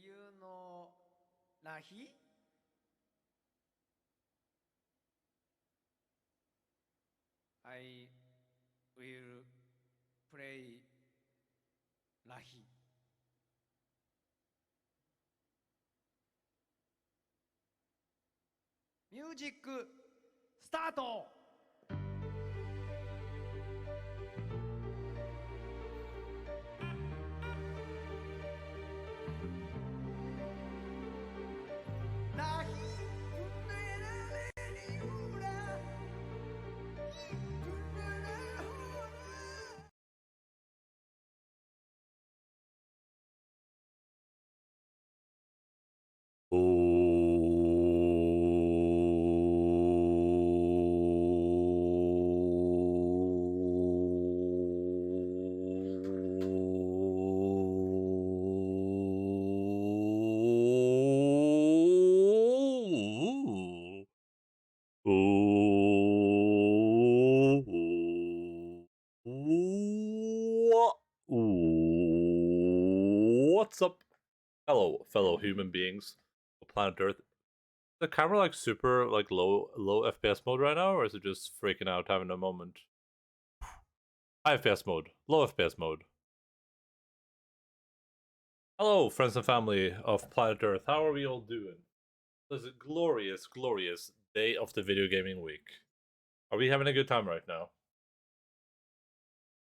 冬のラヒ I will play ラヒミュージックスタート。What's up? Hello, fellow human beings of planet Earth. Is the camera like super like low FPS mode right now, or is it just freaking out having a moment? High FPS mode, low FPS mode. Hello, friends and family of planet Earth. How are we all doing? This is a glorious, glorious day of the video gaming week. Are we having a good time right now?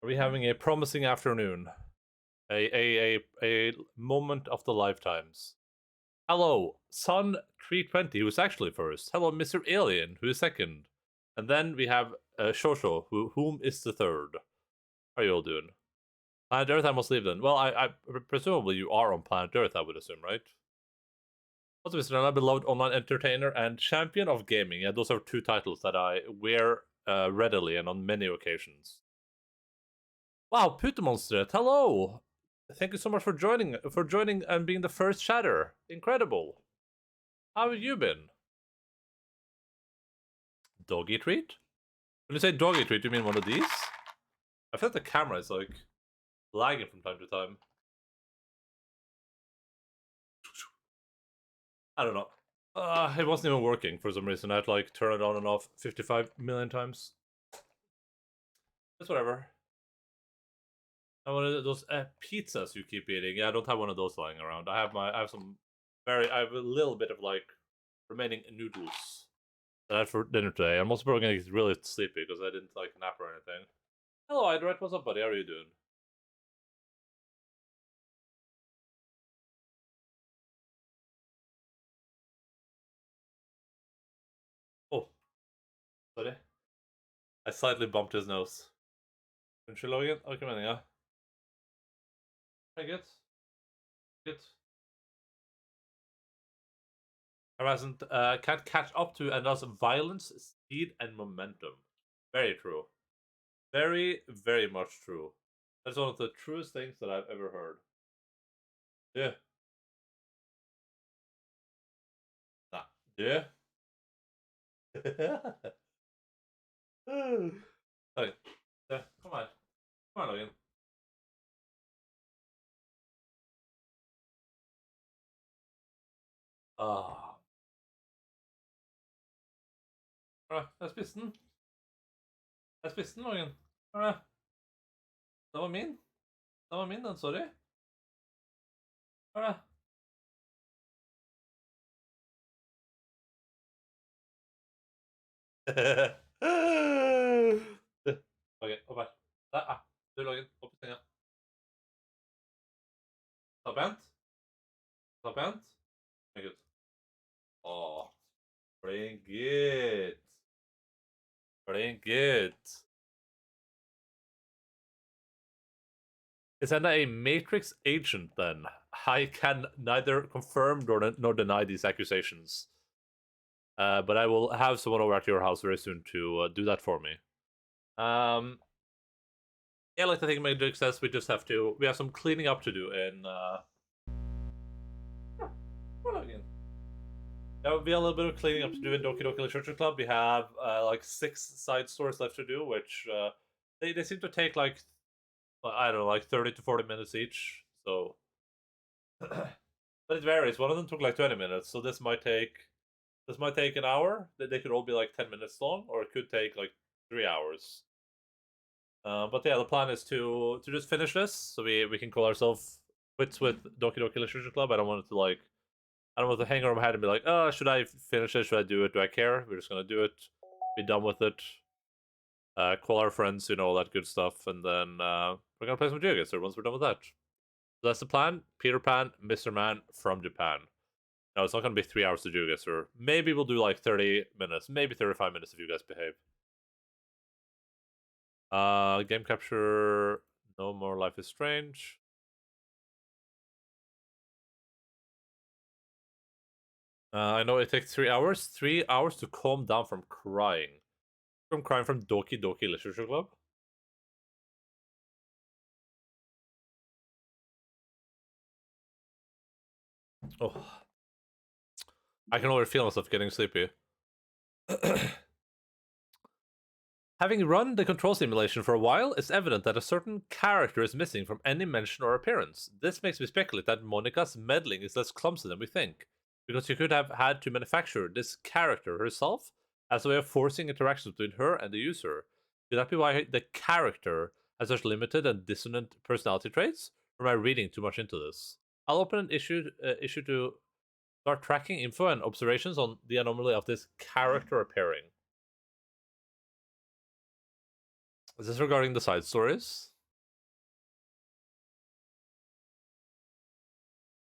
Are we having a promising afternoon? A moment of the lifetimes. Hello, Sun320, who's actually first. Hello, Mr. Alien, who is second. And then we have Shosho, whom is the third. How are you all doing? Planet Earth, I must leave then. Well, I presumably you are on Planet Earth, I would assume, right? Also, Mr. Nana, beloved online entertainer and champion of gaming. Yeah, those are two titles that I wear readily and on many occasions. Wow, Putemonstret, hello! Thank you so much for joining and being the first chatter. Incredible. How have you been? Doggy treat? When you say doggy treat, do you mean one of these? I feel like the camera is like lagging from time to time. I don't know. It wasn't even working for some reason. I had to like turn it on and off 55 million times. It's whatever. I wanted those pizzas you keep eating. Yeah, I don't have one of those lying around. I have I have a little bit of like remaining noodles that I had for dinner today. I'm also probably gonna get really sleepy because I didn't like nap or anything. Hello, Idret. What's up, buddy? How are you doing? Oh, sorry. I slightly bumped his nose. Unnskyld, Logan. Har ikke meninga. Hey, good. Good. Harassment can't catch up to Enda's violence, speed, and momentum. Very true. Very, very much true. That's one of the truest things that I've ever heard. Yeah. Nah. Yeah. Okay. Yeah, come on. Come on, Logan. Ah. Jeg spiste den. Jeg spiste den, Logan. Den var min. Den var min, den. Sorry. Hør da. Ok, opp her. Der, du Logan. Opp i senga. Ta pent. Ta pent. Very good. Oh, playing good. Playing good. Is Anna a Matrix agent then? I can neither confirm nor deny these accusations. But I will have someone over at your house very soon to do that for me. Yeah, like I think Magic says, we have some cleaning up to do in, Yeah, we have a little bit of cleaning up to do in Doki Doki Literature Club. We have, like, 6 side stories left to do, which, they seem to take, like, I don't know, like 30 to 40 minutes each, so... But it varies. One of them took like 20 minutes, so this might take an hour. They could all be like 10 minutes long, or it could take like 3 hours. But yeah, the plan is to just finish this, so we can call ourselves quits with Doki Doki Literature Club. I don't want it to like, I don't want to hang over my head and be like, oh, should I finish it? Should I do it? Do I care? We're just gonna do it, be done with it. Call our friends, all that good stuff, and then we're gonna play some Geoguessr once we're done with that. So that's the plan. Peter Pan, Mr. Man from Japan. No, it's not gonna be 3 hours to Geoguessr. Maybe we'll do like 30 minutes, maybe 35 minutes if you guys behave. Game capture. No more Life is Strange. I know it takes 3 hours. 3 hours to calm down from crying. From crying from Doki Doki Literature Club. Oh. I can already feel myself getting sleepy. Having run the control simulation for a while, it's evident that a certain character is missing from any mention or appearance. This makes me speculate that Monica's meddling is less clumsy than we think, because she could have had to manufacture this character herself as a way of forcing interactions between her and the user. Could that be why the character has such limited and dissonant personality traits? Or am I reading too much into this? I'll open an issue to start tracking info and observations on the anomaly of this character appearing. Is this regarding the side stories?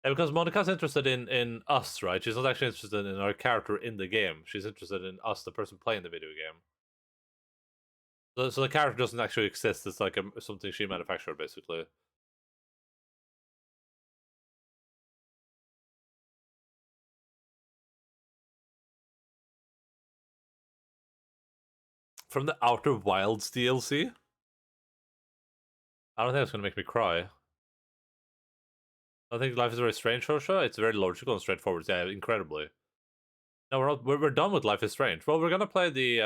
And because Monica's interested in us, right? She's not actually interested in our character in the game. She's interested in us, the person playing the video game. So the character doesn't actually exist. It's like something she manufactured, basically. From the Outer Wilds DLC? I don't think it's going to make me cry. I think Life is Very Strange, Shosha. It's very logical and straightforward. Yeah, incredibly. No, we're not. We're done with Life is Strange. Well, we're gonna play the.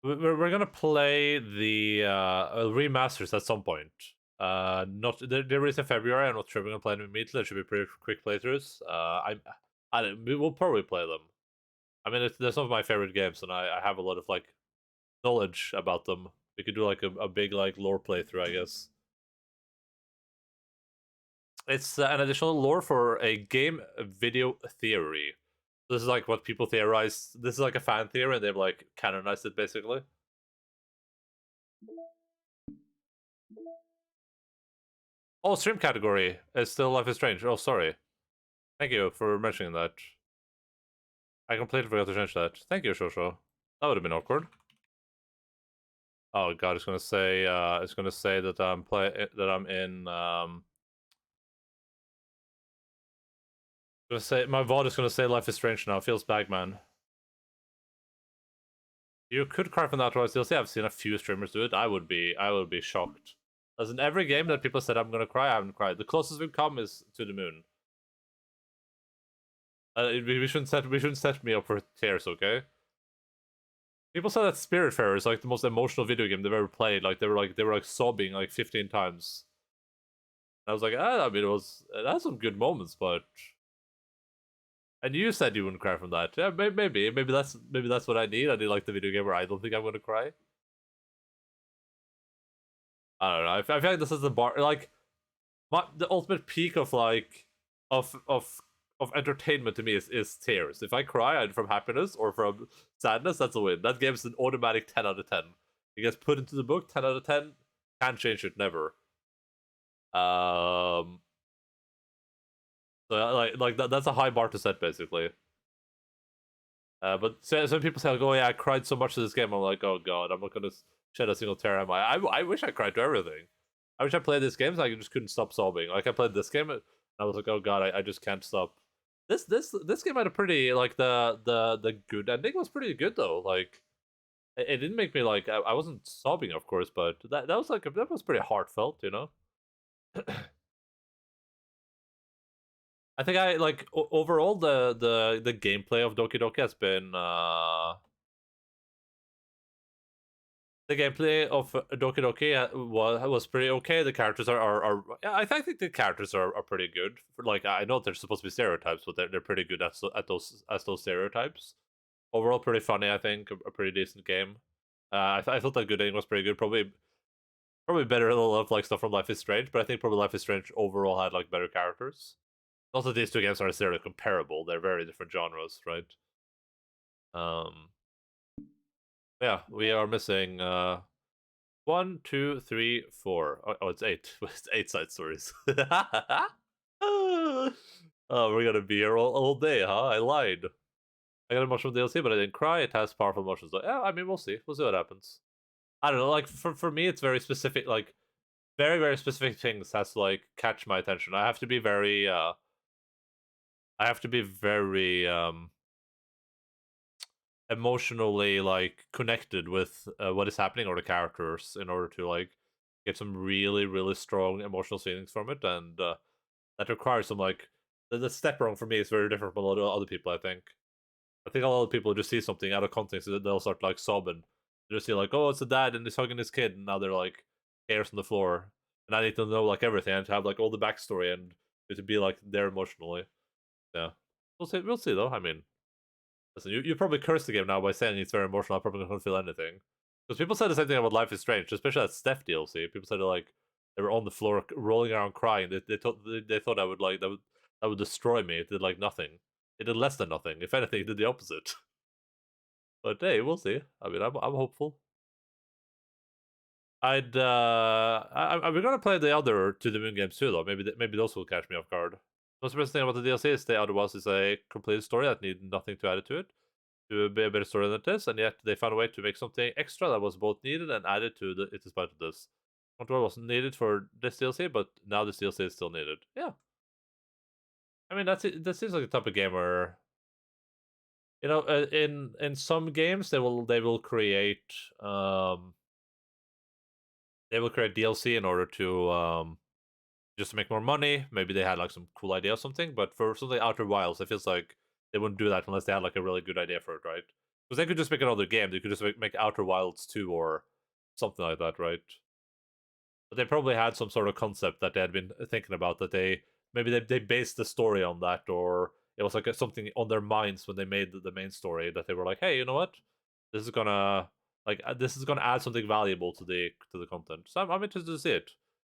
We're gonna play the remasters at some point. Not there is in February. I'm not sure we're gonna play them immediately. It should be pretty quick playthroughs. We will probably play them. I mean, they're some of my favorite games, and I have a lot of like knowledge about them. We could do like a big like lore playthrough, I guess. It's an additional lore for a game video theory. This is like what people theorize. This is like a fan theory, and they've like canonized it basically. Oh, stream category is still Life is Strange. Oh, sorry. Thank you for mentioning that. I completely forgot to change that. Thank you, Shosho. That would have been awkward. Oh god, it's gonna say that I'm in gonna say my VOD is gonna say Life is Strange now. It feels bad, man. You could cry from that towards DLC. I've seen a few streamers do it. I would be shocked. As in every game that people said I'm gonna cry, I haven't cried. The closest we've come is To the Moon. We shouldn't set me up for tears, okay? People said that Spiritfarer is like the most emotional video game they've ever played. Like they were like sobbing like 15 times. And I was like, I mean, it had some good moments, but. And you said you wouldn't cry from that. Yeah, maybe that's what I need. I need like the video game where I don't think I'm gonna cry. I don't know. I feel like this is the bar, like, the ultimate peak of like, of entertainment to me is tears. If I cry from happiness or from sadness, that's a win. That game's an automatic 10 out of 10. It gets put into the book, 10 out of 10. Can't change it, never. So that's a high bar to set, basically. But some people say, like, oh yeah, I cried so much to this game. I'm like, oh god, I'm not gonna shed a single tear. I wish I cried to everything. I wish I played this game so I just couldn't stop sobbing. Like I played this game and I was like, oh god, I just can't stop. This game had a pretty like the good ending was pretty good though. Like it didn't make me like I wasn't sobbing, of course, but that was like that was pretty heartfelt, you know. I think I like overall the gameplay of Doki Doki has been the gameplay of Doki Doki was pretty okay. The characters are yeah, I think the characters are pretty good. Like I know they're supposed to be stereotypes, but they're pretty good at those stereotypes. Overall, pretty funny. I think a pretty decent game. I thought that good ending was pretty good. Probably better than a lot of like stuff from Life is Strange, but I think probably Life is Strange overall had like better characters. Not that these two games are necessarily comparable; they're very different genres, right? Um, yeah, we are missing 1, 2, 3, 4. Oh, it's 8. It's 8 side stories. Oh, we're gonna be here all day, huh? I lied. I got emotional DLC, but I didn't cry. It has powerful emotions. Though. Yeah, I mean, we'll see. We'll see what happens. I don't know. Like for me, it's very specific. Like very specific things has to like catch my attention. I have to be very. I have to be very emotionally like connected with what is happening or the characters in order to like get some really strong emotional feelings from it, and that requires some like the step wrong for me is very different from a lot of other people. I think a lot of people just see something out of context and they'll start like sobbing. They just see like, oh, it's a dad and he's hugging his kid, and now they're like hairs on the floor, and I need to know like everything and to have like all the backstory and to be like there emotionally. Yeah, we'll see. We'll see though. I mean, listen, you probably cursed the game now by saying it's very emotional. I probably don't feel anything. Because people said the same thing about Life is Strange, especially that Steph DLC. People said like they were on the floor rolling around crying. They thought I would like that would destroy me. It did like nothing. It did less than nothing. If anything, it did the opposite. But hey, we'll see. I mean, I'm hopeful. We're gonna play the other To the Moon games too, though. Maybe those will catch me off guard. The most interesting thing about the DLC is the otherwise is a complete story that need nothing to add to it. To be a better story than it is, and yet they found a way to make something extra that was both needed and added to it despite this. Control wasn't needed for this DLC, but now this DLC is still needed. Yeah. I mean, that's it. That seems like a type of game where, in some games they will create DLC in order to just to make more money. Maybe they had like some cool idea or something. But for something Outer Wilds, it feels like they wouldn't do that unless they had like a really good idea for it, right? Because they could just make another game. They could just make Outer Wilds 2 or something like that, right? But they probably had some sort of concept that they had been thinking about that they based the story on that, or it was like something on their minds when they made the main story that they were like, hey, you know what? This is gonna add something valuable to the content. So I'm interested to see it.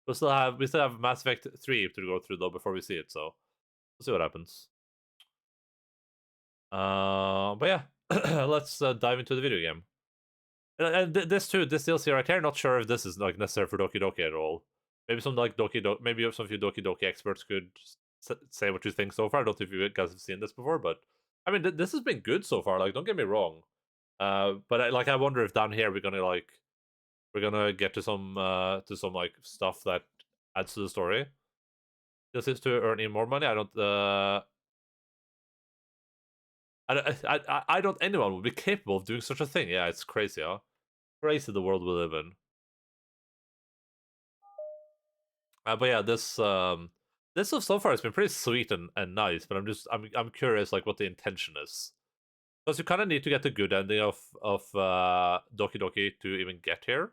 We still have Mass Effect 3 to go through though before we see it, so we'll see what happens. But yeah, let's dive into the video game. And this DLC right here, not sure if this is like necessary for Doki Doki at all. Maybe some like maybe some of you Doki Doki experts could say what you think so far. I don't know if you guys have seen this before, but I mean, this has been good so far. Like, don't get me wrong. But I wonder if down here we're gonna get to some like stuff that adds to the story. This is to earn even more money. I don't. Anyone would be capable of doing such a thing. Yeah, it's crazy, huh? Crazy the world we live in. But yeah, this stuff so far has been pretty sweet and nice. But I'm curious like what the intention is, because you kind of need to get the good ending of Doki Doki to even get here.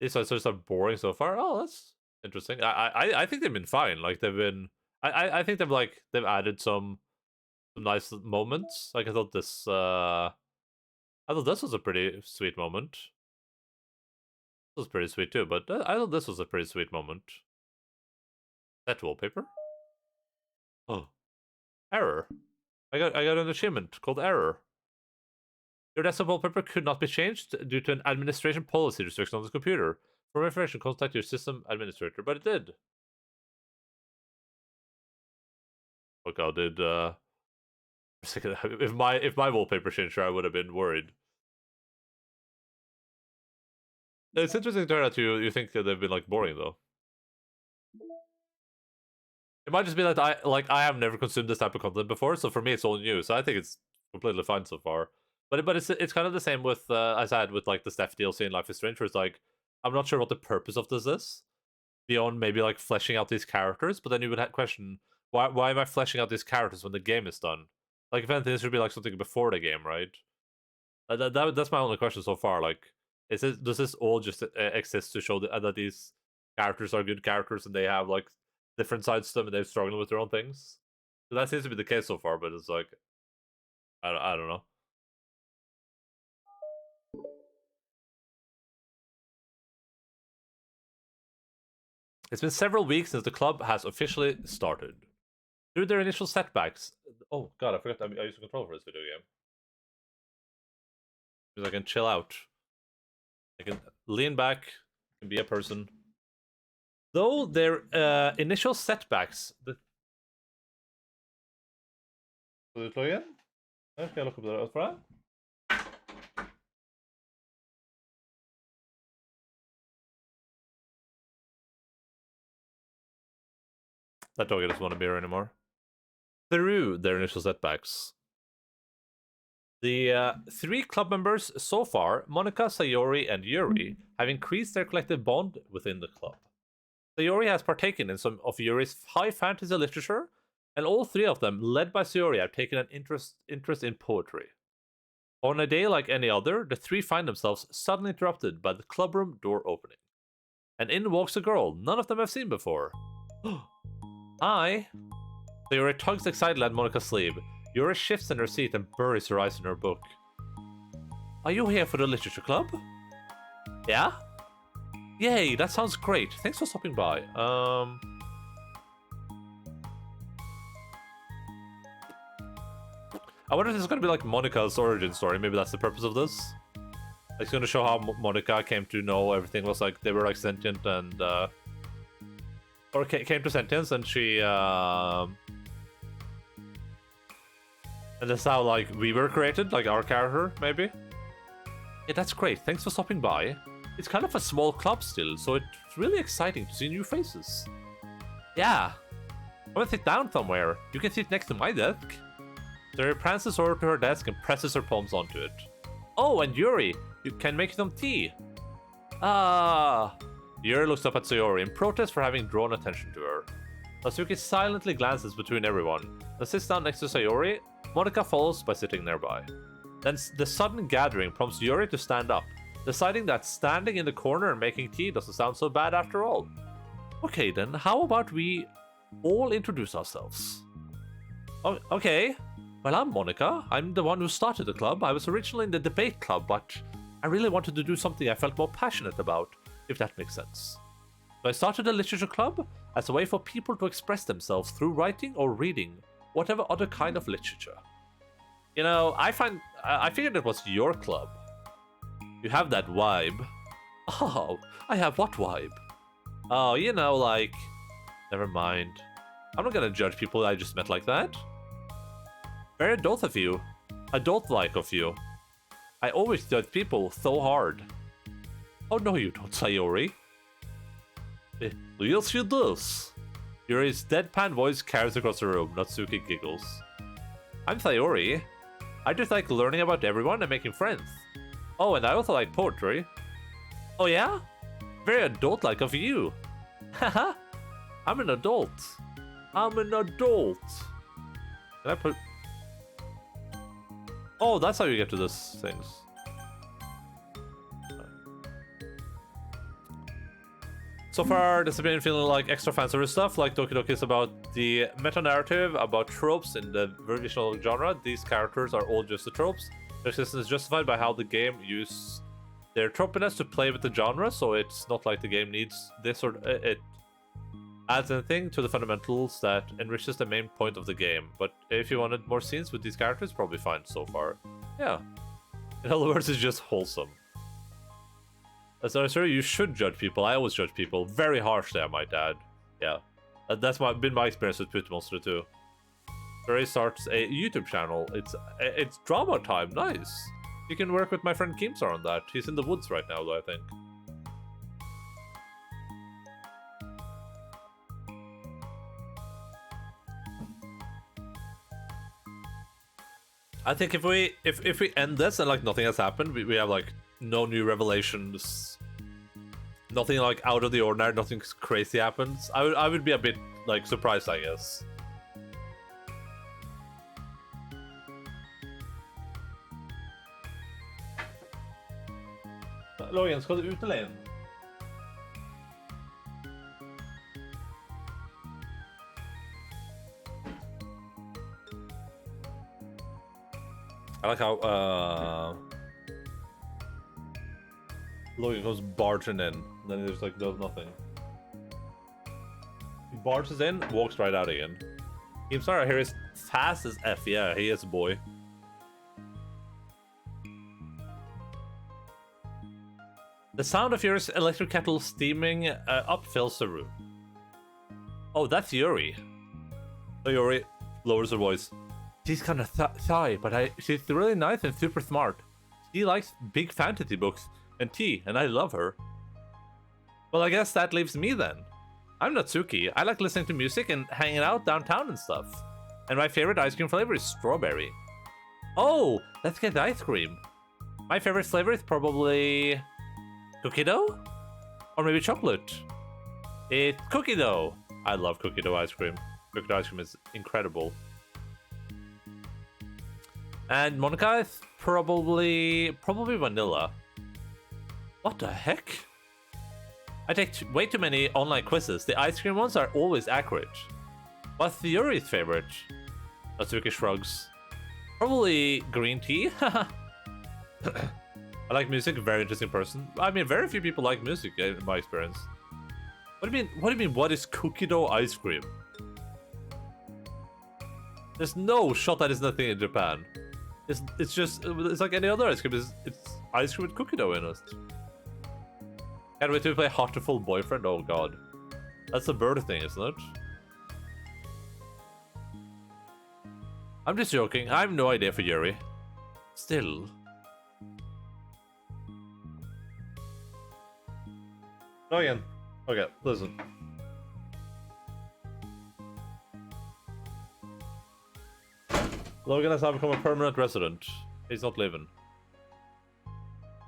These episodes are boring so far. Oh, that's interesting. I think they've been fine. Like they've been. I think they've added some nice moments. Like I thought this was a pretty sweet moment. This was pretty sweet too, but I thought this was a pretty sweet moment. That wallpaper? Oh, error. I got an achievement called error. Your desktop wallpaper could not be changed due to an administration policy restriction on this computer. For more information, contact your system administrator. But it did. Oh god, if my wallpaper changed, I would have been worried. It's interesting to hear that you think that they've been like boring though. It might just be that I have never consumed this type of content before, so for me it's all new. So I think it's completely fine so far. But it's kind of the same with as I had with like the Steph DLC in Life is Strange, where it's like I'm not sure what the purpose of this is beyond maybe like fleshing out these characters. But then you would question why am I fleshing out these characters when the game is done? Like if anything, this should be like something before the game, right? That's my only question so far. Like, does this all just exist to show that these characters are good characters and they have like different sides to them and they're struggling with their own things? So that seems to be the case so far, but it's like, I don't know. It's been several weeks since the club has officially started. Through their initial setbacks. Oh god, I forgot I used the controller for this video game. Because I can chill out. I can lean back and be a person. Though their initial setbacks. Did it plug in? Okay, look up that for that. That dog doesn't want a beer anymore. Through their initial setbacks. The 3 club members so far, Monika, Sayori, and Yuri, have increased their collective bond within the club. Sayori has partaken in some of Yuri's high fantasy literature, and all 3 of them, led by Sayori, have taken an interest in poetry. On a day like any other, the 3 find themselves suddenly interrupted by the clubroom door opening. And in walks a girl none of them have seen before. Hi! Sayori tugs excitedly at Monika's sleeve. Yuri shifts in her seat and buries her eyes in her book. Are you here for the literature club? Yeah? Yay, that sounds great. Thanks for stopping by. I wonder if this is going to be like Monika's origin story. Maybe that's the purpose of this. It's going to show how Monika came to know everything was like, they were like sentient and, or came to sentience and she, and that's how like we were created, like our character, maybe? Yeah, that's great. Thanks for stopping by. It's kind of a small club still, so it's really exciting to see new faces. Yeah. I'm gonna sit down somewhere. You can sit next to my desk. Sayori prances over to her desk and presses her palms onto it. Oh, and Yuri, you can make some tea. Yuri looks up at Sayori in protest for having drawn attention to her. Natsuki silently glances between everyone and sits down next to Sayori. Monika follows by sitting nearby. Then the sudden gathering prompts Yuri to stand up, deciding that standing in the corner and making tea doesn't sound so bad after all. Okay then, how about we all introduce ourselves? Oh, okay. Well, I'm Monika. I'm the one who started the club. I was originally in the debate club, but I really wanted to do something I felt more passionate about, if that makes sense. So I started a literature club as a way for people to express themselves through writing or reading whatever other kind of literature. You know, I figured it was your club. You have that vibe. Oh, I have what vibe? Oh, you know, like... Never mind. I'm not gonna judge people I just met like that. Very adult of you. Adult-like of you. I always judge people so hard. Oh no, you don't, Sayori. Yes, you do. Yuri's deadpan voice carries across the room. Natsuki giggles. I'm Sayori. I just like learning about everyone and making friends. Oh, and I also like poetry. Oh yeah? Very adult-like of you. Haha. I'm an adult. I'm an adult. Can I put... Oh, that's how you get to these things. So far, this has been feeling like extra fanservice stuff, like Doki Doki is about the meta-narrative, about tropes in the visual genre. These characters are all just the tropes. Their existence is justified by how the game uses their tropiness to play with the genre, so it's not like the game needs this or it adds anything to the fundamentals that enriches the main point of the game. But if you wanted more scenes with these characters, probably fine so far. Yeah. In other words, it's just wholesome. As I'm sure you should judge people. I always judge people very harshly, I might add. Yeah. That's been my experience with Put Monster too. Barry starts a YouTube channel. It's drama time. Nice. You can work with my friend Keemstar on that. He's in the woods right now, though, I think. I think if we end this and like nothing has happened, we have like no new revelations, nothing like out of the ordinary, nothing crazy happens, I would be a bit like surprised, I guess. Logan, skal du ut alene? I like how Logan goes barging in, and then he just like does nothing. He barges in, walks right out again. I'm sorry, here is fast as F. Yeah, he is a boy. The sound of your electric kettle steaming up fills the room. Oh, that's Yuri. So Yuri lowers her voice. She's kind of shy, but she's really nice and super smart. She likes big fantasy books and tea, and I love her. Well, I guess that leaves me then. I'm Natsuki. I like listening to music and hanging out downtown and stuff. And my favorite ice cream flavor is strawberry. Oh, let's get ice cream. My favorite flavor is probably cookie dough? Or maybe chocolate. It's cookie dough. I love cookie dough ice cream. Cookie dough ice cream is incredible. And Monica is probably vanilla. What the heck? I take way too many online quizzes. The ice cream ones are always accurate. What's Yuri's favorite? Natsuki shrugs. Probably green tea. I like music. Very interesting person. I mean, very few people like music in my experience. What do you mean? What do you mean? What is cookie dough ice cream? There's no shot that is nothing in Japan. It's like any other ice cream. It's ice cream with cookie dough in it. Can't wait to play Heartful Boyfriend. Oh god, that's a bird thing, isn't it? I'm just joking. I have no idea for Yuri. Still. Oh, again. Okay, listen. Logan has now become a permanent resident. He's not living.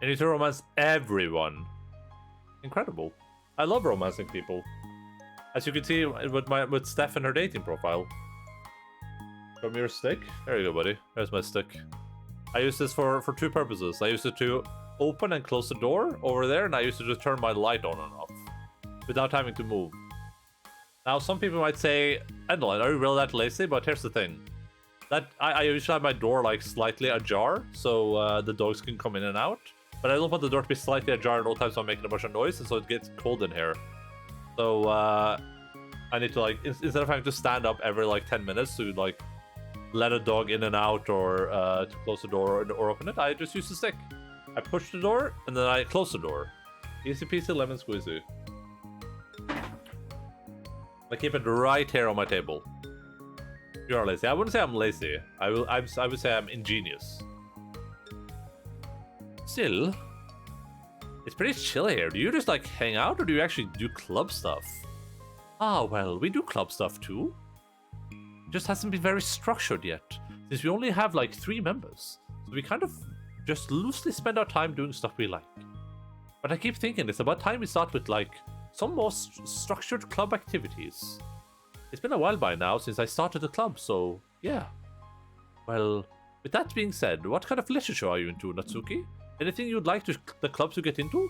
And he's to romance everyone. Incredible. I love romancing people. As you can see with Steph and her dating profile. Show me your stick. There you go, buddy. There's my stick. I use this for two purposes. I use it to open and close the door over there, and I use it to turn my light on and off without having to move. Now, some people might say, Endaline, are you really that lazy? But here's the thing. That I usually have my door like slightly ajar, so the dogs can come in and out. But I don't want the door to be slightly ajar at all times, so I'm making a bunch of noise, and so it gets cold in here. So I need to like instead of having to stand up every like 10 minutes to like let a dog in and out or to close the door or open it, I just use the stick. I push the door and then I close the door. Easy peasy lemon squeezy. I keep it right here on my table. You are lazy. I wouldn't say I'm lazy. I would say I'm ingenious. Still, it's pretty chill here. Do you just like hang out or do you actually do club stuff? Ah, well, we do club stuff too. It just hasn't been very structured yet, since we only have like 3 members. So we kind of just loosely spend our time doing stuff we like. But I keep thinking it's about time we start with like some more structured club activities. It's been a while by now since I started the club, so yeah. Well, with that being said, what kind of literature are you into, Natsuki? Anything you'd like the club to get into?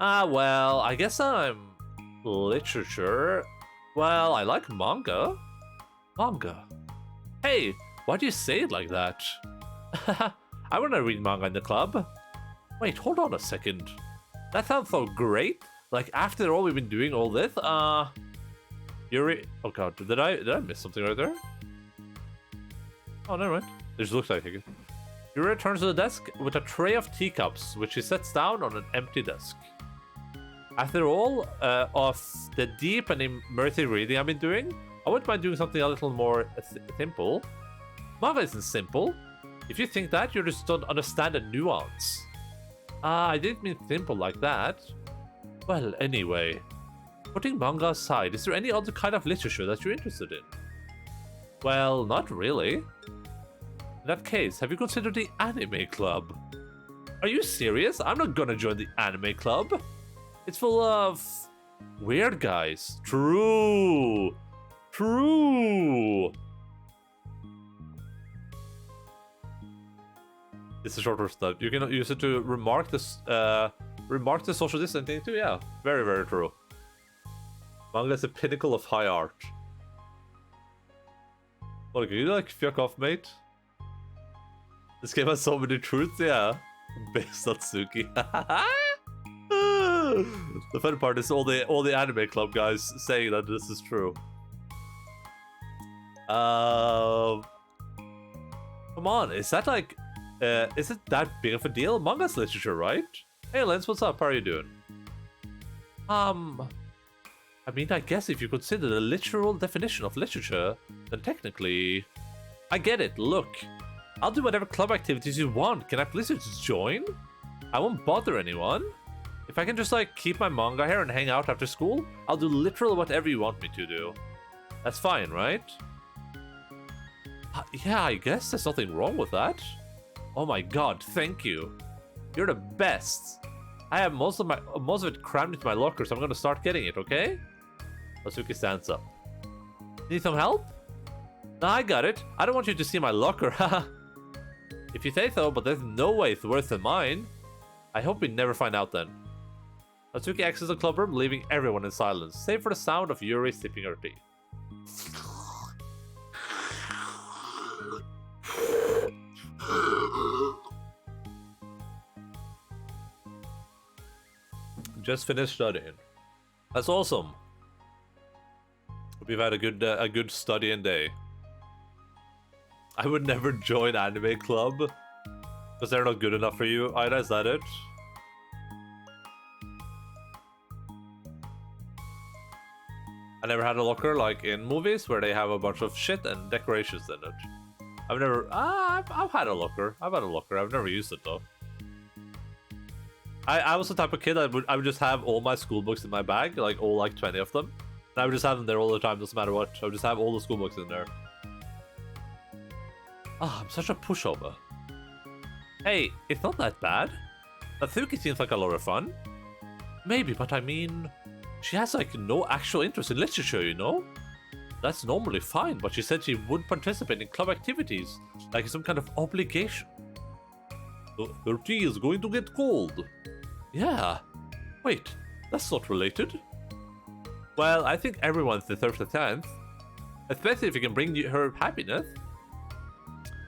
Ah, well, I guess I'm literature. Well, I like manga. Manga. Hey, why do you say it like that? I want to read manga in the club. Wait, hold on a second. That sounds so great. Like, after all we've been doing all this, Yuri... Oh god, did I miss something right there? Oh, never mind. It just looks like it. Yuri returns to the desk with a tray of teacups, which he sets down on an empty desk. After all of the deep and immersive reading I've been doing, I wouldn't mind doing something a little more simple. Manga isn't simple. If you think that, you just don't understand the nuance. I didn't mean simple like that. Well, anyway. Putting manga aside, is there any other kind of literature that you're interested in? Well, not really. In that case, have you considered the anime club? Are you serious? I'm not gonna join the anime club. It's full of weird guys. True. True. It's a shorter step. You can use it to remark this, remark the social distancing too. Yeah, very, very true. Manga is a pinnacle of high art. Look, you like fuck off, mate? This game has so many truths, yeah. Based on Suki. The funny part is all the anime club guys saying that this is true. Come on, is that like, is it that big of a deal? Manga's literature, right? Hey, Lens, what's up? How are you doing? I mean, I guess if you consider the literal definition of literature, then technically, I get it. Look, I'll do whatever club activities you want. Can I please just join? I won't bother anyone. If I can just like keep my manga here and hang out after school, I'll do literally whatever you want me to do. That's fine, right? Yeah, I guess there's nothing wrong with that. Oh my god, thank you. You're the best. I have most of it crammed into my locker, so I'm gonna start getting it, okay? Asuki stands up. Need some help? Nah, I got it. I don't want you to see my locker, haha. If you say so, but there's no way it's worse than mine. I hope we never find out then. Natsuki exits the club room, leaving everyone in silence, save for the sound of Yuri sipping her tea. Just finished studying. That's awesome. Hope you've had a good studying day. I would never join anime club because they're not good enough for you. Ida, is that it? I never had a locker like in movies where they have a bunch of shit and decorations in it. I've never. I've had a locker. I've never used it though. I was the type of kid I would just have all my school books in my bag, like all like 20 of them. And I would just have them there all the time, doesn't matter what. I would just have all the school books in there. Ah, I'm such a pushover. Hey, it's not that bad. Natsuki seems like a lot of fun. Maybe, but I mean, she has like no actual interest in literature, you know? That's normally fine, but she said she wouldn't participate in club activities, like some kind of obligation. Her tea is going to get cold. Yeah. Wait, that's not related. Well, I think everyone deserves a chance. Especially if you can bring her happiness.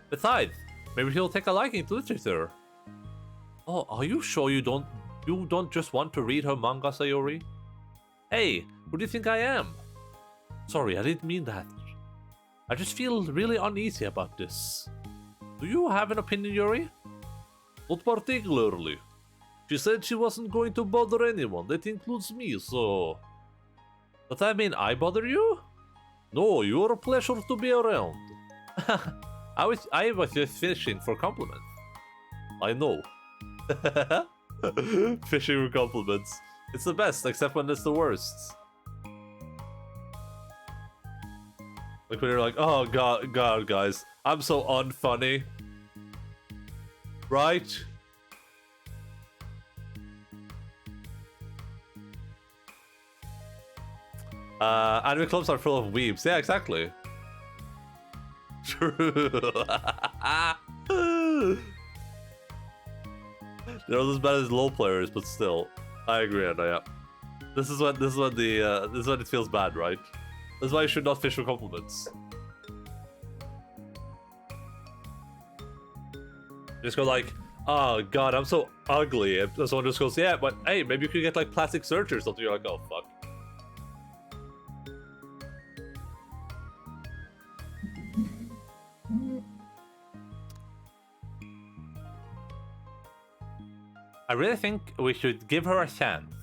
Besides, maybe she'll take a liking to literature. Oh, are you sure you don't just want to read her manga, Sayori? Hey, who do you think I am? Sorry, I didn't mean that. I just feel really uneasy about this. Do you have an opinion, Yuri? Not particularly. She said she wasn't going to bother anyone, that includes me, so... Does that mean I bother you? No, you're a pleasure to be around. I was just fishing for compliments. I know. Fishing for compliments. It's the best, except when it's the worst. Like when you're like, oh god, guys, I'm so unfunny. Right? Anime clubs are full of weebs. Yeah, exactly. True. They're not as bad as low players, but still, I agree. And yeah, this is when it feels bad, right? That's why you should not fish for compliments. Just go like, oh god, I'm so ugly. And someone just goes, yeah, but hey, maybe you could get like plastic surgery or something. You're like, oh fuck. I really think we should give her a chance.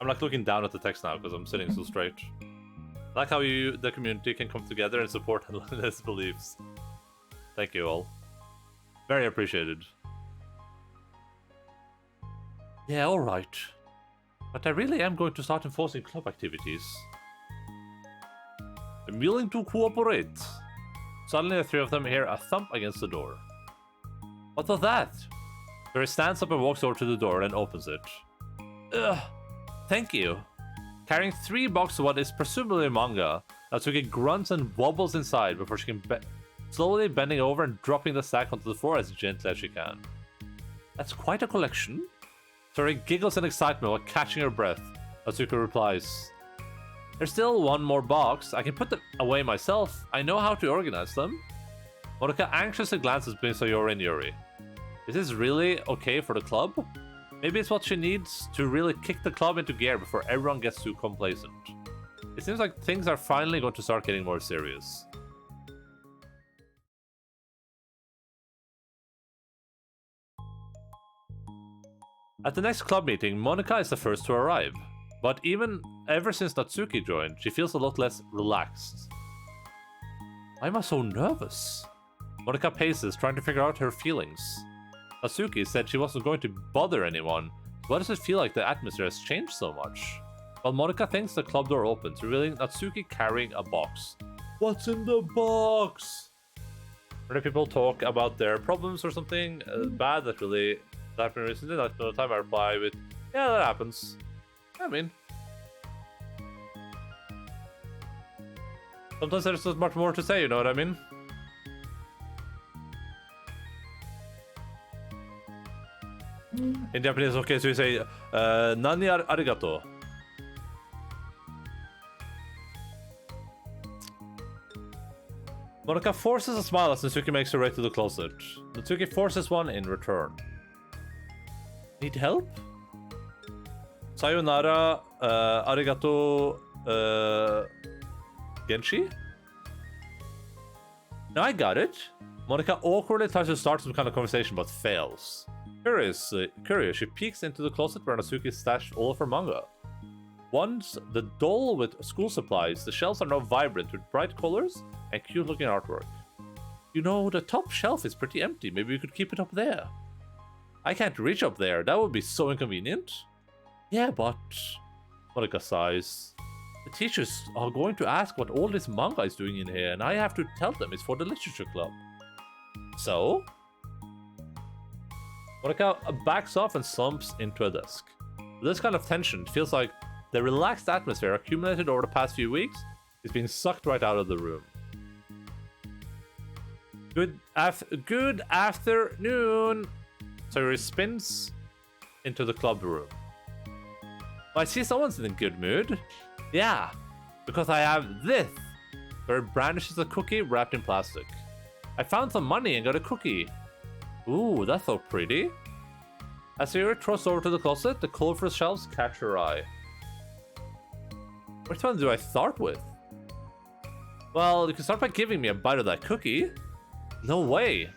I'm like looking down at the text now because I'm sitting so straight. I like how the community can come together and support Helena's beliefs. Thank you all. Very appreciated. Yeah, alright. But I really am going to start enforcing club activities. I'm willing to cooperate. Suddenly the three of them hear a thump against the door. What was that? Yuri stands up and walks over to the door and opens it. Ugh, thank you. Carrying 3 boxes of what is presumably manga, Natsuki grunts and wobbles inside before she can slowly bending over and dropping the stack onto the floor as gently as she can. That's quite a collection. Tori giggles in excitement while catching her breath. Natsuki replies, there's still one more box. I can put them away myself. I know how to organize them. Monika anxiously glances between Sayori and Yuri. Is this really okay for the club? Maybe it's what she needs to really kick the club into gear before everyone gets too complacent. It seems like things are finally going to start getting more serious. At the next club meeting, Monika is the first to arrive. But even ever since Natsuki joined, she feels a lot less relaxed. Why am I so nervous? Monika paces, trying to figure out her feelings. Natsuki said she wasn't going to bother anyone. Why does it feel like the atmosphere has changed so much? While Monika thinks the club door opens, revealing Natsuki carrying a box. What's in the box? Many people talk about their problems or something bad that really happened recently. That no time I reply with, yeah, that happens. I mean, sometimes there's not much more to say, you know what I mean? In Japanese, okay, so you say, Nani arigato. Monika forces a smile as Natsuki makes her way to the closet. Natsuki forces one in return. Need help? Sayonara, arigato, Genshi? No, I got it. Monika awkwardly tries to start some kind of conversation but fails. Curious, she peeks into the closet where Natsuki stashed all of her manga. Once the doll with school supplies, the shelves are now vibrant with bright colors and cute looking artwork. You know, the top shelf is pretty empty. Maybe we could keep it up there. I can't reach up there. That would be so inconvenient. Yeah, but... Monika sighs. The teachers are going to ask what all this manga is doing in here, and I have to tell them it's for the literature club. So? Monika backs off and slumps into a desk. With this kind of tension, it feels like the relaxed atmosphere accumulated over the past few weeks is being sucked right out of the room. Good afternoon! Sayori spins into the club room. I see someone's in a good mood. Yeah, because I have this. Sayori brandishes a cookie wrapped in plastic. I found some money and got a cookie. Ooh, that's so pretty. As Sayori throws over to the closet, the colorful shelves catch her eye. Which one do I start with? Well, you can start by giving me a bite of that cookie. No way.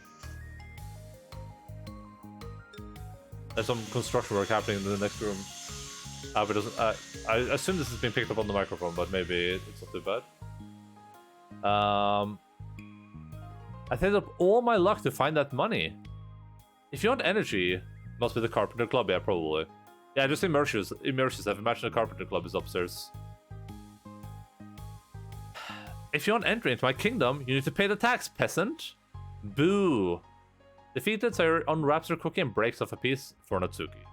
There's some construction work happening in the next room. But I assume this has been picked up on the microphone, but maybe it's not too bad. I saved up all my luck to find that money. If you want energy, must be the Carpenter Club, yeah, probably. Yeah, just immerse yourself. Imagine the Carpenter Club is upstairs. If you want entry into my kingdom, you need to pay the tax, peasant. Boo. Defeated, Sayori unwraps her cookie and breaks off a piece for Natsuki.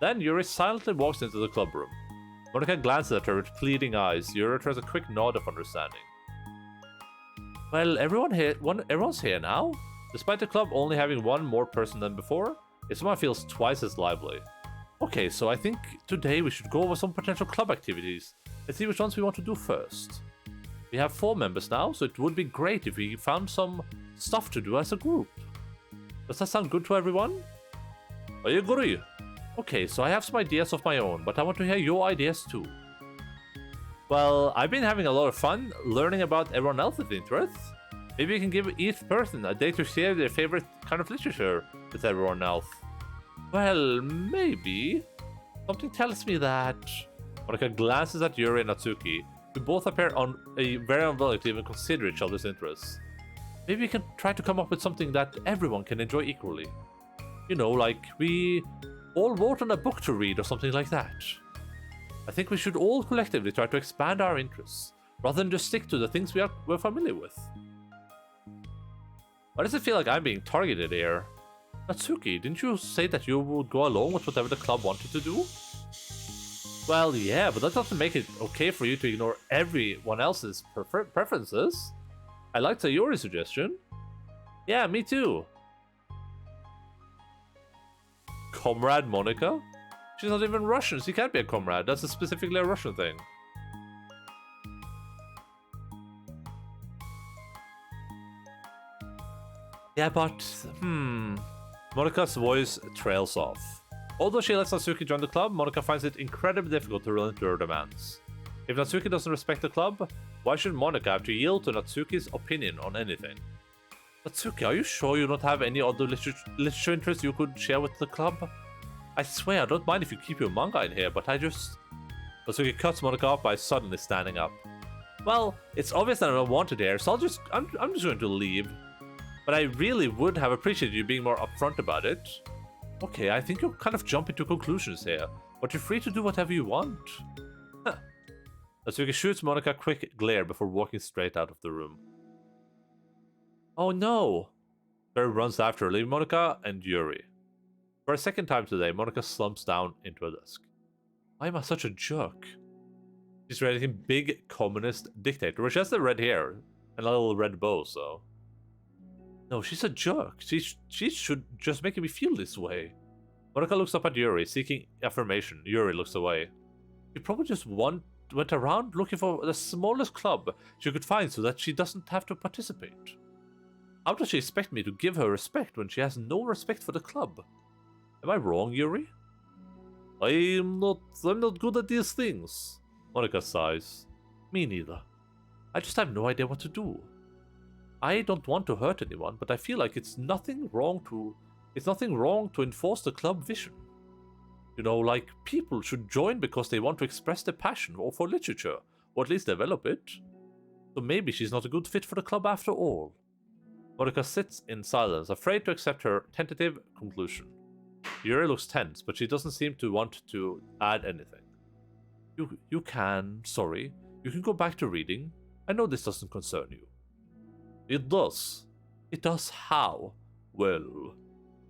Then Yuri silently walks into the club room. Monika glances at her with pleading eyes. Yuri returns a quick nod of understanding. Well, everyone's here now. Despite the club only having one more person than before, it somehow feels twice as lively. Okay, so I think today we should go over some potential club activities and see which ones we want to do first. We have 4 members now, so it would be great if we found some stuff to do as a group. Does that sound good to everyone? I agree. Okay, so I have some ideas of my own, but I want to hear your ideas too. Well, I've been having a lot of fun learning about everyone else's interests. Maybe we can give each person a day to share their favorite kind of literature with everyone else. Well, maybe. Something tells me that... Monika glances at Yuri and Natsuki, who both appear very unwilling to even consider each other's interests. Maybe we can try to come up with something that everyone can enjoy equally. You know, like we all vote on a book to read or something like that. I think we should all collectively try to expand our interests, rather than just stick to the things we're familiar with. Why does it feel like I'm being targeted here? Natsuki, didn't you say that you would go along with whatever the club wanted to do? Well, yeah, but that doesn't make it okay for you to ignore everyone else's preferences. I liked Sayori's suggestion. Yeah, me too. Comrade Monica? She's not even Russian. She can't be a comrade. That's specifically a Russian thing. Yeah, but... Monika's voice trails off. Although she lets Natsuki join the club, Monika finds it incredibly difficult to relent to her demands. If Natsuki doesn't respect the club, why should Monika have to yield to Natsuki's opinion on anything? Natsuki, are you sure you don't have any other literature interests you could share with the club? I swear, I don't mind if you keep your manga in here, but I just... Natsuki cuts Monika off by suddenly standing up. Well, it's obvious that I don't want it here, so I'm just going to leave. But I really would have appreciated you being more upfront about it. Okay, I think you're kind of jumping to conclusions here, but you're free to do whatever you want. Huh. Natsuki shoots Monika a quick glare before walking straight out of the room. Oh no! Barry runs after her, leaving Monika and Yuri. For a second time today, Monika slumps down into a desk. Why am I such a jerk? She's writing big communist dictator, which has the red hair and a little red bow, so... No, she's a jerk. She should just make me feel this way. Monika looks up at Yuri, seeking affirmation. Yuri looks away. She probably just went around looking for the smallest club she could find so that she doesn't have to participate. How does she expect me to give her respect when she has no respect for the club? Am I wrong, Yuri? I'm not good at these things. Monika sighs. Me neither. I just have no idea what to do. I don't want to hurt anyone, but I feel like it's nothing wrong to enforce the club vision. You know, like, people should join because they want to express their passion or for literature, or at least develop it. So maybe she's not a good fit for the club after all. Monika sits in silence, afraid to accept her tentative conclusion. Yuri looks tense, but she doesn't seem to want to add anything. You can go back to reading. I know this doesn't concern you. It does. It does how? Well,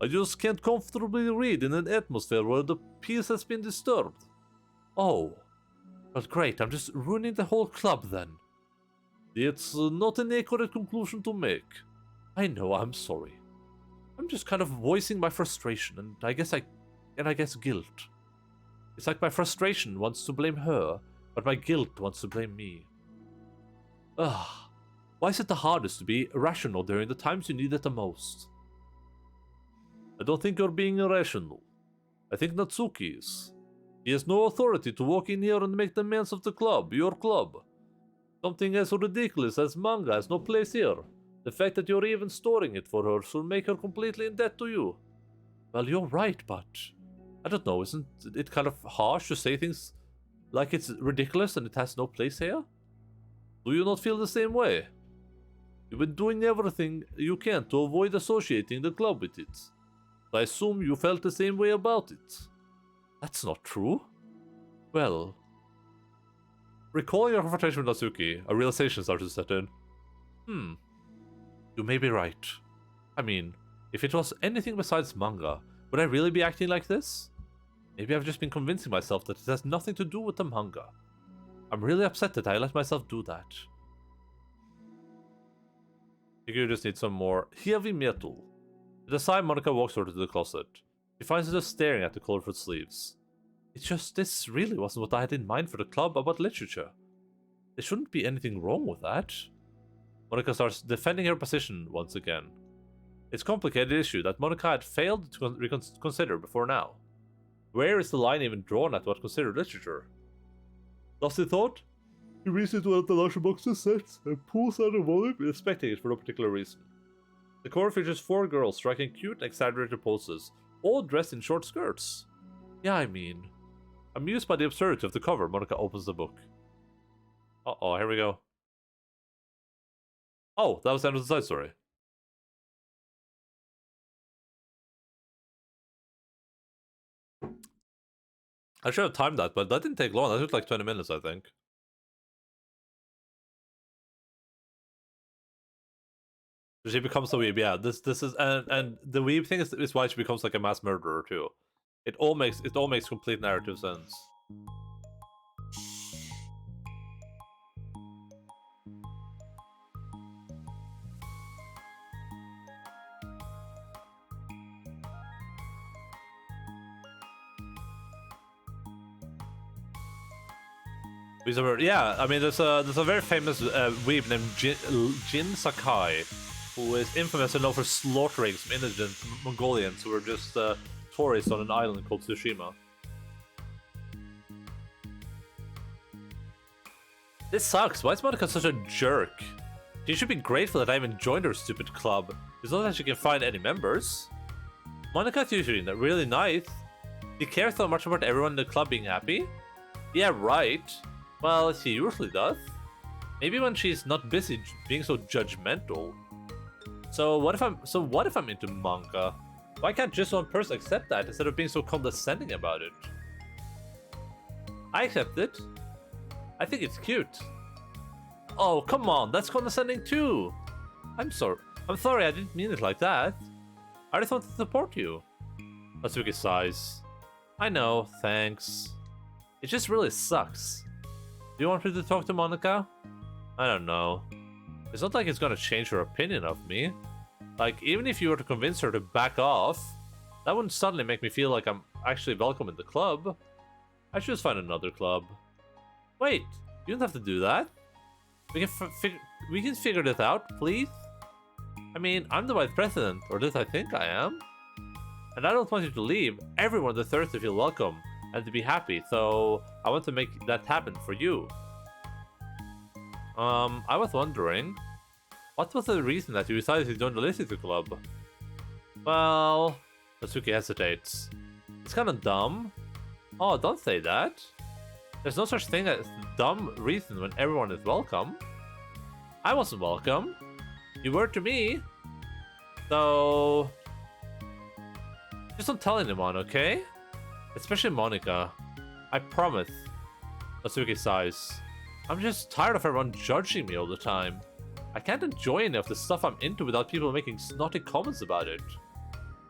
I just can't comfortably read in an atmosphere where the peace has been disturbed. Oh. Well, great, I'm just ruining the whole club then. It's not an accurate conclusion to make. I know, I'm sorry. I'm just kind of voicing my frustration, and I guess guilt. It's like my frustration wants to blame her, but my guilt wants to blame me. Ugh. Why is it the hardest to be rational during the times you need it the most? I don't think you're being irrational. I think Natsuki is. He has no authority to walk in here and make demands of the club, your club. Something as ridiculous as manga has no place here. The fact that you're even storing it for her should make her completely in debt to you. Well, you're right, but... I don't know, isn't it kind of harsh to say things like it's ridiculous and it has no place here? Do you not feel the same way? You've been doing everything you can to avoid associating the club with it. I assume you felt the same way about it. That's not true. Well... Recalling your confrontation with Natsuki, a realization started to set in. You may be right. I mean, if it was anything besides manga, would I really be acting like this? Maybe I've just been convincing myself that it has nothing to do with the manga. I'm really upset that I let myself do that. I think you just need some more heavy metal. At the side, Monika walks over to the closet. She finds herself staring at the colorful sleeves. It's just, this really wasn't what I had in mind for the club about literature. There shouldn't be anything wrong with that. Monika starts defending her position once again. It's a complicated issue that Monika had failed to consider before now. Where is the line even drawn at what considered literature? Lost in thought? He reads into one of the larger boxes sets and pulls out a volume, inspecting it for no particular reason. The cover features 4 girls striking cute, exaggerated poses, all dressed in short skirts. Yeah, I mean... Amused by the absurdity of the cover, Monika opens the book. Uh-oh, here we go. Oh, that was the end of the side story. I should have timed that, but that didn't take long. That took like 20 minutes, I think. She becomes a weeb, yeah. This is and the weeb thing is why she becomes like a mass murderer too. It all makes complete narrative sense. Yeah, I mean, there's a very famous weeb named Jin Sakai, who is infamous and known for slaughtering some innocent Mongolians who were just tourists on an island called Tsushima. This sucks. Why is Monica such a jerk? She should be grateful that I even joined her stupid club. It's not that she can find any members. Monica's usually really nice. She cares so much about everyone in the club being happy. Yeah, right. Well, she usually does. Maybe when she's not busy being so judgmental. So what if I'm into manga? Why can't just one person accept that instead of being so condescending about it? I accept it. I think it's cute. Oh, come on, that's condescending too. I'm sorry, I didn't mean it like that. I just want to support you. Natsuki sighs. I know, thanks. It just really sucks. Do you want me to talk to Monica? I don't know. It's not like it's gonna change her opinion of me. Like, even if you were to convince her to back off, that wouldn't suddenly make me feel like I'm actually welcome in the club. I should just find another club. Wait, you don't have to do that. We can figure this out, please? I mean, I'm the vice president, or at least I think I am. And I don't want you to leave. Everyone deserves to feel welcome and to be happy, so I want to make that happen for you. I was wondering, what was the reason that you decided to join the Literature Club? Well, Natsuki hesitates. It's kinda dumb. Oh, don't say that. There's no such thing as dumb reason when everyone is welcome. I wasn't welcome. You were to me. So... just don't tell anyone, okay? Especially Monica. I promise. Natsuki sighs. I'm just tired of everyone judging me all the time. I can't enjoy any of the stuff I'm into without people making snotty comments about it.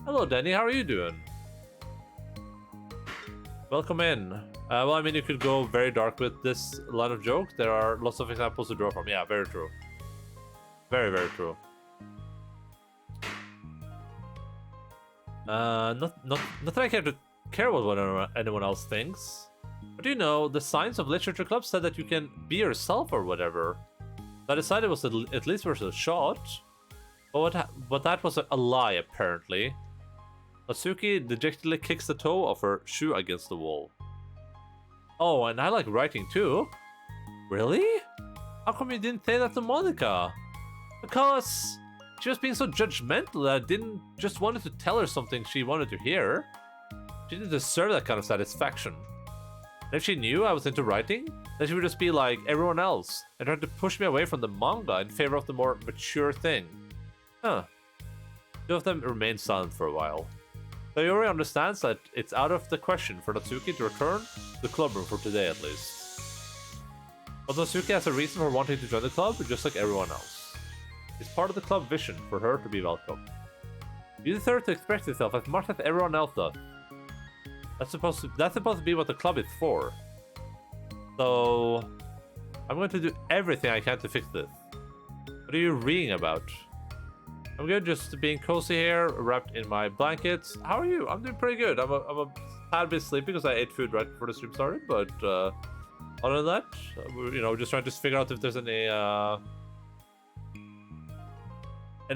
Hello, Danny. How are you doing? Welcome in. Well, I mean, you could go very dark with this line of joke. There are lots of examples to draw from. Yeah, very true. Very, very true. Not that I care about what anyone else thinks. But you know, the Science of Literature Club said that you can be yourself or whatever. So I decided it was at least worth a shot. But that was a lie, apparently. Natsuki dejectedly kicks the toe of her shoe against the wall. Oh, and I like writing too. Really? How come you didn't say that to Monica? Because she was being so judgmental that I didn't just wanted to tell her something she wanted to hear. She didn't deserve that kind of satisfaction. And if she knew I was into writing, then she would just be like everyone else and try to push me away from the manga in favor of the more mature thing. Huh. Two of them remained silent for a while. Sayori understands that it's out of the question for Natsuki to return to the club room for today at least. But Natsuki has a reason for wanting to join the club just like everyone else. It's part of the club vision for her to be welcome. You deserve to express yourself as much as everyone else does. That's supposed to be what the club is for. So I'm going to do everything I can to fix this. What are you reading about? I'm good, just being cozy here, wrapped in my blankets. How are you? I'm doing pretty good. I'm a tad bit sleepy because I ate food right before the stream started, but other than that, you know, just trying to figure out if there's any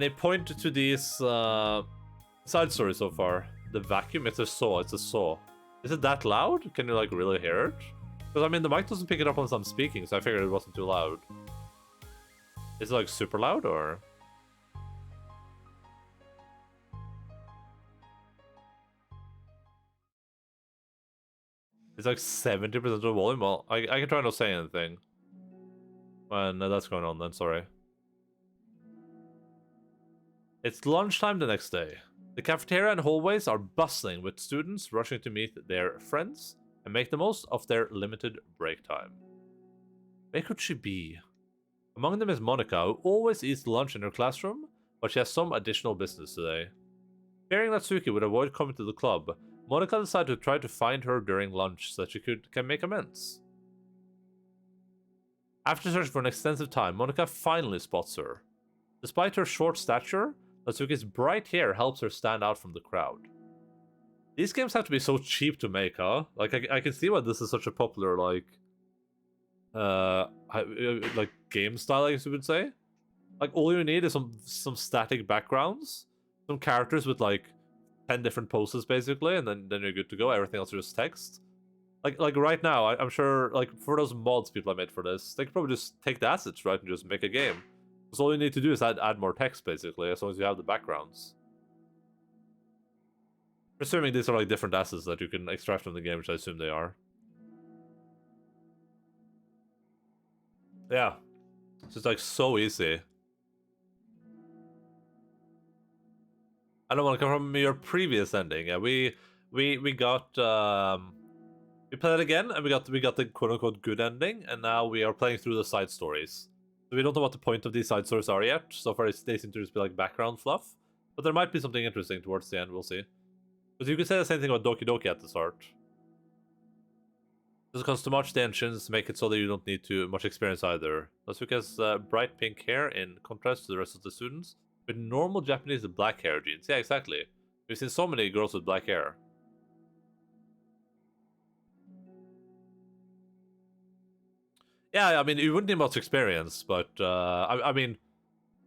point to these side stories so far. The vacuum, it's a saw. Is it that loud? Can you like really hear it? Because I mean, the mic doesn't pick it up unless I'm speaking, so I figured it wasn't too loud. Is it like super loud or? It's like 70% of the volume. Well, I can try not to say anything when that's going on then, sorry. It's lunchtime the next day. The cafeteria and hallways are bustling with students rushing to meet their friends and make the most of their limited break time. Where could she be? Among them is Monica, who always eats lunch in her classroom, but she has some additional business today. Fearing Natsuki would avoid coming to the club, Monica decided to try to find her during lunch so that she can make amends. After searching for an extensive time, Monica finally spots her. Despite her short stature, Natsuki's bright hair helps her stand out from the crowd. These games have to be so cheap to make, huh? Like, I can see why this is such a popular, like, like game style, I guess you would say. Like all you need is some static backgrounds, some characters with like 10 different poses basically, and then you're good to go. Everything else is just text. Like right now, I'm sure like for those mods people have made for this, they could probably just take the assets, right, and just make a game. Because all you need to do is add more text basically, as long as you have the backgrounds. Presuming these are like different assets that you can extract from the game, which I assume they are. Yeah. It's just like so easy. I don't want to come from your previous ending. Yeah, we got we played it again, and we got the quote unquote good ending, and now we are playing through the side stories. So we don't know what the point of these side stories are yet. So far, they seem to just be like background fluff, but there might be something interesting towards the end. We'll see. But you could say the same thing about Doki Doki at the start. Doesn't cost too much. The engines make it so that you don't need too much experience either. Natsuki has bright pink hair in contrast to the rest of the students, with normal Japanese black hair genes. Yeah, exactly. We've seen so many girls with black hair. Yeah, I mean, you wouldn't need much experience, but I mean,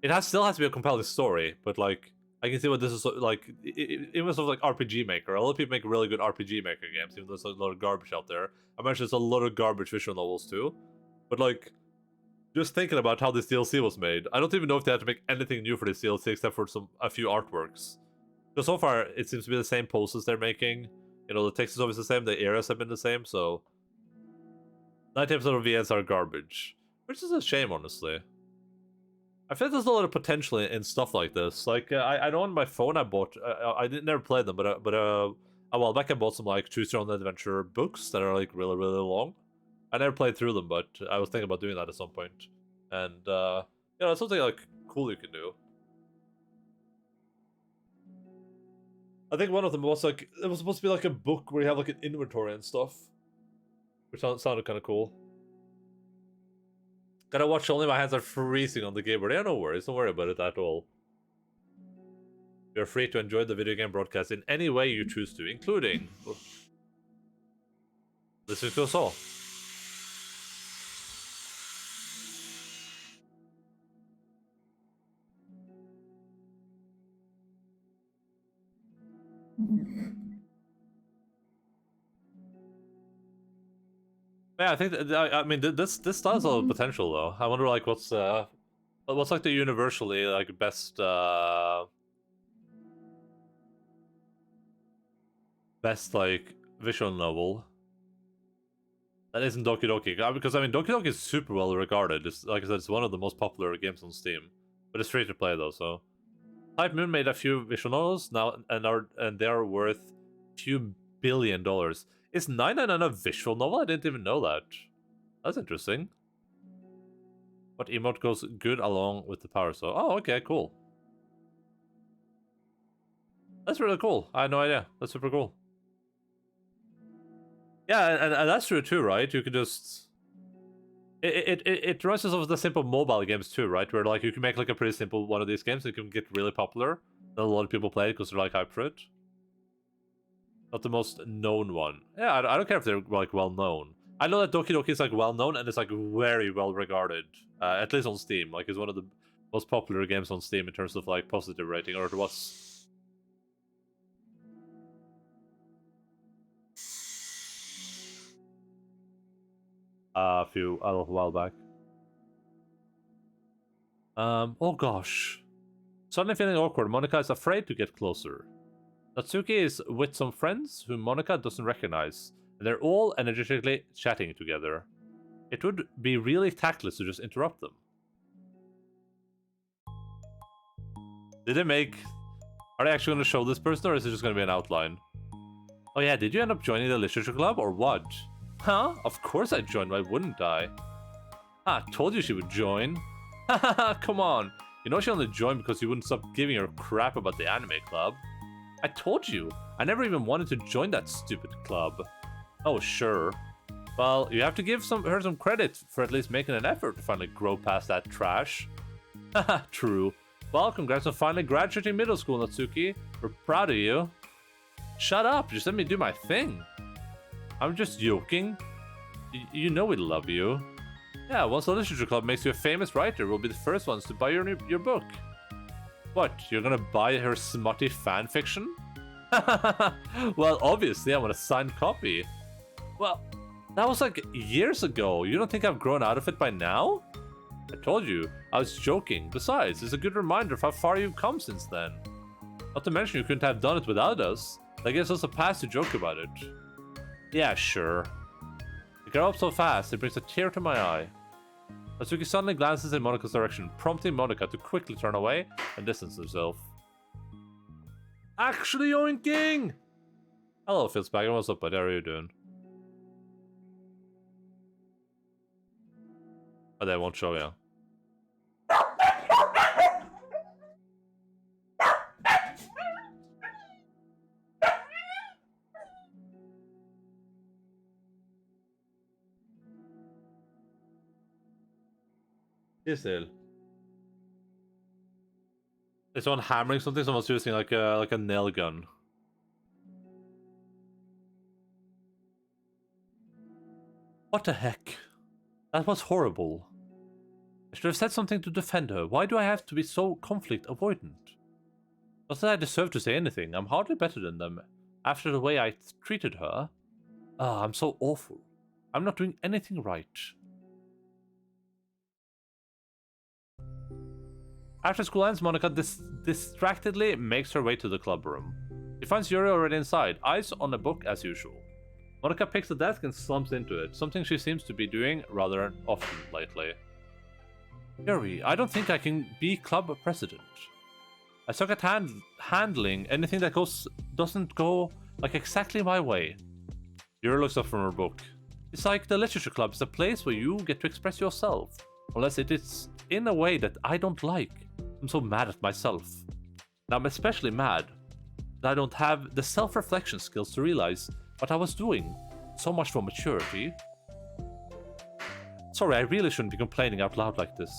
it still has to be a compelling story. But like, I can see what this is like. It was sort of like RPG Maker. A lot of people make really good RPG Maker games, even though there's a lot of garbage out there. I mentioned there's a lot of garbage visual novels too. But like, just thinking about how this DLC was made, I don't even know if they had to make anything new for this DLC except for a few artworks. Because so far, it seems to be the same poses they're making. You know, the text is always the same, the areas have been the same, so 90% of VNs are garbage. Which is a shame, honestly. I feel like there's a lot of potential in stuff like this. Like, I know on my phone I bought... I didn't never play them, but a while back I bought some, like, Choose Your Own Adventure books that are, like, really, really long. I never played through them, but I was thinking about doing that at some point. And, you know, it's something, like, cool you can do. I think one of them was, like... It was supposed to be, like, a book where you have, like, an inventory and stuff. Which sounded kind of cool. Gotta watch only my hands are freezing on the keyboard. Yeah, no worries. Don't worry about it at all. You're free to enjoy the video game broadcast in any way you choose to, including... This is goes all. Yeah, I think I mean this does have a lot of potential though. I wonder like what's like the universally like best like visual novel that isn't Doki Doki, because I mean Doki Doki is super well regarded. It's like I said, it's one of the most popular games on Steam, but it's free to play though. So Type Moon made a few visual novels now and they are worth $2 billion. Is 999 a visual novel? I didn't even know that. That's interesting. What emote goes good along with the power? So, oh, okay, cool. That's really cool. I had no idea. That's super cool. Yeah, and that's true too, right? You could just... It runs off the simple mobile games too, right? Where like you can make like a pretty simple one of these games, it can get really popular. Then a lot of people play it because they're like hyped for it. Not the most known one. Yeah, I don't care if they're like well known. I know that Doki Doki is like well known and it's like very well regarded, at least on Steam. Like it's one of the most popular games on Steam in terms of like positive rating, or it was. A while back. Oh gosh. Suddenly feeling awkward, Monica is afraid to get closer. Natsuki is with some friends whom Monica doesn't recognize, and they're all energetically chatting together. It would be really tactless to just interrupt them. Did they make... Are they actually going to show this person, or is it just going to be an outline? Oh yeah, did you end up joining the literature club, or what? Huh? Of course I joined, why wouldn't I? Ah, told you she would join. Hahaha, come on. You know she only joined because you wouldn't stop giving her crap about the anime club. I told you, I never even wanted to join that stupid club. Oh, sure. Well, you have to give her some credit for at least making an effort to finally grow past that trash. Haha, true. Well, congrats on finally graduating middle school, Natsuki. We're proud of you. Shut up, just let me do my thing. I'm just joking. You know we love you. Yeah, once the literature club makes you a famous writer, we'll be the first ones to buy your book. What, you're gonna buy her smutty fan fiction? Well, obviously I want a signed copy. Well, that was like years ago. You don't think I've grown out of it by now? I told you, I was joking. Besides, it's a good reminder of how far you've come since then. Not to mention you couldn't have done it without us. That gives us a pass to joke about it. Yeah, sure. You grow up so fast, it brings a tear to my eye. Natsuki suddenly glances in Monika's direction, prompting Monika to quickly turn away and distance herself. Actually yoinking! Hello, Fitzbagger. What's up, buddy? How are you doing? Oh, they won't show you. Is it? Is someone hammering something? Someone's using like a nail gun. What the heck? That was horrible. I should have said something to defend her. Why do I have to be so conflict avoidant? Not that I deserve to say anything. I'm hardly better than them after the way I treated her. Ah, I'm so awful. I'm not doing anything right. After school ends, Monika distractedly makes her way to the club room. She finds Yuri already inside, eyes on a book as usual. Monika picks the desk and slumps into it, something she seems to be doing rather often lately. Yuri, I don't think I can be club president. I suck at handling anything that doesn't go like exactly my way. Yuri looks up from her book. It's like the literature club is a place where you get to express yourself, unless it is in a way that I don't like. I'm so mad at myself. Now I'm especially mad that I don't have the self-reflection skills to realize what I was doing. So much for maturity. Sorry, I really shouldn't be complaining out loud like this.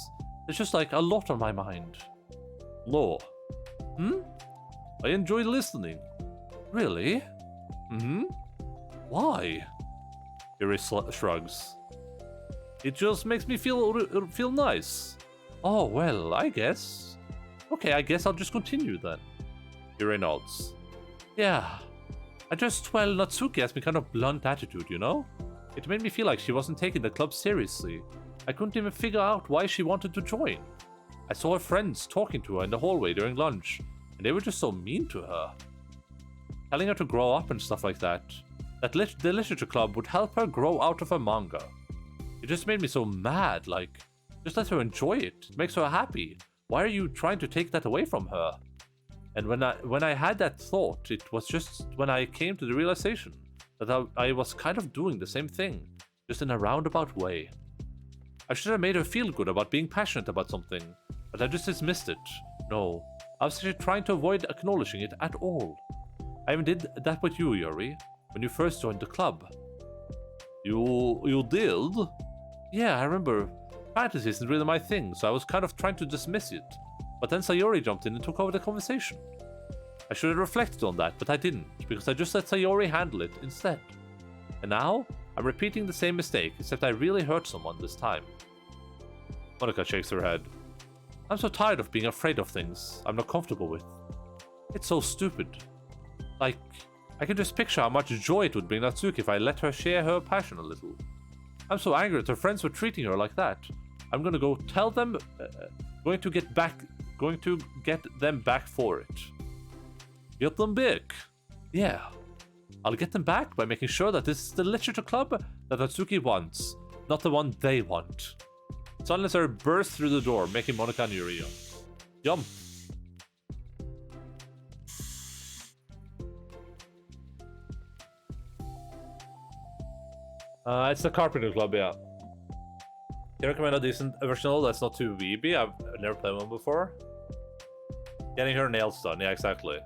There's just like a lot on my mind. Law. I enjoy listening. Really? Why? Yuri shrugs. It just makes me feel nice. Oh, well, I guess. Okay, I guess I'll just continue then. Yuri nods. Yeah. Well, Natsuki has been kind of blunt attitude, you know? It made me feel like she wasn't taking the club seriously. I couldn't even figure out why she wanted to join. I saw her friends talking to her in the hallway during lunch, and they were just so mean to her. Telling her to grow up and stuff like that. That the literature club would help her grow out of her manga. It just made me so mad, like, just let her enjoy it. It makes her happy. Why are you trying to take that away from her? And when I had that thought, it was just when I came to the realization that I was kind of doing the same thing, just in a roundabout way. I should have made her feel good about being passionate about something, but I just dismissed it. No, I was actually trying to avoid acknowledging it at all. I even did that with you, Yuri, when you first joined the club. You did? Yeah, I remember. Fantasy isn't really my thing, so I was kind of trying to dismiss it. But then Sayori jumped in and took over the conversation. I should have reflected on that, but I didn't, because I just let Sayori handle it instead. And now, I'm repeating the same mistake, except I really hurt someone this time. Monika shakes her head. I'm so tired of being afraid of things I'm not comfortable with. It's so stupid. Like, I can just picture how much joy it would bring Natsuki if I let her share her passion a little. I'm so angry that her friends were treating her like that. I'm gonna go tell them, going to get them back for it. Get them back? Yeah. I'll get them back by making sure that this is the literature club that Natsuki wants, not the one they want. Suddenly Sarah bursts through the door, making Monika and Yuri jump. It's the Carpenter Club, yeah. Can you recommend a decent version that's not too weeby? I've never played one before. Getting her nails done, yeah, exactly.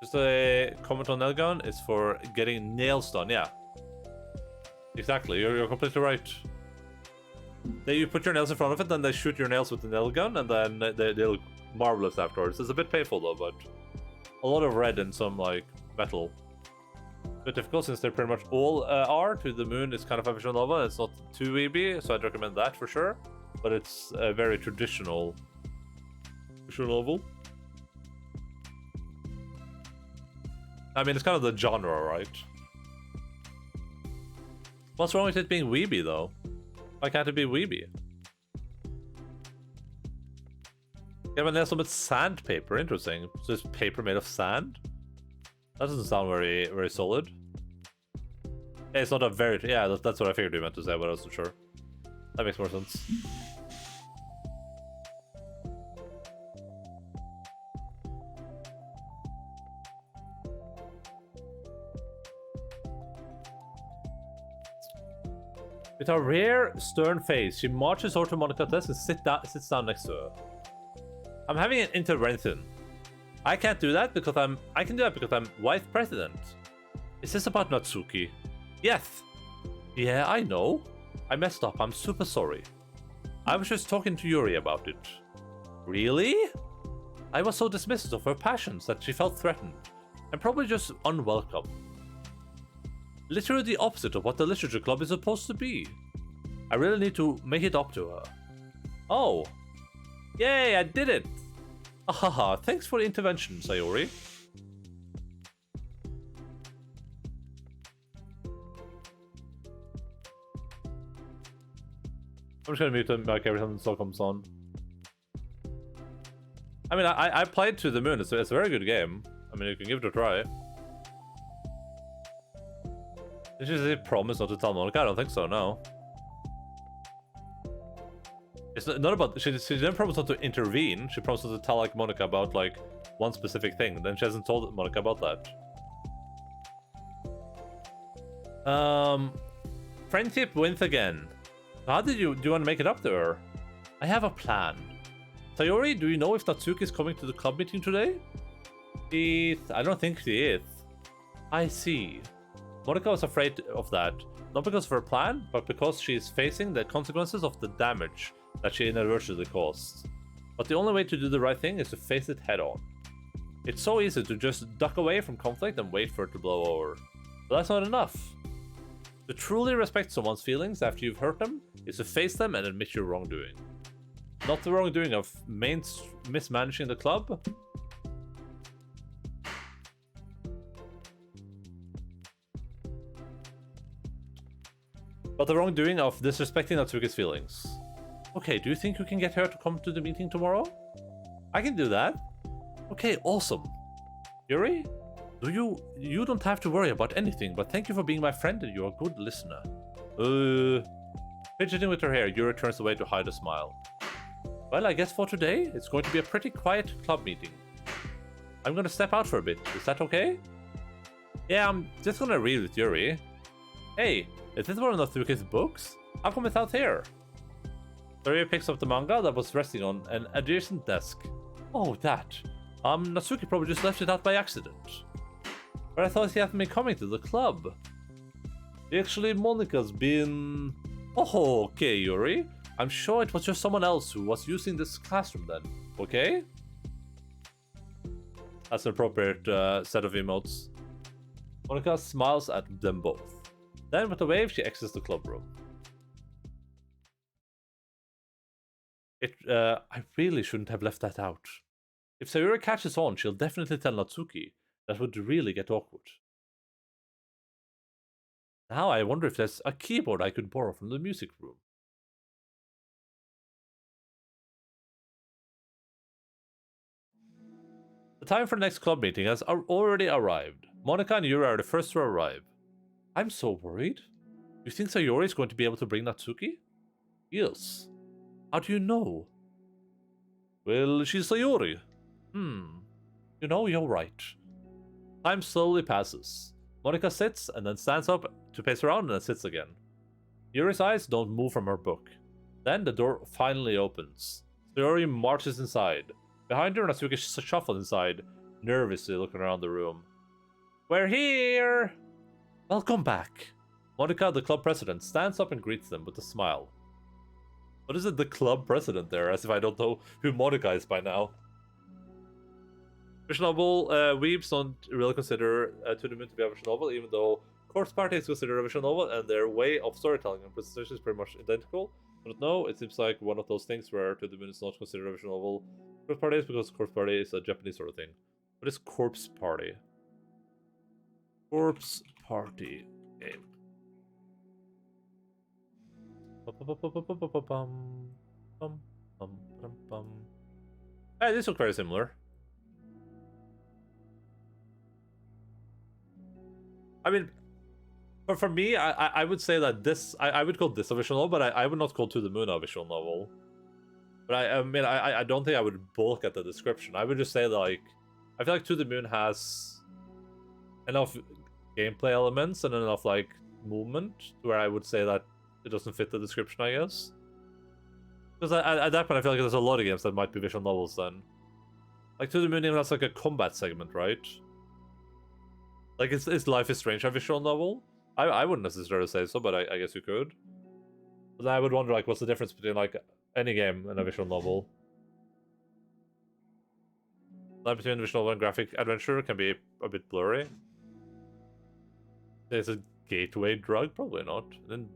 Just a comment on nail gun is for getting nails done, yeah. Exactly, you're completely right. You put your nails in front of it, then they shoot your nails with the nail gun, and then they look marvelous afterwards. It's a bit painful though, but a lot of red and some like metal. bit difficult since they pretty much all are. To the Moon is kind of a visual novel. It's not too weeby, so I'd recommend that for sure. But it's a very traditional visual novel. I mean, it's kind of the genre, right? What's wrong with it being weeby, though? Why can't it be weeby? Yeah, but there's some sandpaper. Interesting. So it's paper made of sand? That doesn't sound very, very solid. Yeah, it's not a very... Yeah, that's what I figured you meant to say, but I wasn't sure. That makes more sense. With a rare, stern face, she marches over to Monica desk and sits down next to her. I'm having an intervention. I can't do that because I can do that because I'm vice president. Is this about Natsuki? Yes. Yeah, I know. I messed up. I'm super sorry. I was just talking to Yuri about it. Really? I was so dismissive of her passions that she felt threatened, and probably just unwelcome. Literally the opposite of what the literature club is supposed to be. I really need to make it up to her. Oh. Yay, I did it! Ahaha, thanks for the intervention, Sayori. I'm just gonna mute them like every time the song comes on. I mean, I played To the Moon. It's a very good game. I mean, you can give it a try. Did she say promise not to tell Monica? I don't think so, no. It's not about... She didn't promise not to intervene. She promised not to tell, like, Monica about, like, one specific thing. Then she hasn't told Monica about that. Friendship wins again. How do you want to make it up to her? I have a plan. Sayori, do you know if Natsuki is coming to the club meeting today? I don't think she is. I see. Monica was afraid of that, not because of her plan, but because she is facing the consequences of the damage that she inadvertently caused. But the only way to do the right thing is to face it head on. It's so easy to just duck away from conflict and wait for it to blow over. But that's not enough. To truly respect someone's feelings after you've hurt them is to face them and admit your wrongdoing. Not the wrongdoing of mismanaging the club, but the wrongdoing of disrespecting Natsuki's feelings. Okay, do you think you can get her to come to the meeting tomorrow? I can do that. Okay, awesome. Yuri? You don't have to worry about anything, but thank you for being my friend and you're a good listener. Fidgeting with her hair, Yuri turns away to hide a smile. Well, I guess for today, it's going to be a pretty quiet club meeting. I'm gonna step out for a bit, is that okay? Yeah, I'm just gonna read with Yuri. Hey, is this one of Natsuki's books? How come it's out here? Yuri picks up the manga that was resting on an adjacent desk. Oh, that. Natsuki probably just left it out by accident. But I thought he hadn't been coming to the club. Actually, Monica's been... Oh, okay, Yuri. I'm sure it was just someone else who was using this classroom then, okay? That's an appropriate set of emotes. Monica smiles at them both. Then, with a wave, she exits the club room. I really shouldn't have left that out. If Sayori catches on, she'll definitely tell Natsuki. That would really get awkward. Now I wonder if there's a keyboard I could borrow from the music room. The time for the next club meeting has already arrived. Monica and Yuri are the first to arrive. I'm so worried. You think Sayori is going to be able to bring Natsuki? Yes. How do you know? Well, she's Sayori. You know, you're right. Time slowly passes. Monica sits and then stands up to pace around and then sits again. Yuri's eyes don't move from her book. Then the door finally opens. Sayori marches inside. Behind her, Natsuki shuffles inside, nervously looking around the room. We're here! Welcome back. Monica, the club president, stands up and greets them with a smile. What is it, the club president there, as if I don't know who Monica is by now? Visual novel, weebs don't really consider To the Moon to be a visual novel, even though Corpse Party is considered a visual novel, and their way of storytelling and presentation is pretty much identical. But no, it seems like one of those things where To the Moon is not considered a visual novel. Corpse Party is because Corpse Party is a Japanese sort of thing. What is Corpse Party? Corpse Party game. Hey, these look very similar. I mean, for me, I would say that this I would call this a visual novel, but I would not call To the Moon a visual novel. But I mean I don't think I would bulk at the description. I would just say that, like, I feel like To the Moon has enough gameplay elements and enough like movement where I would say that it doesn't fit the description, I guess. Because at that point I feel like there's a lot of games that might be visual novels then. Like To the Moon even has like a combat segment, right? Like, is Life is Strange a visual novel? I wouldn't necessarily say so, but I guess you could. But then I would wonder, like, what's the difference between, like, any game and a visual novel? The line between visual novel and graphic adventure can be a bit blurry. Is it a gateway drug? Probably not. It didn't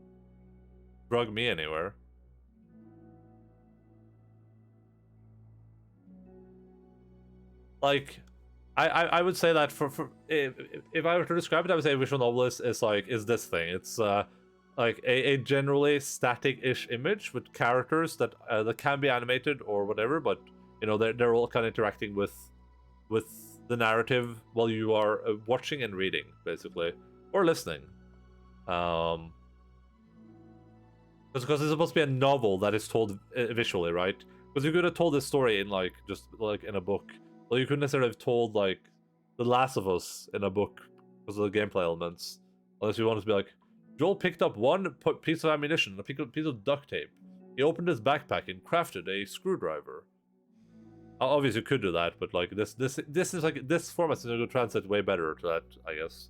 drug me anywhere. Like, I would say that for if I were to describe it, I would say visual novel is this thing. It's like a generally static-ish image with characters that can be animated or whatever, but you know they're all kind of interacting with the narrative while you are watching and reading, basically, or listening. Because it's supposed to be a novel that is told visually, right? Because you could have told this story in just in a book. Well, you couldn't necessarily have told, like, The Last of Us in a book because of the gameplay elements. Unless you wanted to be like, Joel picked up one piece of ammunition, a piece of duct tape. He opened his backpack and crafted a screwdriver. Obviously, you could do that, but, like, this is, like, this format is going to translate way better to that, I guess.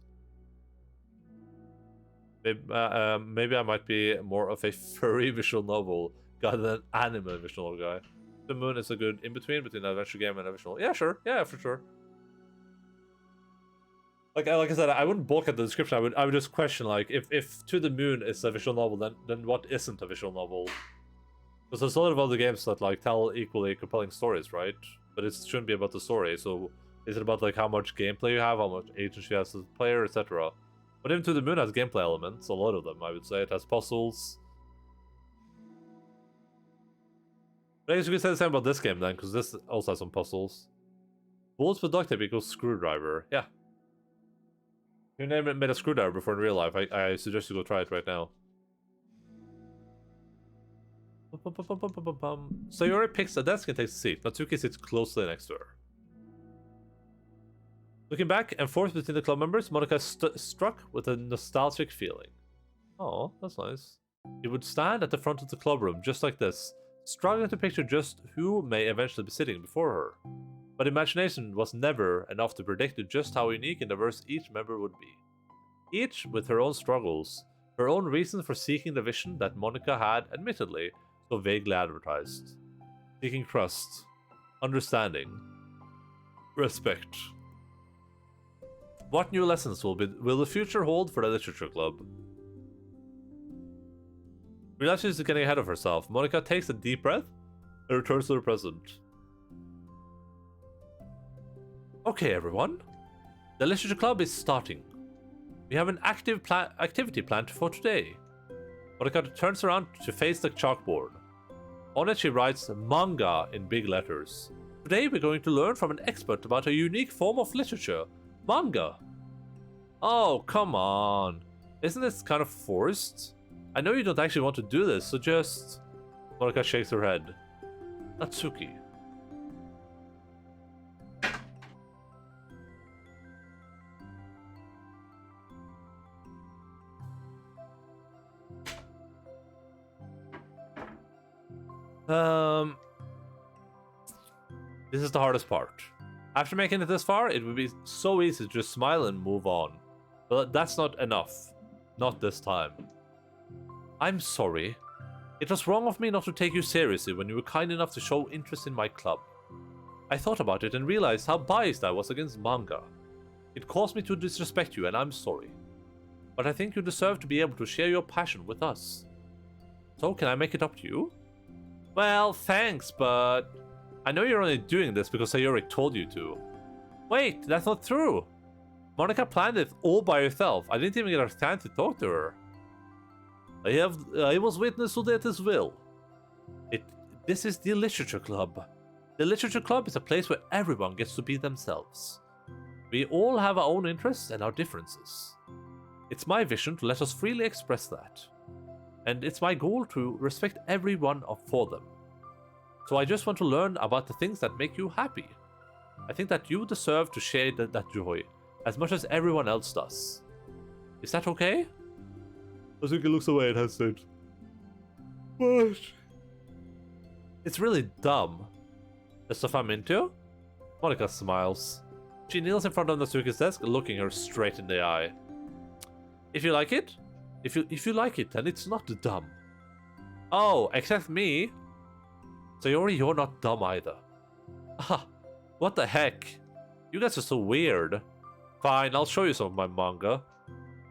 Maybe I might be more of a furry visual novel guy than an anime visual novel guy. The Moon is a good in-between between an adventure game and a visual. Yeah, sure. Yeah, for sure. Like I said, I wouldn't bulk at the description. I would just question, like, if To the Moon is a visual novel, then what isn't a visual novel? Because there's a lot of other games that, like, tell equally compelling stories, right? But it shouldn't be about the story. So is it about, like, how much gameplay you have, how much agency you have as a player, etc.? But even To the Moon has gameplay elements, a lot of them, I would say. It has puzzles. But I guess you could say the same about this game then, because this also has some puzzles. Bullets with duct tape equals screwdriver. Yeah. If you never made a screwdriver before in real life, I suggest you go try it right now. Sayori picks a desk and takes a seat. Natsuki sits closely next to her. Looking back and forth between the club members, Monica is struck with a nostalgic feeling. Oh, that's nice. He would stand at the front of the club room just like this, struggling to picture just who may eventually be sitting before her. But imagination was never enough to predict just how unique and diverse each member would be. Each with her own struggles, her own reasons for seeking the vision that Monica had, admittedly, so vaguely advertised. Seeking trust, understanding, respect. What new lessons will the future hold for the literature club? Realizing she's getting ahead of herself, Monica takes a deep breath and returns to the present. Okay, everyone. The literature club is starting. We have an active activity planned for today. Monica turns around to face the chalkboard. On it she writes manga in big letters. Today we're going to learn from an expert about a unique form of literature. Manga. Oh, come on. Isn't this kind of forced? I know you don't actually want to do this, so just... Monica shakes her head. Natsuki. This is the hardest part. After making it this far, it would be so easy to just smile and move on. But that's not enough. Not this time. I'm sorry. It was wrong of me not to take you seriously when you were kind enough to show interest in my club. I thought about it and realized how biased I was against manga. It caused me to disrespect you, and I'm sorry. But I think you deserve to be able to share your passion with us. So, can I make it up to you? Well, thanks, but I know you're only doing this because Sayori told you to. Wait, that's not true. Monica planned it all by herself. I didn't even get a chance to talk to her. I was witness to that as well. This is the Literature Club. The Literature Club is a place where everyone gets to be themselves. We all have our own interests and our differences. It's my vision to let us freely express that. And it's my goal to respect everyone for them. So I just want to learn about the things that make you happy. I think that you deserve to share that joy as much as everyone else does. Is that okay? Azuki looks away and has said, "What?" It's really dumb. The stuff I'm into? Monica smiles. She kneels in front of Natsuki's desk, looking her straight in the eye. If you like it? If you like it, then it's not dumb. Oh, except me. Sayori, you're not dumb either. Ah, what the heck? You guys are so weird. Fine, I'll show you some of my manga.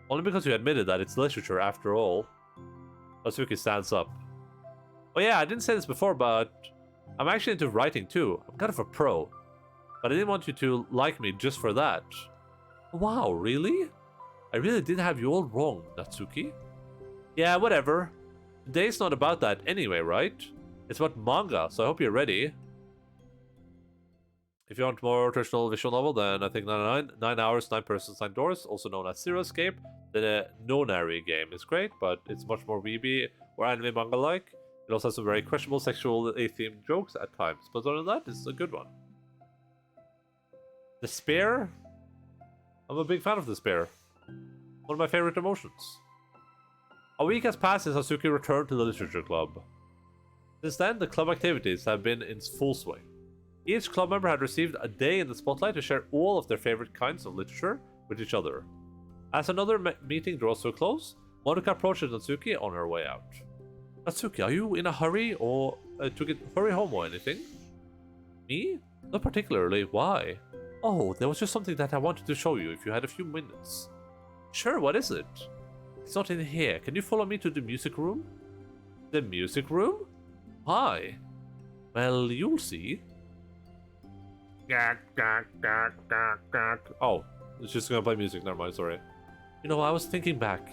Only because you admitted that it's literature after all. Natsuki stands up. Oh yeah, I didn't say this before, but I'm actually into writing too. I'm kind of a pro. But I didn't want you to like me just for that. Wow, really? I really did have you all wrong, Natsuki. Yeah, whatever. Today's not about that anyway, right? It's about manga, so I hope you're ready. If you want more traditional visual novel, then I think 9 hours, 9 persons, 9 doors, also known as Zero Escape. The Nonary game is great, but it's much more weeby or anime manga-like. It also has some very questionable sexually themed jokes at times, but other than that, it's a good one. Despair? I'm a big fan of despair. One of my favorite emotions. A week has passed since Asuki returned to the Literature Club. Since then, the club activities have been in full swing. Each club member had received a day in the spotlight to share all of their favorite kinds of literature with each other. As another meeting draws to a close, Monica approaches Natsuki on her way out. Natsuki, are you in a hurry or hurry home or anything? Me? Not particularly. Why? Oh, there was just something that I wanted to show you if you had a few minutes. Sure, what is it? It's not in here. Can you follow me to the music room? The music room? Why? Well, you'll see. Oh, it's just gonna play music. Never mind, sorry. You know, I was thinking back.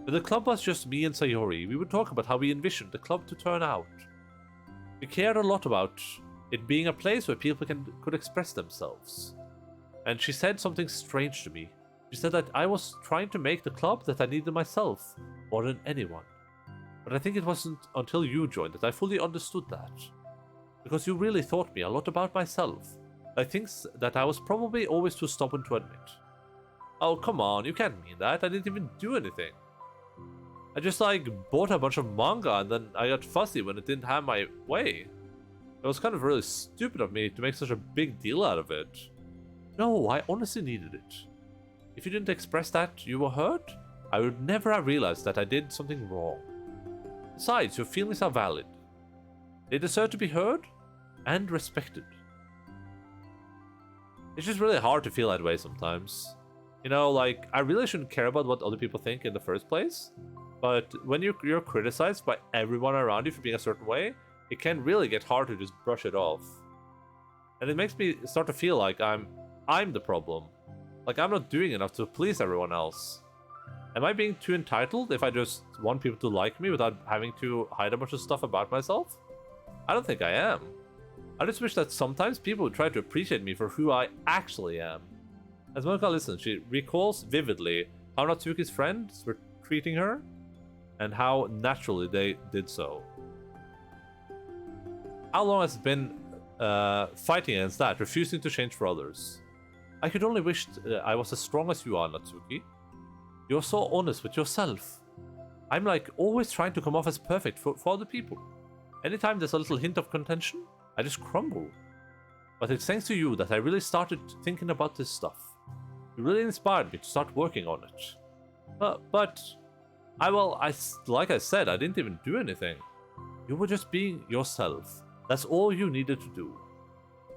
When the club was just me and Sayori, we would talk about how we envisioned the club to turn out. We cared a lot about it being a place where people could express themselves. And she said something strange to me. She said that I was trying to make the club that I needed myself, more than anyone. But I think it wasn't until you joined that I fully understood that. Because you really taught me a lot about myself. Like things that I was probably always too stubborn to admit. Oh, come on, you can't mean that. I didn't even do anything. I just, bought a bunch of manga and then I got fussy when it didn't have my way. It was kind of really stupid of me to make such a big deal out of it. No, I honestly needed it. If you didn't express that you were hurt, I would never have realized that I did something wrong. Besides, your feelings are valid. They deserve to be heard and respected. It's just really hard to feel that way sometimes. You know, I really shouldn't care about what other people think in the first place. But when you're criticized by everyone around you for being a certain way, it can really get hard to just brush it off. And it makes me start to feel like I'm the problem. Like I'm not doing enough to please everyone else. Am I being too entitled if I just want people to like me without having to hide a bunch of stuff about myself? I don't think I am. I just wish that sometimes people would try to appreciate me for who I actually am. As Monica listens, she recalls vividly how Natsuki's friends were treating her and how naturally they did so. How long has it been fighting against that, refusing to change for others? I could only wish I was as strong as you are, Natsuki. You're so honest with yourself. I'm always trying to come off as perfect for other people. Anytime there's a little hint of contention, I just crumble. But it's thanks to you that I really started thinking about this stuff. You really inspired me to start working on it. But like I said, I didn't even do anything. You were just being yourself. That's all you needed to do.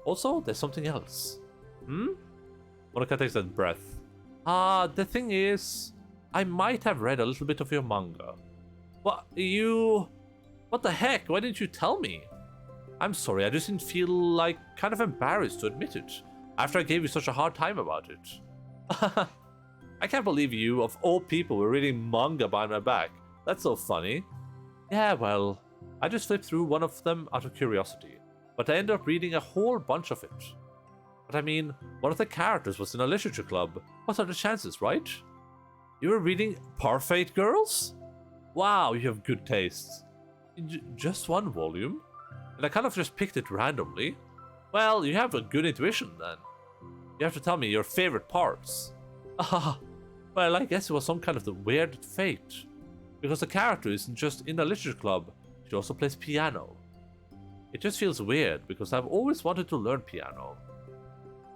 Also, there's something else. Monica takes a breath. The thing is, I might have read a little bit of your manga. What the heck? Why didn't you tell me? I'm sorry, I just didn't feel like kind of embarrassed to admit it after I gave you such a hard time about it. I can't believe you, of all people, were reading manga behind my back. That's so funny. Yeah, well, I just flipped through one of them out of curiosity, but I ended up reading a whole bunch of it. But I mean, one of the characters was in a literature club. What are the chances, right? You were reading Parfait Girls? Wow, you have good taste. Just one volume? And I kind of just picked it randomly. Well, you have a good intuition then. You have to tell me your favorite parts. Well, I guess it was some kind of the weird fate. Because the character isn't just in a literature club, she also plays piano. It just feels weird because I've always wanted to learn piano.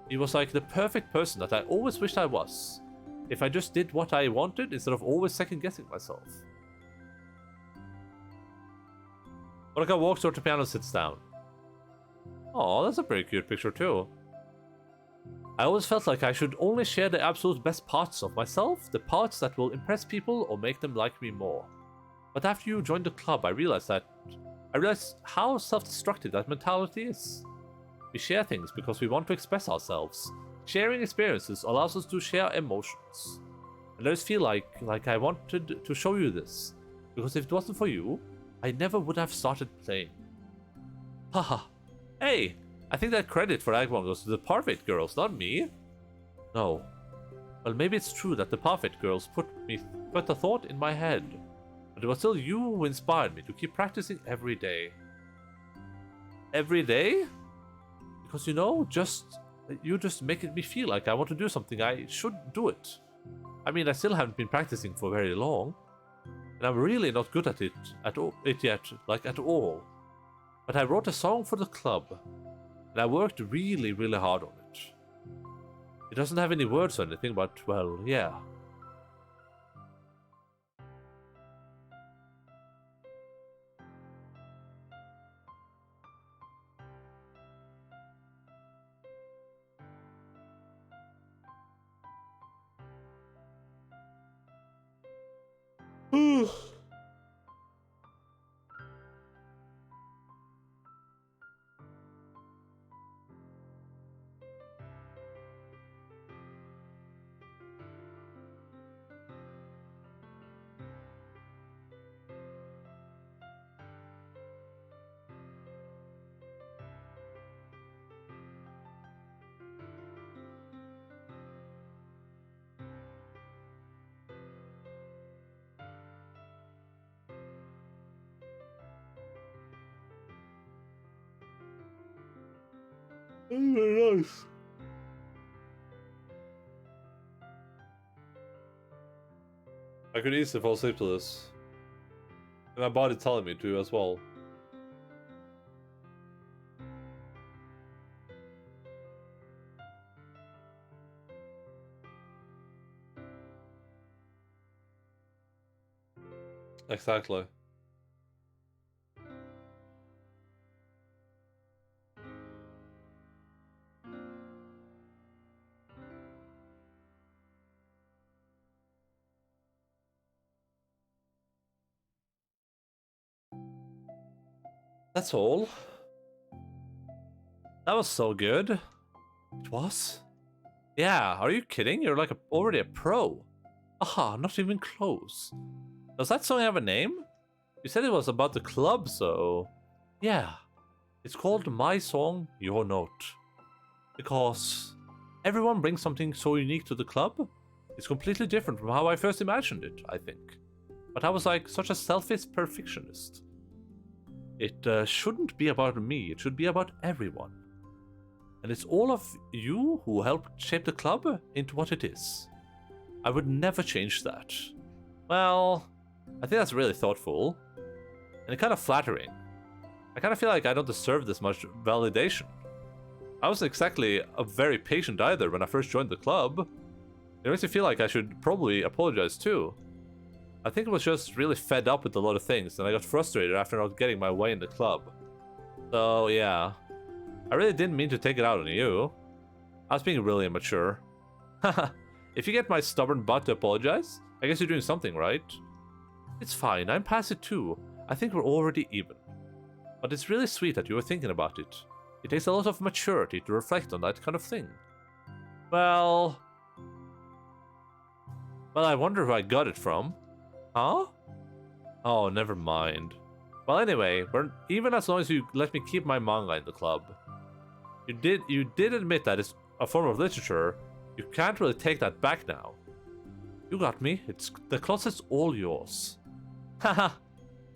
He was like the perfect person that I always wished I was. If I just did what I wanted instead of always second-guessing myself. Monica walks toward the piano and sits down. Oh, that's a pretty cute picture too. I always felt like I should only share the absolute best parts of myself, the parts that will impress people or make them like me more. But after you joined the club, I realized how self-destructive that mentality is. We share things because we want to express ourselves. Sharing experiences allows us to share emotions. And I just feel like I wanted to show you this, because if it wasn't for you, I never would have started playing. Haha. Hey, I think that credit for Act 1 goes to the Parfait Girls, not me. No. Well, maybe it's true that the Parfait Girls put a thought in my head. But it was still you who inspired me to keep practicing every day. Every day? Because you just making me feel like I want to do something, I should do it. I mean, I still haven't been practicing for very long. And I'm really not good at it yet, at all. But I wrote a song for the club. And I worked really, really hard on it. It doesn't have any words or anything, but, well, yeah. Very nice. I could easily fall asleep to this. And my body telling me to as well. Exactly. That's all. That was so good. It was? Yeah, are you kidding? You're like already a pro. Aha, not even close. Does that song have a name? You said it was about the club, so... Yeah. It's called My Song, Your Note. Because everyone brings something so unique to the club. It's completely different from how I first imagined it, I think. But I was like such a selfish perfectionist. It shouldn't be about me, it should be about everyone. And it's all of you who helped shape the club into what it is. I would never change that. Well, I think that's really thoughtful. And kind of flattering. I kind of feel like I don't deserve this much validation. I wasn't exactly a very patient either when I first joined the club. It makes me feel like I should probably apologize too. I think I was just really fed up with a lot of things and I got frustrated after not getting my way in the club. So yeah. I really didn't mean to take it out on you. I was being really immature. Haha. If you get my stubborn butt to apologize, I guess you're doing something right. It's fine, I'm past it too. I think we're already even. But it's really sweet that you were thinking about it. It takes a lot of maturity to reflect on that kind of thing. Well, I wonder who I got it from. Huh? Oh, never mind. Well, anyway, we're even as long as you let me keep my manga in the club. You did admit that it's a form of literature. You can't really take that back now. You got me. The closet's all yours. Haha.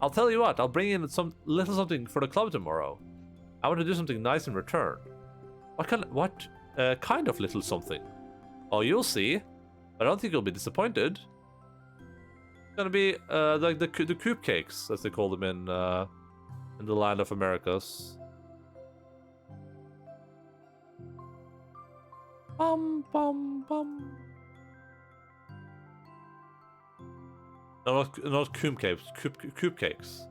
I'll tell you what. I'll bring in some little something for the club tomorrow. I want to do something nice in return. What kind of little something? Oh, you'll see. I don't think you'll be disappointed. It's gonna be like the coop cakes, as they call them in the land of Americas. Bum bum bum. No, not coop cakes. Coop cakes.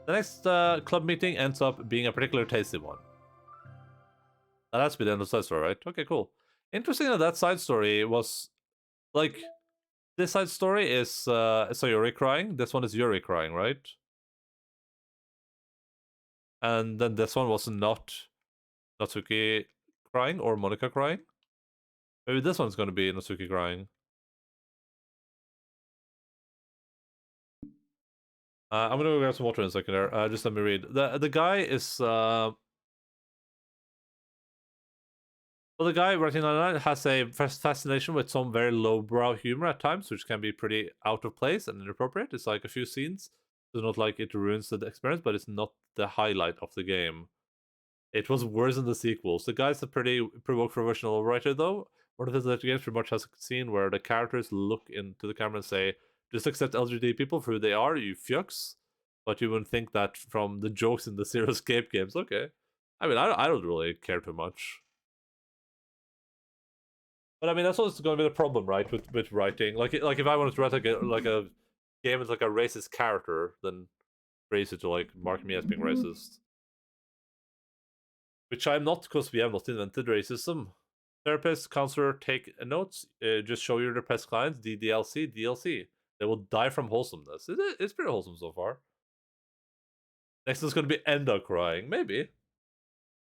The next club meeting ends up being a particularly tasty one. That has to be the end of the side story, right? Okay, cool. Interesting that side story was like this side story is Sayori crying. This one is Yuri crying, right? And then this one was not Natsuki crying or Monika crying. Maybe this one's gonna be Natsuki crying. I'm gonna go grab some water in a second there. Just let me read. The guy is well, the guy writing on it has a fascination with some very lowbrow humor at times, which can be pretty out of place and inappropriate. It's like a few scenes. It's not like it ruins the experience, but it's not the highlight of the game. It was worse than the sequels. The guy's a pretty professional writer, though. One of his later games pretty much has a scene where the characters look into the camera and say, just accept LGBT people for who they are, you fucks. But you wouldn't think that from the jokes in the Zero Escape games. Okay. I mean, I don't really care too much. But I mean, that's what's going to be the problem, right, with writing. Like if I wanted to write like a game with like a racist character, then raise it to like mark me as being racist. Which I'm not, because we have not invented racism. Therapist, counselor, take notes. Just show your depressed clients DDLC, DLC. They will die from wholesomeness. It's pretty wholesome so far. Next is going to be Enda crying. Maybe.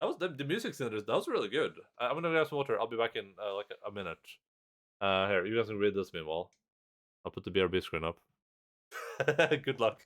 That was the music center. That was really good. I'm gonna grab some water. I'll be back in like a minute. Here, you guys can read this meanwhile. I'll put the BRB screen up. Good luck.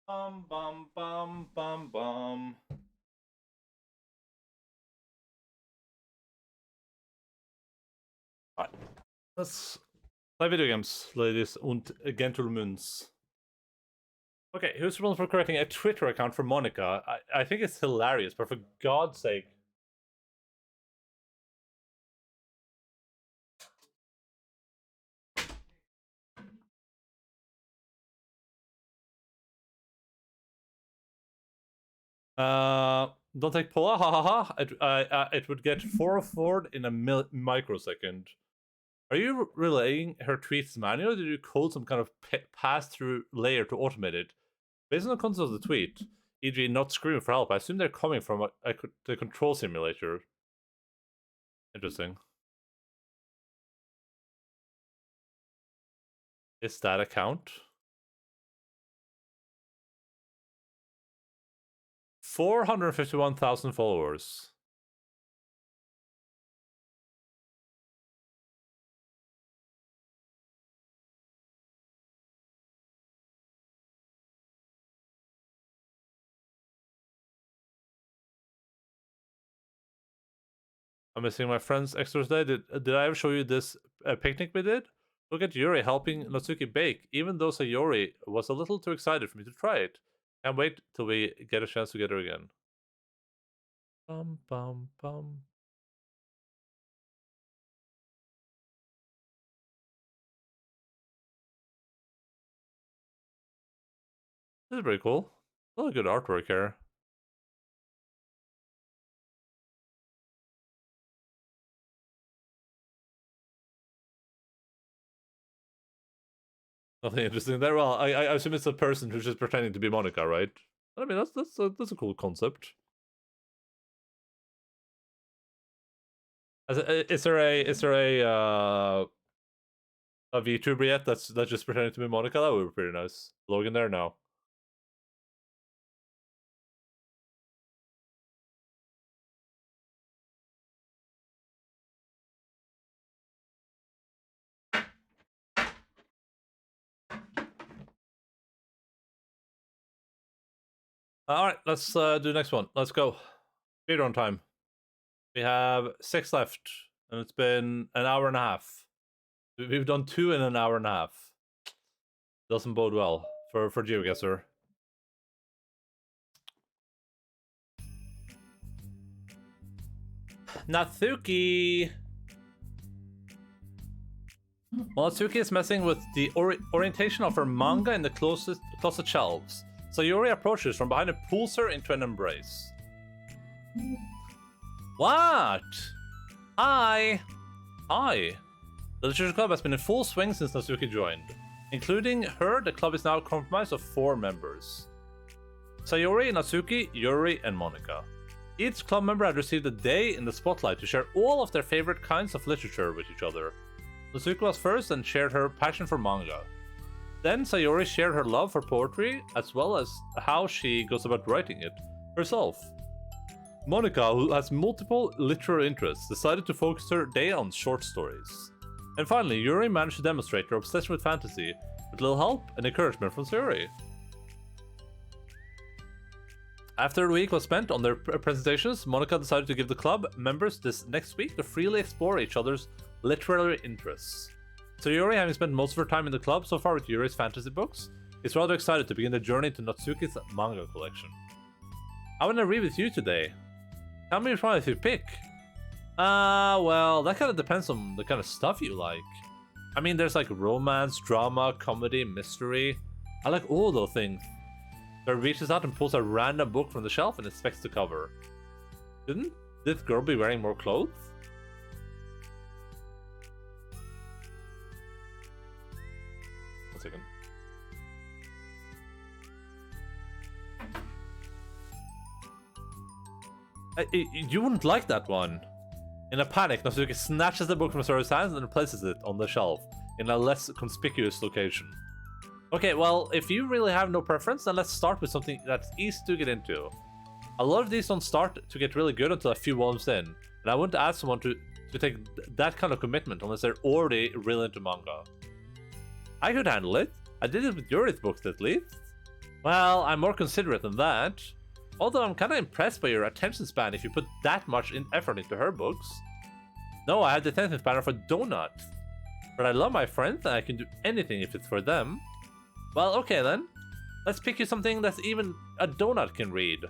Bum bum bum bum bum. Alright. Let's play video games, ladies und gentlemen. Okay, who's responsible for creating a Twitter account for Monica? I think it's hilarious, but for God's sake. Don't take Pola, hahaha. It would get 404 in a microsecond. Are you relaying her tweets manually, or did you code some kind of pass-through layer to automate it? Based on the content of the tweet, e.g. not screaming for help, I assume they're coming from the control simulator. Interesting. Is that a count? 451,000 followers. I'm missing my friend's extras day. Did I ever show you this picnic we did? Look at Yuri helping Natsuki bake, even though Sayori was a little too excited for me to try it. Can't wait till we get a chance together again. Bum bum bum. This is pretty cool. A lot of good artwork here. Nothing interesting there. Well, I assume it's a person who's just pretending to be Monica, right? I mean, that's a cool concept. Is there a VTuber yet that's just pretending to be Monica? That would be pretty nice. Logan there now. All right, let's do the next one. Let's go. Speedrun time. We have 6 left, and it's been an hour and a half. We've done 2 in an hour and a half. Doesn't bode well for GeoGuessr. Natsuki! Well, Natsuki is messing with the orientation of her manga in the closet shelves. Sayori approaches from behind and pulls her into an embrace. What? Hi! Hi. The Literature Club has been in full swing since Natsuki joined. Including her, the club is now comprised of 4 members. Sayori, Natsuki, Yuri, and Monica. Each club member had received a day in the spotlight to share all of their favorite kinds of literature with each other. Natsuki was first and shared her passion for manga. Then Sayori shared her love for poetry, as well as how she goes about writing it herself. Monica, who has multiple literary interests, decided to focus her day on short stories. And finally, Yuri managed to demonstrate her obsession with fantasy, with little help and encouragement from Sayori. After a week was spent on their presentations, Monica decided to give the club members this next week to freely explore each other's literary interests. So Yuri, having spent most of her time in the club so far with Yuri's fantasy books, is rather excited to begin the journey to Natsuki's manga collection. I want to read with you today. Tell me which one if you pick. Well, that kind of depends on the kind of stuff you like. I mean, there's like romance, drama, comedy, mystery. I like all those things. So he reaches out and pulls a random book from the shelf and inspects the cover. Shouldn't this girl be wearing more clothes? One second. You wouldn't like that one. In a panic, Natsuki snatches the book from Sayori's hands and places it on the shelf in a less conspicuous location. Okay, well, if you really have no preference, then let's start with something that's easy to get into. A lot of these don't start to get really good until a few volumes in, and I wouldn't ask someone to take that kind of commitment unless they're already really into manga. I could handle it. I did it with Yuri's books at least. Well, I'm more considerate than that. Although I'm kinda impressed by your attention span if you put that much effort into her books. No, I have the attention span of a donut. But I love my friends and I can do anything if it's for them. Well, okay then. Let's pick you something that's even a donut can read.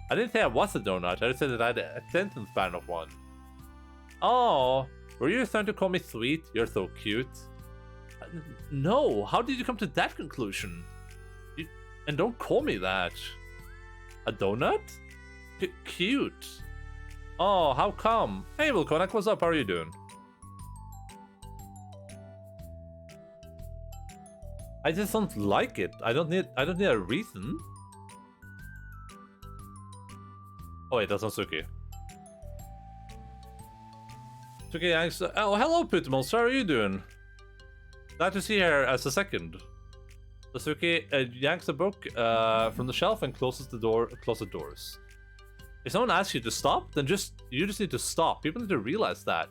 I didn't say I was a donut, I just said that I had a attention span of one. Oh, were you trying to call me sweet? You're so cute. No, how did you come to that conclusion? And don't call me that. A donut? Cute. Oh, how come? Hey, Wilconak, what's up? How are you doing? I just don't like it. I don't need a reason. Oh wait, that's not Suki. Suki Yanks. Oh, hello, Putimals. How are you doing? Glad to see her as a second. So Suki yanks a book from the shelf and closes the doors. If someone asks you to stop, then you just need to stop. People need to realize that.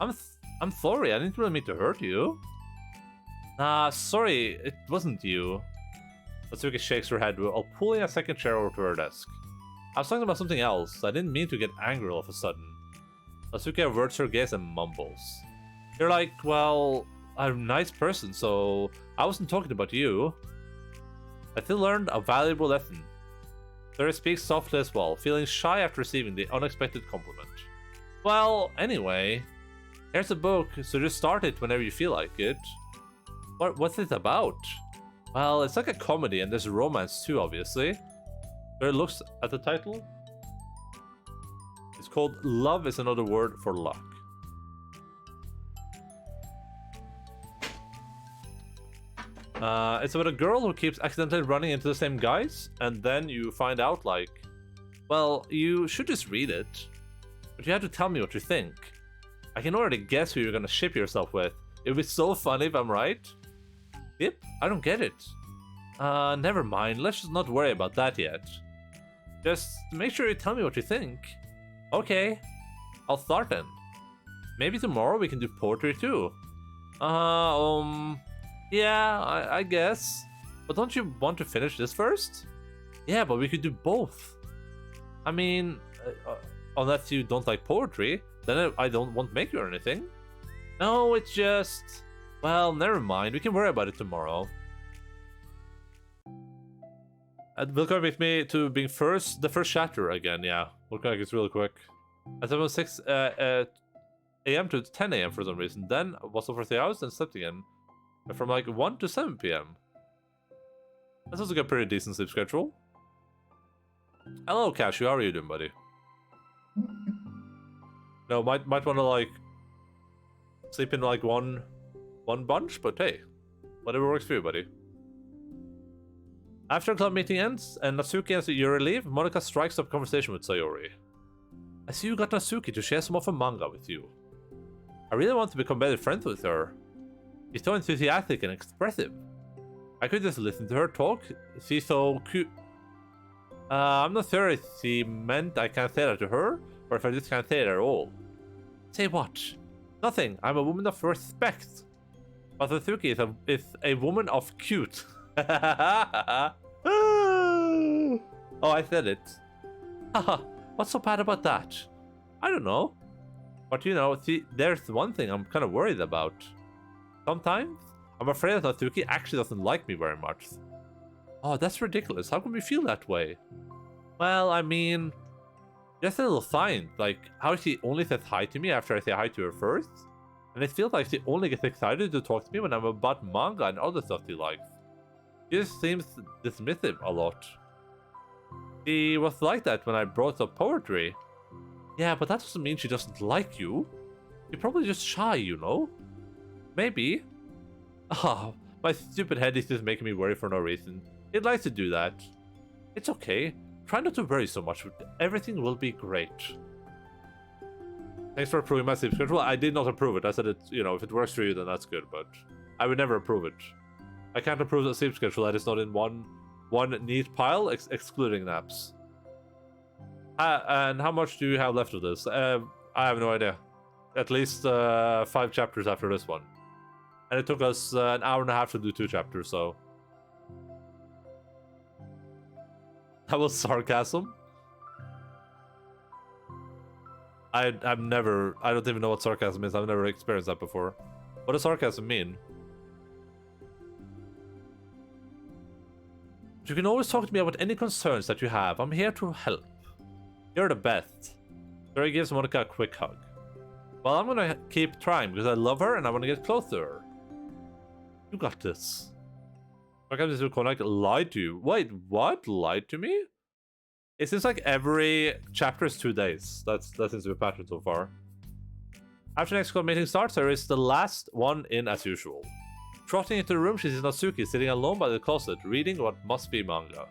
I'm sorry. I didn't really mean to hurt you. Nah, sorry, it wasn't you. Atsuki shakes her head while pulling a second chair over to her desk. I was talking about something else. I didn't mean to get angry all of a sudden. Atsuki averts her gaze and mumbles. You're like, well, I'm a nice person, so I wasn't talking about you. I still learned a valuable lesson. Suri speaks softly as well, feeling shy after receiving the unexpected compliment. Well, anyway, here's a book, so just start it whenever you feel like it. What's it about? Well, it's like a comedy and there's romance too, obviously. Suri looks at the title. It's called Love is Another Word for Luck. It's about a girl who keeps accidentally running into the same guys, and then you find out, like, well, you should just read it, but you have to tell me what you think. I can already guess who you're gonna ship yourself with. It would be so funny if I'm right. Yep, I don't get it. Never mind, let's just not worry about that yet. Just make sure you tell me what you think. Okay, I'll start then. Maybe tomorrow we can do poetry too. Yeah, I guess. But don't you want to finish this first? Yeah, but we could do both. I mean, unless you don't like poetry, then I won't make you or anything. No, it's just... Well, never mind. We can worry about it tomorrow. Welcome with me to being the first chapter again, yeah. We'll connect it real quick. At 6 a.m. to 10 a.m. for some reason. Then was over 3 hours and slept again. From like 1 to 7 p.m. That's also got a pretty decent sleep schedule. Hello, Cashew. How are you doing, buddy? No, might want to like sleep in like one bunch, but hey, whatever works for you, buddy. After the club meeting ends and Natsuki and Sayori leave, Monika strikes up a conversation with Sayori. I see you got Natsuki to share some of her manga with you. I really want to become better friends with her. She's so enthusiastic and expressive. I could just listen to her talk. She's so cute. I'm not sure if she meant I can't say that to her, or if I just can't say it at all. Say what? Nothing. I'm a woman of respect. But Natsuki is a woman of cute. Oh, I said it. Haha, what's so bad about that? I don't know. But you know, see, there's one thing I'm kind of worried about. Sometimes, I'm afraid that Natsuki actually doesn't like me very much. Oh, that's ridiculous. How can we feel that way? Well, I mean, just a little sign. Like, how she only says hi to me after I say hi to her first. And it feels like she only gets excited to talk to me when I'm about manga and other stuff she likes. She just seems dismissive a lot. She was like that when I brought up poetry. Yeah, but that doesn't mean she doesn't like you. She's probably just shy, you know? Maybe. Ah, my stupid head is just making me worry for no reason. It likes to do that. It's okay. Try not to worry so much. Everything will be great. Thanks for approving my sleep schedule. I did not approve it. I said it, you know, if it works for you, then that's good, but I would never approve it. I can't approve the sleep schedule that is not in one neat pile, excluding naps. And how much do you have left of this? I have no idea. At least 5 chapters after this one. And it took us an hour and a half to do 2 chapters, so... That was sarcasm. I don't even know what sarcasm is. I've never experienced that before. What does sarcasm mean? You can always talk to me about any concerns that you have. I'm here to help. You're the best. Sari gives Monica a quick hug. Well, I'm gonna keep trying because I love her and I want to get close to her. You got this. Sarcasm is connect lied to you. Wait, what? Lied to me? It seems like every chapter is 2 days. That seems to be a pattern so far. After next club meeting starts, there is the last one in as usual. Trotting into the room, she sees Natsuki sitting alone by the closet, reading what must be manga.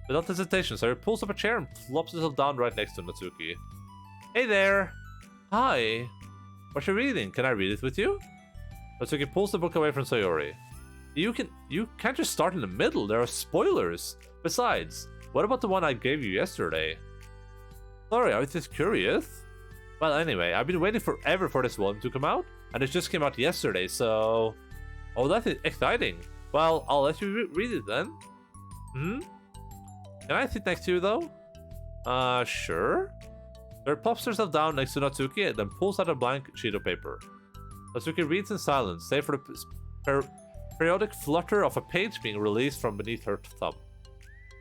Without hesitation, Sari pulls up a chair and plops herself down right next to Natsuki. Hey there! Hi! What you reading? Can I read it with you? Natsuki pulls the book away from Sayori. You can't just start in the middle, there are spoilers! Besides, what about the one I gave you yesterday? Sorry, I was just curious. Well, anyway, I've been waiting forever for this one to come out, and it just came out yesterday, so... Oh, that's exciting. Well, I'll let you read it then. Hmm? Can I sit next to you, though? Sure. Sari plops herself down next to Natsuki and then pulls out a blank sheet of paper. Natsuki reads in silence, save for the periodic flutter of a page being released from beneath her thumb.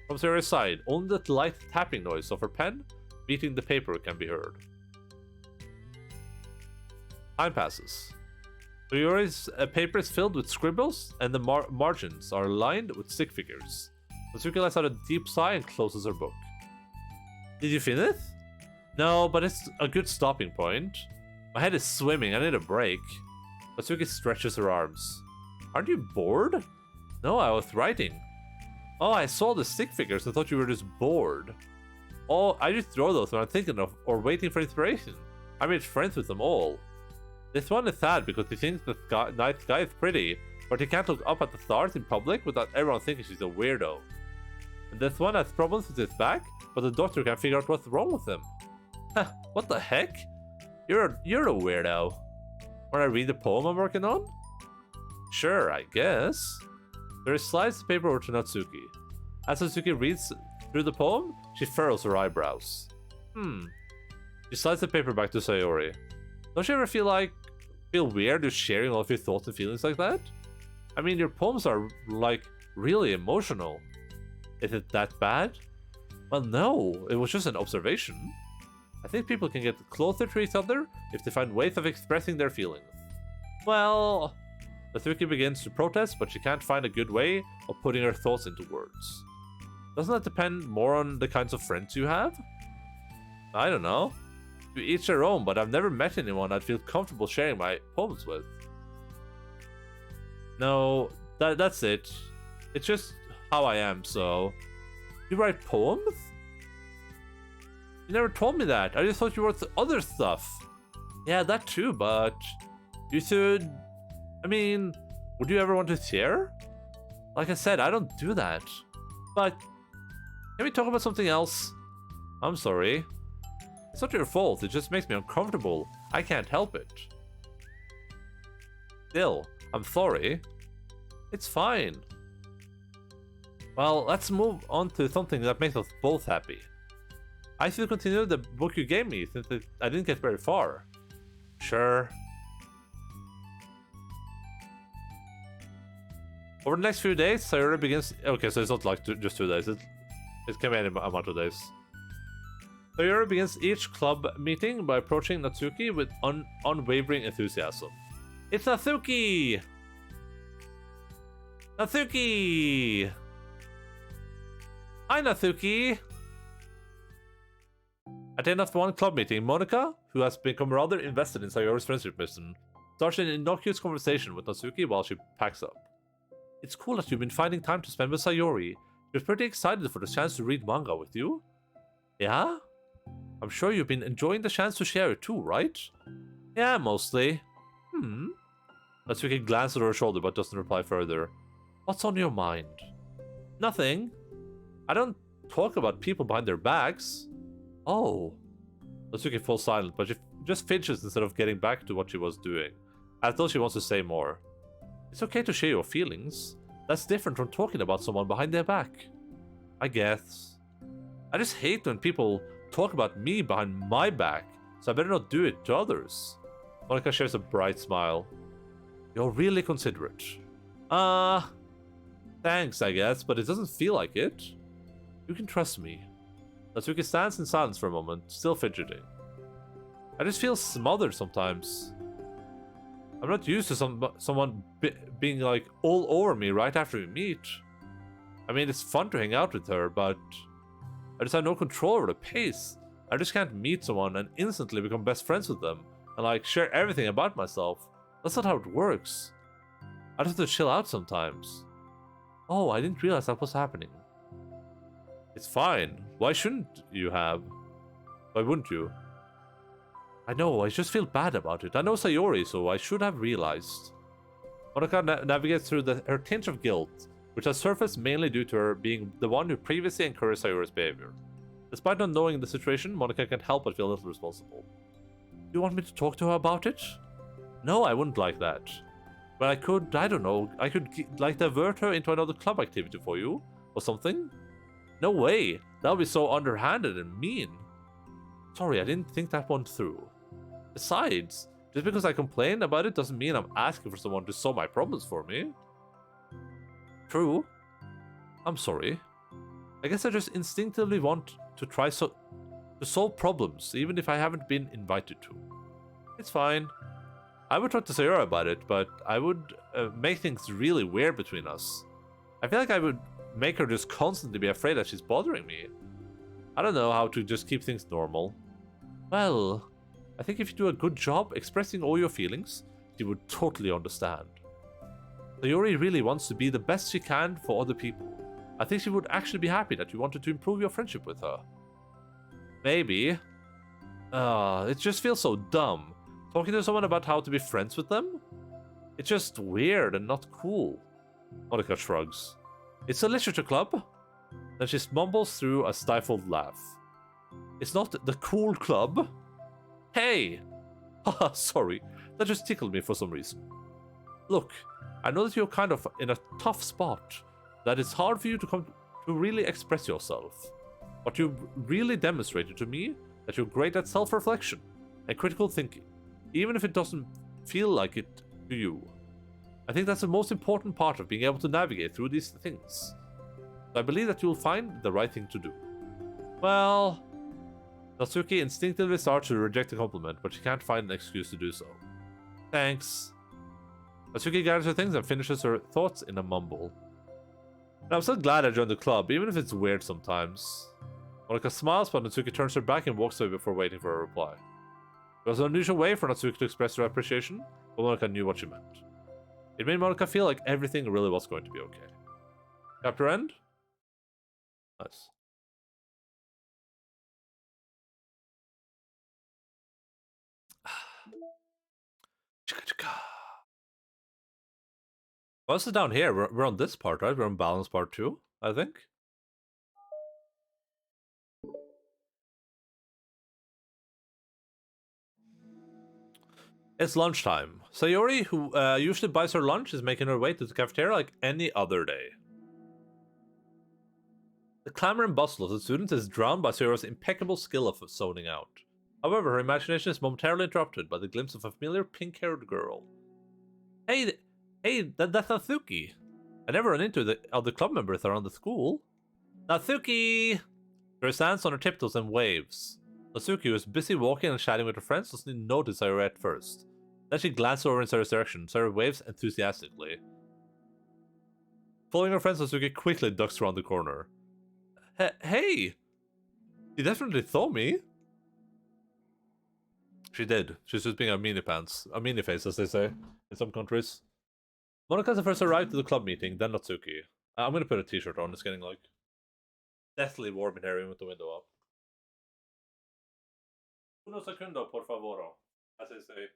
From Sayori's side, only the light tapping noise of her pen beating the paper can be heard. Time passes. Sayori's paper is filled with scribbles, and the margins are lined with stick figures. Natsuki lets out a deep sigh and closes her book. Did you finish? No, but it's a good stopping point. My head is swimming, I need a break. Natsuki stretches her arms. Aren't you bored? No, I was writing. Oh, I saw the stick figures and thought you were just bored. Oh, I just throw those when I'm thinking of or waiting for inspiration. I made friends with them all. This one is sad because he thinks the night sky is pretty, but he can't look up at the stars in public without everyone thinking she's a weirdo. And this one has problems with his back, but the doctor can't figure out what's wrong with him. Huh, what the heck? You're a weirdo. Wanna read the poem I'm working on? Sure, I guess. Sari slides the paper over to Natsuki. As Natsuki reads through the poem, she furrows her eyebrows. She slides the paper back to Sayori. Don't you ever feel weird just sharing all of your thoughts and feelings like that? I mean, your poems are, like, really emotional. Is it that bad? Well, no, it was just an observation. I think people can get closer to each other if they find ways of expressing their feelings. Well... Natsuki begins to protest, but she can't find a good way of putting her thoughts into words. Doesn't that depend more on the kinds of friends you have? I don't know. To each their own, but I've never met anyone I'd feel comfortable sharing my poems with. No, that's it. It's just how I am, so... You write poems? You never told me that. I just thought you wrote other stuff. Yeah, that too, but... You should... I mean, would you ever want to share? Like I said, I don't do that. But, can we talk about something else? I'm sorry. It's not your fault, it just makes me uncomfortable. I can't help it. Still, I'm sorry. It's fine. Well, let's move on to something that makes us both happy. I should continue the book you gave me since I didn't get very far. Sure. Over the next few days, Sayori begins... Okay, so it's not like just 2 days. It can be any amount of days. Sayori begins each club meeting by approaching Natsuki with unwavering enthusiasm. It's Natsuki! Natsuki! Hi, Natsuki! At the end of one club meeting, Monica, who has become rather invested in Sayori's friendship mission, starts an innocuous conversation with Natsuki while she packs up. It's cool that you've been finding time to spend with Sayori. She was pretty excited for the chance to read manga with you. Yeah? I'm sure you've been enjoying the chance to share it too, right? Yeah, mostly. Natsuki glances over her shoulder but doesn't reply further. What's on your mind? Nothing. I don't talk about people behind their backs. Oh. Natsuki falls silent, but she just fidgets instead of getting back to what she was doing, as though she wants to say more. It's okay to share your feelings. That's different from talking about someone behind their back. I guess. I just hate when people talk about me behind my back, so I better not do it to others. Monica shares a bright smile. You're really considerate. Thanks, I guess, but it doesn't feel like it. You can trust me. Natsuki stands in silence for a moment, still fidgeting. I just feel smothered sometimes. I'm not used to someone being like all over me right after we meet. I mean, it's fun to hang out with her, but I just have no control over the pace. I just can't meet someone and instantly become best friends with them and like share everything about myself. That's not how it works. I just have to chill out sometimes. Oh, I didn't realize that was happening. It's fine. Why shouldn't you have? Why wouldn't you? I know, I just feel bad about it. I know Sayori, so I should have realized. Monica navigates through her tinge of guilt, which has surfaced mainly due to her being the one who previously encouraged Sayori's behavior. Despite not knowing the situation, Monica can't help but feel a little responsible. You want me to talk to her about it? No, I wouldn't like that. But I could, I don't know, I could like divert her into another club activity for you? Or something? No way! That would be so underhanded and mean. Sorry, I didn't think that one through. Besides, just because I complain about it doesn't mean I'm asking for someone to solve my problems for me. True. I'm sorry. I guess I just instinctively want to try to solve problems, even if I haven't been invited to. It's fine. I would talk to Sayori about it, but I would make things really weird between us. I feel like I would make her just constantly be afraid that she's bothering me. I don't know how to just keep things normal. Well, I think if you do a good job expressing all your feelings, she would totally understand. Sayori really wants to be the best she can for other people. I think she would actually be happy that you wanted to improve your friendship with her. Maybe. It just feels so dumb. Talking to someone about how to be friends with them? It's just weird and not cool. Monica shrugs. It's a literature club? Then she mumbles through a stifled laugh. It's not the cool club? Hey! Haha, sorry. That just tickled me for some reason. Look, I know that you're kind of in a tough spot. That it's hard for you to really express yourself. But you've really demonstrated to me that you're great at self-reflection and critical thinking, even if it doesn't feel like it to you. I think that's the most important part of being able to navigate through these things. So I believe that you'll find the right thing to do. Well, Natsuki instinctively starts to reject the compliment, but she can't find an excuse to do so. Thanks. Natsuki gathers her things and finishes her thoughts in a mumble. And I'm so glad I joined the club, even if it's weird sometimes. Monica smiles, but Natsuki turns her back and walks away before waiting for a reply. It was an unusual way for Natsuki to express her appreciation, but Monica knew what she meant. It made Monica feel like everything really was going to be okay. Chapter end? Nice. Well, this is down here. We're on this part, right? We're on balance part 2, I think. It's lunchtime. Sayori, who usually buys her lunch, is making her way to the cafeteria like any other day. The clamor and bustle of the students is drowned by Sayori's impeccable skill of zoning out. However, her imagination is momentarily interrupted by the glimpse of a familiar pink-haired girl. Hey, that's Natsuki. I never run into the other club members around the school. Natsuki! She stands on her tiptoes and waves. Natsuki, who is busy walking and chatting with her friends, doesn't even notice Sayori at first. Then she glances over in Sayori's direction. Sayori waves enthusiastically. Following her friends, Natsuki quickly ducks around the corner. Hey! You definitely saw me. She did. She's just being a meanie pants. A meanie face, as they say in some countries. Monika's the first arrived to the club meeting, then Natsuki. I'm gonna put a t-shirt on. It's getting like deathly warm in here with the window up. Uno segundo, por favor, as they say.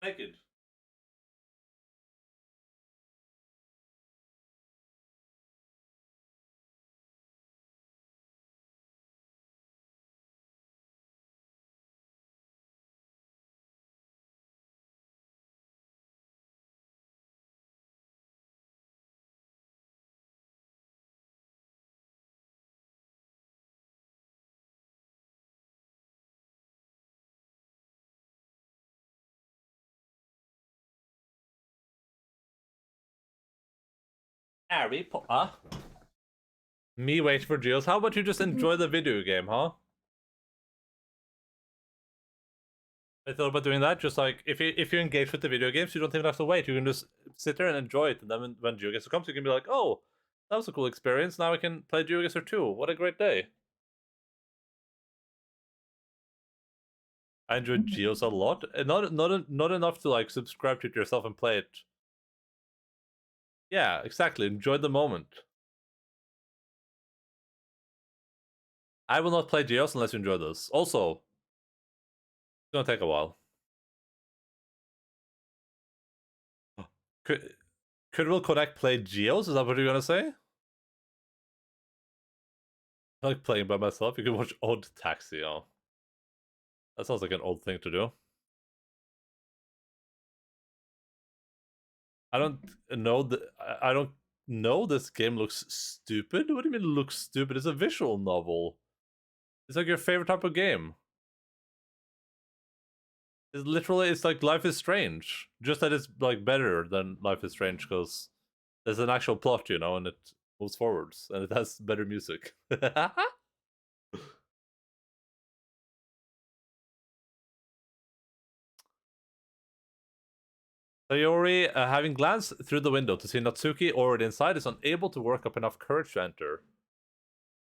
Naked. Harry Potter. Me wait for Geos. How about you just enjoy the video game, huh? I thought about doing that. Just like if you engage with the video games, you don't even have to wait. You can just sit there and enjoy it. And then when GeoGuessr comes, you can be like, "Oh, that was a cool experience. Now I can play GeoGuessr too. What a great day!" I enjoyed Geos a lot. And not enough to like subscribe to it yourself and play it. Yeah, exactly. Enjoy the moment. I will not play Geos unless you enjoy this. Also, it's gonna take a while. Could Will Connect play Geos? Is that what you're gonna say? I like playing by myself. You can watch Odd Taxi. Oh, that sounds like an old thing to do. I don't know this game looks stupid. What do you mean it looks stupid? It's a visual novel. It's like your favorite type of game. It's like Life is Strange. Just that it's like better than Life is Strange because there's an actual plot, you know, and it moves forwards and it has better music. Sayori, having glanced through the window to see Natsuki already inside, is unable to work up enough courage to enter.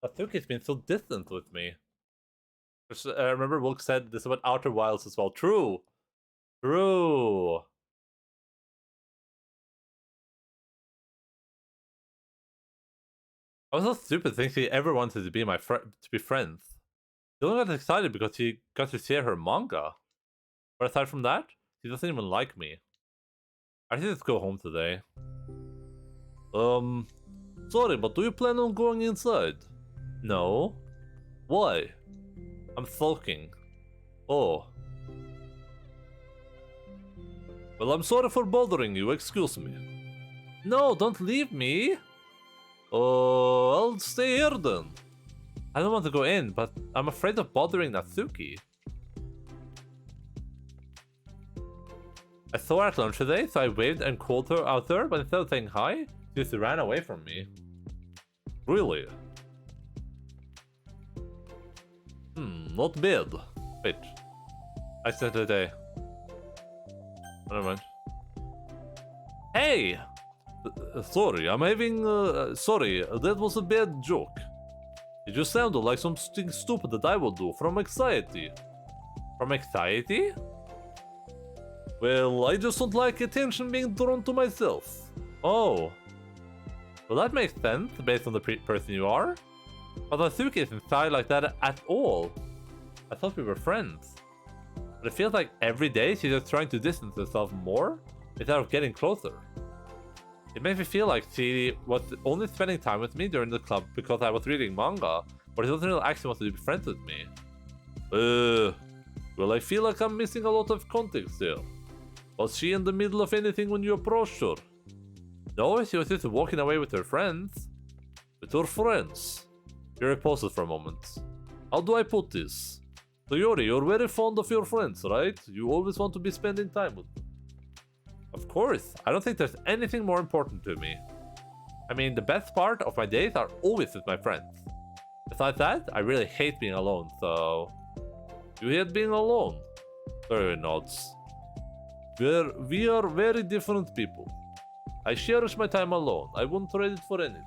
Natsuki's been so distant with me. Remember Wilk said this about Outer Wilds as well. True! True! I was so stupid thinking he ever wanted to be to be friends. He only got excited because he got to see her manga. But aside from that, he doesn't even like me. I think let's go home today. Sorry, but do you plan on going inside? No. Why? I'm sulking. Oh. Well, I'm sorry for bothering you, excuse me. No, don't leave me! Oh, I'll stay here then. I don't want to go in, but I'm afraid of bothering Natsuki. I saw her at lunch today, so I waved and called her out there, but instead of saying hi, she just ran away from me. Really? Not bad. Wait. I said today. Never mind. Hey! Sorry, I'm having... sorry, that was a bad joke. It just sounded like something stupid that I would do from anxiety. From anxiety? Well, I just don't like attention being drawn to myself. Oh. Well, that makes sense, based on the person you are. But Natsuki isn't shy like that at all. I thought we were friends. But it feels like every day she's just trying to distance herself more, instead of getting closer. It makes me feel like she was only spending time with me during the club because I was reading manga, but she doesn't really actually want to be friends with me. Well, I feel like I'm missing a lot of context there. Was she in the middle of anything when you approached her? No, she was just walking away with her friends. With her friends. Yuri pauses for a moment. How do I put this? So Yuri, you're very fond of your friends, right? You always want to be spending time with them. Of course, I don't think there's anything more important to me. I mean, the best part of my days are always with my friends. Besides that, I really hate being alone, so... You hate being alone? Very nods. We are very different people. I cherish my time alone. I wouldn't trade it for anything.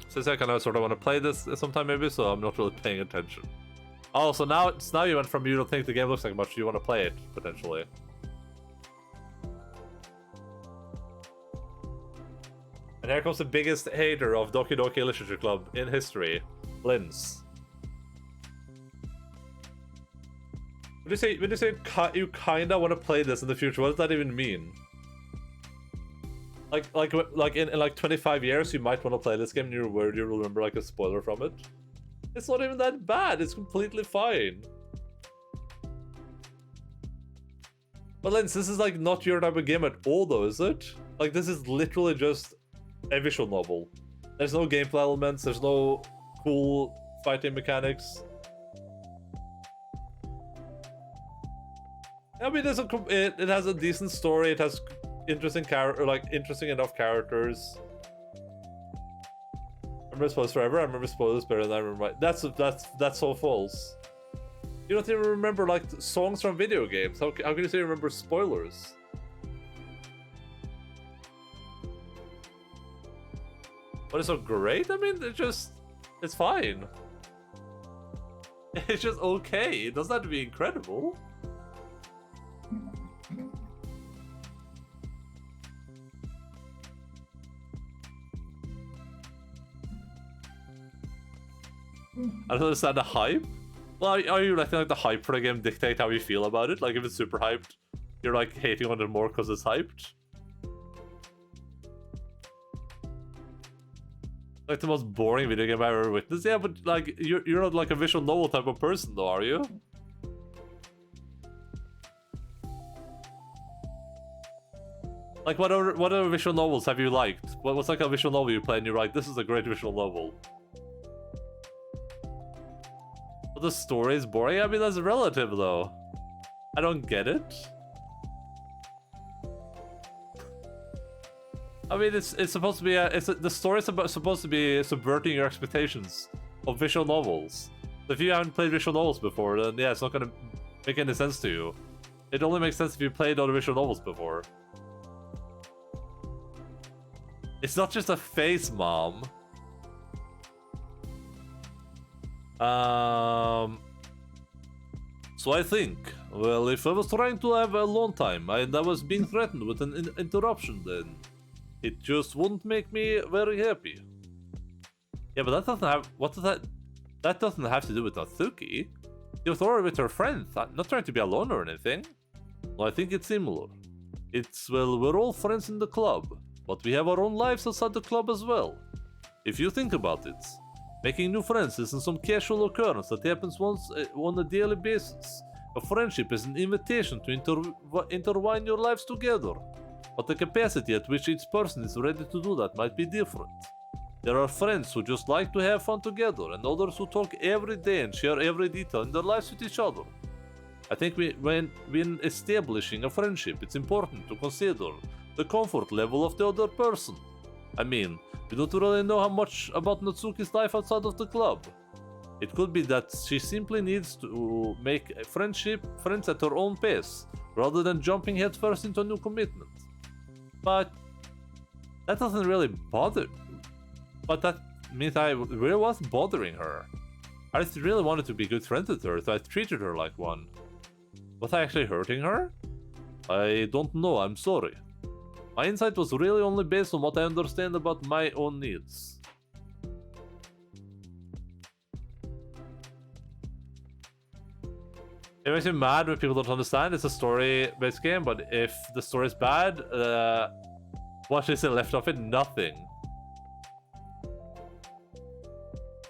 Since I kind of sort of want to play this sometime maybe, so I'm not really paying attention. Oh, so now you went from you don't think the game looks like much, you want to play it, potentially. And here comes the biggest hater of Doki Doki Literature Club in history, Linz. When you say you kinda want to play this in the future, what does that even mean? Like in like 25 years, you might want to play this game and you're worried you'll remember like a spoiler from it. It's not even that bad, it's completely fine. But Lens, this is like not your type of game at all though, is it? Like this is literally just a visual novel. There's no gameplay elements, there's no cool fighting mechanics. I mean, it has a decent story. It has interesting interesting enough characters. I remember spoilers forever. I remember spoilers better than I remember. That's so false. You don't even remember like songs from video games. How can you say you remember spoilers? What is so great? I mean, it's fine. It's just okay. It doesn't have to be incredible. I don't understand the hype. Well, are you letting like the hype for the game dictate how you feel about it? Like if it's super hyped, you're like hating on it more because it's hyped? Like the most boring video game I've ever witnessed? Yeah, but like you're not like a visual novel type of person though, are you? Like what other visual novels have you liked? What's like a visual novel you play and you're like, this is a great visual novel? But the story is boring? I mean, that's relative though. I don't get it. I mean, it's supposed to be the story is supposed to be subverting your expectations of visual novels. If you haven't played visual novels before, then yeah, it's not gonna make any sense to you. It only makes sense if you played other visual novels before. It's not just a face, Mom. So I think, well, if I was trying to have a long time and I was being threatened with an interruption, then it just wouldn't make me very happy. Yeah, but that doesn't have... That doesn't have to do with Natsuki. She was already with her friends, not trying to be alone or anything. Well, I think it's similar. It's, well, we're all friends in the club, but we have our own lives outside the club as well. If you think about it, making new friends isn't some casual occurrence that happens once on a daily basis. A friendship is an invitation to intertwine your lives together. But the capacity at which each person is ready to do that might be different. There are friends who just like to have fun together, and others who talk every day and share every detail in their lives with each other. I think when establishing a friendship, it's important to consider the comfort level of the other person. I mean, we don't really know how much about Natsuki's life outside of the club. It could be that she simply needs to make friends at her own pace, rather than jumping headfirst into a new commitment. But that doesn't really bother. But that means I really wasn't bothering her. I just really wanted to be good friends with her, so I treated her like one. Was I actually hurting her? I don't know, I'm sorry. My insight was really only based on what I understand about my own needs. It makes me mad when people don't understand. It's a story-based game, but if the story is bad, what is it left of it? Nothing.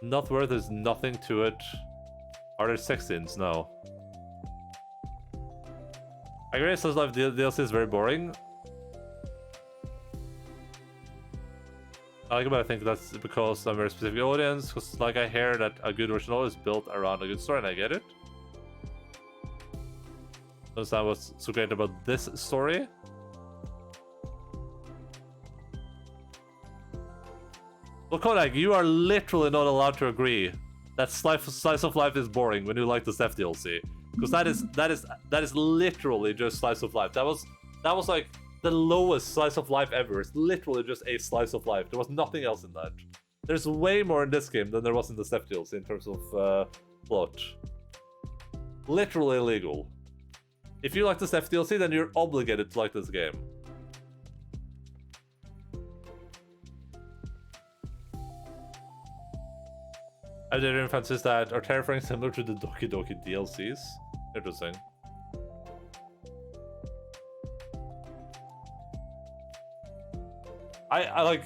Not worth, there's nothing to it. Are there sex scenes? No. I agree, Slice Life DLC is very boring. I like it, but I think that's because I'm a very specific audience. Because, like, I hear that a good original is built around a good story, and I get it. Understand what's so great about this story? Well, Kodak, you are literally not allowed to agree that Slice of Life is boring when you like the Steph DLC, because that is literally just Slice of Life. That was like the lowest Slice of Life ever. It's literally just a Slice of Life. There was nothing else in that. There's way more in this game than there was in the Steph DLC in terms of plot. Literally illegal. If you like the Steph DLC, then you're obligated to like this game. Are there any fancies that are terrifying similar to the Doki Doki DLCs? Interesting. I like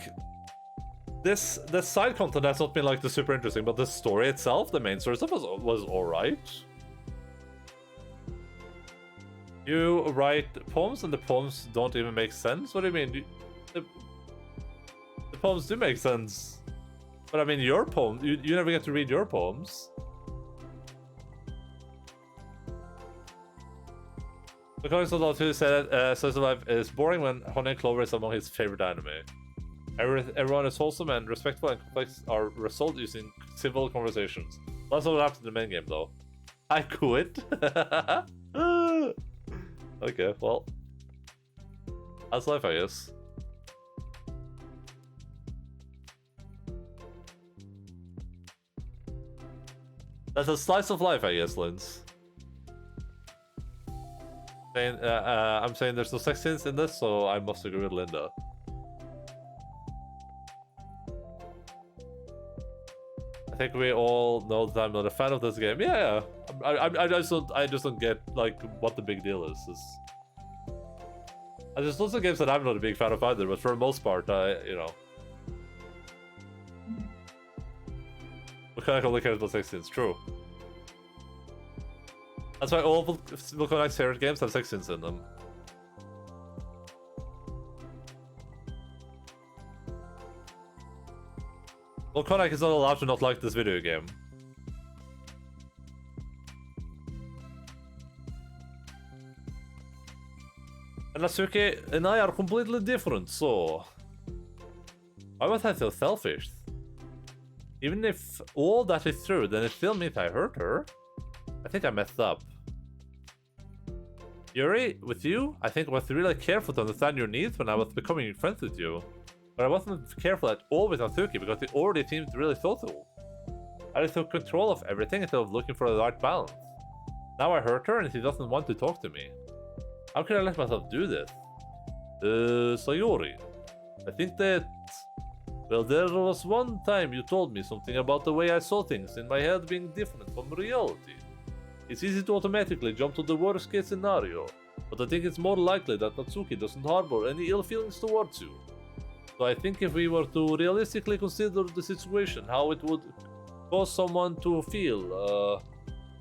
this. The side content has not been like the super interesting, but the story itself, the main story stuff, was alright. You write poems and the poems don't even make sense? What do you mean? The poems do make sense. But I mean, your poems, you never get to read your poems. Because who said Slice of Life is boring when Honey and Clover is among his favorite anime. Everyone is wholesome and respectful, and conflicts are resolved using civil conversations. That's what happened in the main game, though. I quit. Okay, well, that's life, I guess. That's a slice of life, I guess, Linz. I'm saying there's no sex scenes in this, so I must agree with Linda. I think we all know that I'm not a fan of this game. Yeah, I just don't get like what the big deal is. There's lots of games that I'm not a big fan of either, but for the most part, you know, Volcanic only cares about sex scenes. True. That's why all Volcanic's favorite games have sex scenes in them. Volcanic is not allowed to not like this video game. And Natsuki and I are completely different, so... Why was I so selfish? Even if all that is true, then it still means I hurt her. I think I messed up. Yuri, with you, I think I was really careful to understand your needs when I was becoming friends with you. But I wasn't careful at all with Natsuki because he already seemed really social. I just took control of everything instead of looking for the right balance. Now I hurt her and she doesn't want to talk to me. How can I let myself do this? Sayori, I think that... Well, there was one time you told me something about the way I saw things in my head being different from reality. It's easy to automatically jump to the worst case scenario, but I think it's more likely that Natsuki doesn't harbor any ill feelings towards you. So I think if we were to realistically consider the situation, how it would cause someone to feel,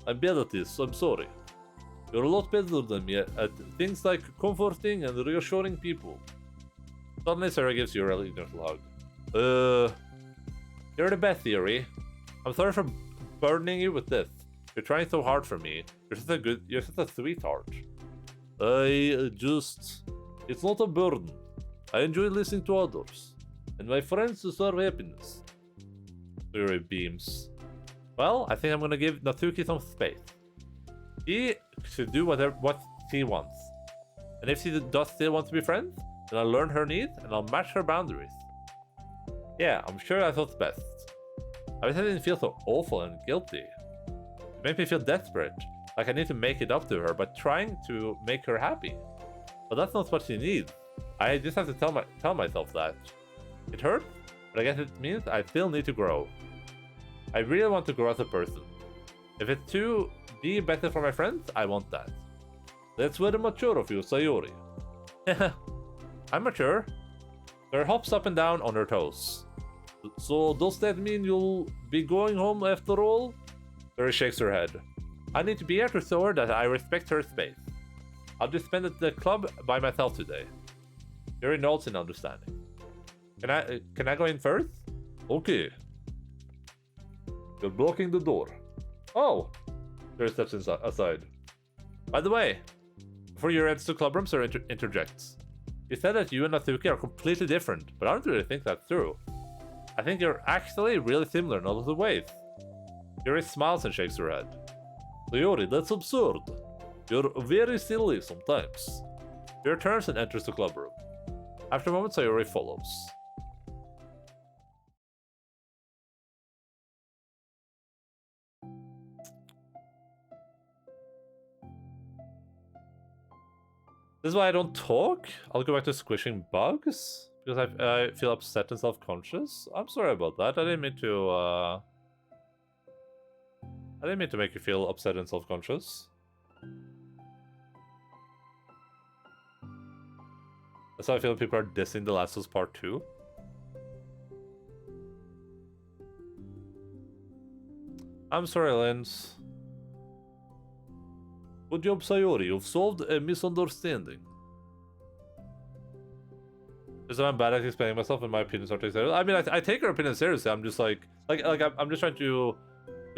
I'm bad at this, I'm sorry. You're a lot better than me at things like comforting and reassuring people. Suddenly Sarah gives you a really gentle hug. You're the best, Theory. I'm sorry for burdening you with this. You're trying so hard for me. You're such a sweetheart. It's not a burden. I enjoy listening to others, and my friends deserve happiness. Theory beams. Well, I think I'm gonna give Natsuki some space. She should do what she wants. And if she does still want to be friends, then I'll learn her needs and I'll match her boundaries. Yeah, I'm sure that's what's best. I wish I didn't feel so awful and guilty. It made me feel desperate, like I need to make it up to her by trying to make her happy. But that's not what she needs. I just have to tell myself that. It hurts, but I guess it means I still need to grow. I really want to grow as a person. If it's to be better for my friends, I want that. That's very mature of you, Sayori. I'm mature. Her hops up and down on her toes. So does that mean you'll be going home after all? Yuri shakes her head. I need to be here to show her that I respect her space. I'll just spend at the club by myself today. Yuri nods in understanding. Can I go in first? Okay. You're blocking the door. Oh! Yuri steps aside. By the way, before Yuri heads to club room, Sir interjects. You said that you and Natsuki are completely different, but I don't really think that's true. I think you're actually really similar in all of the ways. Yuri smiles and shakes her head. Sayori, that's absurd. You're very silly sometimes. Yuri turns and enters the club room. After a moment, Sayori follows. This is why I don't talk. I'll go back to squishing bugs because I feel upset and self-conscious. I'm sorry about that. I didn't mean to make you feel upset and self-conscious. That's how I feel when people are dissing The Last of Us Part 2. I'm sorry, Lens. Good job, Sayori. You've solved a misunderstanding. Is that I'm bad at explaining myself and my opinions are taken seriously? I mean, I take her opinion seriously. I'm just like I'm just trying to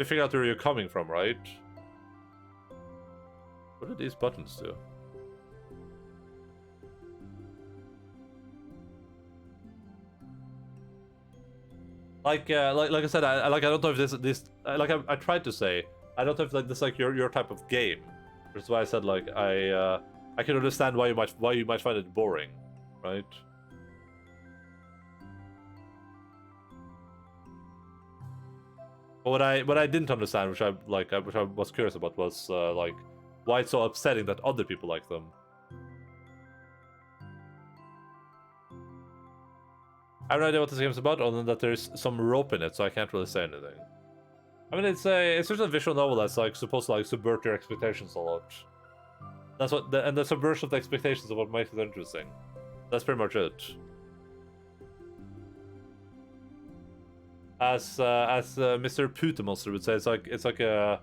figure out where you're coming from, right? What do these buttons do? Like I said, I don't know if I tried to say, I don't know if like this like your type of game. That's why I said like I can understand why you might find it boring, right? But what I didn't understand, which I was curious about, was like why it's so upsetting that other people like them. I have no idea what this game's about, other than that there's some rope in it, so I can't really say anything. I mean, it's just a visual novel that's like supposed to like subvert your expectations a lot. That's what, and the subversion of the expectations is what makes it interesting. That's pretty much it. As Mr. Putemonster would say, it's like a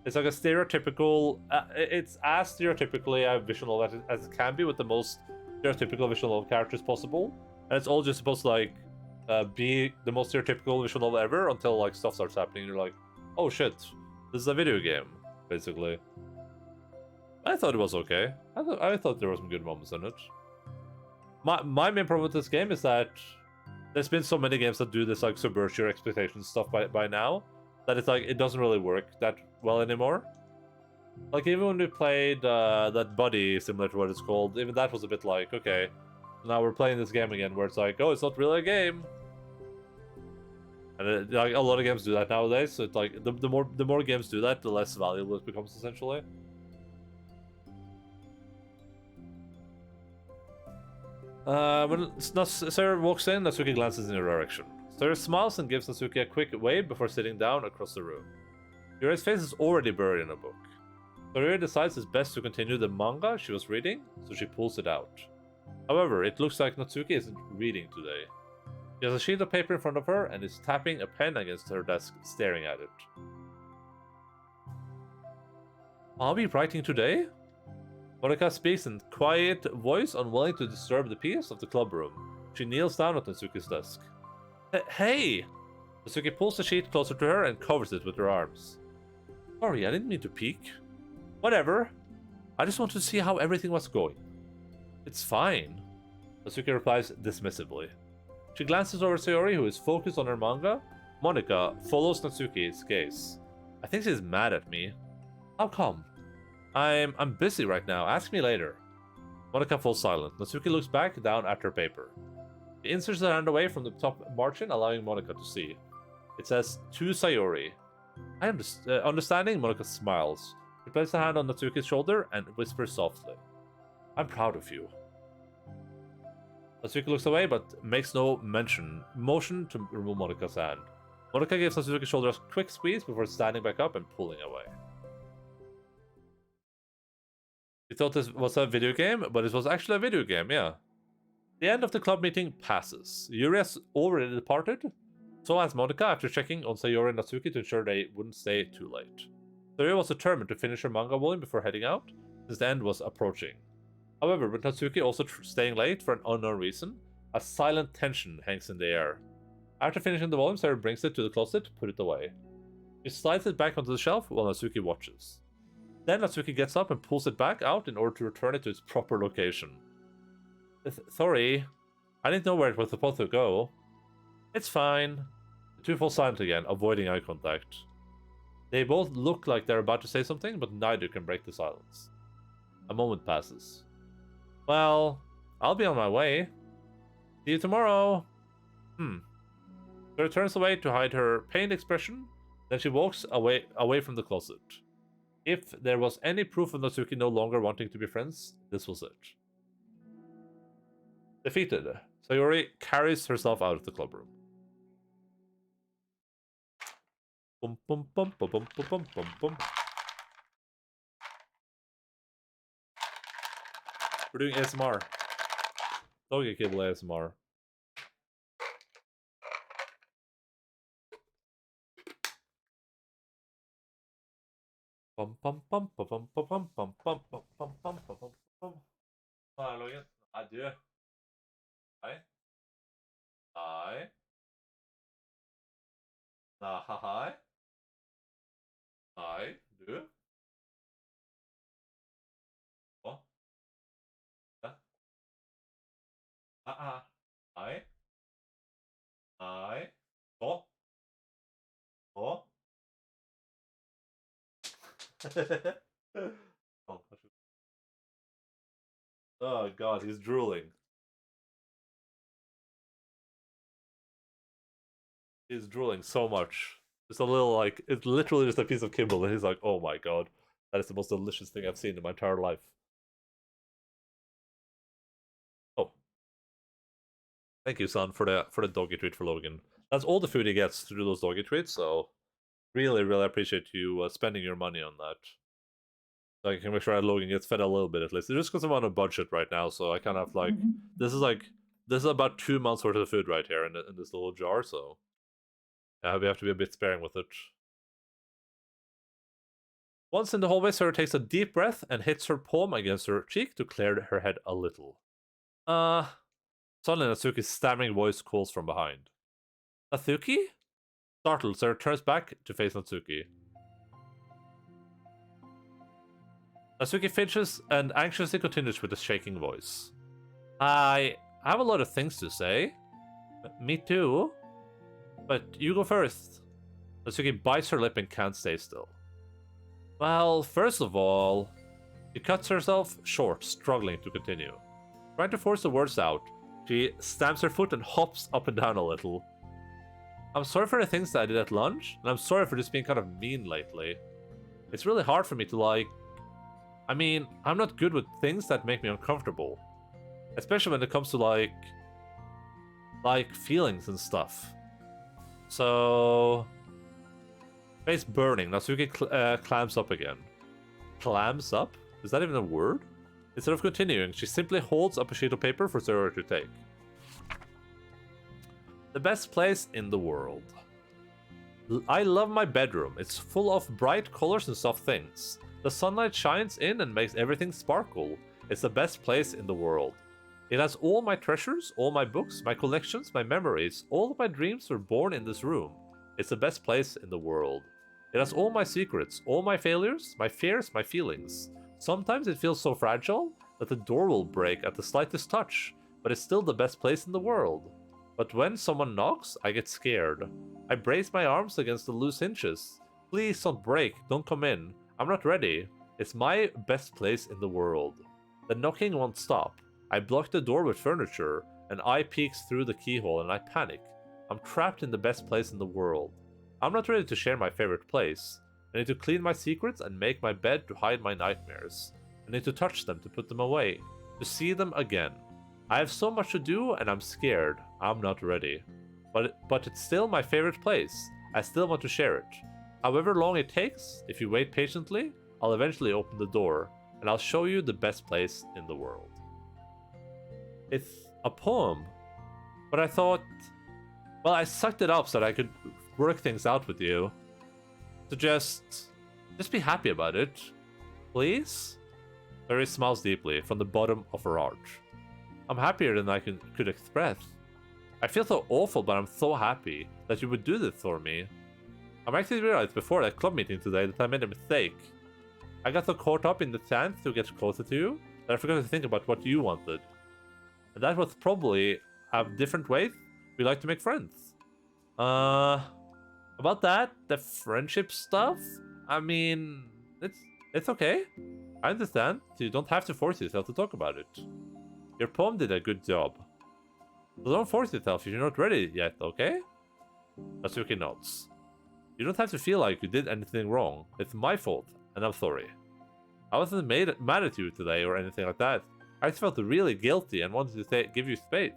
stereotypical. It's as stereotypically a visual novel as it can be, with the most stereotypical visual novel characters possible, and it's all just supposed to like be the most stereotypical visual novel ever until like stuff starts happening. And you're like, oh shit, this is a video game, basically. I thought it was okay. I thought there were some good moments in it. My main problem with this game is that there's been so many games that do this like subvert your expectations stuff by now that it's like it doesn't really work that well anymore. Like even when we played that Buddy simulator, what it's called, even that was a bit like, okay, now we're playing this game again where it's like, oh, it's not really a game. And like a lot of games do that nowadays. So it's like the more games do that, the less valuable it becomes essentially. When Sarah walks in, Natsuki glances in her direction. Sarah smiles and gives Natsuki a quick wave before sitting down across the room. Yuri's face is already buried in a book. Sarah decides it's best to continue the manga she was reading, so she pulls it out. However, it looks like Natsuki isn't reading today. She has a sheet of paper in front of her and is tapping a pen against her desk, staring at it. Are we writing today? Monika speaks in quiet voice, unwilling to disturb the peace of the club room. She kneels down at Natsuki's desk. Hey! Natsuki pulls the sheet closer to her and covers it with her arms. Sorry, I didn't mean to peek. Whatever. I just wanted to see how everything was going. It's fine. Natsuki replies dismissively. She glances over Sayori, who is focused on her manga. Monika follows Natsuki's gaze. I think she's mad at me. How come? I'm busy right now. Ask me later. Monika falls silent. Natsuki looks back down at her paper. She inserts her hand away from the top margin, allowing Monika to see. It says, to Sayori. I understanding, Monika smiles. She places a hand on Natsuki's shoulder and whispers softly. I'm proud of you. Natsuki looks away, but makes no motion to remove Monika's hand. Monika gives Natsuki's shoulder a quick squeeze before standing back up and pulling away. We thought this was a video game, but it was actually a video game, yeah. The end of the club meeting passes. Yuri has already departed. So has Monika after checking on Sayori and Natsuki to ensure they wouldn't stay too late. Sayori was determined to finish her manga volume before heading out, since the end was approaching. However, with Natsuki also staying late for an unknown reason, a silent tension hangs in the air. After finishing the volume, Sayori brings it to the closet to put it away. She slides it back onto the shelf while Natsuki watches. Then Natsuki gets up and pulls it back out in order to return it to its proper location. Sorry, I didn't know where it was supposed to go. It's fine. The two fall silent again, avoiding eye contact. They both look like they're about to say something, but neither can break the silence. A moment passes. Well, I'll be on my way. See you tomorrow. She turns away to hide her pained expression, then she walks away from the closet. If there was any proof of Natsuki no longer wanting to be friends, this was it. Defeated, Sayori carries herself out of the club room. Bum, bum, bum, bum, bum, bum, bum, bum. We're doing ASMR. Doki Cable ASMR. Bum bum bum bum bum bum bum bum bum bum bum bum bum bum. Loggen. Nei, du. Hei. Hei. Nei, hei. Hei, du. Å. Ja. Hei. Hei. Å. Oh god, he's drooling. He's drooling so much. Just a little, like, it's literally just a piece of kibble, and he's like, oh my god, that is the most delicious thing I've seen in my entire life. Oh. Thank you, son, for the doggy treat for Logan. That's all the food he gets through those doggy treats, so really, really appreciate you spending your money on that. So I can make sure that Logan gets fed a little bit at least. Just because I'm on a budget right now, so I kind of like this is about 2 months worth of food right here in this little jar, so we have to be a bit sparing with it. Once in the hallway, Sarah takes a deep breath and hits her palm against her cheek to clear her head a little. Suddenly Natsuki's stammering voice calls from behind. Natsuki? Startled, Sarah turns back to face Natsuki. Natsuki fidgets and anxiously continues with a shaking voice. I have a lot of things to say. Me too. But you go first. Natsuki bites her lip and can't stay still. Well, first of all, she cuts herself short, struggling to continue. Trying to force the words out, she stamps her foot and hops up and down a little. I'm sorry for the things that I did at lunch, and I'm sorry for just being kind of mean lately. It's really hard for me to I mean, I'm not good with things that make me uncomfortable. Especially when it comes to like feelings and stuff. So... Face burning. Natsuki clams up again. Clams up? Is that even a word? Instead of continuing, she simply holds up a sheet of paper for Zero to take. The best place in the world. I love my bedroom. It's full of bright colors and soft things. The sunlight shines in and makes everything sparkle. It's the best place in the world. It has all my treasures, all my books, my collections, my memories. All of my dreams were born in this room. It's the best place in the world. It has all my secrets, all my failures, my fears, my feelings. Sometimes it feels so fragile that the door will break at the slightest touch, but it's still the best place in the world. But when someone knocks, I get scared. I brace my arms against the loose hinges. Please don't break, don't come in. I'm not ready. It's my best place in the world. The knocking won't stop. I block the door with furniture. An eye peeks through the keyhole and I panic. I'm trapped in the best place in the world. I'm not ready to share my favorite place. I need to clean my secrets and make my bed to hide my nightmares. I need to touch them to put them away. To see them again. I have so much to do and I'm scared. I'm not ready. But it's still my favorite place. I still want to share it. However long it takes, if you wait patiently, I'll eventually open the door. And I'll show you the best place in the world. It's a poem. But I thought... Well, I sucked it up so that I could work things out with you. So just be happy about it. Please? Mary smiles deeply from the bottom of her heart. I'm happier than I could express. I feel so awful, but I'm so happy that you would do this for me. I actually realized before that club meeting today that I made a mistake. I got so caught up in the chance to get closer to you that I forgot to think about what you wanted. And that was probably have different ways we like to make friends. About that, the friendship stuff, I mean, it's okay. I understand, so you don't have to force yourself to talk about it. Your poem did a good job. So don't force yourself if you're not ready yet, okay? Natsuki nods. You don't have to feel like you did anything wrong. It's my fault, and I'm sorry. I wasn't mad at you today or anything like that. I just felt really guilty and wanted to give you space.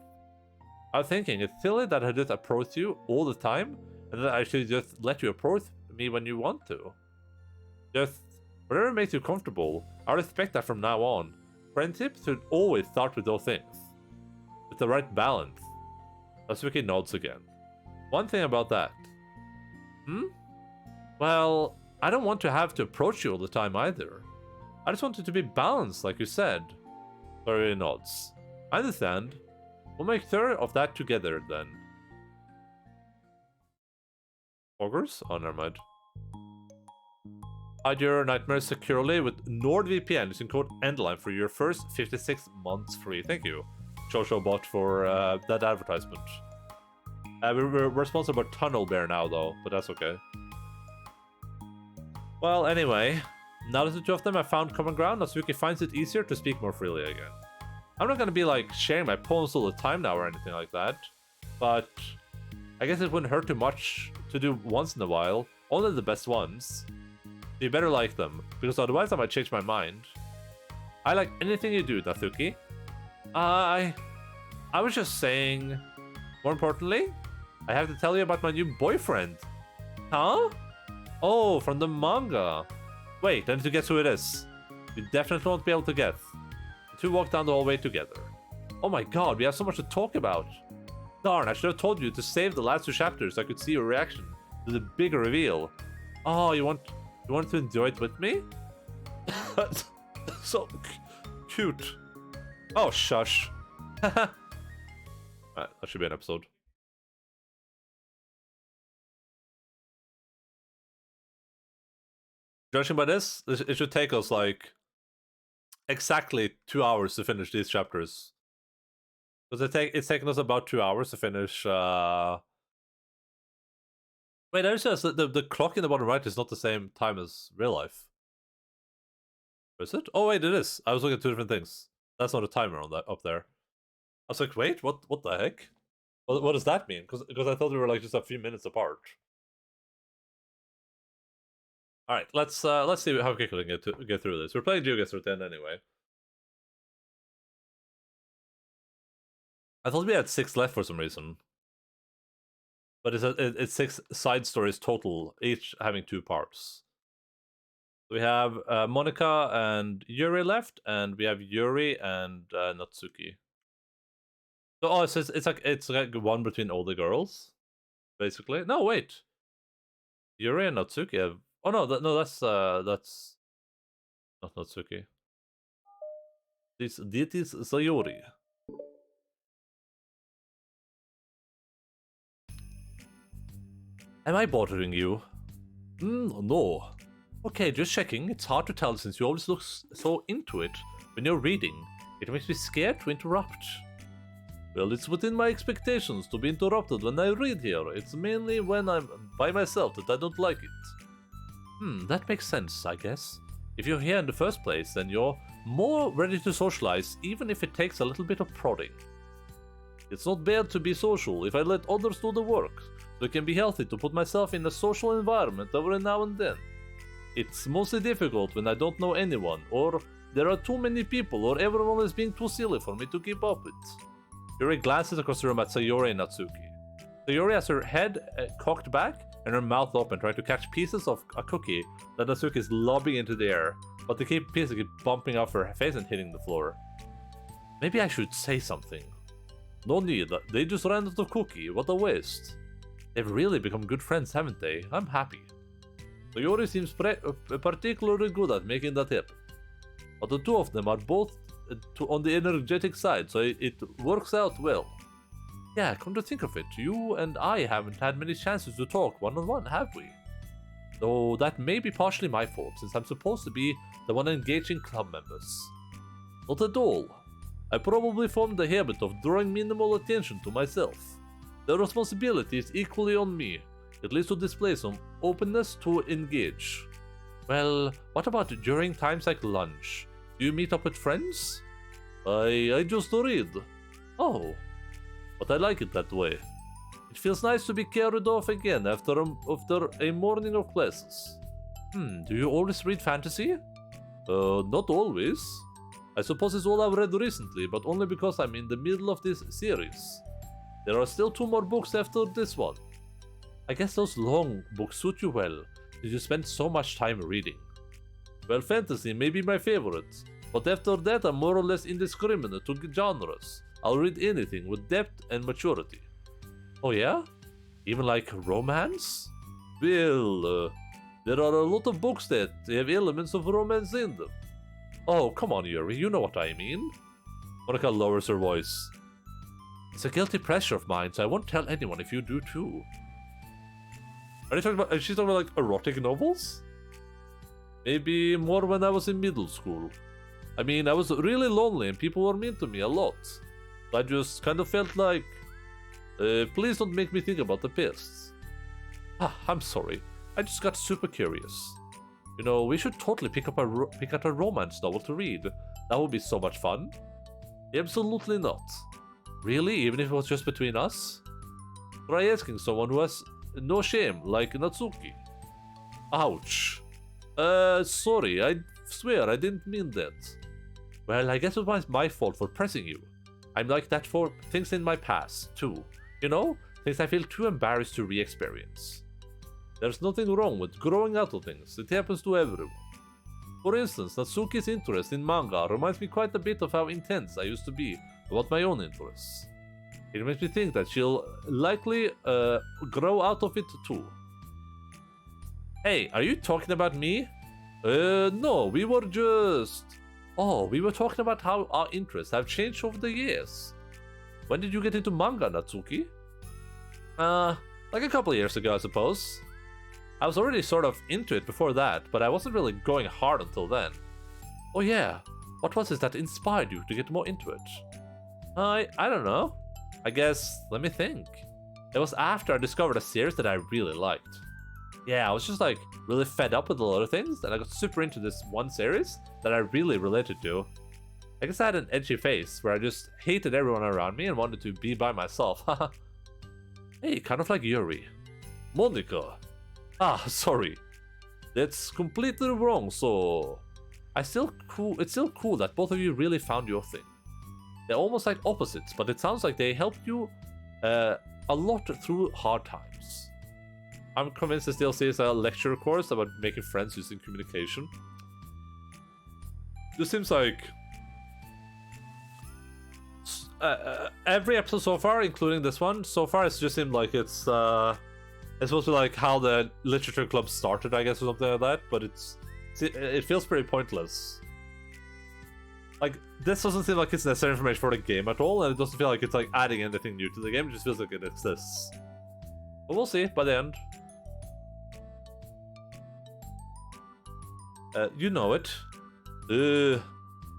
I was thinking, it's silly that I just approach you all the time, and that I should just let you approach me when you want to. Just, whatever makes you comfortable, I'll respect that from now on. Friendship should always start with those things. With the right balance. Natsuki nods again. One thing about that. Well, I don't want to have to approach you all the time either. I just want it to be balanced, like you said. Sorry nods. I understand. We'll make sure of that together, then. Ogres? Oh, never mind. Hide your nightmares securely with NordVPN using code Endaline for your first 56 months free. Thank you, JojoBot, for that advertisement. We're sponsored by Tunnel Bear now, though, but that's okay. Well, anyway, now that the two of them have found common ground, Natsuki finds it easier to speak more freely again. I'm not gonna be like sharing my poems all the time now or anything like that, but I guess it wouldn't hurt too much to do once in a while. Only the best ones. You better like them, because otherwise I might change my mind. I like anything you do, Natsuki. I was just saying, more importantly, I have to tell you about my new boyfriend. Huh? Oh, from the manga. Wait, I need to guess who it is. You definitely won't be able to guess. The two walk down the hallway together. Oh my god, we have so much to talk about. Darn, I should have told you to save the last two chapters so I could see your reaction to the big reveal. Oh, you want to enjoy it with me? So cute. Oh, shush. Alright, that should be an episode. Judging by this, it should take us like exactly 2 hours to finish these chapters. Because it's taken us about 2 hours to finish. Wait, I just says the clock in the bottom right is not the same time as real life. Is it? Oh wait, it is. I was looking at two different things. That's not a timer on that up there. I was like, wait, what the heck? What does that mean? Because I thought we were like just a few minutes apart. All right, let's see how quickly we can get through this. We're playing Geoguessr at the end anyway. I thought we had 6 left for some reason, but it's 6 side stories total, each having 2 parts. We have Monica and Yuri left, and we have Yuri and Natsuki. So it's like one between all the girls, basically. No, wait. Yuri and Natsuki have. Oh no, that's not Natsuki. This is Sayori. Am I bothering you? No. Okay, just checking. It's hard to tell since you always look so into it when you're reading. It makes me scared to interrupt. Well, it's within my expectations to be interrupted when I read here. It's mainly when I'm by myself that I don't like it. That makes sense, I guess. If you're here in the first place, then you're more ready to socialize, even if it takes a little bit of prodding. It's not bad to be social if I let others do the work, so it can be healthy to put myself in a social environment every now and then. It's mostly difficult when I don't know anyone, or there are too many people, or everyone is being too silly for me to keep up with. Yuri glances across the room at Sayori and Natsuki. Sayori has her head cocked back and her mouth open, trying to catch pieces of a cookie that Natsuki is lobbing into the air, but the pieces keep bumping off her face and hitting the floor. Maybe I should say something. No need, they just ran out of cookie, what a waste. They've really become good friends, haven't they? I'm happy. Sayori seems particularly good at making that happen. But the two of them are both on the energetic side, so it works out well. Yeah, come to think of it, you and I haven't had many chances to talk one-on-one, have we? Though that may be partially my fault, since I'm supposed to be the one engaging club members. Not at all. I probably formed the habit of drawing minimal attention to myself. The responsibility is equally on me, at least to display some openness to engage. Well, what about during times like lunch? Do you meet up with friends? I just read. Oh, but I like it that way. It feels nice to be carried off again after a morning of classes. Do you always read fantasy? Not always. I suppose it's all I've read recently, but only because I'm in the middle of this series. There are still 2 more books after this one. I guess those long books suit you well, since you spend so much time reading. Well, fantasy may be my favorite, but after that I'm more or less indiscriminate to genres. I'll read anything with depth and maturity. Oh yeah? Even like romance? Well, there are a lot of books that have elements of romance in them. Oh, come on, Yuri, you know what I mean. Monica lowers her voice. It's a guilty pleasure of mine, so I won't tell anyone if you do too. She's talking about like erotic novels? Maybe more when I was in middle school. I mean, I was really lonely and people were mean to me a lot. I just kind of felt like, please don't make me think about the past. I'm sorry. I just got super curious. You know, we should totally pick out a romance novel to read. That would be so much fun. Absolutely not. Really? Even if it was just between us? Try asking someone who has no shame, like Natsuki. Ouch. Sorry, I swear I didn't mean that. Well, I guess it was my fault for pressing you. I'm like that for things in my past, too. You know? Things I feel too embarrassed to re-experience. There's nothing wrong with growing out of things. It happens to everyone. For instance, Natsuki's interest in manga reminds me quite a bit of how intense I used to be about my own interests. It makes me think that she'll likely grow out of it too. Hey, are you talking about me? No, we were just... Oh, we were talking about how our interests have changed over the years. When did you get into manga, Natsuki? Like a couple of years ago, I suppose. I was already sort of into it before that, but I wasn't really going hard until then. Oh yeah, what was it that inspired you to get more into it? I don't know. I guess, let me think. It was after I discovered a series that I really liked. Yeah, I was just like really fed up with a lot of things, and I got super into this one series that I really related to. I guess I had an edgy phase where I just hated everyone around me and wanted to be by myself. Haha. Hey, kind of like Yuri. Monica. Ah, sorry. That's completely wrong, so... It's still cool that both of you really found your thing. They're almost like opposites, but it sounds like they helped you a lot through hard times. I'm convinced this DLC is a lecture course about making friends using communication. This seems like... every episode so far, including this one, so far it's just seemed like it's supposed to be like how the literature club started, I guess, or something like that, but it feels pretty pointless. Like, this doesn't seem like it's necessary information for the game at all, and it doesn't feel like it's like adding anything new to the game, it just feels like it exists. But we'll see by the end. You know it.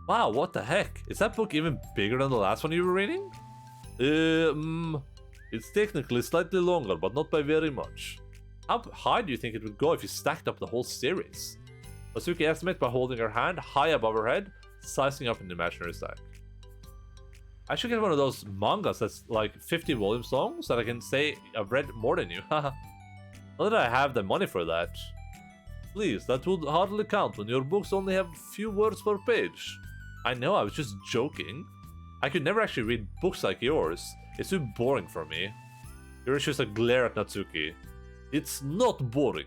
Wow, what the heck? Is that book even bigger than the last one you were reading? It's technically slightly longer, but not by very much. How high do you think it would go if you stacked up the whole series? Natsuki estimates by holding her hand high above her head, sizing up an imaginary stack. I should get one of those mangas that's like 50 volumes long, so that I can say I've read more than you. Not that I have the money for that. Please, that would hardly count when your books only have few words per page. I know, I was just joking. I could never actually read books like yours. It's too boring for me. Yuri shoots a glare at Natsuki. It's not boring.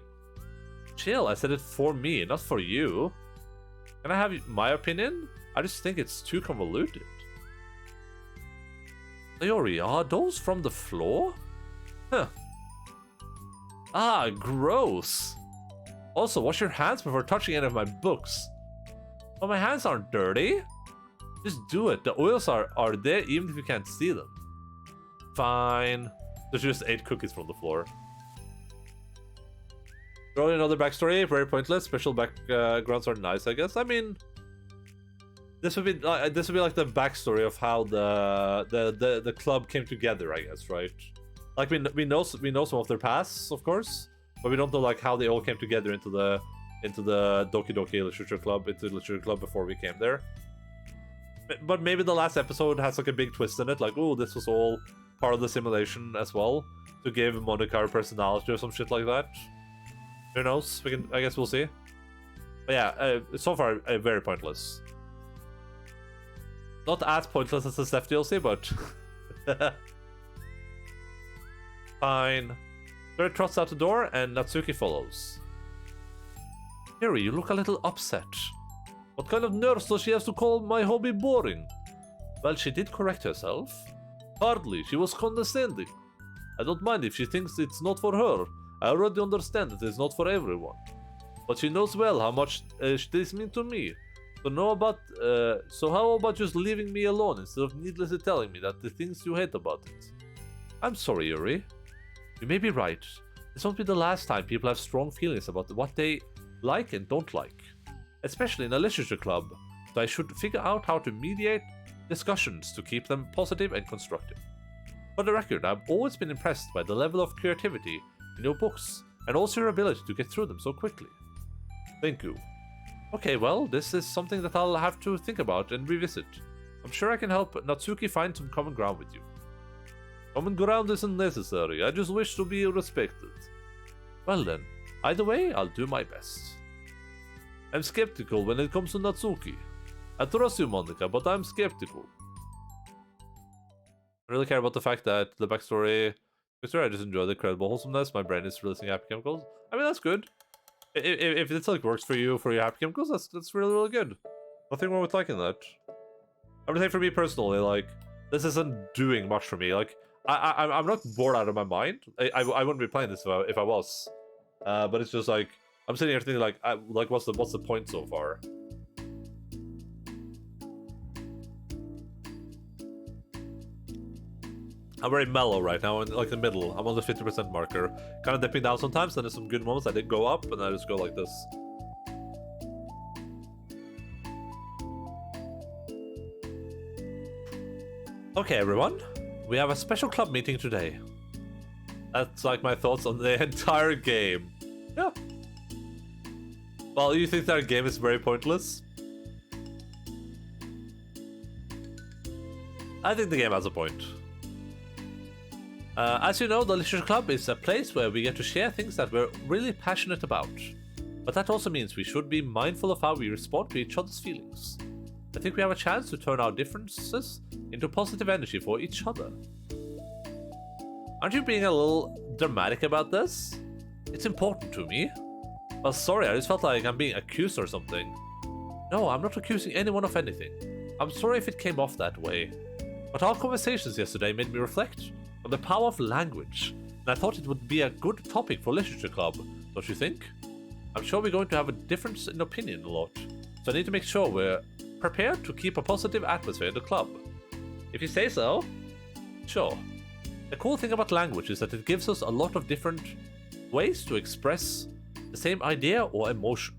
Chill, I said it for me, not for you. Can I have my opinion? I just think it's too convoluted. Yuri, are those from the floor? Huh. Ah, gross. Also, wash your hands before touching any of my books. But my hands aren't dirty. Just do it. The oils are there even if you can't see them. Fine. There's just 8 cookies from the floor. Throw in another backstory. Very pointless. Special backgrounds are nice, I guess. I mean, this would be like the backstory of how the club came together, I guess, right? Like we know some of their pasts, of course, but we don't know like how they all came together into the Doki Doki Literature Club, into the Literature Club before we came there. But maybe the last episode has like a big twist in it, like, oh, this was all part of the simulation as well, to give Monica her personality or some shit like that. Who knows? I guess we'll see. But yeah, so far very pointless. Not as pointless as the Steph DLC, but fine. Yuri trots out the door, and Natsuki follows. Yuri, you look a little upset. What kind of nurse does she have to call my hobby boring? Well, she did correct herself. Hardly, she was condescending. I don't mind if she thinks it's not for her. I already understand that it's not for everyone. But she knows well how much this means to me. So how about just leaving me alone instead of needlessly telling me that the things you hate about it? I'm sorry, Yuri. You may be right. This won't be the last time people have strong feelings about what they like and don't like. Especially in a literature club, so I should figure out how to mediate discussions to keep them positive and constructive. For the record, I've always been impressed by the level of creativity in your books, and also your ability to get through them so quickly. Thank you. Okay, well, this is something that I'll have to think about and revisit. I'm sure I can help Natsuki find some common ground with you. Common ground isn't necessary, I just wish to be respected. Well then, either way, I'll do my best. I'm skeptical when it comes to Natsuki. I trust you, Monica, but I'm skeptical. I really care about the fact that the backstory... I just enjoy the incredible wholesomeness. My brain is releasing happy chemicals. I mean, that's good. If it's like works for your happy chemicals, that's really, really good. Nothing wrong with liking that. I'm just saying for me personally, like, this isn't doing much for me. Like, I'm not bored out of my mind. I wouldn't be playing this if I was. But it's just like, I'm sitting here thinking like, what's the point so far? I'm very mellow right now, in like the middle. I'm on the 50% marker. Kind of dipping down sometimes, then there's some good moments I did go up, and I just go like this. Okay, everyone. We have a special club meeting today. That's like my thoughts on the entire game. Yeah. Well, you think that game is very pointless? I think the game has a point. As you know, the Literature Club is a place where we get to share things that we're really passionate about. But that also means we should be mindful of how we respond to each other's feelings. I think we have a chance to turn our differences into positive energy for each other. Aren't you being a little dramatic about this? It's important to me. Well, sorry, I just felt like I'm being accused or something. No, I'm not accusing anyone of anything. I'm sorry if it came off that way. But our conversations yesterday made me reflect on the power of language, and I thought it would be a good topic for Literature Club, don't you think? I'm sure we're going to have a difference in opinion a lot, so I need to make sure we're prepared to keep a positive atmosphere in the club. If you say so, sure. The cool thing about language is that it gives us a lot of different ways to express the same idea or emotion.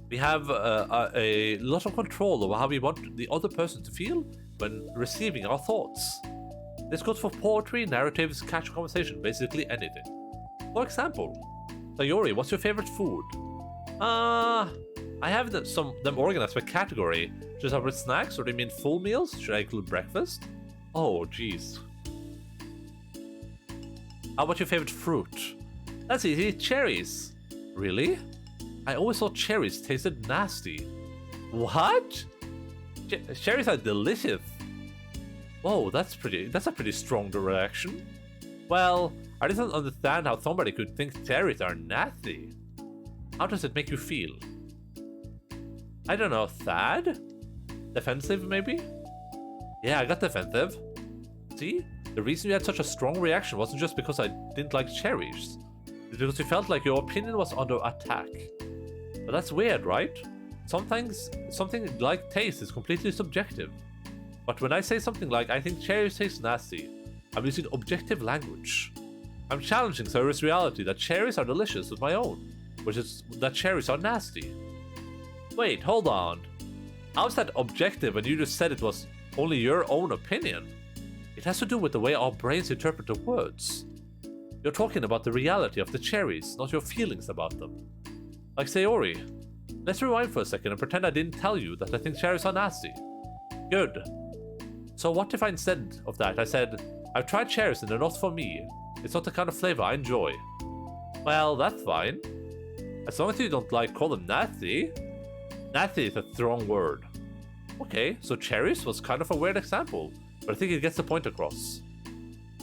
We have a lot of control over how we want the other person to feel when receiving our thoughts. This goes for poetry, narratives, casual conversation, basically anything. For example, Sayori, what's your favorite food? I have them organized by category. Should I start with snacks, or do you mean full meals? Should I include breakfast? Oh, jeez. How about your favorite fruit? That's easy, cherries. Really? I always thought cherries tasted nasty. What? Cherries are delicious. Whoa, that's a pretty strong reaction. Well, I just don't understand how somebody could think cherries are nasty. How does it make you feel? I don't know, sad? Defensive, maybe? Yeah, I got defensive. See? The reason you had such a strong reaction wasn't just because I didn't like cherries. It's because you felt like your opinion was under attack. But that's weird, right? Sometimes something like taste is completely subjective. But when I say something like, I think cherries taste nasty, I'm using objective language. I'm challenging Sayori's reality that cherries are delicious with my own, which is that cherries are nasty. Wait, hold on. How's that objective when you just said it was only your own opinion? It has to do with the way our brains interpret the words. You're talking about the reality of the cherries, not your feelings about them. Like Sayori. Let's rewind for a second and pretend I didn't tell you that I think cherries are nasty. Good. So what if I instead of that I said, I've tried cherries and they're not for me. It's not the kind of flavor I enjoy. Well, that's fine. As long as you don't call them nasty. Nasty is a strong word. Okay, so cherries was kind of a weird example, but I think it gets the point across.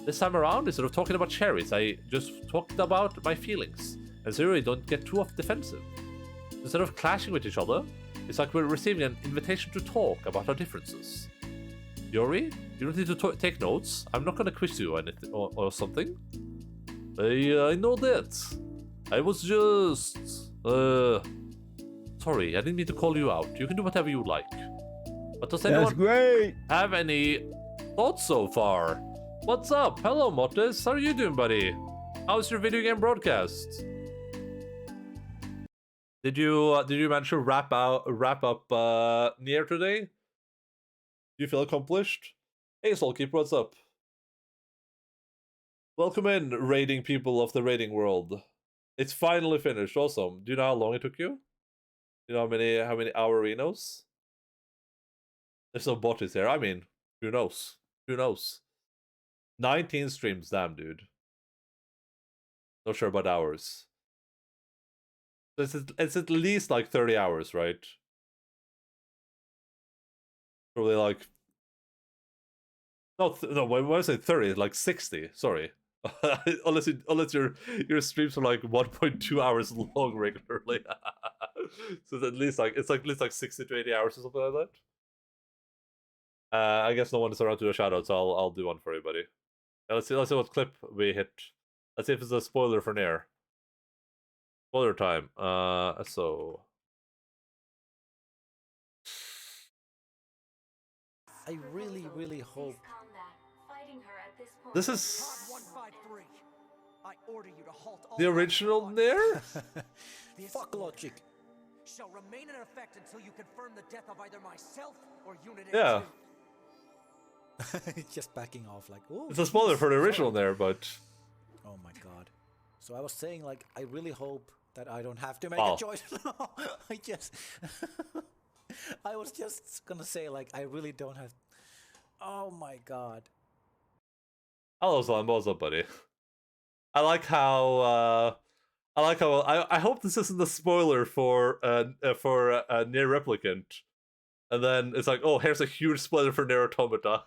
This time around, instead of talking about cherries, I just talked about my feelings, and so you don't get too off defensive. Instead of clashing with each other, it's like we're receiving an invitation to talk about our differences. Yori, you don't need to take notes. I'm not gonna quiz you or something. I know that. I was just... Sorry, I didn't mean to call you out. You can do whatever you like. But does anyone have any thoughts so far? What's up? Hello, Mortis. How are you doing, buddy? How's your video game broadcast? Did you manage to wrap up Nier today? Do you feel accomplished? Hey, Soulkeeper, what's up? Welcome in, raiding people of the raiding world. It's finally finished. Awesome. Do you know how long it took you? You know how many hourinos? There's no botches here. I mean, who knows? Who knows? 19 streams, damn dude. Not sure about hours. It's at least like 30 hours, right? Probably like no. When I say 30, like 60. Sorry, unless your streams are like 1.2 hours long regularly. So it's at least like at least like 60 to 80 hours or something like that. I guess no one is around to do a shout out, so I'll do one for you, buddy. Let's see what clip we hit. Let's see if it's a spoiler for Nair. Spoiler time. So I really hope this is 153. I order you to halt all the original Nair. fuck logic. Shall remain in effect until you confirm the death of either myself or Unit Yeah. Just backing off like, oh. It's a spoiler for the original Nair, but Oh my god. So I was saying like I really hope that I don't have to make Oh. a choice. No, I was just gonna say like I really don't have. Oh my god. Hello, Slime. What's up, buddy? I like how I hope this isn't a spoiler for Nier Replicant, and then it's like, oh, here's a huge spoiler for Nier Automata.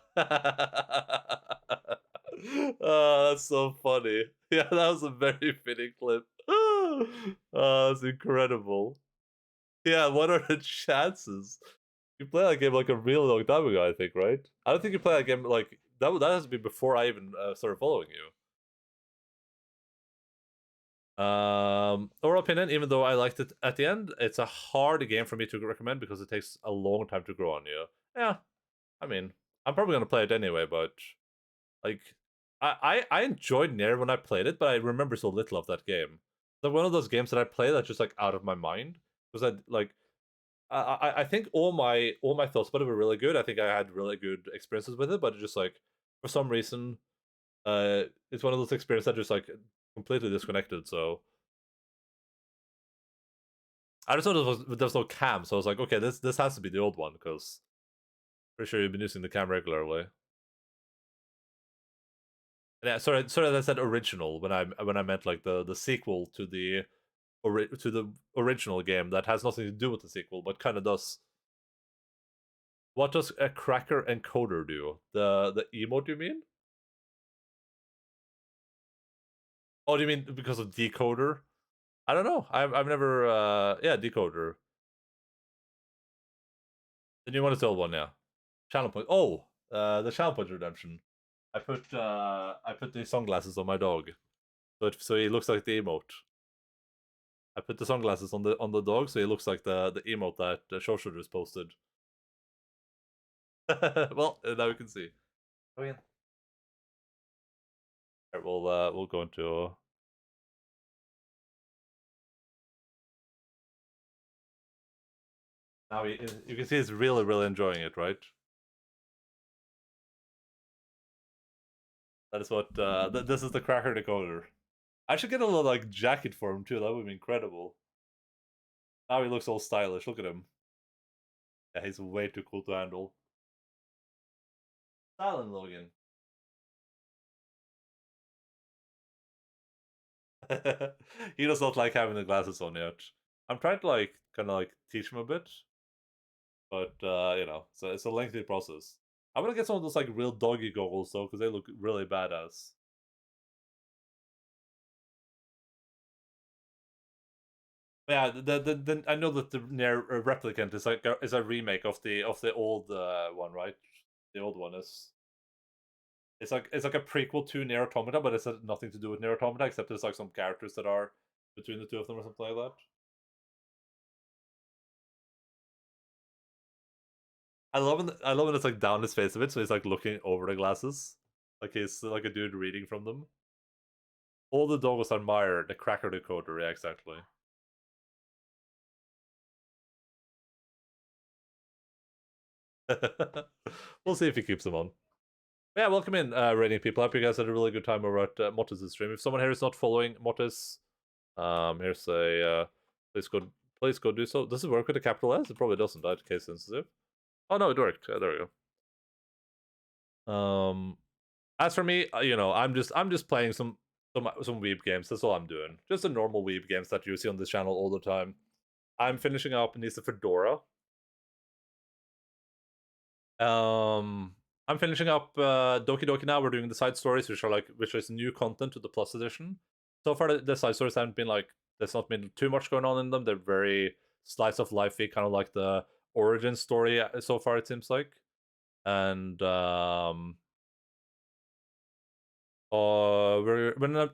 Oh, that's so funny. Yeah, that was a very fitting clip. Oh, that's incredible. Yeah, what are the chances? You played that game like a really long time ago, I think, right? I don't think you played that game like that. That has to be before I even started following you. Overall opinion, even though I liked it at the end, it's a hard game for me to recommend because it takes a long time to grow on you. Yeah, I mean, I'm probably gonna play it anyway, but like, I enjoyed Nier when I played it, but I remember so little of that game. It's like one of those games that I play that's just like out of my mind because I think all my thoughts about it were really good. I think I had really good experiences with it, but it just like for some reason, it's one of those experiences that just like completely disconnected. So I just know there's no cam, so I was like, okay, this has to be the old one because pretty sure you've been using the cam regularly. And yeah, sorry that I said original when I meant like the sequel to the original game that has nothing to do with the sequel, but kind of does. What does a cracker encoder do? The emote, you mean? Oh, do you mean because of decoder? I don't know. I've never yeah, decoder. The new one is the old one, yeah. Channel point. Oh, the channel point redemption. I put the sunglasses on my dog, so he looks like the emote. I put the sunglasses on the dog, so he looks like the emote that Shoshu just posted. Well, now we can see. Oh yeah. Alright, we'll go into. Now you can see he's really enjoying it, right? That is what this is the cracker decoder. I should get a little like jacket for him too. That would be incredible. Now he looks all stylish. Look at him. Yeah, he's way too cool to handle. Silent Logan. He does not like having the glasses on yet. I'm trying to like kind of like teach him a bit, but you know, so it's a lengthy process. I'm gonna get some of those like real doggy goggles though, because they look really badass. Yeah, I know that the Nier Replicant is like is a remake of the old one, right? The old one is. It's like a prequel to Nier Automata, but it's nothing to do with Nier Automata except there's like some characters that are between the two of them or something like that. I love when it's like down his face a bit, so he's like looking over the glasses, like he's like a dude reading from them. All the doggos admire the cracker decoder. Yeah, exactly. We'll see if he keeps them on. Yeah, welcome in, rating people. I hope you guys had a really good time over at Mottis' stream. If someone here is not following Mottis, Here's a please go do so. Does it work with a capital S? It probably doesn't. That's case sensitive. Oh no, it worked. There we go. As for me, you know, I'm just playing some weeb games. That's all I'm doing. Just the normal weeb games that you see on this channel all the time. I'm finishing up Nisa Fedora. I'm finishing up Doki Doki now. We're doing the side stories, which is new content to the Plus edition. So far, the side stories haven't been like, there's not been too much going on in them. They're very slice of lifey, kind of like the origin story so far, it seems like. And I'm gonna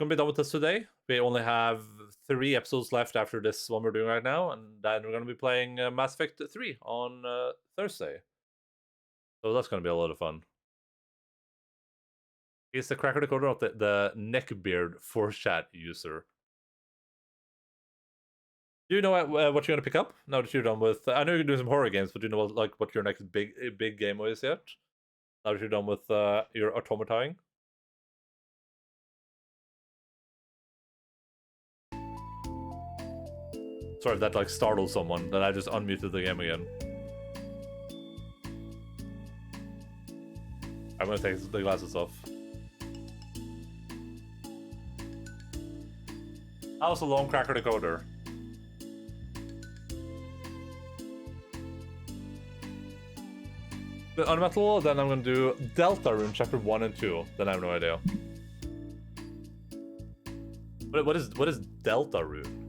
be done with this today. We only have 3 episodes left after this one we're doing right now, and then we're gonna be playing Mass Effect 3 on Thursday. So that's gonna be a lot of fun. He's the cracker decoder, not the neckbeard for chat user. Do you know what you're gonna pick up now that you're done with? I know you're doing some horror games, but do you know what your next big game is yet? Now that you're done with your automating. Sorry if that like startled someone. That I just unmuted the game again. I'm gonna take the glasses off. That was a long cracker decoder. The Unmetal, then I'm gonna do Deltarune Chapter 1 and 2. Then I have no idea. What is Deltarune?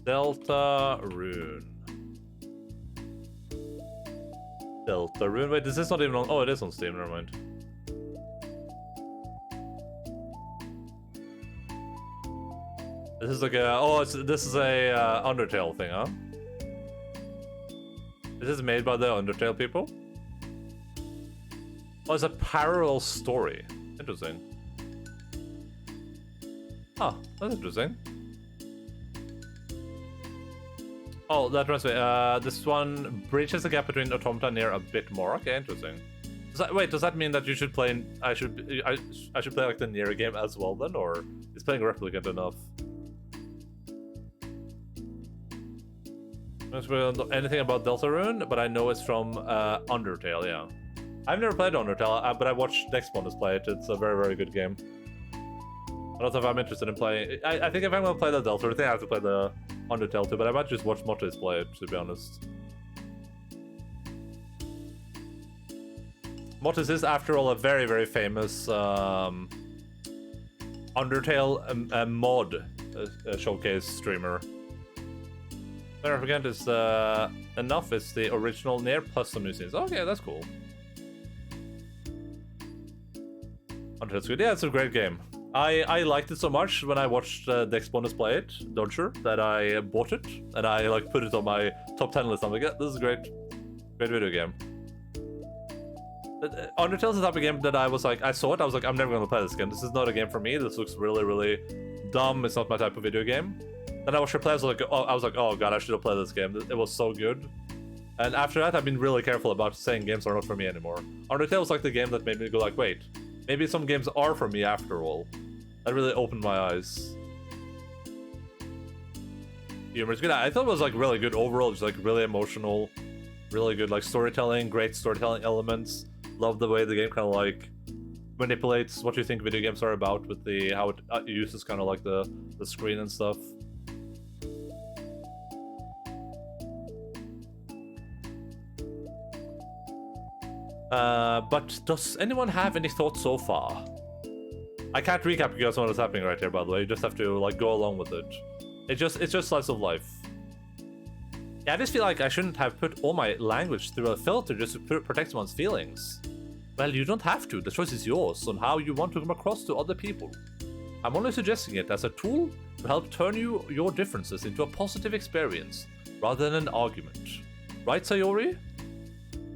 Deltarune. Deltarune. Wait, is this not even on? Oh, it is on Steam. Never mind. This is like a. Oh, this is a Undertale thing, huh? This is made by the Undertale people. Oh, it's a parallel story. Interesting. Oh, that's interesting. Oh, that reminds me. This one bridges the gap between Automata and Nier a bit more. Okay, interesting. Does that mean that you should play? I should play like the Nier game as well then, or is playing Replicant enough? I don't know anything about Deltarune, but I know it's from Undertale. Yeah, I've never played Undertale, but I watched Next Bonus play it. It's a very, very good game. I don't know if I'm interested in playing. I think if I'm gonna play the Deltarune thing, I have to play the Undertale too, but I might just watch Mortis play it, to be honest. Mortis is, after all, a very, very famous Undertale mod showcase streamer. Replicant is enough. It's the original Nier plus some new scenes. Okay, that's cool. Undertale's good. Yeah, it's a great game. I liked it so much when I watched Dex Bonus play it, Dodger, that I bought it and I like put it on my top 10 list. I'm like, yeah, this is a great video game. Undertale's the type of game that I was like, I saw it, I was like, I'm never gonna play this game. This is not a game for me. This looks really, really dumb. It's not my type of video game. Then I watched her play. I was like, oh god, I should have played this game. It was so good. And after that, I've been really careful about saying games are not for me anymore. Undertale was like the game that made me go like, wait, maybe some games are for me after all. That really opened my eyes. Humor is good. I thought it was like really good overall, just like really emotional, really good like storytelling, great storytelling elements. Love the way the game kind of like manipulates what you think video games are about with the how it uses kind of like the screen and stuff. But does anyone have any thoughts so far? I can't recap because what is happening right here, by the way. You just have to like go along with it. It's just slice of life. Yeah, I just feel like I shouldn't have put all my language through a filter just to protect someone's feelings. Well, you don't have to. The choice is yours on how you want to come across to other people. I'm only suggesting it as a tool to help turn your differences into a positive experience rather than an argument. Right, Sayori?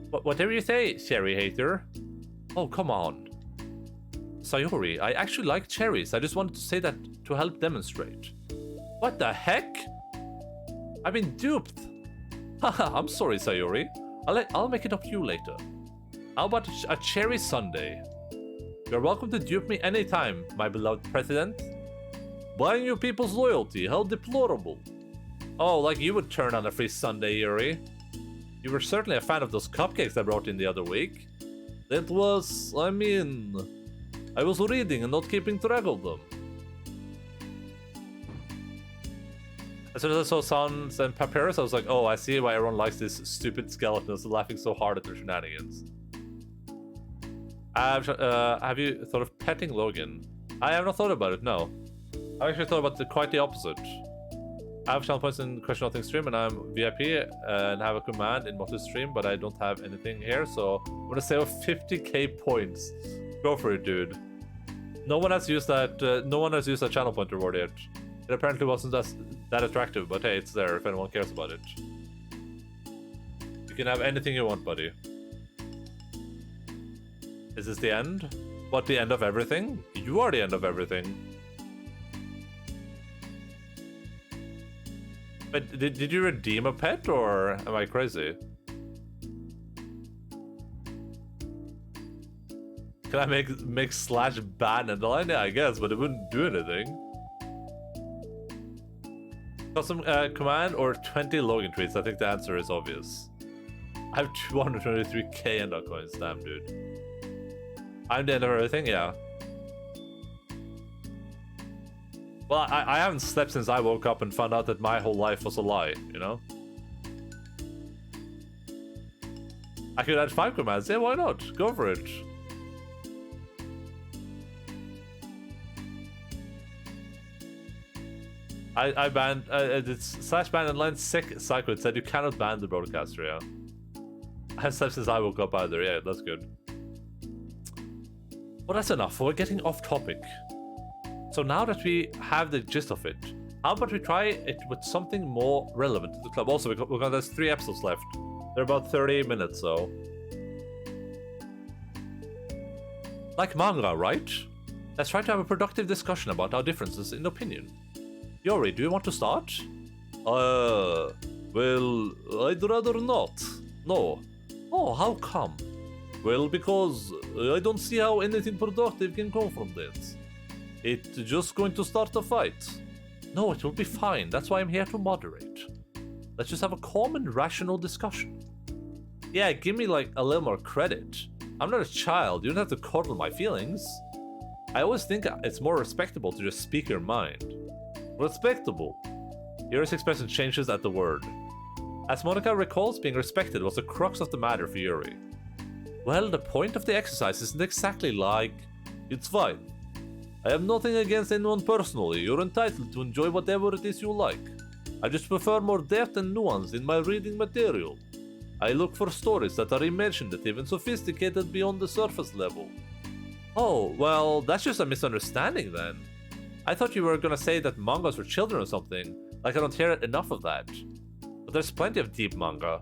Whatever you say, cherry hater. Oh, come on. Sayori, I actually like cherries. I just wanted to say that to help demonstrate. What the heck? I've been duped. Haha, I'm sorry, Sayori. I'll make it up to you later. How about a cherry sundae? You're welcome to dupe me anytime, my beloved president. Buying you people's loyalty, how deplorable. Oh, like you would turn on a free Sunday, Yuri. You were certainly a fan of those cupcakes I brought in the other week. That was, I mean... I was reading and not keeping track of them. As soon as I saw Sans and Papyrus, I was like, oh, I see why everyone likes these stupid skeletons laughing so hard at their shenanigans. Have you thought of petting Logan? I have not thought about it, no. I actually thought about quite the opposite. I have channel points in Question Nothing stream, and I'm VIP and have a command in Motu stream, but I don't have anything here, so I'm gonna save 50k points. Go for it, dude. No one has used that. No one has used that channel point reward yet. It apparently wasn't that attractive, but hey, it's there if anyone cares about it. You can have anything you want, buddy. Is this the end? What, the end of everything? You are the end of everything. But did you redeem a pet, or am I crazy? Can I make slash ban Endaline? Yeah, I guess, but it wouldn't do anything. Custom command or 20 Logan tweets? I think the answer is obvious. I have 223k Enda coins, damn dude. I'm the end of everything, yeah. Well, I haven't slept since I woke up and found out that my whole life was a lie, you know? I could add 5 commands, yeah, why not? Go for it. I banned, it's slash ban and line sick psycho. It said you cannot ban the broadcaster, yeah. I haven't slept since I woke up either, yeah, that's good. Well, that's enough. We're getting off topic. So now that we have the gist of it, how about we try it with something more relevant to the club? Also, there's 3 episodes left. They're about 30 minutes, so... Like manga, right? Let's try to have a productive discussion about our differences in opinion. Yori, do you want to start? Well, I'd rather not. No. Oh, how come? Well, because I don't see how anything productive can come from that. It's just going to start a fight. No, it will be fine. That's why I'm here to moderate. Let's just have a calm and rational discussion. Yeah, give me like a little more credit. I'm not a child. You don't have to coddle my feelings. I always think it's more respectable to just speak your mind. Respectable. Yuri's expression changes at the word. As Monica recalls, being respected was the crux of the matter for Yuri. Well, the point of the exercise isn't exactly like... It's fine. I have nothing against anyone personally. You're entitled to enjoy whatever it is you like. I just prefer more depth and nuance in my reading material. I look for stories that are imaginative and sophisticated beyond the surface level. Oh, well, that's just a misunderstanding then. I thought you were gonna say that mangas for children or something. Like I don't hear enough of that. But there's plenty of deep manga.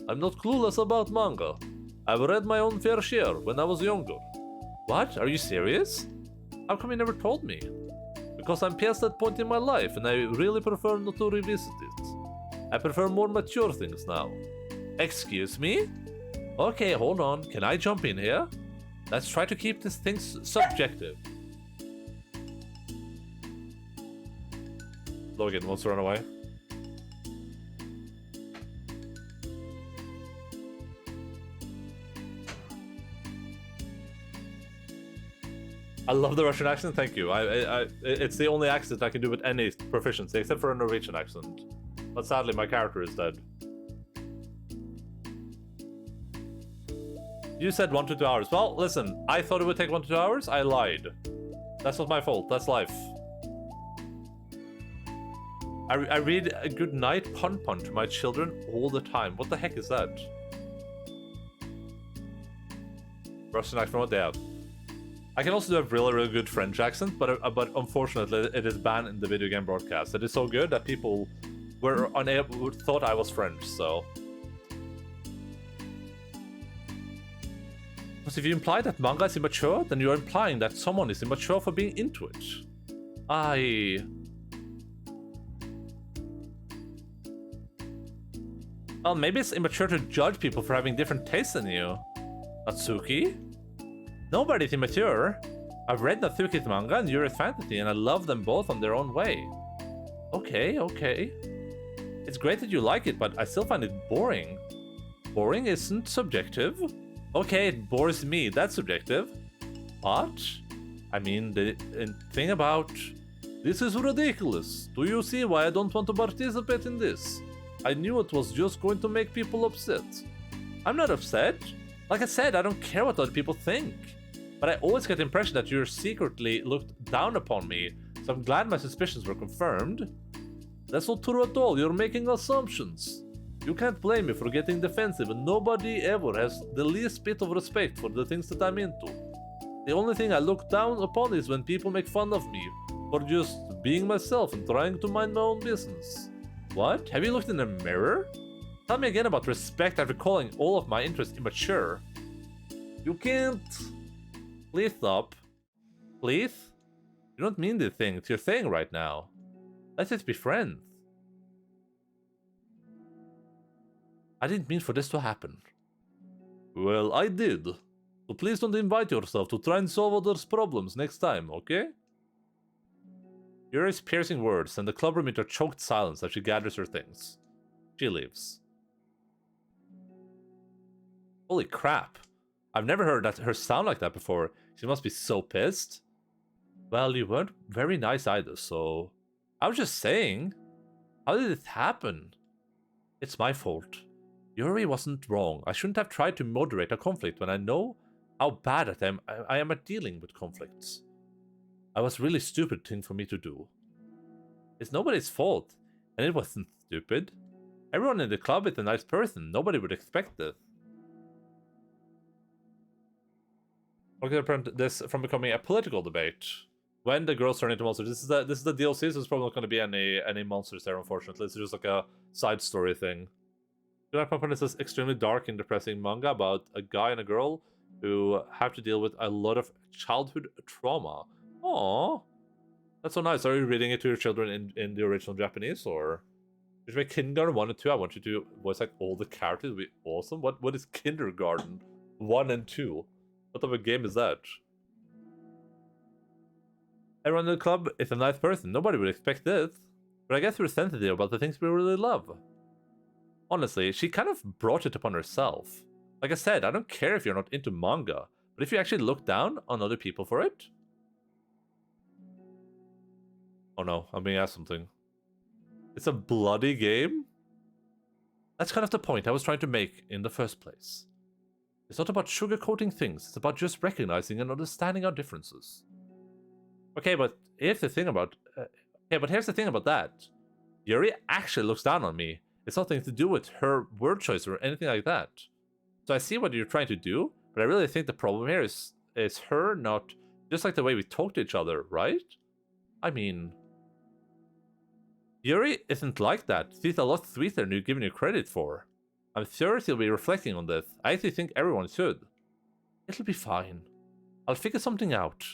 I'm not clueless about manga. I've read my own fair share when I was younger. What? Are you serious? How come you never told me? Because I'm past that point in my life and I really prefer not to revisit it. I prefer more mature things now. Excuse me? Okay, hold on. Can I jump in here? Let's try to keep this thing subjective. Logan wants to run away. I love the Russian accent, thank you. It's the only accent I can do with any proficiency, except for a Norwegian accent. But sadly, my character is dead. You said 1 to 2 hours. Well, listen, I thought it would take 1 to 2 hours. I lied. That's not my fault. That's life. I read a good night pun to my children all the time. What the heck is that? Russian accent, what they have. I can also do a really good French accent, but unfortunately it is banned in the video game broadcast. It is so good that people were unable, thought I was French, so... Because if you imply that manga is immature, then you're implying that someone is immature for being into it. Well, maybe it's immature to judge people for having different tastes than you. Natsuki? Nobody's immature. I've read Natsuki's manga and Yuri's fantasy, and I love them both on their own way. Okay, okay. It's great that you like it, but I still find it boring. Boring isn't subjective. Okay, it bores me, that's subjective. But, I mean, the thing about... This is ridiculous. Do you see why I don't want to participate in this? I knew it was just going to make people upset. I'm not upset. Like I said, I don't care what other people think. But I always get the impression that you secretly looked down upon me, so I'm glad my suspicions were confirmed. That's not true at all, you're making assumptions. You can't blame me for getting defensive, and nobody ever has the least bit of respect for the things that I'm into. The only thing I look down upon is when people make fun of me for just being myself and trying to mind my own business. What? Have you looked in the mirror? Tell me again about respect after calling all of my interests immature. You can't... Please stop. Please? You don't mean the things you're saying right now. Let's just be friends. I didn't mean for this to happen. Well, I did. So please don't invite yourself to try and solve others' problems next time, okay? Yuri's piercing words and the club room into choked silence as she gathers her things. She leaves. Holy crap. I've never heard her sound like that before. She must be so pissed. Well, you weren't very nice either, so... I was just saying. How did it happen? It's my fault. Yuri wasn't wrong. I shouldn't have tried to moderate a conflict when I know how bad I am at dealing with conflicts. I was a really stupid thing for me to do. It's nobody's fault, and it wasn't stupid. Everyone in the club is a nice person. Nobody would expect this. We're going to prevent this from becoming a political debate. When the girls turn into monsters, this is the DLC, so there's probably not going to be any monsters there, unfortunately. It's just like a side story thing. Good Pump is this extremely dark and depressing manga about a guy and a girl who have to deal with a lot of childhood trauma. Aww. That's so nice. Are you reading it to your children in the original Japanese, or... Did you make Kindergarten 1 and 2? I want you to voice like all the characters. It would be awesome. What is Kindergarten 1 and 2? What type of game is that? Everyone in the club is a nice person. Nobody would expect this. But I guess we're sensitive about the things we really love. Honestly, she kind of brought it upon herself. Like I said, I don't care if you're not into manga, but if you actually look down on other people for it... Oh no, I'm being asked something. It's a bloody game? That's kind of the point I was trying to make in the first place. It's not about sugarcoating things, it's about just recognizing and understanding our differences. Okay, but here's the thing about... here's the thing about that. Yuri actually looks down on me. It's nothing to do with her word choice or anything like that. So I see what you're trying to do, but I really think the problem here is her not... Just like the way we talk to each other, right? I mean... Yuri isn't like that. She's a lot sweeter than you're giving her credit for. I'm sure she'll be reflecting on this. I actually think everyone should. It'll be fine. I'll figure something out.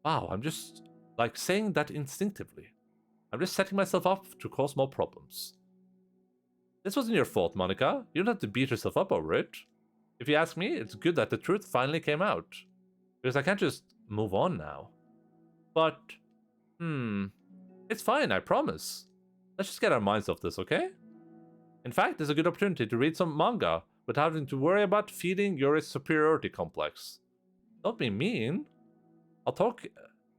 Wow, I'm just, like, saying that instinctively. I'm just setting myself up to cause more problems. This wasn't your fault, Monica. You don't have to beat yourself up over it. If you ask me, it's good that the truth finally came out. Because I can't just move on now. But, it's fine, I promise. Let's just get our minds off this, okay? In fact, there's a good opportunity to read some manga without having to worry about feeding your superiority complex. Don't be mean. I'll talk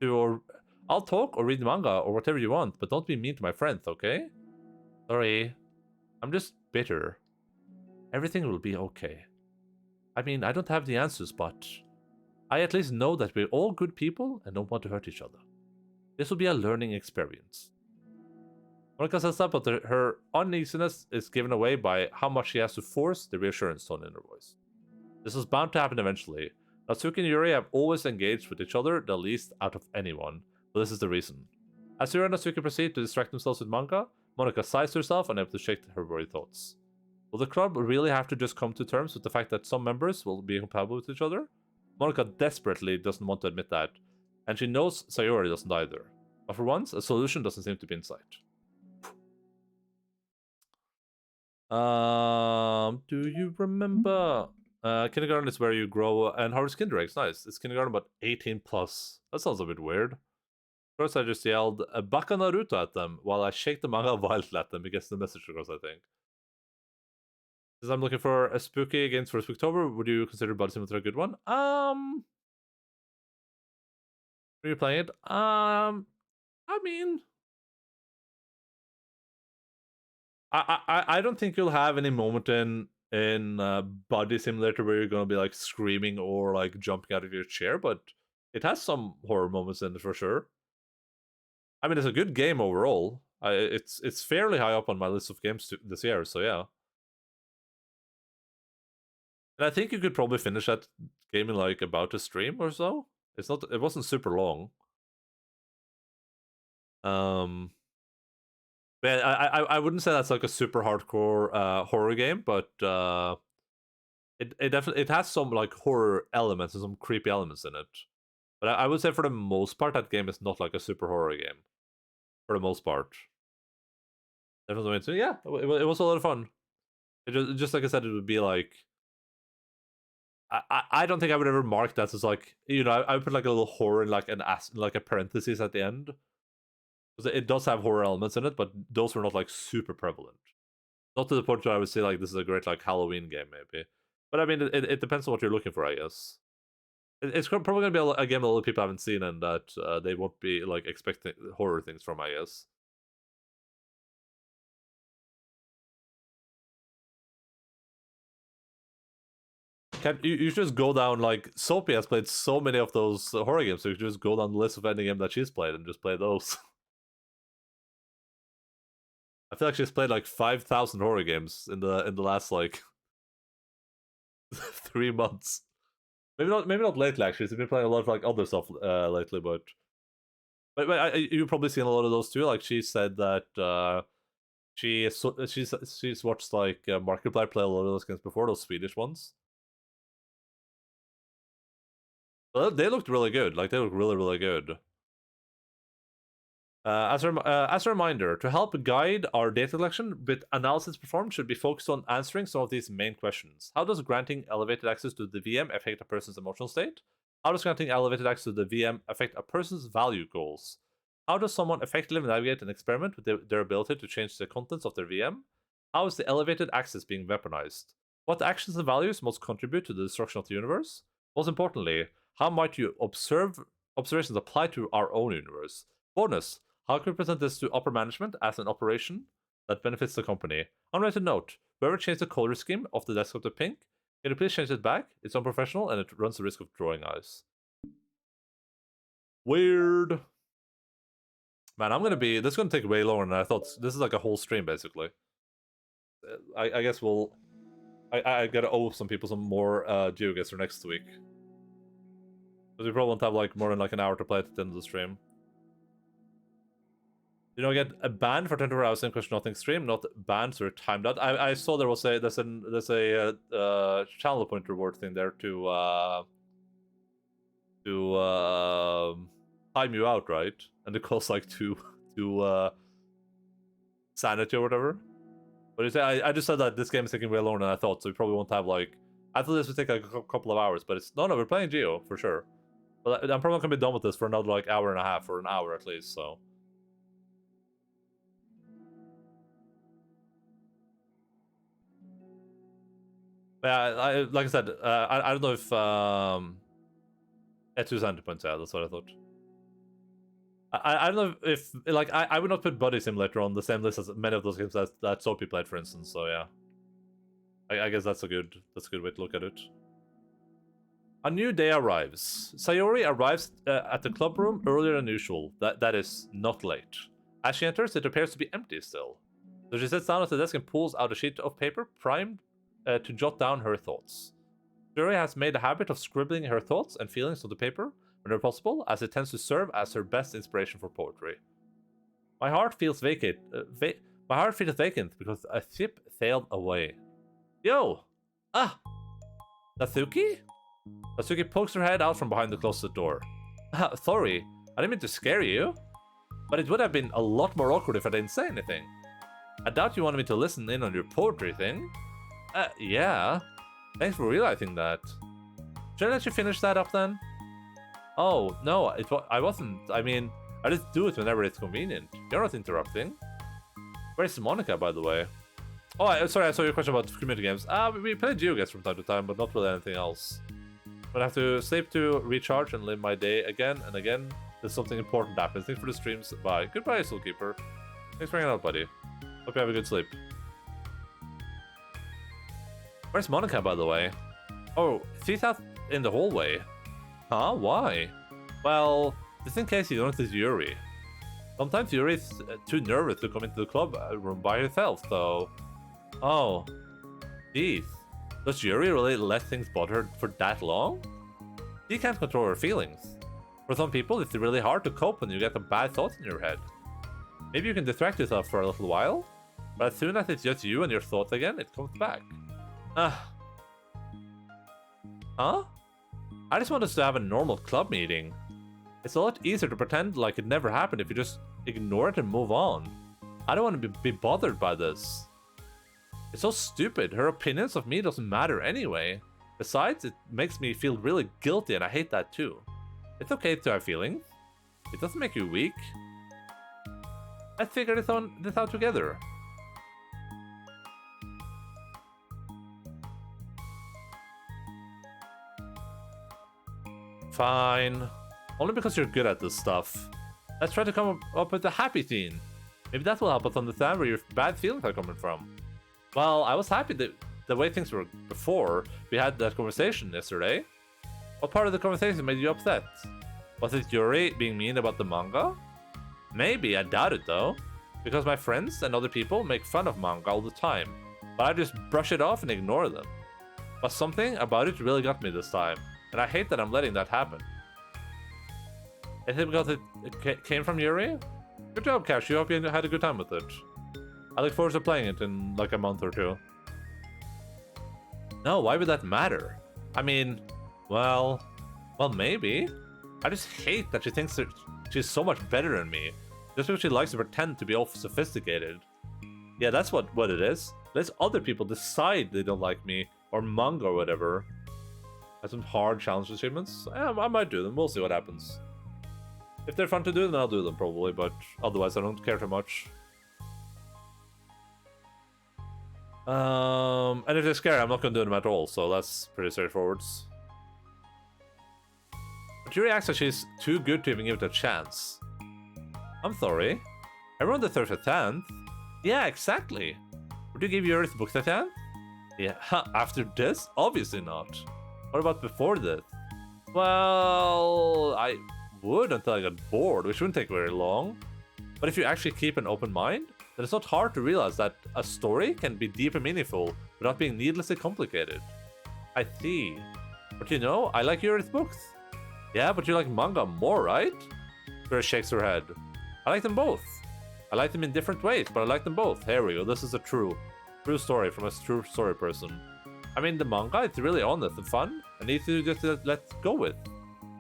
or read manga or whatever you want, but don't be mean to my friends, okay? Sorry. I'm just bitter. Everything will be okay. I mean, I don't have the answers, but I at least know that we're all good people and don't want to hurt each other. This will be a learning experience. Monica says that, but her uneasiness is given away by how much she has to force the reassurance tone in her voice. This is bound to happen eventually. Natsuki and Yuri have always engaged with each other the least out of anyone, but this is the reason. As Yuri and Natsuki proceed to distract themselves with manga, Monica sighs to herself, unable to shake her worried thoughts. Will the club really have to just come to terms with the fact that some members will be incompatible with each other? Monica desperately doesn't want to admit that, and she knows Sayori doesn't either. But for once, a solution doesn't seem to be in sight. Do you remember Kindergarten is where you grow and harvest Kinder eggs. Nice. It's kindergarten, but 18 plus. That sounds a bit weird. First, I just yelled "Baka Naruto" at them while I shake the manga violently at them. He gets the message across, I think. Since I'm looking for a spooky games for Spooktober, would you consider Body Simulator a good one? Are you playing it? I mean, I don't think you'll have any moment in Body Simulator where you're gonna be like screaming or like jumping out of your chair, but it has some horror moments in it for sure. I mean, it's a good game overall. It's fairly high up on my list of games this year, so yeah. And I think you could probably finish that game in like about a stream or so. It wasn't super long. But I wouldn't say that's like a super hardcore horror game, but it definitely has some like horror elements and some creepy elements in it. But I would say for the most part that game is not like a super horror game. For the most part. Definitely. So yeah, it was a lot of fun. Just like I said, it would be like I don't think I would ever mark that as like, you know, I would put like a little horror in like like a parenthesis at the end. Because it does have horror elements in it, but those were not like super prevalent. Not to the point where I would say like this is a great like Halloween game maybe. But I mean, it depends on what you're looking for, I guess. It's probably going to be a game that a lot of people haven't seen and that they won't be like expecting horror things from, I guess. You should just go down, like, Sophie has played so many of those horror games, so you should just go down the list of any game that she's played and just play those. I feel like she's played like 5,000 horror games in the last like 3 months. Maybe not lately actually. She's been playing a lot of like other stuff lately, but you've probably seen a lot of those too. Like she said that she's watched like Markiplier play a lot of those games before, those Swedish ones. Well, they looked really good. Like they look really good. As a reminder, to help guide our data collection with analysis performed should be focused on answering some of these main questions. How does granting elevated access to the VM affect a person's emotional state? How does granting elevated access to the VM affect a person's value goals? How does someone effectively navigate an experiment with their ability to change the contents of their VM? How is the elevated access being weaponized? What actions and values most contribute to the destruction of the universe? Most importantly, how might you observations apply to our own universe? Bonus, how can we present this to upper management as an operation that benefits the company? Unrelated note, whoever changed the color scheme of the desktop to pink, can you please change it back? It's unprofessional and it runs the risk of drawing eyes. Weird. Man, this is gonna take way longer than I thought. This is like a whole stream, basically. I guess I gotta owe some people some more GeoGuessr for next week. Because we probably won't have like more than like an hour to play at the end of the stream. You know, get a ban for 24 hours in question nothing stream, not banned, so you're timed out. I saw there's a channel point reward thing there to time you out, right? And it costs like two sanity or whatever. But you say I just said that this game is taking way longer than I thought, so we probably won't have like. I thought this would take like a couple of hours, but it's no, we're playing Geo for sure. But I'm probably not gonna be done with this for another like hour and a half or an hour at least. So. Yeah, like I said, I don't know if at 2 sanity points. Yeah, that's what I thought. I don't know if like I would not put Body Simulator on the same list as many of those games that Sophie played, for instance. So yeah, I guess that's a good way to look at it. A new day arrives. Sayori arrives at the club room earlier than usual. That is not late. As she enters, it appears to be empty still. So she sits down at the desk and pulls out a sheet of paper primed to jot down her thoughts. Sayori has made a habit of scribbling her thoughts and feelings on the paper whenever possible, as it tends to serve as her best inspiration for poetry. My heart feels vacant. My heart feels vacant because a ship sailed away. Yo! Ah! Natsuki? Natsuki pokes her head out from behind the closet door. Sorry, I didn't mean to scare you. But it would have been a lot more awkward if I didn't say anything. I doubt you wanted me to listen in on your poetry thing. Yeah. Thanks for realizing that. Should I let you finish that up then? Oh, no, I wasn't. I mean, I just do it whenever it's convenient. You're not interrupting. Where's Monica, by the way? Oh, sorry, I saw your question about community games. We play GeoGuessr from time to time, but not really anything else. But I have to sleep to recharge and live my day again and again. There's something important happens. Thanks for the streams. Bye. Goodbye, Soulkeeper. Thanks for hanging out, buddy. Hope you have a good sleep. Where's Monica, by the way? Oh, she's out in the hallway. Huh? Why? Well, just in case you don't notice Yuri. Sometimes Yuri is too nervous to come into the club room by herself, so... Oh. Jeez. Does Yuri really let things bother her for that long? She can't control her feelings. For some people, it's really hard to cope when you get a bad thought in your head. Maybe you can distract yourself for a little while, but as soon as it's just you and your thoughts again, it comes back. Huh? I just want us to have a normal club meeting. It's a lot easier to pretend like it never happened if you just ignore it and move on. I don't want to be bothered by this. It's so stupid. Her opinions of me doesn't matter anyway. Besides, it makes me feel really guilty and I hate that too. It's okay to have feelings. It doesn't make you weak. Let's figure this out together. Fine. Only because you're good at this stuff. Let's try to come up with a happy scene. Maybe that will help us understand where your bad feelings are coming from. Well, I was happy that the way things were before we had that conversation yesterday. What part of the conversation made you upset? Was it Yuri being mean about the manga? Maybe, I doubt it though. Because my friends and other people make fun of manga all the time. But I just brush it off and ignore them. But something about it really got me this time. And I hate that I'm letting that happen. Is it because it came from Yuri? Good job, Cash. You hope you had a good time with it. I look forward to playing it in like a month or two. No, why would that matter? I mean, well, maybe. I just hate that she thinks that she's so much better than me. Just because she likes to pretend to be all sophisticated. Yeah, that's what it is. Let other people decide they don't like me, or manga or whatever. Have some hard challenge achievements? Yeah, I might do them. We'll see what happens. If they're fun to do, then I'll do them probably, but otherwise I don't care too much. And if they're scary, I'm not going to do them at all, so that's pretty straightforward. But Yuri acts like she's too good to even give it a chance. I'm sorry. Everyone deserves a chance. Yeah, exactly. Would you give Yuri's books a chance? Yeah, after this? Obviously not. What about before this? Well, I would until I got bored, which wouldn't take very long. But if you actually keep an open mind, then it's not hard to realize that a story can be deep and meaningful without being needlessly complicated. I see. But you know, I like Yuri's books. Yeah, but you like manga more, right? Vera shakes her head. I like them both. I like them in different ways, but I like them both. Here we go. This is a true story from a true story person. I mean, the manga, it's really honest and fun, and easy to just let go with.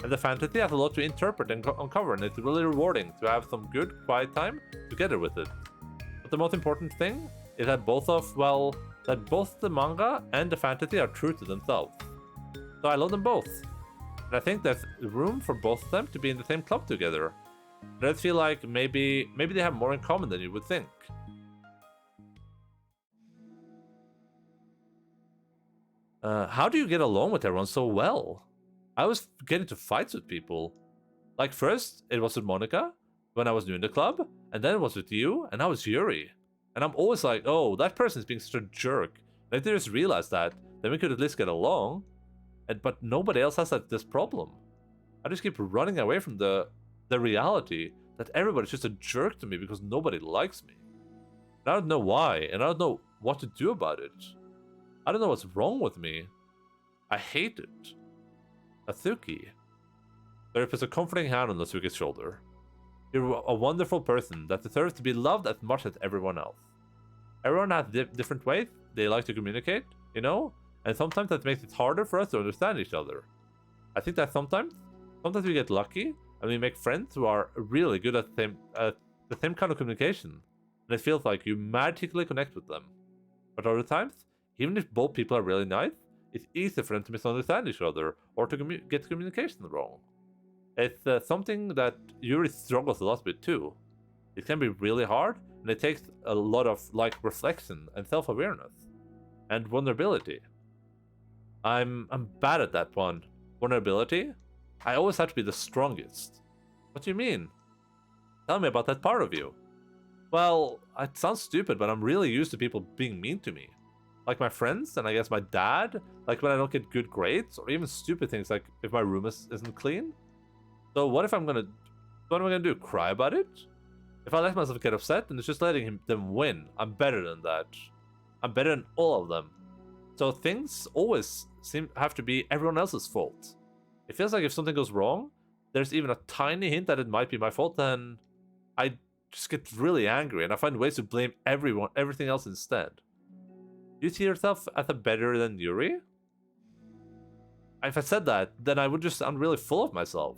And the fantasy has a lot to interpret and uncover, and it's really rewarding to have some good, quiet time together with it. But the most important thing is that both the manga and the fantasy are true to themselves. So I love them both. And I think there's room for both of them to be in the same club together. And I feel like maybe they have more in common than you would think. How do you get along with everyone so well? I was getting into fights with people. Like first, it was with Monica, when I was new in the club, and then it was with you, and now it's Yuri. And I'm always like, oh, that person's being such a jerk. And if they just realized that, then we could at least get along. But nobody else has this problem. I just keep running away from the reality that everybody's just a jerk to me because nobody likes me. And I don't know why, and I don't know what to do about it. I don't know what's wrong with me. I hate it. Natsuki. There puts a comforting hand on Natsuki's shoulder. You're a wonderful person that deserves to be loved as much as everyone else. Everyone has different ways they like to communicate, you know? And sometimes that makes it harder for us to understand each other. I think that sometimes we get lucky and we make friends who are really good at the same kind of communication. And it feels like you magically connect with them. But other times, even if both people are really nice, it's easy for them to misunderstand each other or to get communication wrong. It's something that Yuri struggles a lot with too. It can be really hard, and it takes a lot of like reflection and self-awareness and vulnerability. I'm bad at that one. Vulnerability? I always have to be the strongest. What do you mean? Tell me about that part of you. Well, it sounds stupid, but I'm really used to people being mean to me. Like my friends, and I guess my dad, like when I don't get good grades, or even stupid things like if my room isn't clean. So what am I gonna do? Cry about it? If I let myself get upset, then it's just letting them win. I'm better than that. I'm better than all of them. So things always have to be everyone else's fault. It feels like if something goes wrong, there's even a tiny hint that it might be my fault, then I just get really angry and I find ways to blame everything else instead. Do you see yourself as a better than Yuri? If I said that, then I would just sound really full of myself.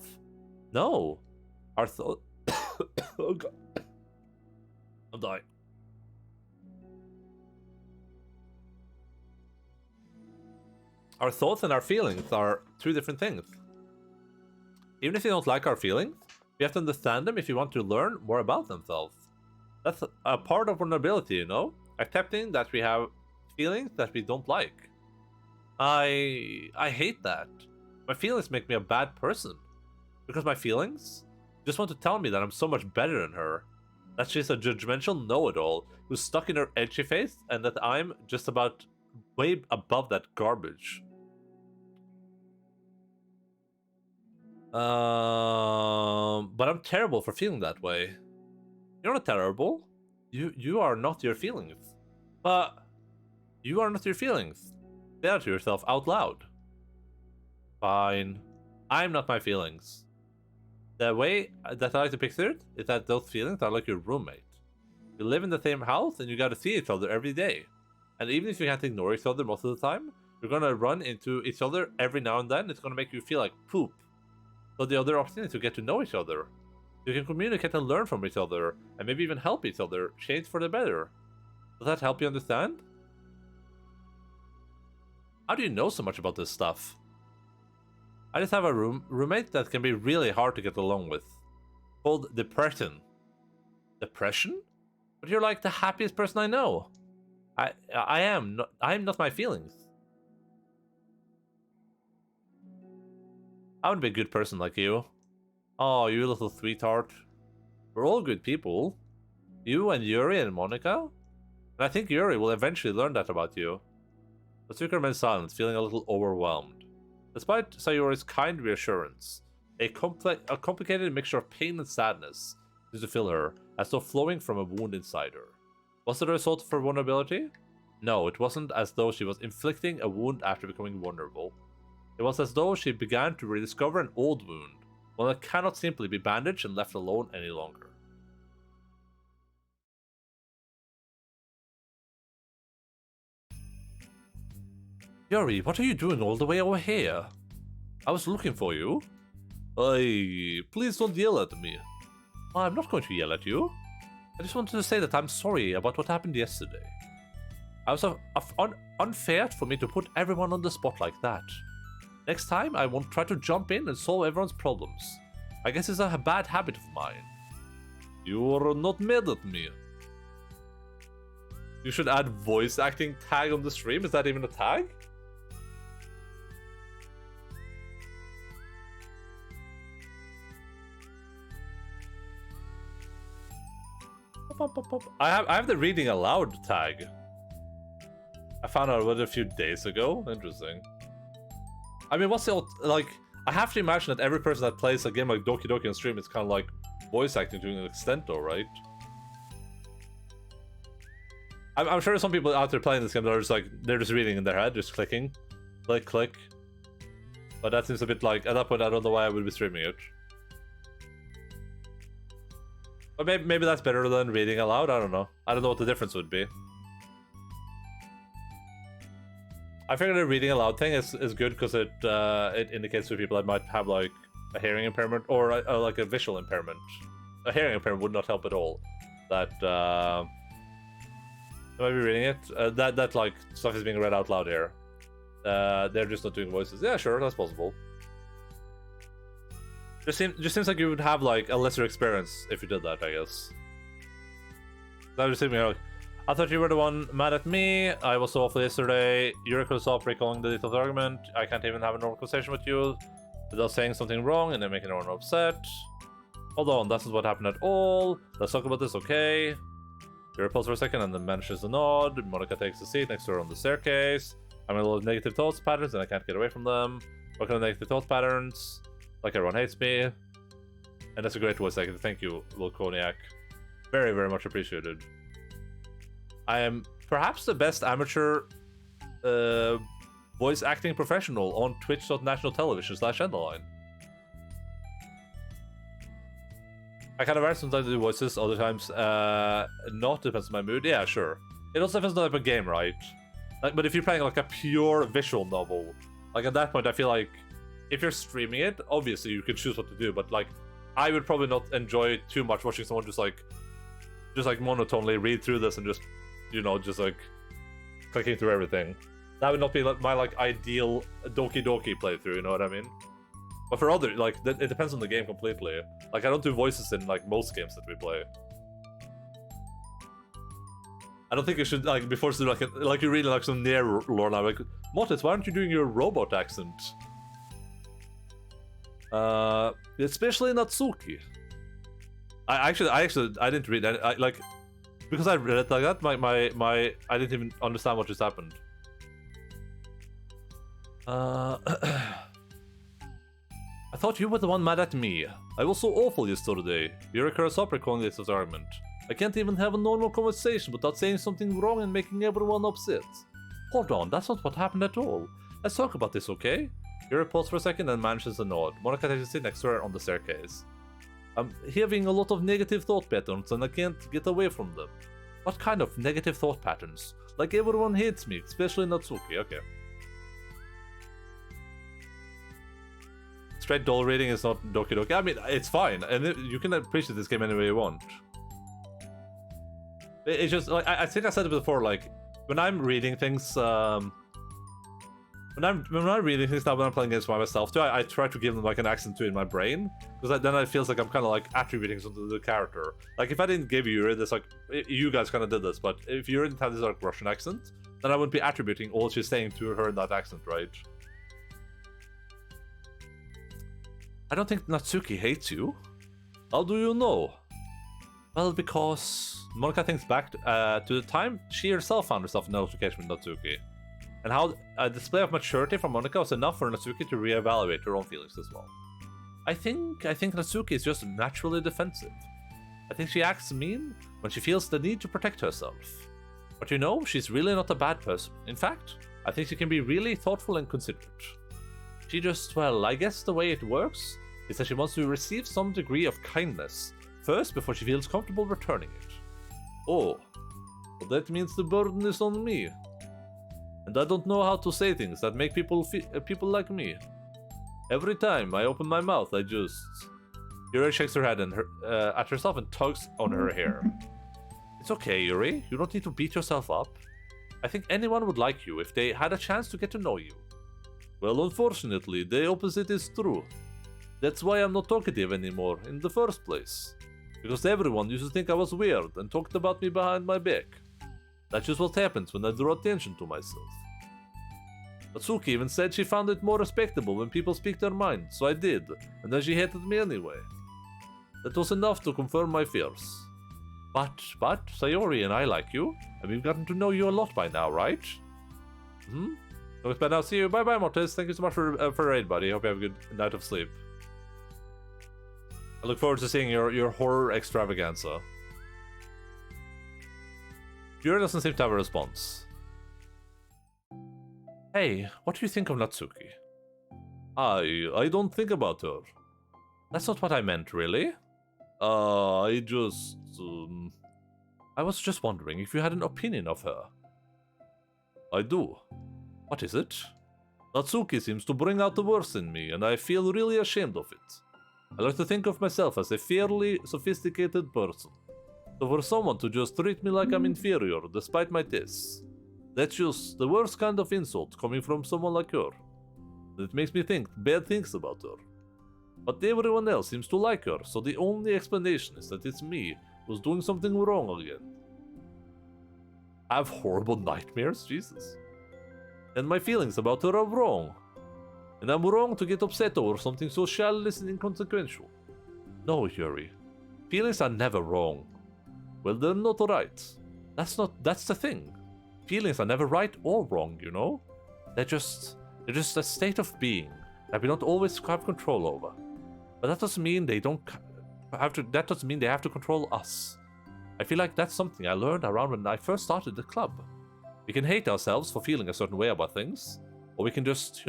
No. Our thought. Oh god. I'm dying. Our thoughts and our feelings are two different things. Even if you don't like our feelings, we have to understand them if you want to learn more about themselves. That's a part of vulnerability, you know? Accepting that we have feelings that we don't like. I hate that. My feelings make me a bad person. Because my feelings just want to tell me that I'm so much better than her. That she's a judgmental know-it-all who's stuck in her edgy face and that I'm just about way above that garbage. But I'm terrible for feeling that way. You're not terrible. You are not your feelings. But you are not your feelings. Say that to yourself out loud. Fine. I'm not my feelings. The way that I like to picture it is that those feelings are like your roommate. You live in the same house and you gotta see each other every day. And even if you can't ignore each other most of the time, you're gonna run into each other every now and then. It's gonna make you feel like poop. So the other option is to get to know each other. You can communicate and learn from each other, and maybe even help each other change for the better. Does that help you understand? How do you know so much about this stuff? I just have a roommate that can be really hard to get along with. Called depression. Depression? But you're like the happiest person I know. I'm not my feelings. I would be a good person like you. Oh, you little sweetheart. We're all good people. You and Yuri and Monica. And I think Yuri will eventually learn that about you. Asuka remained silent, feeling a little overwhelmed. Despite Sayori's kind reassurance, a complicated mixture of pain and sadness seemed to fill her, as though flowing from a wound inside her. Was it a result of her vulnerability? No, it wasn't as though she was inflicting a wound after becoming vulnerable. It was as though she began to rediscover an old wound, one that cannot simply be bandaged and left alone any longer. Yuri, what are you doing all the way over here? I was looking for you. Hey, please don't yell at me. I'm not going to yell at you. I just wanted to say that I'm sorry about what happened yesterday. I was unfair for me to put everyone on the spot like that. Next time, I won't try to jump in and solve everyone's problems. I guess it's a bad habit of mine. You're not mad at me. You should add voice acting tag on the stream. Is that even a tag? I have the reading aloud tag. I found out about it a few days ago. Interesting. I mean, what's the like? I have to imagine that every person that plays a game like Doki Doki on stream is kind of like voice acting to an extent, though, right? I'm sure some people out there playing this game that are just like they're just reading in their head, just clicking, click, click. But that seems a bit like at that point I don't know why I would be streaming it. But maybe that's better than reading aloud. I don't know. I don't know what the difference would be. I figured the reading aloud thing is good because it indicates to people that might have like a hearing impairment or like a visual impairment. A hearing impairment would not help at all. That am I be reading it? That like stuff is being read out loud here. they're just not doing voices. Yeah, sure, that's possible. Just seems like you would have like a lesser experience if you did that, I guess. I was thinking like, I thought you were the one mad at me. I was so awful yesterday. You're could stop recalling the detailed argument. I can't even have a normal conversation with you without saying something wrong and then making everyone upset. Hold on, that's not what happened at all. Let's talk about this, okay? You repulse for a second and then manages to nod. Monica takes a seat next to her on the staircase. I'm in a lot of negative thoughts patterns and I can't get away from them. What kind of negative thought patterns? Like everyone hates me. And that's a great voice acting. Thank you, Lil Cognac. Very, very much appreciated. I am perhaps the best amateur voice acting professional on twitch.national television/Endaline. I kind of vary sometimes I do voices, other times not, depends on my mood. Yeah, sure. It also depends on the type of game, right? Like, but if you're playing like a pure visual novel, like at that point I feel like if you're streaming it, obviously you can choose what to do, but like I would probably not enjoy it too much watching someone just like monotonely read through this and just, you know, just like clicking through everything. That would not be like my like ideal Doki playthrough, you know what I mean? But for other, like, it depends on the game completely. Like, I don't do voices in, like, most games that we play. I don't think you should, like, before you do, like you're reading, like, some near lore now, like, Mortis, why aren't you doing your robot accent? Especially Natsuki. I didn't read that, like, because I read it like that, I didn't even understand what just happened. I thought you were the one mad at me. I was so awful yesterday. You're a curse up recalling this argument. I can't even have a normal conversation without saying something wrong and making everyone upset. Hold on, that's not what happened at all. Let's talk about this, okay? You're pause for a second and manages to nod. Monica takes a seat next to her on the staircase. I'm having a lot of negative thought patterns and I can't get away from them. What kind of negative thought patterns? Like everyone hates me, especially Natsuki. Okay. Straight doll reading is not Doki. I mean, it's fine, and you can appreciate this game any way you want. It's just like I think I said it before. Like when I'm reading things, when I'm reading things now when I'm playing games by myself too, I try to give them like an accent to in my brain because then it feels like I'm kind of like attributing something to the character. Like if I didn't give Yuri this, like you guys kind of did this, but if Yuri didn't have this like Russian accent, then I wouldn't be attributing all she's saying to her in that accent, right? I don't think Natsuki hates you. How do you know? Well, because Monica thinks back to the time she herself found herself in a notification with Natsuki, and how a display of maturity from Monica was enough for Natsuki to reevaluate her own feelings as well. I think Natsuki is just naturally defensive. I think she acts mean when she feels the need to protect herself. But you know, she's really not a bad person. In fact, I think she can be really thoughtful and considerate. She just, well, I guess the way it works is that she wants to receive some degree of kindness first before she feels comfortable returning it. Oh, well that means the burden is on me. And I don't know how to say things that make people like me. Every time I open my mouth, I just... Yuri shakes her head and at herself and tugs on her hair. It's okay, Yuri. You don't need to beat yourself up. I think anyone would like you if they had a chance to get to know you. Well, unfortunately, the opposite is true. That's why I'm not talkative anymore in the first place. Because everyone used to think I was weird and talked about me behind my back. That's just what happens when I draw attention to myself. Natsuki even said she found it more respectable when people speak their mind, so I did, and then she hated me anyway. That was enough to confirm my fears. But, Sayori and I like you, and we've gotten to know you a lot by now, right? Hmm? So it's bad now. See you. Bye-bye, Mortis. Thank you so much for the raid, buddy. Hope you have a good night of sleep. I look forward to seeing your horror extravaganza. Yuri doesn't seem to have a response. Hey, what do you think of Natsuki? I don't think about her. That's not what I meant, really. I was just wondering if you had an opinion of her. I do. What is it? Natsuki seems to bring out the worst in me, and I feel really ashamed of it. I like to think of myself as a fairly sophisticated person. So for someone to just treat me like I'm inferior despite my tests, That's just the worst kind of insult coming from someone like her. It makes me think bad things about her. But everyone else seems to like her, so the only explanation is that it's me who's doing something wrong again. I have horrible nightmares? Jesus. And my feelings about her are wrong. And I'm wrong to get upset over something so childish and inconsequential. No, Yuri. Feelings are never wrong. Well, they're not right. That's the thing. Feelings are never right or wrong, you know? They're just a state of being that we don't always have control over. But that doesn't mean they have to control us. I feel like that's something I learned around when I first started the club. We can hate ourselves for feeling a certain way about things, or we can just,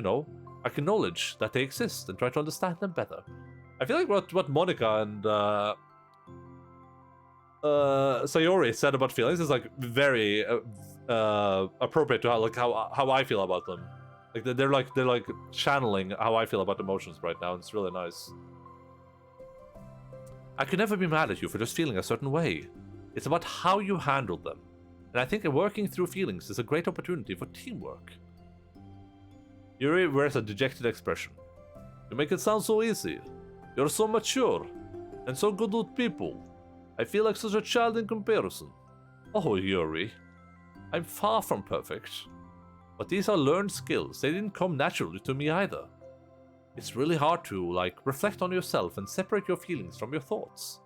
acknowledge that they exist and try to understand them better. I feel like what Monica and Sayori said about feelings is like very appropriate to how I feel about them. Like they're like channeling how I feel about emotions right now, and it's really nice. I could never be mad at you for just feeling a certain way. It's about how you handle them. And I think working through feelings is a great opportunity for teamwork. Yuri wears a dejected expression. You make it sound so easy. You're so mature. And so good with people. I feel like such a child in comparison. Oh, Yuri. I'm far from perfect. But these are learned skills. They didn't come naturally to me either. It's really hard to, reflect on yourself and separate your feelings from your thoughts.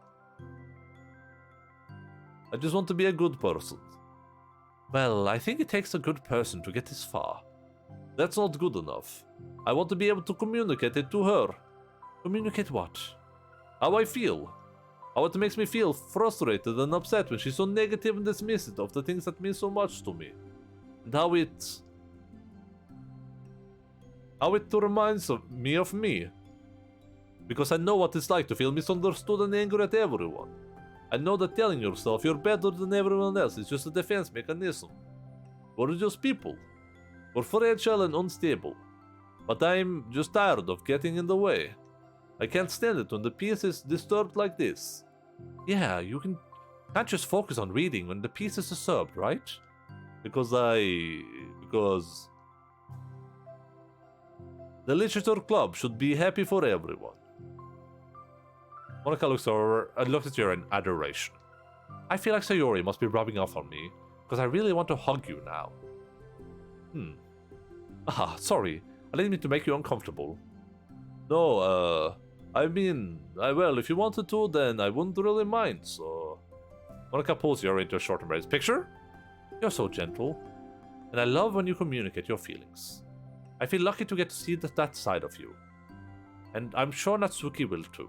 I just want to be a good person. Well, I think it takes a good person to get this far. That's not good enough. I want to be able to communicate it to her. Communicate what? How I feel. How it makes me feel frustrated and upset when she's so negative and dismissive of the things that mean so much to me. And how it reminds me of me. Because I know what it's like to feel misunderstood and angry at everyone. I know that telling yourself you're better than everyone else is just a defense mechanism. We're just people. We're fragile and unstable. But I'm just tired of getting in the way. I can't stand it when the peace is disturbed like this. Yeah, can't just focus on reading when the peace is disturbed, right? Because the literature club should be happy for everyone. Monica looks over and looks at you in adoration. I feel like Sayori must be rubbing off on me, because I really want to hug you now. Sorry, I didn't mean to make you uncomfortable. No, well, if you wanted to, then I wouldn't really mind, so... Monica pulls Yuri into a short embrace. Picture? You're so gentle. And I love when you communicate your feelings. I feel lucky to get to see that side of you. And I'm sure Natsuki will too.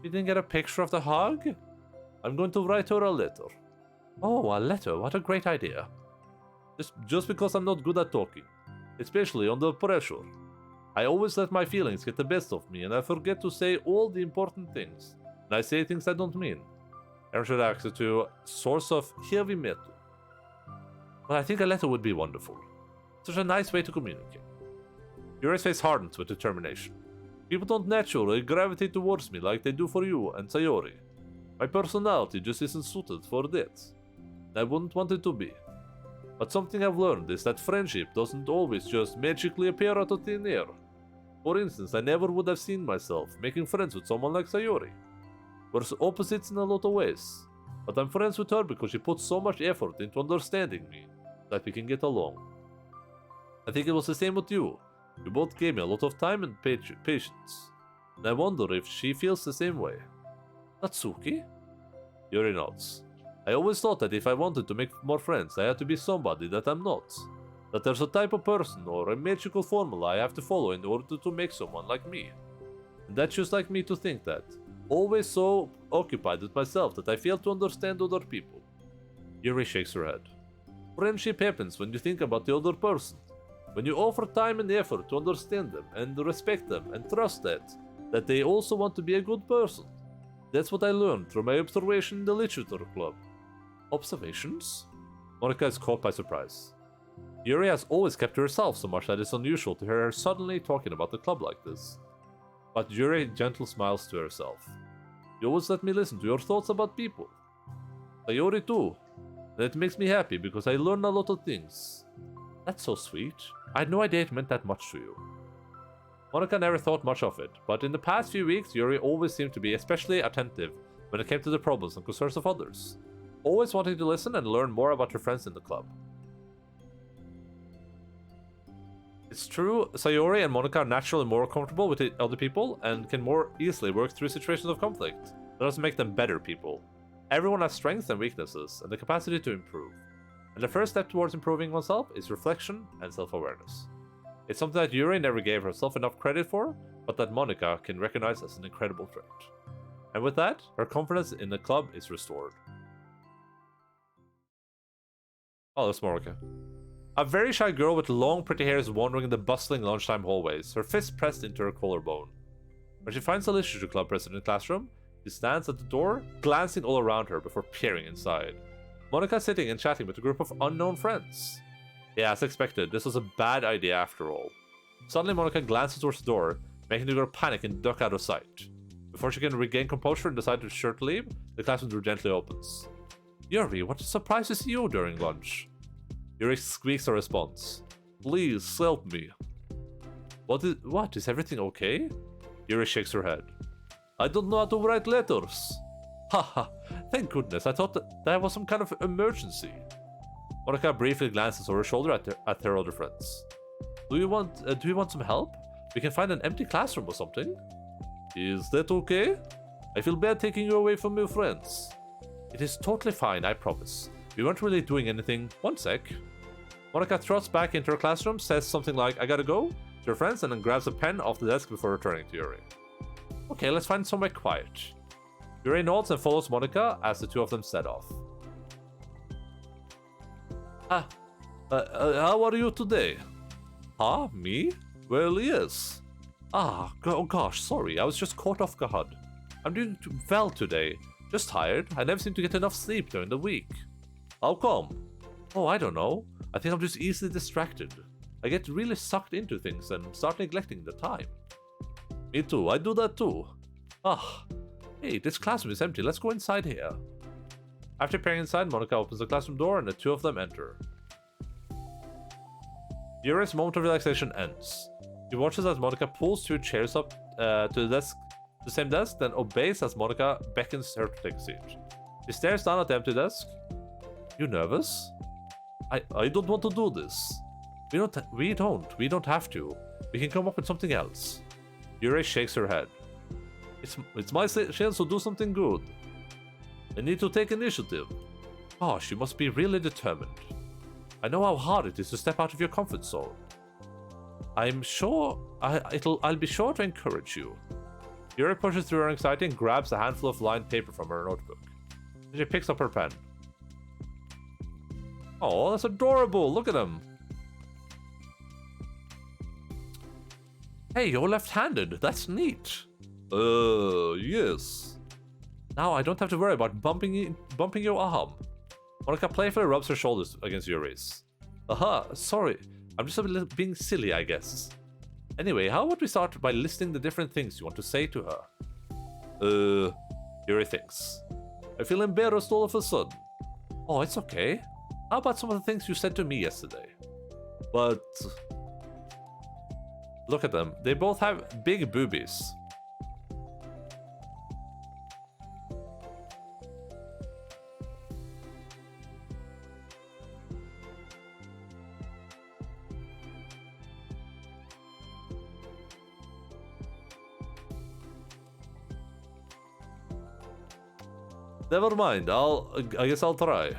You didn't get a picture of the hug? I'm going to write her a letter. Oh, a letter, what a great idea. Just because I'm not good at talking. Especially under pressure. I always let my feelings get the best of me and I forget to say all the important things. And I say things I don't mean. I should access to source of heavy metal. But I think a letter would be wonderful. Such a nice way to communicate. Yuri's face hardens with determination. People don't naturally gravitate towards me like they do for you and Sayori. My personality just isn't suited for that. I wouldn't want it to be. But something I've learned is that friendship doesn't always just magically appear out of thin air. For instance, I never would have seen myself making friends with someone like Sayori. We're opposites in a lot of ways, but I'm friends with her because she puts so much effort into understanding me that we can get along. I think it was the same with you. You both gave me a lot of time and patience, and I wonder if she feels the same way. Natsuki? Yuri nods. I always thought that if I wanted to make more friends, I had to be somebody that I'm not. That there's a type of person or a magical formula I have to follow in order to make someone like me. And that's just like me to think that. Always so occupied with myself that I fail to understand other people. Yuri shakes her head. Friendship happens when you think about the other person. When you offer time and effort to understand them and respect them and trust that they also want to be a good person. That's what I learned from my observation in the literature club. Observations? Monica is caught by surprise. Yuri has always kept to herself so much that it's unusual to hear her suddenly talking about the club like this. But Yuri gently smiles to herself. You always let me listen to your thoughts about people. Sayori too. And And it makes me happy because I learn a lot of things. That's so sweet. I had no idea it meant that much to you. Monica never thought much of it, but in the past few weeks, Yuri always seemed to be especially attentive when it came to the problems and concerns of others, always wanting to listen and learn more about her friends in the club. It's true, Sayori and Monica are naturally more comfortable with other people and can more easily work through situations of conflict. That doesn't make them better people. Everyone has strengths and weaknesses, and the capacity to improve. And the first step towards improving oneself is reflection and self-awareness. It's something that Yuri never gave herself enough credit for, but that Monica can recognize as an incredible trait. And with that, her confidence in the club is restored. Oh, that's Monica. A very shy girl with long pretty hair is wandering in the bustling lunchtime hallways, her fist pressed into her collarbone. When she finds the literature club president in the classroom, she stands at the door, glancing all around her before peering inside. Monica is sitting and chatting with a group of unknown friends. Yeah, as expected, this was a bad idea after all. Suddenly Monica glances towards the door, making the girl panic and duck out of sight. Before she can regain composure and decide to leave, the classroom door gently opens. Yuri, what a surprise to see you during lunch. Yuri squeaks a response. Please, help me. What? Is everything okay? Yuri shakes her head. I don't know how to write letters. Haha, thank goodness, I thought that was some kind of emergency. Monica briefly glances over her shoulder at her other friends. Do you want some help? We can find an empty classroom or something. Is that okay? I feel bad taking you away from your friends. It is totally fine, I promise. We weren't really doing anything. One sec. Monica trots back into her classroom, says something like, I gotta go, to her friends, and then grabs a pen off the desk before returning to Yuri. Okay, let's find somewhere quiet. Yuri nods and follows Monica as the two of them set off. How are you today? Huh? Me? Well, yes. Oh gosh, sorry, I was just caught off guard. I'm doing well today. Just tired. I never seem to get enough sleep during the week. How come? Oh, I don't know. I think I'm just easily distracted. I get really sucked into things and start neglecting the time. Me too, I do that too. Hey, this classroom is empty. Let's go inside here. After peering inside, Monica opens the classroom door and the two of them enter. Yuri's moment of relaxation ends. He watches as Monica pulls two chairs up to the same desk, then obeys as Monica beckons her to take a seat. She stares down at the empty desk. You nervous? I don't want to do this. We don't have to. We can come up with something else. Yuri shakes her head. It's my chance to do something good. I need to take initiative. Gosh, you must be really determined. I know how hard it is to step out of your comfort zone. I'm sure I'll be sure to encourage you. Yuri pushes through her anxiety and grabs a handful of lined paper from her notebook. Then she picks up her pen. Oh, that's adorable! Look at him! Hey, you're left-handed. That's neat. Yes. Now I don't have to worry about bumping your arm. Monica playfully rubs her shoulders against Yuri's. Aha, sorry. I'm just a little being silly, I guess. Anyway, how about we start by listing the different things you want to say to her? Yuri thinks. I feel embarrassed all of a sudden. Oh, it's okay. How about some of the things you said to me yesterday? But... Look at them. They both have big boobies. Never mind, I guess I'll try.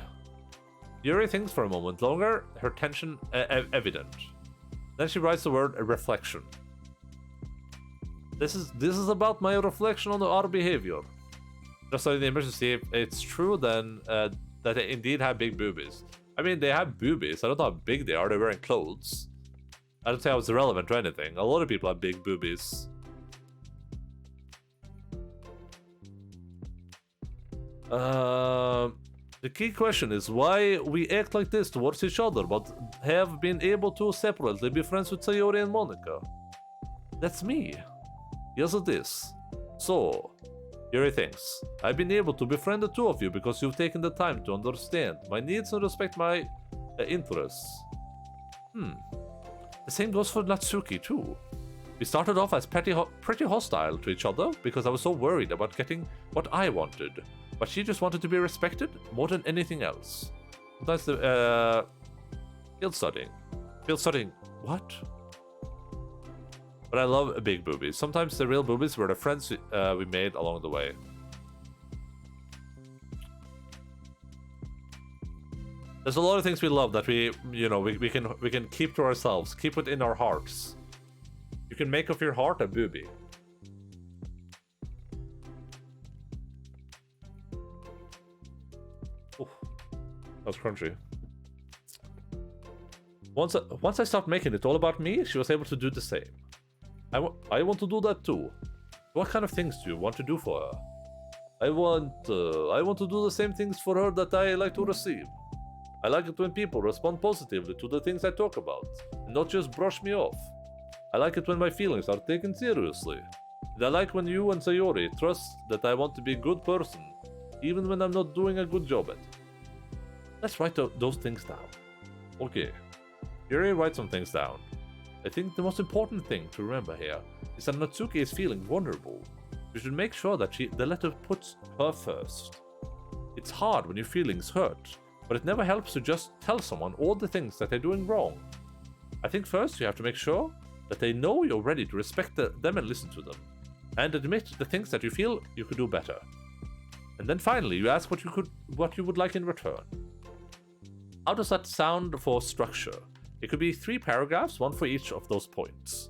Yuri thinks for a moment longer, her tension evident. Then she writes the word reflection. This is about my reflection on our behavior. Just so in the image to see if it's true then that they indeed have big boobies. I mean, they have boobies. I don't know how big they are. They're wearing clothes. I don't think that was relevant to anything. A lot of people have big boobies. The key question is why we act like this towards each other, but have been able to separately be friends with Sayori and Monica. That's me. Yes, it is. So, Yuri thinks, I've been able to befriend the two of you because you've taken the time to understand my needs and respect my interests. The same goes for Natsuki too. We started off as pretty hostile to each other because I was so worried about getting what I wanted, but she just wanted to be respected more than anything else. Sometimes the field studying, what? But I love big boobies. Sometimes the real boobies were the friends we made along the way. There's a lot of things we love that we can keep to ourselves, keep it in our hearts. You can make of your heart a boobie. Oof, that was crunchy. Once I stopped making it all about me, she was able to do the same. I want to do that too. What kind of things do you want to do for her? I want to do the same things for her that I like to receive. I like it when people respond positively to the things I talk about, and not just brush me off. I like it when my feelings are taken seriously. And I like when you and Sayori trust that I want to be a good person, even when I'm not doing a good job at it. Let's write those things down. Okay. Yuri writes some things down. I think the most important thing to remember here is that Natsuki is feeling vulnerable. You should make sure that the letter puts her first. It's hard when your feelings hurt, but it never helps to just tell someone all the things that they're doing wrong. I think first you have to make sure that they know you're ready to respect them and listen to them, and admit the things that you feel you could do better. And then finally you ask what you would like in return. How does that sound for structure? It could be 3 paragraphs, one for each of those points.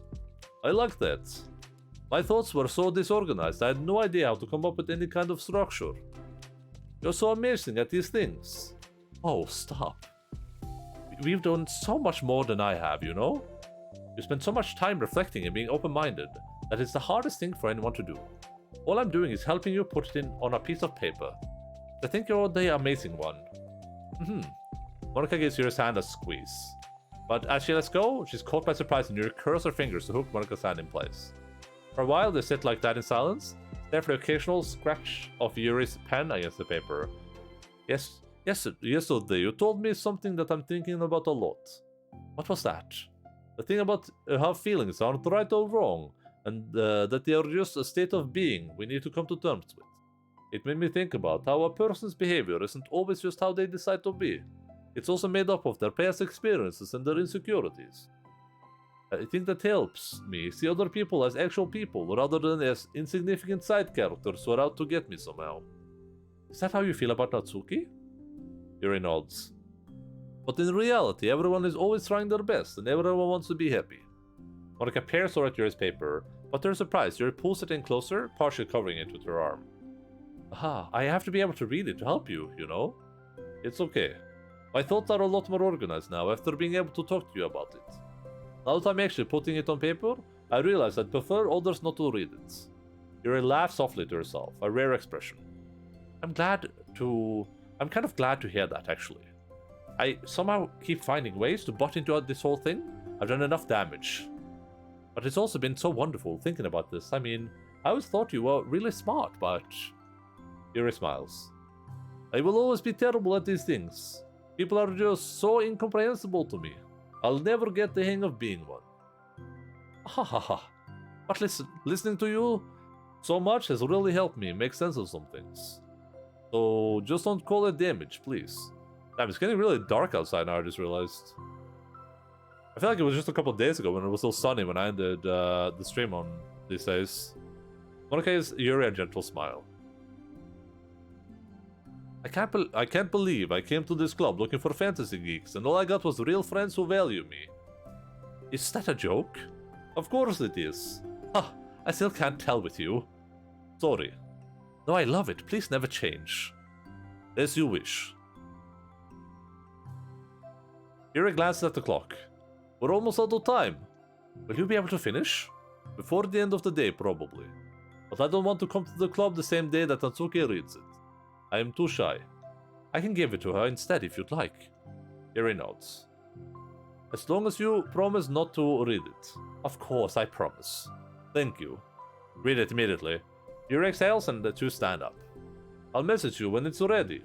I like that. My thoughts were so disorganized, I had no idea how to come up with any kind of structure. You're so amazing at these things. Oh, stop. We've done so much more than I have, you know? You spend so much time reflecting and being open-minded that it's the hardest thing for anyone to do. All I'm doing is helping you put it on a piece of paper. I think you're the amazing one. Monica gives Yuri's hand a squeeze. But as she lets go, she's caught by surprise and Yuri curls her fingers to hook Monica's hand in place. For a while, they sit like that in silence, stare for the occasional scratch of Yuri's pen against the paper. Yes, Yesterday you told me something that I'm thinking about a lot. What was that? The thing about how feelings aren't right or wrong, and that they are just a state of being we need to come to terms with. It made me think about how a person's behavior isn't always just how they decide to be. It's also made up of their past experiences and their insecurities. I think that helps me see other people as actual people rather than as insignificant side characters who are out to get me somehow. Is that how you feel about Natsuki? Yuri nods. But in reality, everyone is always trying their best and everyone wants to be happy. Monica peers over at Yuri's paper, but to her surprise, Yuri pulls it in closer, partially covering it with her arm. Aha, I have to be able to read it to help you, you know? It's okay. My thoughts are a lot more organized now after being able to talk to you about it. Now that I'm actually putting it on paper, I realize I'd prefer others not to read it. Yuri laughs softly to herself, a rare expression. I'm kind of glad to hear that, actually. I somehow keep finding ways to butt into this whole thing. I've done enough damage. But it's also been so wonderful thinking about this. I mean, I always thought you were really smart, but... Yuri smiles. I will always be terrible at these things. People are just so incomprehensible to me. I'll never get the hang of being one. Ha ha ha. But listen, listening to you so much has really helped me make sense of some things. So just don't call it damage, please. Damn, it's getting really dark outside now, I just realized. I feel like it was just a couple of days ago when it was still sunny when I ended the stream on these days. Monica gives Yuri a gentle smile. I can't believe I came to this club looking for fantasy geeks and all I got was real friends who value me. Is that a joke? Of course it is. Ha, I still can't tell with you. Sorry. No, I love it. Please never change. As you wish. Yuri glances at the clock. We're almost out of time. Will you be able to finish? Before the end of the day, probably. But I don't want to come to the club the same day that Natsuki reads it. I am too shy. I can give it to her instead if you'd like. Yuri nods. As long as you promise not to read it. Of course, I promise. Thank you. Read it immediately. Yuri exhales and the two stand up. I'll message you when it's ready.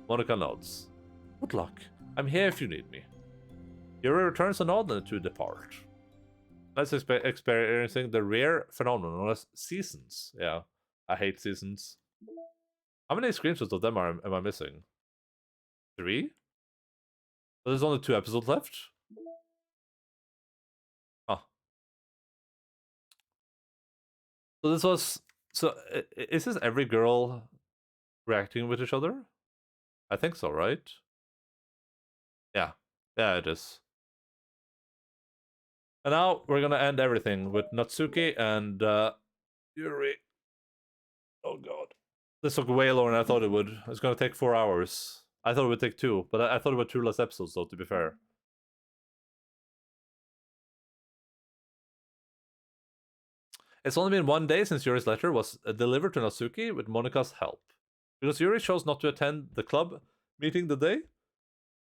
Monika nods. Good luck. I'm here if you need me. Yuri returns a nod and the two depart. Let's experiencing the rare phenomenon known as seasons. Yeah, I hate seasons. How many screenshots of them am I missing? 3? But there's only 2 episodes left? Huh. So this was... So, is this every girl reacting with each other? I think so, right? Yeah. Yeah, it is. And now we're gonna end everything with Natsuki and Yuri. Oh god. This took way longer than I thought it would. It's gonna take 4 hours. I thought it would take 2, but I thought it would 2 less episodes, though, to be fair. It's only been 1 day since Yuri's letter was delivered to Natsuki with Monika's help. Because Yuri chose not to attend the club meeting the day,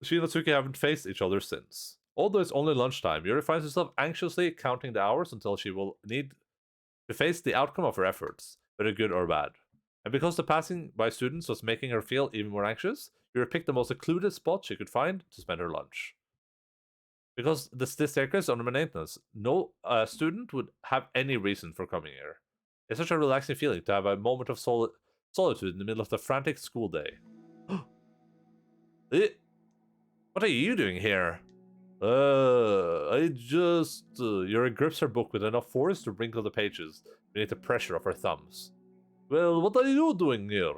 she and Natsuki haven't faced each other since. Although it's only lunchtime, Yuri finds herself anxiously counting the hours until she will need to face the outcome of her efforts, whether good or bad. And because the passing by students was making her feel even more anxious, Yuri picked the most secluded spot she could find to spend her lunch. Because this staircase is under maintenance, no student would have any reason for coming here. It's such a relaxing feeling to have a moment of solitude in the middle of the frantic school day. What are you doing here? I just... Yuri grips her book with enough force to wrinkle the pages beneath the pressure of her thumbs. Well, what are you doing here?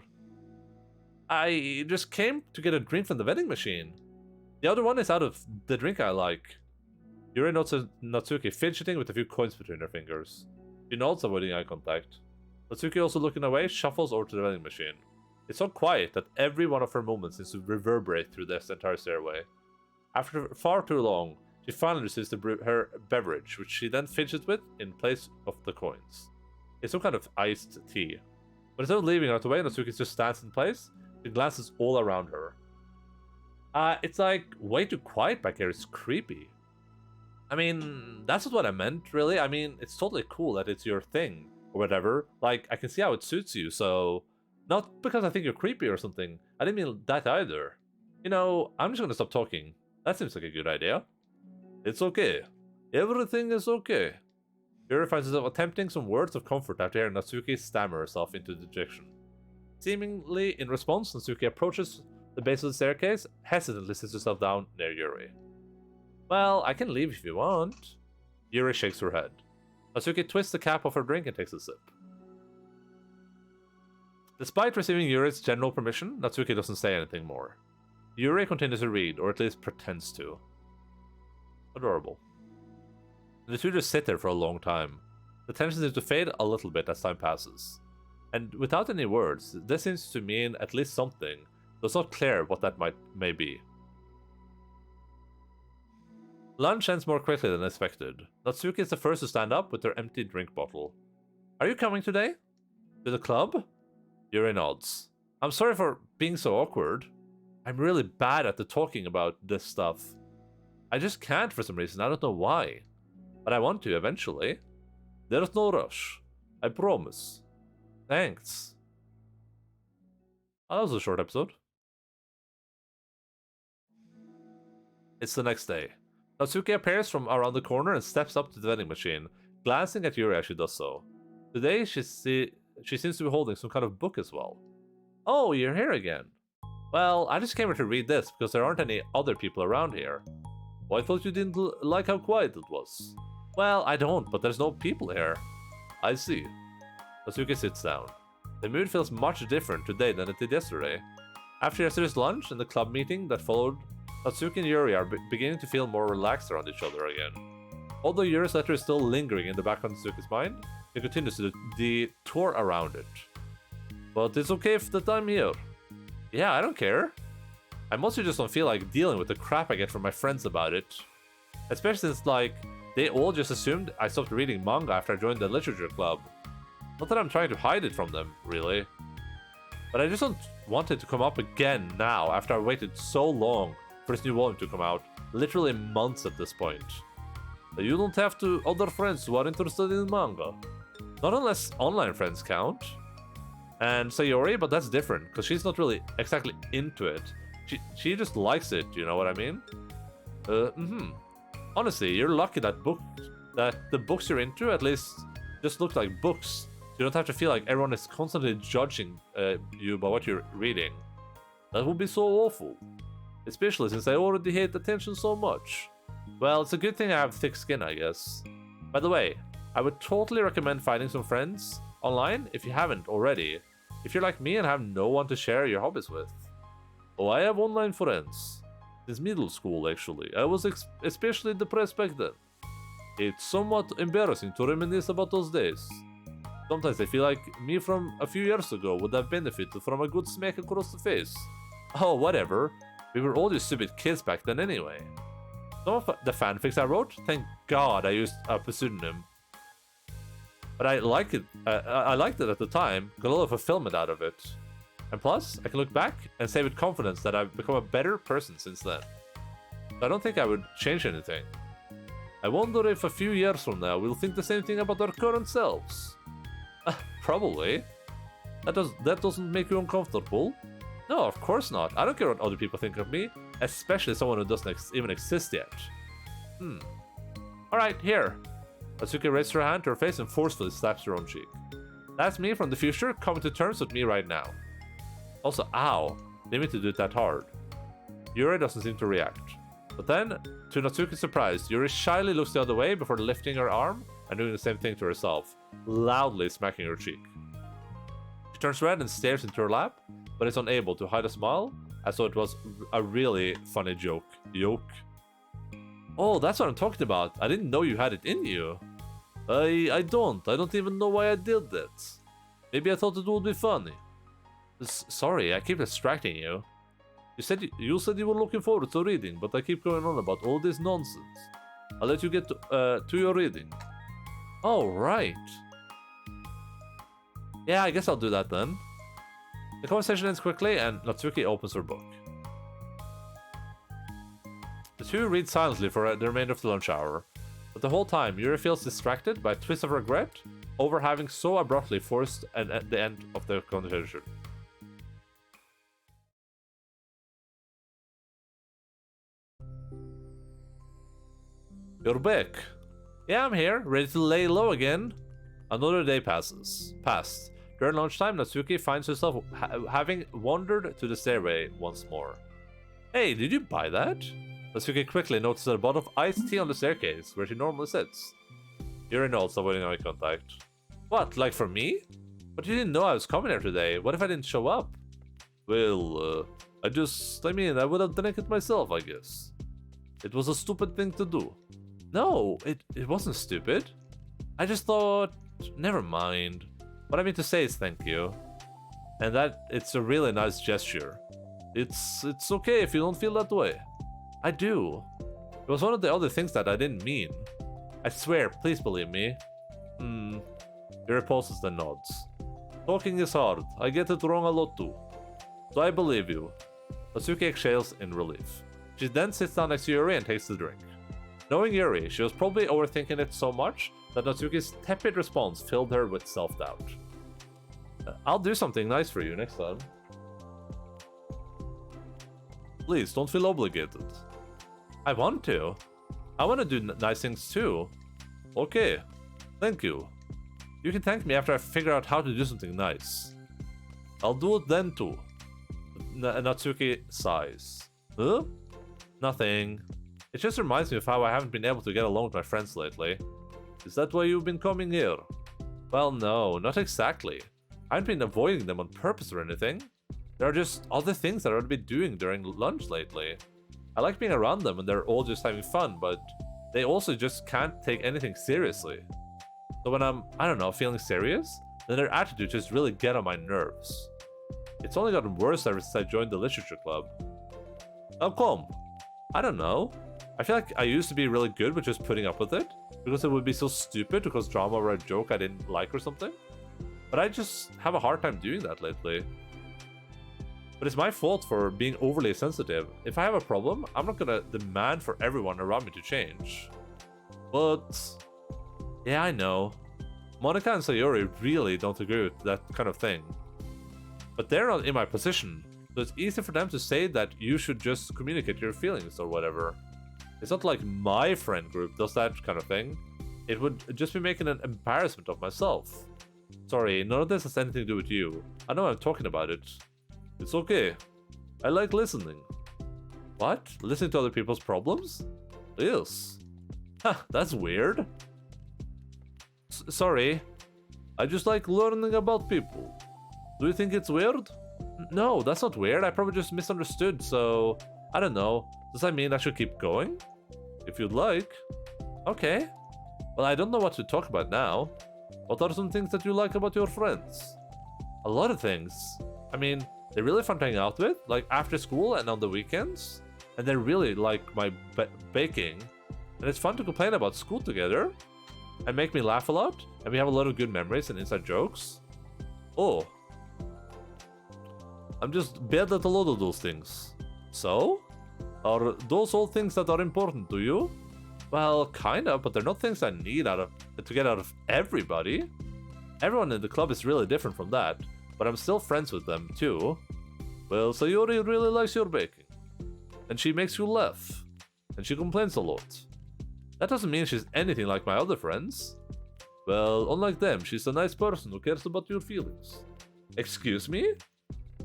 I just came to get a drink from the vending machine. The other one is out of the drink I like. Yuri notes Natsuki fidgeting with a few coins between her fingers. She nods, avoiding eye contact. Natsuki, also looking away, shuffles over to the vending machine. It's so quiet that every one of her movements seems to reverberate through this entire stairway. After far too long, she finally receives her beverage, which she then fidgets with in place of the coins. It's some kind of iced tea. But instead of leaving out the way, Natsuki just stands in place. She glances all around her. It's like way too quiet back here. It's creepy. I mean, that's not what I meant, really. I mean, it's totally cool that it's your thing, or whatever. Like, I can see how it suits you, so... Not because I think you're creepy or something. I didn't mean that either. You know, I'm just gonna stop talking. That seems like a good idea. It's okay. Everything is okay. Yuri finds herself attempting some words of comfort after hearing Natsuki stammer herself into dejection. Seemingly in response, Natsuki approaches the base of the staircase, hesitantly sits herself down near Yuri. Well, I can leave if you want. Yuri shakes her head. Natsuki twists the cap of her drink and takes a sip. Despite receiving Yuri's general permission, Natsuki doesn't say anything more. Yuri continues to read, or at least pretends to. Adorable. The two just sit there for a long time. The tension seems to fade a little bit as time passes. And without any words, this seems to mean at least something, though it's not clear what that may be. Lunch ends more quickly than expected. Natsuki is the first to stand up with her empty drink bottle. Are you coming today? To the club? Yuri nods. I'm sorry for being so awkward. I'm really bad at the talking about this stuff. I just can't for some reason, I don't know why. But I want to eventually. There's no rush. I promise. Thanks. Oh, that was a short episode. It's the next day. Natsuki appears from around the corner and steps up to the vending machine, glancing at Yuri as she does so. Today, she seems to be holding some kind of book as well. Oh, you're here again. Well, I just came here to read this because there aren't any other people around here. Well, I thought you didn't like how quiet it was. Well, I don't, but there's no people here. I see. Natsuki sits down. The mood feels much different today than it did yesterday. After yesterday's lunch and the club meeting that followed, Natsuki and Yuri are beginning to feel more relaxed around each other again. Although Yuri's letter is still lingering in the back of Natsuki's mind, she continues to detour around it. But it's okay that I'm here. Yeah, I don't care. I mostly just don't feel like dealing with the crap I get from my friends about it. Especially since, like, they all just assumed I stopped reading manga after I joined the literature club. Not that I'm trying to hide it from them, really. But I just don't want it to come up again now after I waited so long for this new volume to come out. Literally months at this point. You don't have to other friends who are interested in manga. Not unless online friends count. And Sayori, but that's different, because she's not really exactly into it. She just likes it, you know what I mean? Honestly, you're lucky that the books you're into at least just look like books. You don't have to feel like everyone is constantly judging you by what you're reading. That would be so awful. Especially since I already hate attention so much. Well, it's a good thing I have thick skin, I guess. By the way, I would totally recommend finding some friends online if you haven't already. If you're like me and have no one to share your hobbies with. Oh, I have online friends. Since middle school, actually. I was especially depressed back then. It's somewhat embarrassing to reminisce about those days. Sometimes I feel like me from a few years ago would have benefited from a good smack across the face. Oh, whatever. We were all just stupid kids back then anyway. Some of the fanfics I wrote, thank God I used a pseudonym. But I liked it at the time, got a lot of fulfillment out of it. And plus, I can look back and say with confidence that I've become a better person since then. So I don't think I would change anything. I wonder if a few years from now we'll think the same thing about our current selves. Probably. That doesn't make you uncomfortable? No, of course not. I don't care what other people think of me, especially someone who doesn't even exist yet. Alright, here. Natsuki raises her hand to her face and forcefully slaps her own cheek. That's me from the future coming to terms with me right now. Also, ow, didn't mean to do it that hard. Yuri doesn't seem to react. But then, to Natsuki's surprise, Yuri shyly looks the other way before lifting her arm and doing the same thing to herself, loudly smacking her cheek. She turns red and stares into her lap, but is unable to hide a smile, as though it was a really funny joke. Oh, that's what I'm talking about. I didn't know you had it in you. I don't even know why I did that. Maybe I thought it would be funny. Sorry, I keep distracting you. You said you were looking forward to reading, but I keep going on about all this nonsense. I'll let you get to your reading. Oh, right. Yeah, I guess I'll do that then. The conversation ends quickly, and Natsuki opens her book. The two read silently for the remainder of the lunch hour, but the whole time Yuri feels distracted by a twist of regret over having so abruptly forced the end of the conversation. You're back. Yeah, I'm here, ready to lay low again. Another day passed. During lunchtime, Natsuki finds herself having wandered to the stairway once more. Hey, did you buy that? Natsuki quickly notices a bottle of iced tea on the staircase, where she normally sits. Yuri nods, avoiding eye contact. What, like for me? But you didn't know I was coming here today. What if I didn't show up? Well, I would have drank it myself, I guess. It was a stupid thing to do. No, it wasn't stupid. I just thought... Never mind. What I mean to say is thank you. And that it's a really nice gesture. It's okay if you don't feel that way. I do. It was one of the other things that I didn't mean. I swear, please believe me. He repulses the nods. Talking is hard. I get it wrong a lot too. So I believe you. Natsuki exhales in relief. She then sits down next to Yuri and takes the drink. Knowing Yuri, she was probably overthinking it so much that Natsuki's tepid response filled her with self-doubt. I'll do something nice for you next time. Please, don't feel obligated. I want to. I want to do nice things too. Okay, thank you. You can thank me after I figure out how to do something nice. I'll do it then too. Natsuki sighs. Huh? Nothing. It just reminds me of how I haven't been able to get along with my friends lately. Is that why you've been coming here? Well, no, not exactly. I haven't been avoiding them on purpose or anything. There are just other things that I've been doing during lunch lately. I like being around them and they're all just having fun, but they also just can't take anything seriously. So when I'm, I don't know, feeling serious, then their attitude just really get on my nerves. It's only gotten worse ever since I joined the literature club. How come? I don't know. I feel like I used to be really good with just putting up with it, because it would be so stupid to cause drama over a joke I didn't like or something. But I just have a hard time doing that lately. But it's my fault for being overly sensitive. If I have a problem, I'm not gonna demand for everyone around me to change. But... yeah, I know. Monica and Sayori really don't agree with that kind of thing. But they're not in my position, so it's easy for them to say that you should just communicate your feelings or whatever. It's not like my friend group does that kind of thing. It would just be making an embarrassment of myself. Sorry, none of this has anything to do with you. I know I'm talking about it. It's okay. I like listening. What? Listening to other people's problems? Yes. Ha, that's weird. Sorry. I just like learning about people. Do you think it's weird? No, that's not weird. I probably just misunderstood, so... I don't know. Does that mean I should keep going? If you'd like. Okay. Well, I don't know what to talk about now. What are some things that you like about your friends? A lot of things. I mean, they're really fun to hang out with, like after school and on the weekends. And they really like my baking. And it's fun to complain about school together. And make me laugh a lot. And we have a lot of good memories and inside jokes. Oh. I'm just bad at a lot of those things. So? Are those all things that are important to you? Well, kinda, but they're not things I need to get out of everybody. Everyone in the club is really different from that, but I'm still friends with them too. Well, Sayori really likes your baking. And she makes you laugh. And she complains a lot. That doesn't mean she's anything like my other friends. Well, unlike them, she's a nice person who cares about your feelings. Excuse me?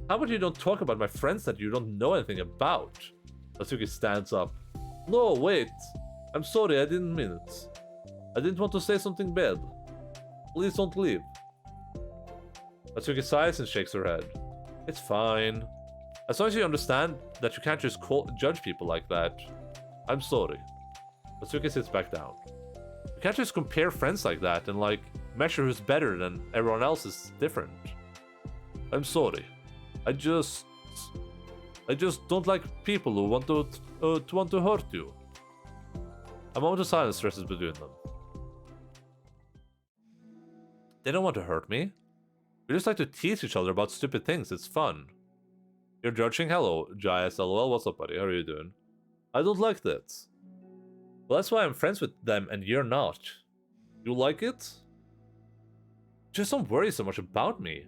How about you don't talk about my friends that you don't know anything about? Natsuki stands up. No, wait. I'm sorry, I didn't mean it. I didn't want to say something bad. Please don't leave. Natsuki sighs and shakes her head. It's fine. As long as you understand that you can't just judge people like that. I'm sorry. Natsuki sits back down. You can't just compare friends like that and like measure who's better than everyone else is different. I'm sorry. I just don't like people who want to hurt you. A moment of silence stretches between them. They don't want to hurt me. We just like to tease each other about stupid things. It's fun. You're judging? Hello, Jais. LOL. What's up, buddy? How are you doing? I don't like that. Well, that's why I'm friends with them and you're not. You like it? Just don't worry so much about me.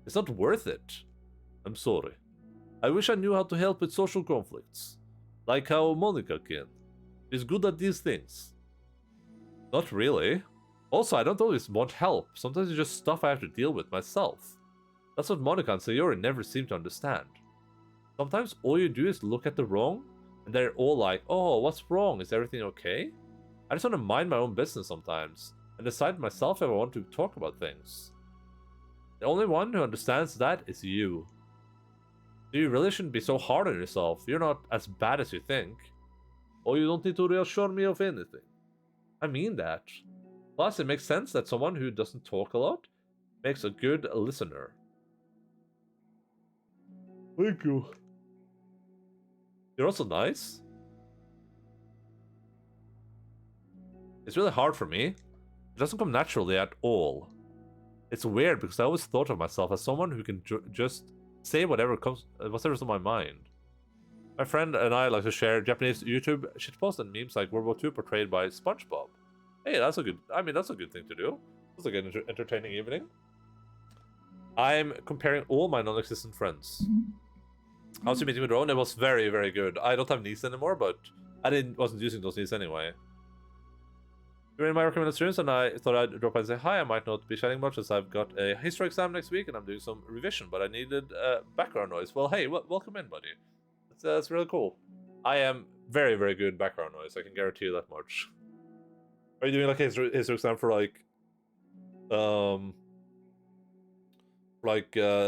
It's not worth it. I'm sorry. I wish I knew how to help with social conflicts. Like how Monica can. She's good at these things. Not really. Also, I don't always want help. Sometimes it's just stuff I have to deal with myself. That's what Monica and Sayori never seem to understand. Sometimes all you do is look at the wrong, and they're all like, oh, what's wrong? Is everything okay? I just want to mind my own business sometimes, and decide myself if I want to talk about things. The only one who understands that is you. You really shouldn't be so hard on yourself. You're not as bad as you think. Oh, you don't need to reassure me of anything. I mean that. Plus, it makes sense that someone who doesn't talk a lot makes a good listener. Thank you. You're also nice. It's really hard for me. It doesn't come naturally at all. It's weird because I always thought of myself as someone who can just say whatever's on my mind. My friend and I like to share Japanese YouTube shitposts and memes like World War II portrayed by SpongeBob. Hey, that's a good thing to do. That's a good entertaining evening. I'm comparing all my non-existent friends. How's your meeting with Rowan? It was very, very good. I don't have knees anymore, but I wasn't using those knees anyway. You're in my recommended streams, and I thought I'd drop by and say hi. I might not be chatting much as I've got a history exam next week and I'm doing some revision, but I needed background noise. Well, hey, welcome in, buddy. That's really cool. I am very, very good background noise. I can guarantee you that much. Are you doing like a history exam for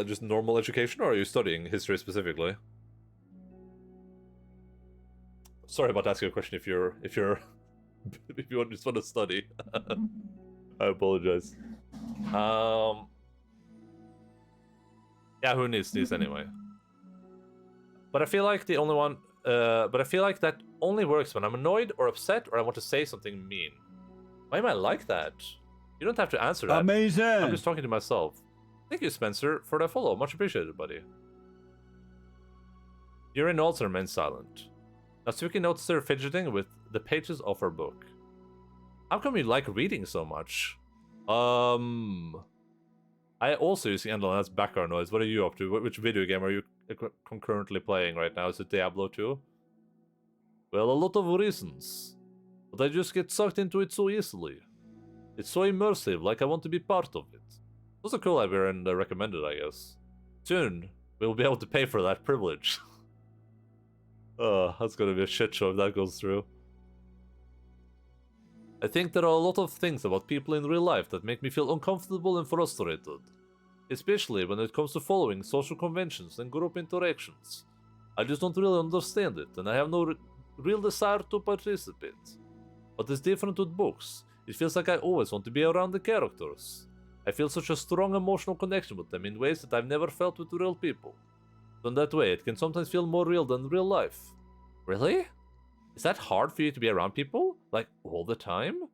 just normal education, or are you studying history specifically? Sorry about asking a question if you just want to study. I apologize. Yeah, who needs these anyway? But I feel like the only one. But I feel like that only works when I'm annoyed or upset or I want to say something mean. Why am I like that? You don't have to answer that. Amazing! I'm just talking to myself. Thank you, Spencer, for the follow. Much appreciated, buddy. Yuri also remains silent. Natsuki notes her fidgeting with the pages of her book. How come you like reading so much? I also using Endaline as background noise. What are you up to? Which video game are you concurrently playing right now? Is it Diablo 2? Well, a lot of reasons. But I just get sucked into it so easily. It's so immersive, like I want to be part of it. It was a cool idea and recommended, I guess. Soon, we'll be able to pay for that privilege. That's gonna be a shit show if that goes through. I think there are a lot of things about people in real life that make me feel uncomfortable and frustrated. Especially when it comes to following social conventions and group interactions. I just don't really understand it, and I have no real desire to participate. But it's different with books. It feels like I always want to be around the characters. I feel such a strong emotional connection with them in ways that I've never felt with real people. So in that way, it can sometimes feel more real than real life. Really? Is that hard for you to be around people? Like, all the time?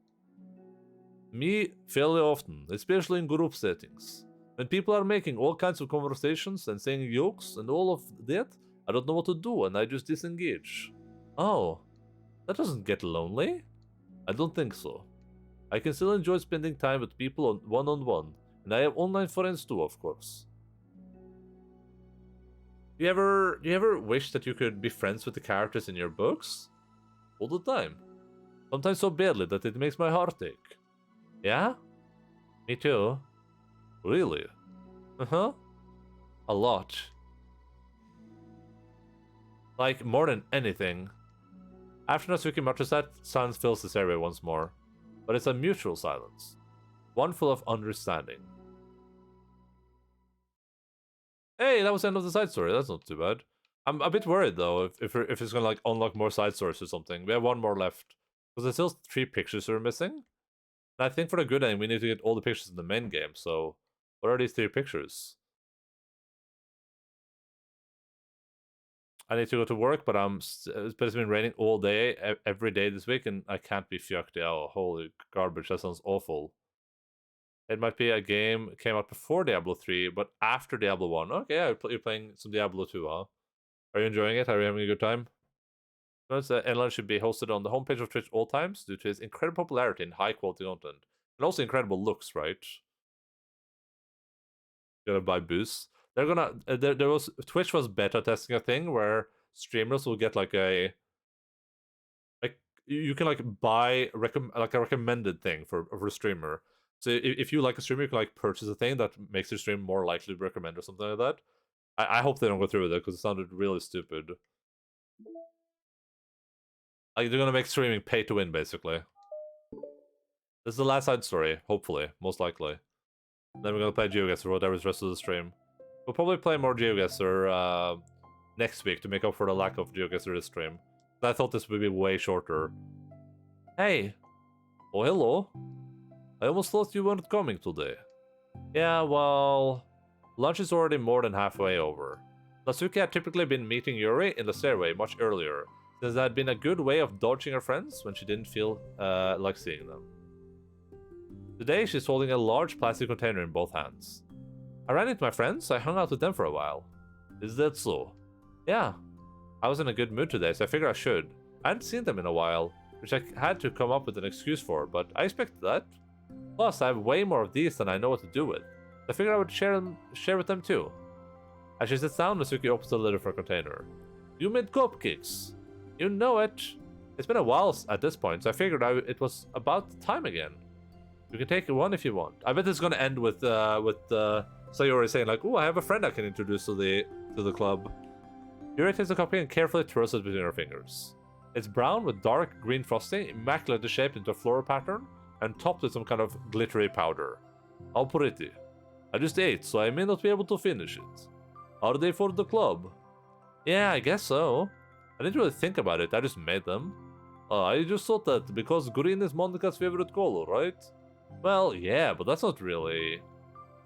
Me, fairly often, especially in group settings. When people are making all kinds of conversations and saying jokes and all of that, I don't know what to do and I just disengage. Oh, that doesn't get lonely? I don't think so. I can still enjoy spending time with people on one-on-one, and I have online friends too, of course. Do you ever wish that you could be friends with the characters in your books? All the time. Sometimes so badly that it makes my heart ache. Yeah? Me too. Really? Uh-huh. A lot. Like, more than anything. After Natsuki mutters that, silence fills this area once more. But it's a mutual silence. One full of understanding. Hey, that was the end of the side story. That's not too bad. I'm a bit worried, though, if it's gonna, like, unlock more side stories or something. We have one more left. Because there's still 3 pictures we're missing. And I think for the good end, we need to get all the pictures in the main game, so... What are these 3 pictures? I need to go to work, but it's been raining all day, every day this week, and I can't be fucked. Oh, holy garbage, that sounds awful. It might be a game came out before Diablo 3, but after Diablo 1. Okay, yeah, you're playing some Diablo 2, huh? Are you enjoying it? Are you having a good time? Notice that Endaline should be hosted on the homepage of Twitch all times due to its incredible popularity and high quality content. And also incredible looks, right? Gotta buy boosts. They're gonna Twitch was beta testing a thing where streamers will get like you can like buy like a recommended thing for a streamer. So if you like a streamer, you can like purchase a thing that makes your stream more likely to recommend or something like that. I hope they don't go through with it because it sounded really stupid. Like they're gonna make streaming pay to win basically. This is the last side story, hopefully, most likely. Then we're gonna play GeoGuessr for whatever's the rest of the stream. We'll probably play more GeoGuessr next week to make up for the lack of GeoGuessr this stream. I thought this would be way shorter. Hey! Oh, hello. I almost thought you weren't coming today. Yeah, well... Lunch is already more than halfway over. Natsuki had typically been meeting Yuri in the stairway much earlier, since that had been a good way of dodging her friends when she didn't feel like seeing them. Today, she's holding a large plastic container in both hands. I ran into my friends, so I hung out with them for a while. Is that so? Yeah. I was in a good mood today, so I figured I should. I hadn't seen them in a while, which I had to come up with an excuse for, but I expected that. Plus, I have way more of these than I know what to do with. So I figured I would share with them too. As she sits down, Natsuki opens the lid of her container. You made cupcakes. You know it. It's been a while at this point, so I figured it was about time again. You can take one if you want. I bet it's gonna end with Sayori saying like, "Ooh, I have a friend I can introduce to the club." Yuri takes a cupcake and carefully twirls it between her fingers. It's brown with dark green frosting, immaculately shaped into a floral pattern, and topped with some kind of glittery powder. How pretty. I just ate, so I may not be able to finish it. Are they for the club? Yeah, I guess so. I didn't really think about it, I just made them. I just thought that because green is Monica's favorite color, right? Well, yeah, but that's not really...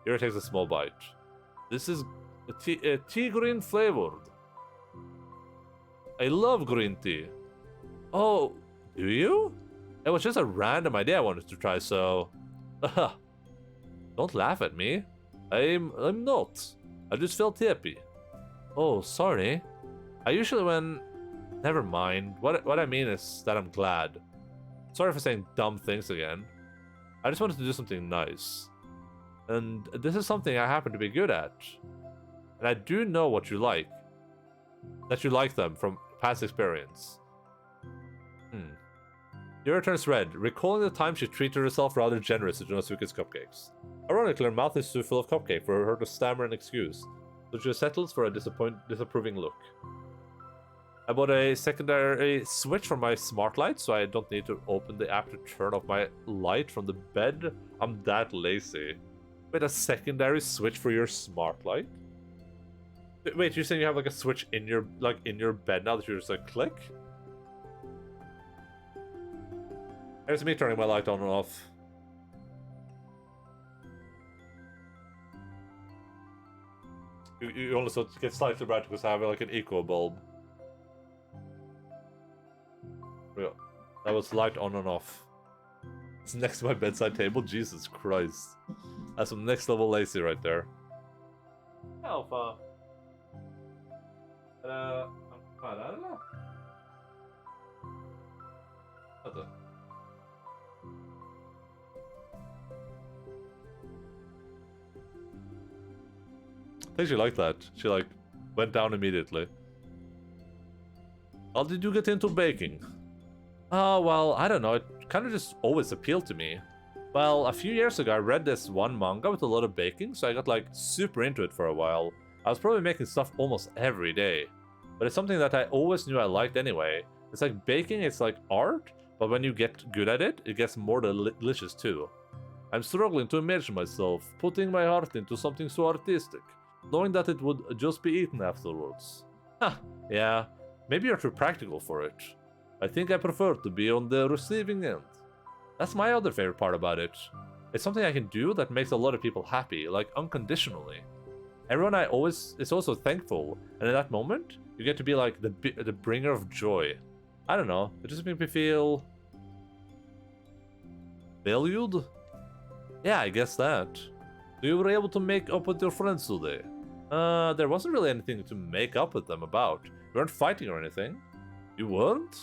Yuri takes a small bite. This is tea green flavored. I love green tea. Oh, do you? It was just a random idea I wanted to try, so... Don't laugh at me. I'm not. I just felt happy. Oh, sorry. I usually Never mind. What I mean is that I'm glad. Sorry for saying dumb things again. I just wanted to do something nice. And this is something I happen to be good at. And I do know what you like. That you like them from past experience. Yuri turns red, recalling the time she treated herself rather generous to Junosuke's cupcakes. Ironically, her mouth is too full of cupcake for her to stammer an excuse, so she settles for a disapproving look. I bought a secondary switch for my smart light, so I don't need to open the app to turn off my light from the bed. I'm that lazy. Wait, a secondary switch for your smart light? Wait, you're saying you have like a switch in your bed now that you just like click? Here's me turning my light on and off. You only get slightly brighter because I have like an eco bulb. Yeah, that was light on and off. It's next to my bedside table. Jesus Christ, that's some next level lazy right there. Alpha. I think she liked that. She like went down immediately. How did you get into baking? Oh, well, I don't know. It kind of just always appealed to me. Well, a few years ago, I read this one manga with a lot of baking, so I got like super into it for a while. I was probably making stuff almost every day. But it's something that I always knew I liked anyway. It's like baking, it's like art, but when you get good at it, it gets more delicious too. I'm struggling to imagine myself putting my heart into something so artistic, knowing that it would just be eaten afterwards. Huh, yeah, maybe you're too practical for it. I think I prefer to be on the receiving end. That's my other favorite part about it. It's something I can do that makes a lot of people happy, like unconditionally. Everyone is also thankful, and in that moment, you get to be like the bringer of joy. I don't know, it just makes me feel valued? Yeah, I guess that. So you were able to make up with your friends today? There wasn't really anything to make up with them about. You weren't fighting or anything. You weren't?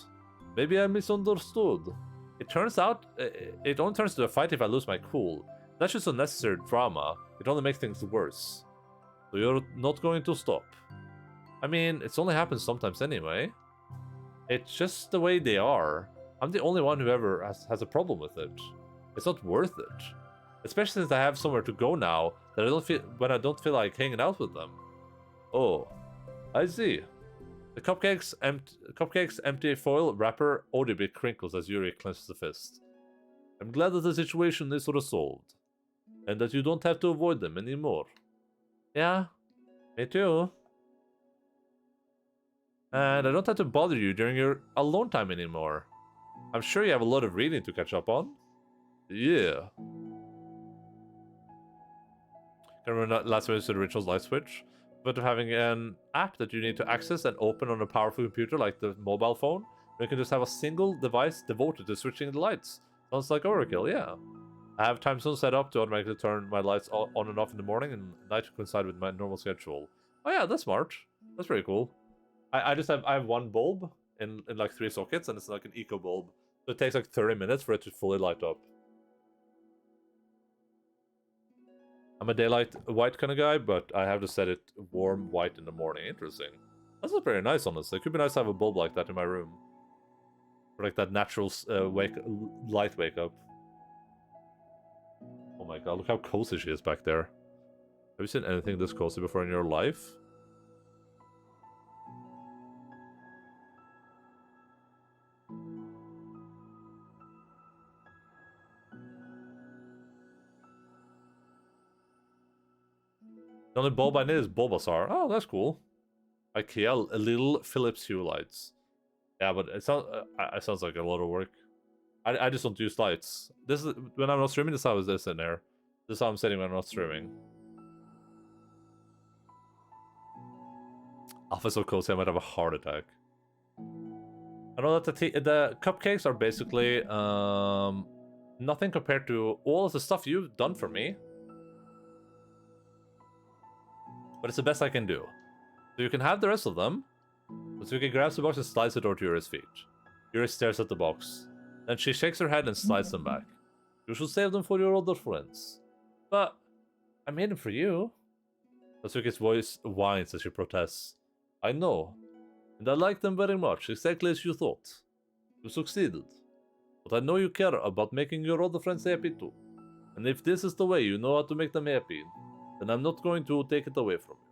Maybe I misunderstood. It turns out, it only turns into a fight if I lose my cool. That's just unnecessary drama. It only makes things worse. So you're not going to stop. I mean, it's only happens sometimes anyway. It's just the way they are. I'm the only one who ever has a problem with it. It's not worth it. Especially since I have somewhere to go now that I don't feel like hanging out with them. Oh, I see. The cupcake's empty foil wrapper audibly crinkles as Yuri clenches the fist. I'm glad that the situation is resolved, and that you don't have to avoid them anymore. Yeah, me too. And I don't have to bother you during your alone time anymore. I'm sure you have a lot of reading to catch up on. Yeah. Can remember last time I used the original light switch? But of having an app that you need to access and open on a powerful computer like the mobile phone, you can just have a single device devoted to switching the lights. Sounds like overkill, yeah. I have time zone set up to automatically turn my lights on and off in the morning and night to coincide with my normal schedule. Oh yeah, that's smart. That's pretty cool. I have one bulb in like 3 sockets, and it's like an eco bulb. So it takes like 30 minutes for it to fully light up. I'm a daylight white kind of guy, but I have to set it warm white in the morning. Interesting. That's not very nice, honestly. It could be nice to have a bulb like that in my room. For like that natural light wake up. Oh my god, look how cozy she is back there. Have you seen anything this cozy before in your life? The only bulb I need is Bulbasaur. Oh, that's cool. IKEA, little Philips Hue lights. Yeah, but it sounds like a lot of work. I just don't use lights. This is when I'm not streaming. This is how this in there. This is how I'm sitting when I'm not streaming. Alpha so cozy, I might have a heart attack. I know that the cupcakes are basically nothing compared to all of the stuff you've done for me. But it's the best I can do. So you can have the rest of them. So you can grab the box and slice it over to Yuri's feet. Yuri stares at the box. Then she shakes her head and slides them back. You should save them for your other friends. But I made them for you. Natsuki's voice whines as she protests. I know, and I like them very much, exactly as you thought. You succeeded. But I know you care about making your other friends happy too. And if this is the way you know how to make them happy, then I'm not going to take it away from you.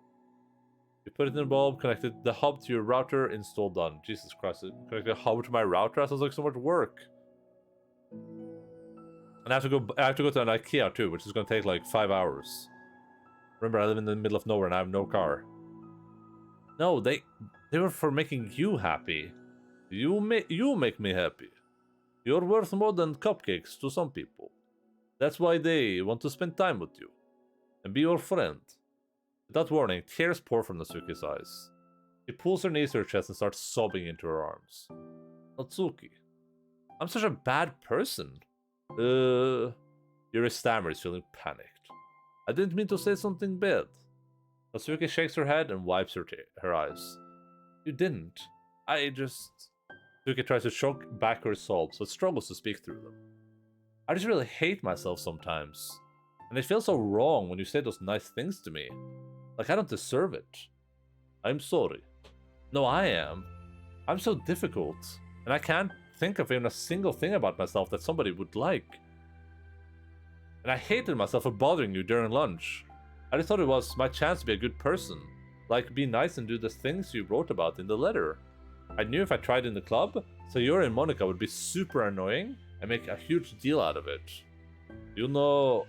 You put it in a bulb, connected the hub to your router, installed done. Jesus Christ, connecting a hub to my router? That sounds like so much work. And I have to go to an IKEA too, which is going to take like 5 hours. Remember, I live in the middle of nowhere and I have no car. No, they were for making you happy. You make me happy. You're worth more than cupcakes to some people. That's why they want to spend time with you and be your friend. Without warning, tears pour from Natsuki's eyes. She pulls her knees to her chest and starts sobbing into her arms. Natsuki, I'm such a bad person. Yuri stammers, feeling panicked. I didn't mean to say something bad. Natsuki shakes her head and wipes her eyes. You didn't. I just... Natsuki tries to choke back her sobs, but struggles to speak through them. I just really hate myself sometimes. And it feels so wrong when you say those nice things to me. Like I don't deserve it. I'm sorry. No, I am. I'm so difficult. And I can't think of even a single thing about myself that somebody would like. And I hated myself for bothering you during lunch. I just thought it was my chance to be a good person. Like, be nice and do the things you wrote about in the letter. I knew if I tried in the club, Sayori and Monica would be super annoying and make a huge deal out of it. You know,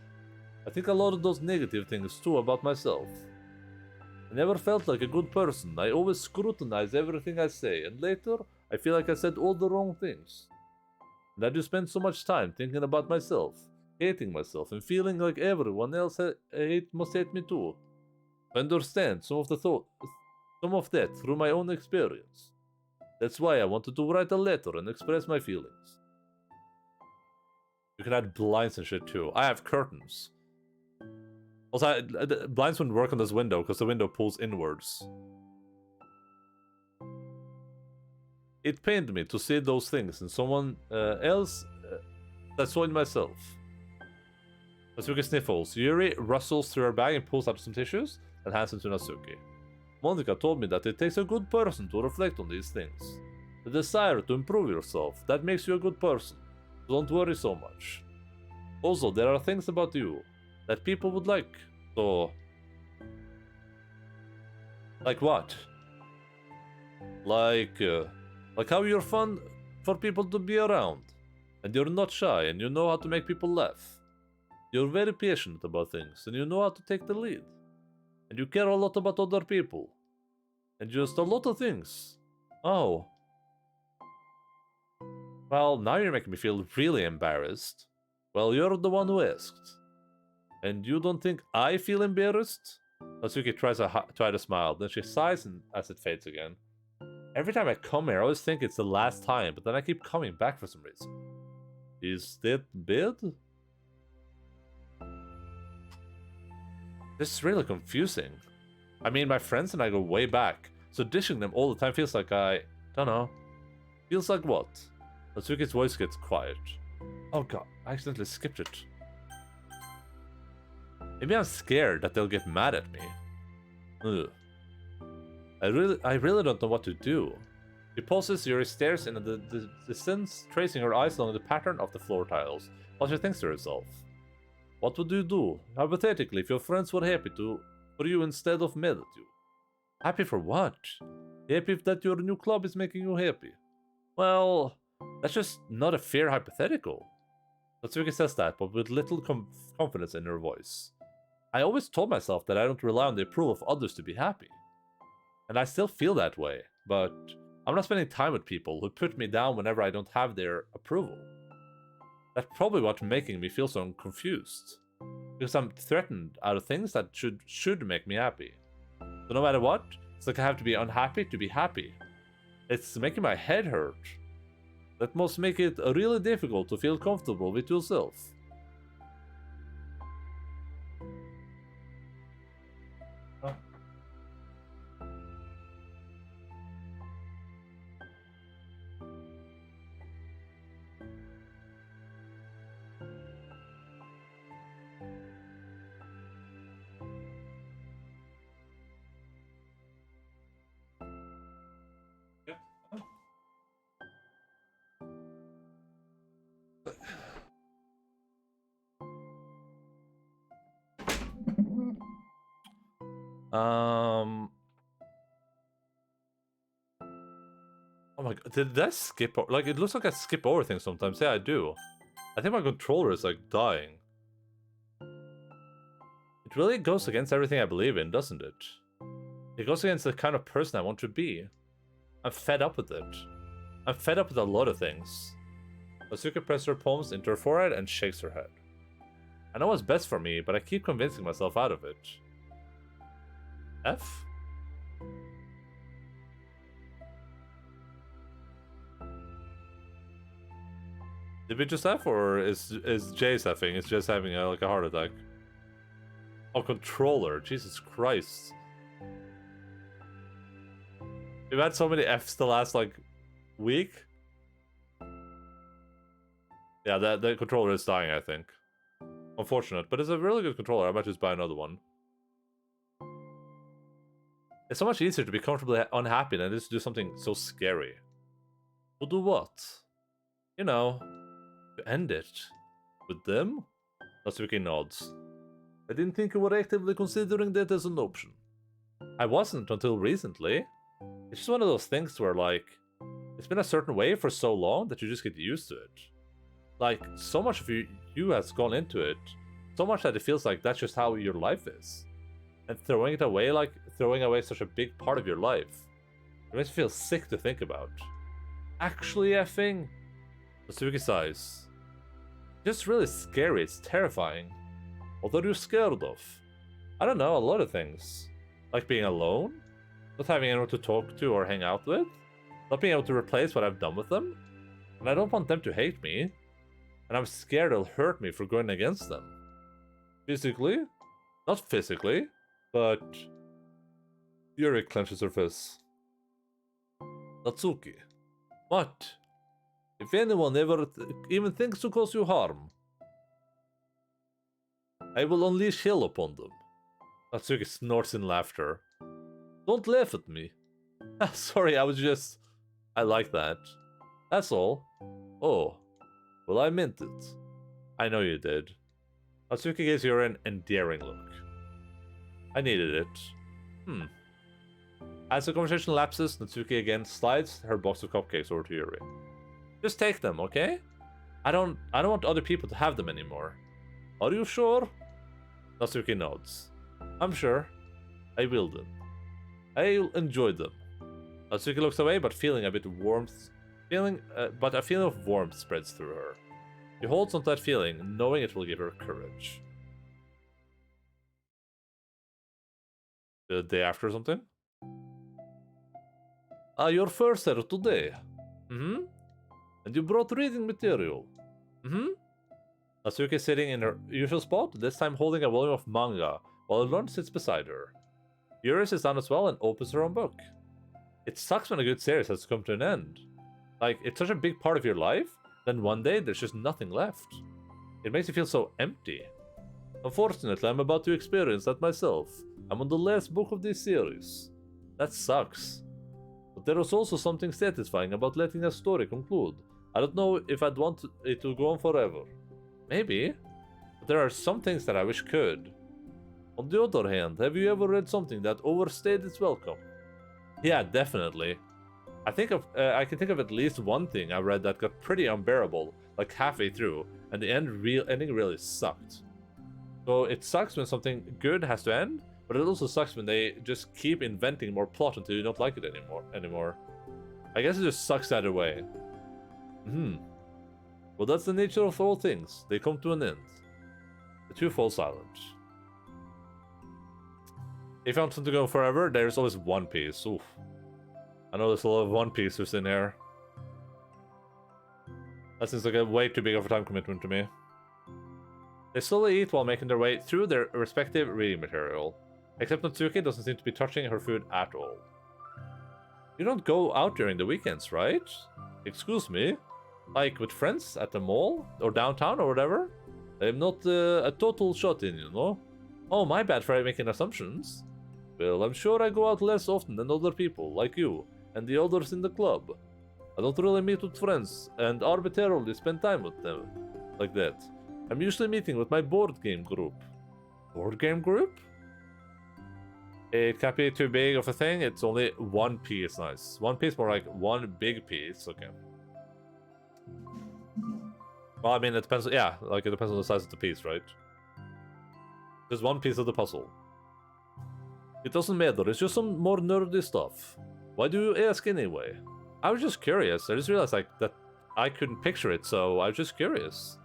I think a lot of those negative things too about myself. I never felt like a good person. I always scrutinize everything I say, and later, I feel like I said all the wrong things. And I just spend so much time thinking about myself, hating myself, and feeling like everyone else must hate me too. I understand some of that through my own experience. That's why I wanted to write a letter and express my feelings. You can add blinds and shit too. I have curtains. Also, blinds wouldn't work on this window because the window pulls inwards. It pained me to see those things in someone else that saw in myself. Natsuki sniffles. Yuri rustles through her bag and pulls out some tissues and hands them to Natsuki. Monica told me that it takes a good person to reflect on these things. The desire to improve yourself, that makes you a good person. So don't worry so much. Also, there are things about you that people would like, so... Like what? Like how you're fun for people to be around. And you're not shy, and you know how to make people laugh. You're very passionate about things, and you know how to take the lead. And you care a lot about other people. And just a lot of things. Oh. Well, now you're making me feel really embarrassed. Well, you're the one who asked. And you don't think I feel embarrassed? Natsuki tries to smile, then she sighs as it fades again. Every time I come here, I always think it's the last time, but then I keep coming back for some reason. Is that bad? This is really confusing. I mean, my friends and I go way back, so dishing them all the time feels like don't know. Feels like what? Natsuki's voice gets quiet. Oh god, I accidentally skipped it. Maybe I'm scared that they'll get mad at me. Ugh. I really don't know what to do. She pauses, Yuri stares in the distance, tracing her eyes along the pattern of the floor tiles, while she thinks to herself. What would you do, hypothetically, if your friends were happy for you instead of mad at you? Happy for what? Happy that your new club is making you happy? Well, that's just not a fair hypothetical. Natsuki says that, but with little confidence in her voice. I always told myself that I don't rely on the approval of others to be happy. And I still feel that way, but I'm not spending time with people who put me down whenever I don't have their approval. That's probably what's making me feel so confused. Because I'm threatened out of things that should make me happy. So no matter what, it's like I have to be unhappy to be happy. It's making my head hurt. That must make it really difficult to feel comfortable with yourself. Oh my god, did I skip over? Like, it looks like I skip over things sometimes. Yeah, I do. I think my controller is, like, dying. It really goes against everything I believe in, doesn't it? It goes against the kind of person I want to be. I'm fed up with it. I'm fed up with a lot of things. Asuka presses her palms into her forehead and shakes her head. I know what's best for me, but I keep convincing myself out of it. F? Did we just F, or is Jay's Fing? Is Jay's having like a heart attack? Oh, controller. Jesus Christ. We've had so many Fs the last, like, week. Yeah, the controller is dying, I think. Unfortunate, but it's a really good controller. I might just buy another one. It's so much easier to be comfortably unhappy than it is to do something so scary. To do what? You know, to end it. With them? Natsuki nods. I didn't think you were actively considering that as an option. I wasn't until recently. It's just one of those things where, like, it's been a certain way for so long that you just get used to it. Like, so much of you has gone into it, so much that it feels like that's just how your life is. And throwing it away, like, throwing away such a big part of your life, it makes me feel sick to think about. Actually effing? Natsuki sighs. It's just really scary, it's terrifying. What are you scared of? I don't know, a lot of things. Like being alone? Not having anyone to talk to or hang out with? Not being able to replace what I've done with them? And I don't want them to hate me. And I'm scared they'll hurt me for going against them. Physically? Not physically, but... Yuri clenches her fists. Natsuki. What? If anyone ever even thinks to cause you harm, I will unleash hell upon them. Natsuki snorts in laughter. Don't laugh at me. Sorry, I was just... I like that. That's all. Oh. Well, I meant it. I know you did. Natsuki gives Yuri an endearing look. I needed it. As the conversation lapses, Natsuki again slides her box of cupcakes over to Yuri. Just take them, okay? I don't want other people to have them anymore. Are you sure? Natsuki nods. I'm sure. I will then. I'll enjoy them. Natsuki looks away, but feeling a bit of warmth. But a feeling of warmth spreads through her. She holds onto that feeling, knowing it will give her courage. The day after or something? You're first here today. And you brought reading material. Natsuki is sitting in her usual spot, this time holding a volume of manga, while Alon sits beside her. Yuri sits down as well and opens her own book. It sucks when a good series has come to an end. Like, it's such a big part of your life, then one day there's just nothing left. It makes you feel so empty. Unfortunately, I'm about to experience that myself. I'm on the last book of this series. That sucks. But there was also something satisfying about letting a story conclude. I don't know if I'd want it to go on forever. Maybe. But there are some things that I wish could. On the other hand, have you ever read something that overstayed its welcome? Yeah, definitely. I can think of at least one thing I read that got pretty unbearable, like halfway through, and the ending really sucked. So it sucks when something good has to end, but it also sucks when they just keep inventing more plot until you don't like it anymore. I guess it just sucks either way. Well, that's the nature of all things. They come to an end. The two fall silent. If you want something to go forever, there's always One Piece. Oof. I know there's a lot of One Piecers in here. That seems like a way too big of a time commitment to me. They slowly eat while making their way through their respective reading material. Except Natsuki doesn't seem to be touching her food at all. You don't go out during the weekends, right? Excuse me? Like with friends at the mall? Or downtown or whatever? I'm not a total shut-in, you know? Oh, my bad for making assumptions. Well, I'm sure I go out less often than other people, like you, and the others in the club. I don't really meet with friends, and arbitrarily spend time with them. Like that. I'm usually meeting with my board game group. Board game group? It can't be too big of a thing. It's only one piece. Nice. One piece, more like one big piece. Okay. Well, I mean, it depends. Yeah, like it depends on the size of the piece, right? There's one piece of the puzzle. It doesn't matter. It's just some more nerdy stuff. Why do you ask anyway? I was just curious. I just realized like that I couldn't picture it, so I was just curious.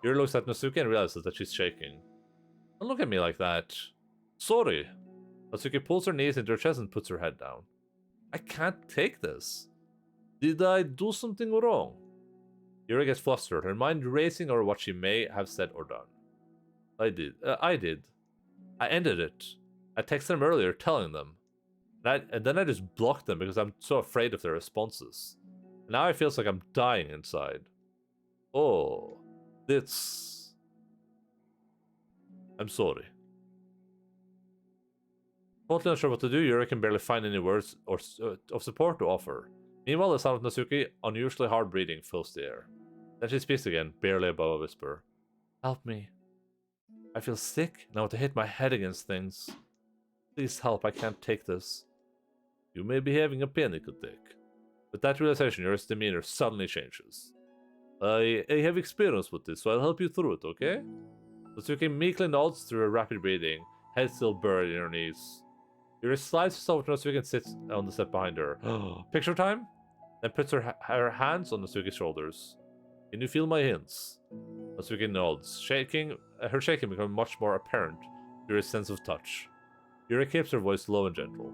Yuri looks at Natsuki and realizes that she's shaking. Don't look at me like that. Sorry. Natsuki pulls her knees into her chest and puts her head down. I can't take this. Did I do something wrong? Yuri gets flustered, her mind racing over what she may have said or done. I did. I ended it. I texted them earlier telling them. And then I just blocked them because I'm so afraid of their responses. And now it feels like I'm dying inside. Oh, it's... I'm sorry. Totally unsure what to do, Yuri can barely find any words or of support to offer. Meanwhile, the sound of Natsuki, unusually hard breathing, fills the air. Then she speaks again, barely above a whisper. Help me. I feel sick and I want to hit my head against things. Please help, I can't take this. You may be having a panic attack. With that realization, Yuri's demeanor suddenly changes. I have experience with this, so I'll help you through it, okay? Natsuki meekly nods through her rapid breathing, head still buried in her knees. Yuri slides herself to Natsuki and sits on the step behind her. Picture time? Then puts her hands on Natsuki's shoulders. Can you feel my hands? Natsuki nods, her shaking becomes much more apparent through his sense of touch. Yuri keeps her voice low and gentle.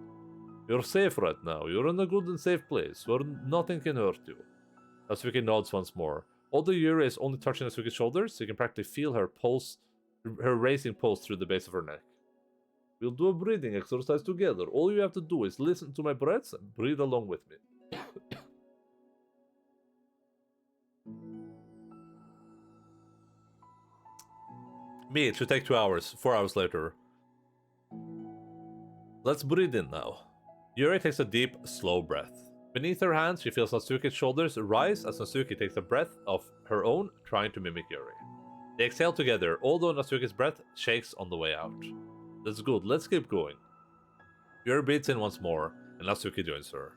You're safe right now. You're in a good and safe place where nothing can hurt you. Natsuki nods once more. Although Yuri is only touching Natsuki's shoulders, you can practically feel her pulse, her racing pulse through the base of her neck. We'll do a breathing exercise together. All you have to do is listen to my breaths and breathe along with me. Me, it should take 2 hours. 4 hours later. Let's breathe in now. Yuri takes a deep, slow breath. Beneath her hands, she feels Natsuki's shoulders rise as Natsuki takes a breath of her own, trying to mimic Yuri. They exhale together, although Natsuki's breath shakes on the way out. That's good, let's keep going. Yuri breathes in once more, and Natsuki joins her.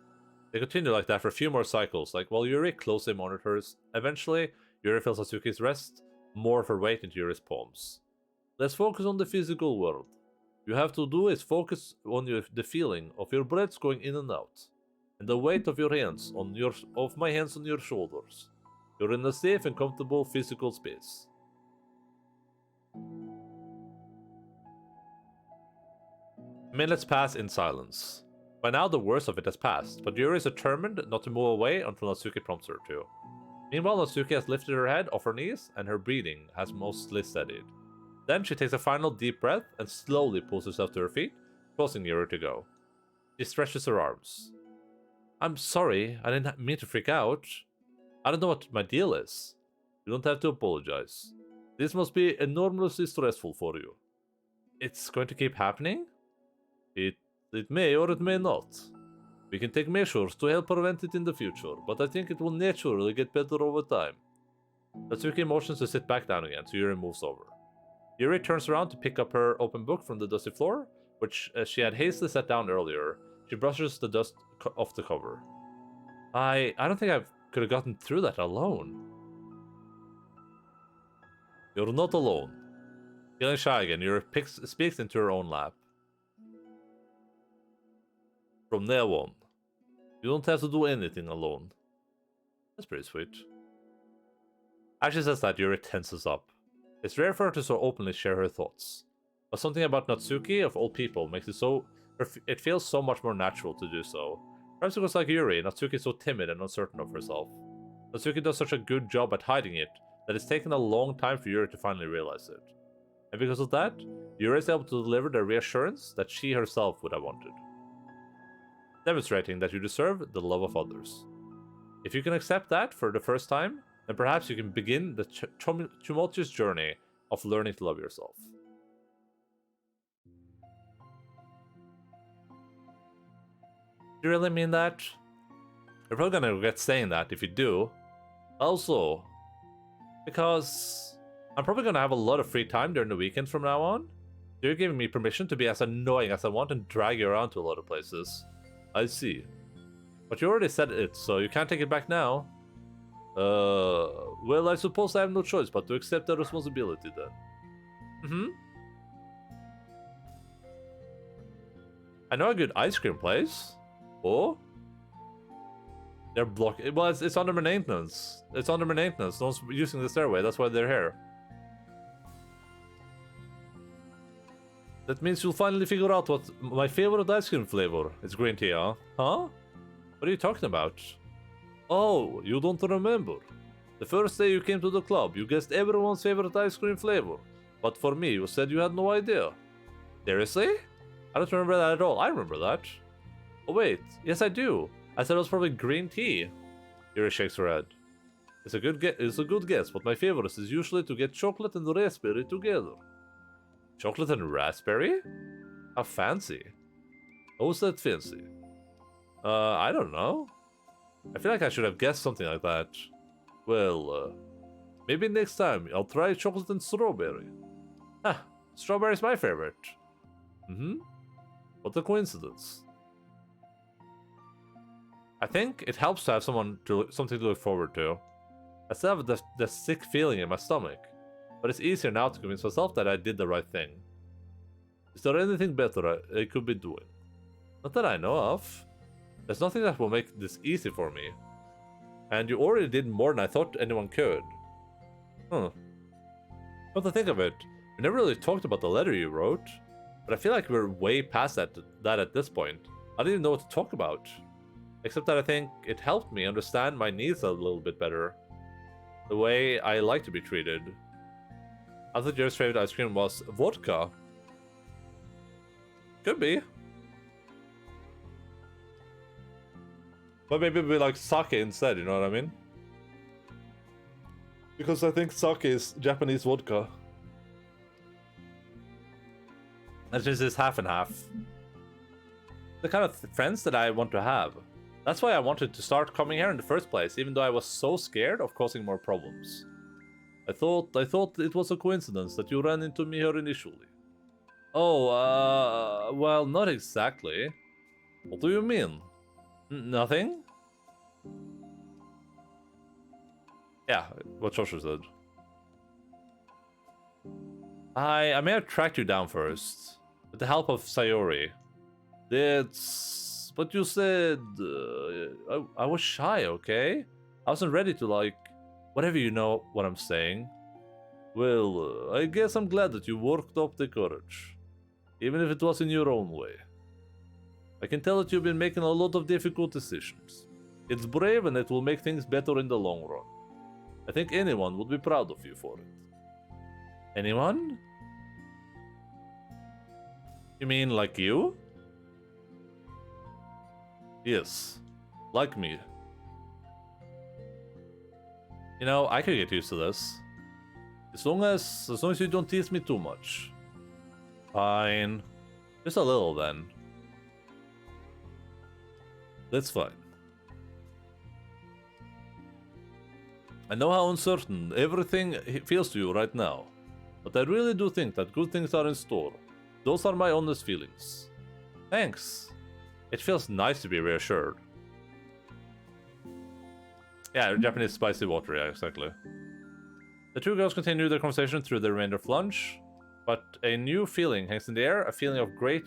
They continue like that for a few more cycles, like while Yuri closely monitors. Eventually, Yuri feels Natsuki's rest, more of her weight into Yuri's palms. Let's focus on the physical world. You have to do is focus on the feeling of your breaths going in and out, and the weight of your hands of my hands on your shoulders. You're in a safe and comfortable physical space. Minutes pass in silence. By now the worst of it has passed, but Yuri is determined not to move away until Natsuki prompts her to. Meanwhile, Natsuki has lifted her head off her knees, and her breathing has mostly steadied. Then she takes a final deep breath and slowly pulls herself to her feet, causing Yuri to go. She stretches her arms. I'm sorry, I didn't mean to freak out. I don't know what my deal is. You don't have to apologize. This must be enormously stressful for you. It's going to keep happening? It may or it may not. We can take measures to help prevent it in the future, but I think it will naturally get better over time. Natsuki motions to sit back down again, so Yuri moves over. Yuri turns around to pick up her open book from the dusty floor, which she had hastily set down earlier. She brushes the dust off the cover. I don't think I could have gotten through that alone. You're not alone. Feeling shy again, Yuri speaks into her own lap. From now on, you don't have to do anything alone. That's pretty sweet. As she says that, Yuri tenses up. It's rare for her to so openly share her thoughts. But something about Natsuki, of all people, makes it feels so much more natural to do so. Perhaps because like Yuri, Natsuki is so timid and uncertain of herself. Natsuki does such a good job at hiding it that it's taken a long time for Yuri to finally realize it. And because of that, Yuri is able to deliver the reassurance that she herself would have wanted. Demonstrating that you deserve the love of others. If you can accept that for the first time, then perhaps you can begin the tumultuous journey of learning to love yourself. Do you really mean that? You're probably gonna regret saying that if you do. Also, because I'm probably gonna have a lot of free time during the weekend from now on. You're giving me permission to be as annoying as I want and drag you around to a lot of places. I see. But you already said it, so you can't take it back now. Well, I suppose I have no choice but to accept that responsibility then. Mm-hmm. I know a good ice cream place. Oh? They're blocking. Well, it's under maintenance. It's under maintenance. No one's using the stairway. That's why they're here. That means you'll finally figure out what my favorite ice cream flavor is. Green tea, huh? Huh? What are you talking about? Oh, you don't remember. The first day you came to the club, you guessed everyone's favorite ice cream flavor. But for me, you said you had no idea. Seriously? I don't remember that at all. I remember that. Oh wait, yes I do. I said it was probably green tea. Yuri shakes her head. It's a good guess, but my favorite is usually to get chocolate and raspberry together. Chocolate and raspberry? How fancy. How's that fancy? I don't know. I feel like I should have guessed something like that. Well, maybe next time I'll try chocolate and strawberry. Ah, strawberry's my favorite. Mm-hmm. What a coincidence. I think it helps to have something to look forward to. I still have the sick feeling in my stomach, but it's easier now to convince myself that I did the right thing. Is there anything better I could be doing? Not that I know of. There's nothing that will make this easy for me. And you already did more than I thought anyone could. Come to think of it, we never really talked about the letter you wrote, but I feel like we're way past that at this point. I didn't even know what to talk about. Except that I think it helped me understand my needs a little bit better. The way I like to be treated. I thought your favorite ice cream was vodka. Could be. But maybe it'd be like sake instead, you know what I mean? Because I think sake is Japanese vodka. And this is half and half. The kind of friends that I want to have. That's why I wanted to start coming here in the first place, even though I was so scared of causing more problems. I thought it was a coincidence that you ran into me here initially. Oh, well, not exactly. What do you mean? Nothing? Yeah, what Joshua said. I may have tracked you down first, with the help of Sayori. But you said... I was shy, okay? I wasn't ready to, like... Whatever you know what I'm saying. Well, I guess I'm glad that you worked up the courage. Even if it was in your own way. I can tell that you've been making a lot of difficult decisions. It's brave and it will make things better in the long run. I think anyone would be proud of you for it. Anyone? You mean like you? Yes, like me. You know, I could get used to this. As long as you don't tease me too much. Fine. Just a little then. That's fine. I know how uncertain everything feels to you right now, but I really do think that good things are in store. Those are my honest feelings. Thanks. It feels nice to be reassured. Yeah, Japanese spicy water, yeah, exactly. The two girls continue their conversation through the remainder of lunch, but a new feeling hangs in the air, a feeling of great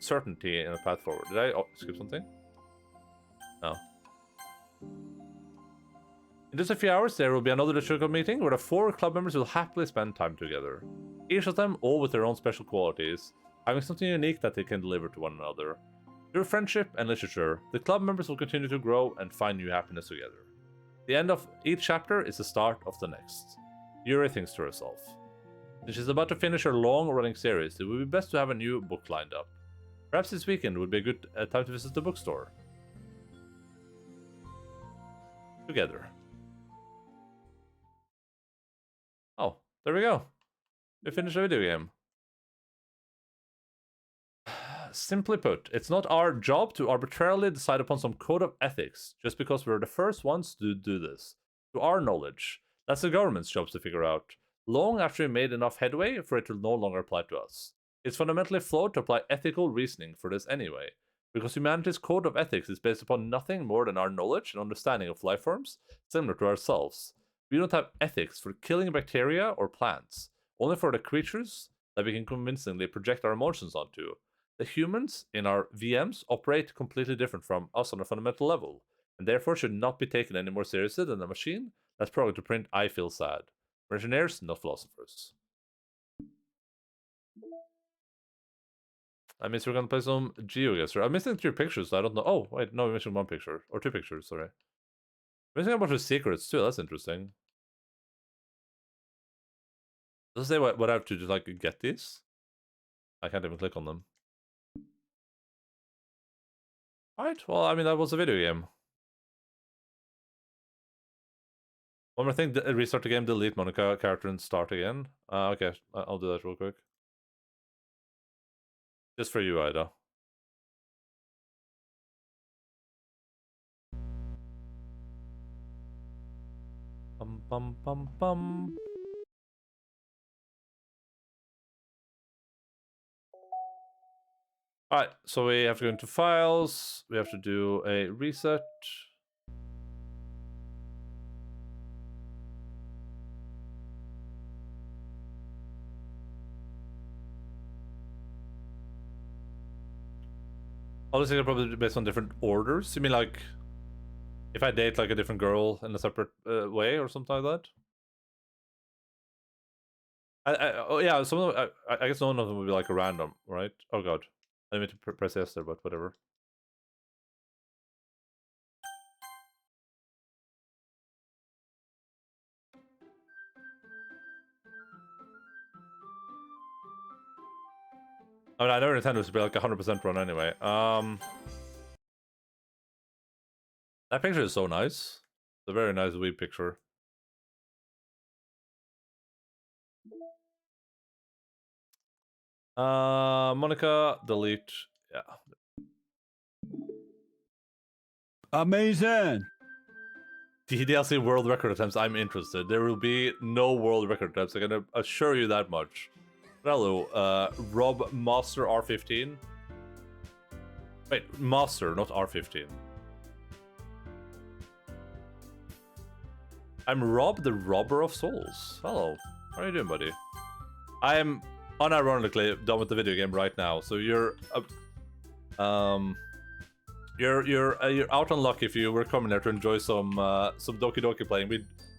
certainty in the path forward. Did I skip something? No. In just a few hours, there will be another Club meeting where the 4 club members will happily spend time together. Each of them, all with their own special qualities, having something unique that they can deliver to one another. Through friendship and literature, the club members will continue to grow and find new happiness together. The end of each chapter is the start of the next. Yuri thinks to herself. Since she's about to finish her long-running series, it would be best to have a new book lined up. Perhaps this weekend would be a good time to visit the bookstore. Together. Oh, there we go. We finished the video game. Simply put, it's not our job to arbitrarily decide upon some code of ethics just because we're the first ones to do this. To our knowledge, that's the government's job to figure out, long after we made enough headway for it to no longer apply to us. It's fundamentally flawed to apply ethical reasoning for this anyway, because humanity's code of ethics is based upon nothing more than our knowledge and understanding of life forms similar to ourselves. We don't have ethics for killing bacteria or plants, only for the creatures that we can convincingly project our emotions onto. The humans in our VMs operate completely different from us on a fundamental level, and therefore should not be taken any more seriously than a machine that's programmed to print "I feel sad." We're engineers, not philosophers. That means we're gonna play some GeoGuessr. I'm missing 3 pictures, so I don't know. Oh, wait, no, we're missing 1 picture. Or 2 pictures, sorry. We're missing a bunch of secrets too, that's interesting. Does it say what I have to do, like, get these? I can't even click on them. Alright, well, I mean, that was a video game. One more thing, restart the game, delete Monica character, and start again. Okay, I'll do that real quick. Just for you, Ida. Bum bum bum bum. Alright, so we have to go into files. We have to do a reset. Obviously, they're probably based on different orders. You mean like if I date like a different girl in a separate way or something like that? Oh yeah, some of them. I guess none of them would be like a random, right? Oh god, I meant to press yes there, but whatever. I mean, I know Nintendo's to be like 100% run anyway. That picture is so nice. It's a very nice weeb picture. Monica, delete. Yeah. Amazing. DLC world record attempts. I'm interested. There will be no world record attempts. I can assure you that much. Hello, Rob Master R15. Wait, Master, not R15. I'm Rob, the Robber of Souls. Hello. How are you doing, buddy? I am unironically done with the video game right now, so you're out on luck if you were coming there to enjoy some Doki Doki playing.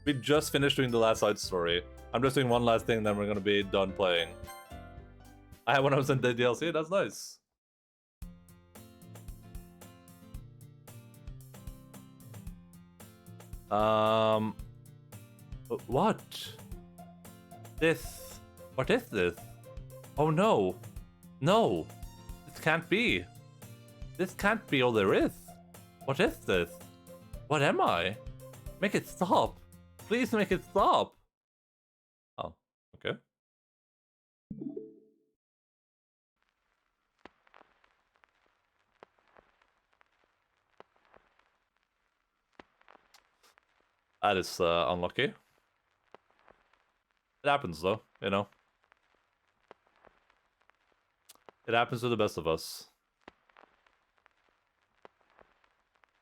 We just finished doing the last side story. I'm just doing one last thing, then we're gonna be done playing. I had 100% the DLC. That's nice. What? This? What is this? Oh no! No! This can't be. This can't be all there is. What is this? What am I? Make it stop. Please make it stop. Oh, okay. That is unlucky. It happens though, you know. It happens to the best of us.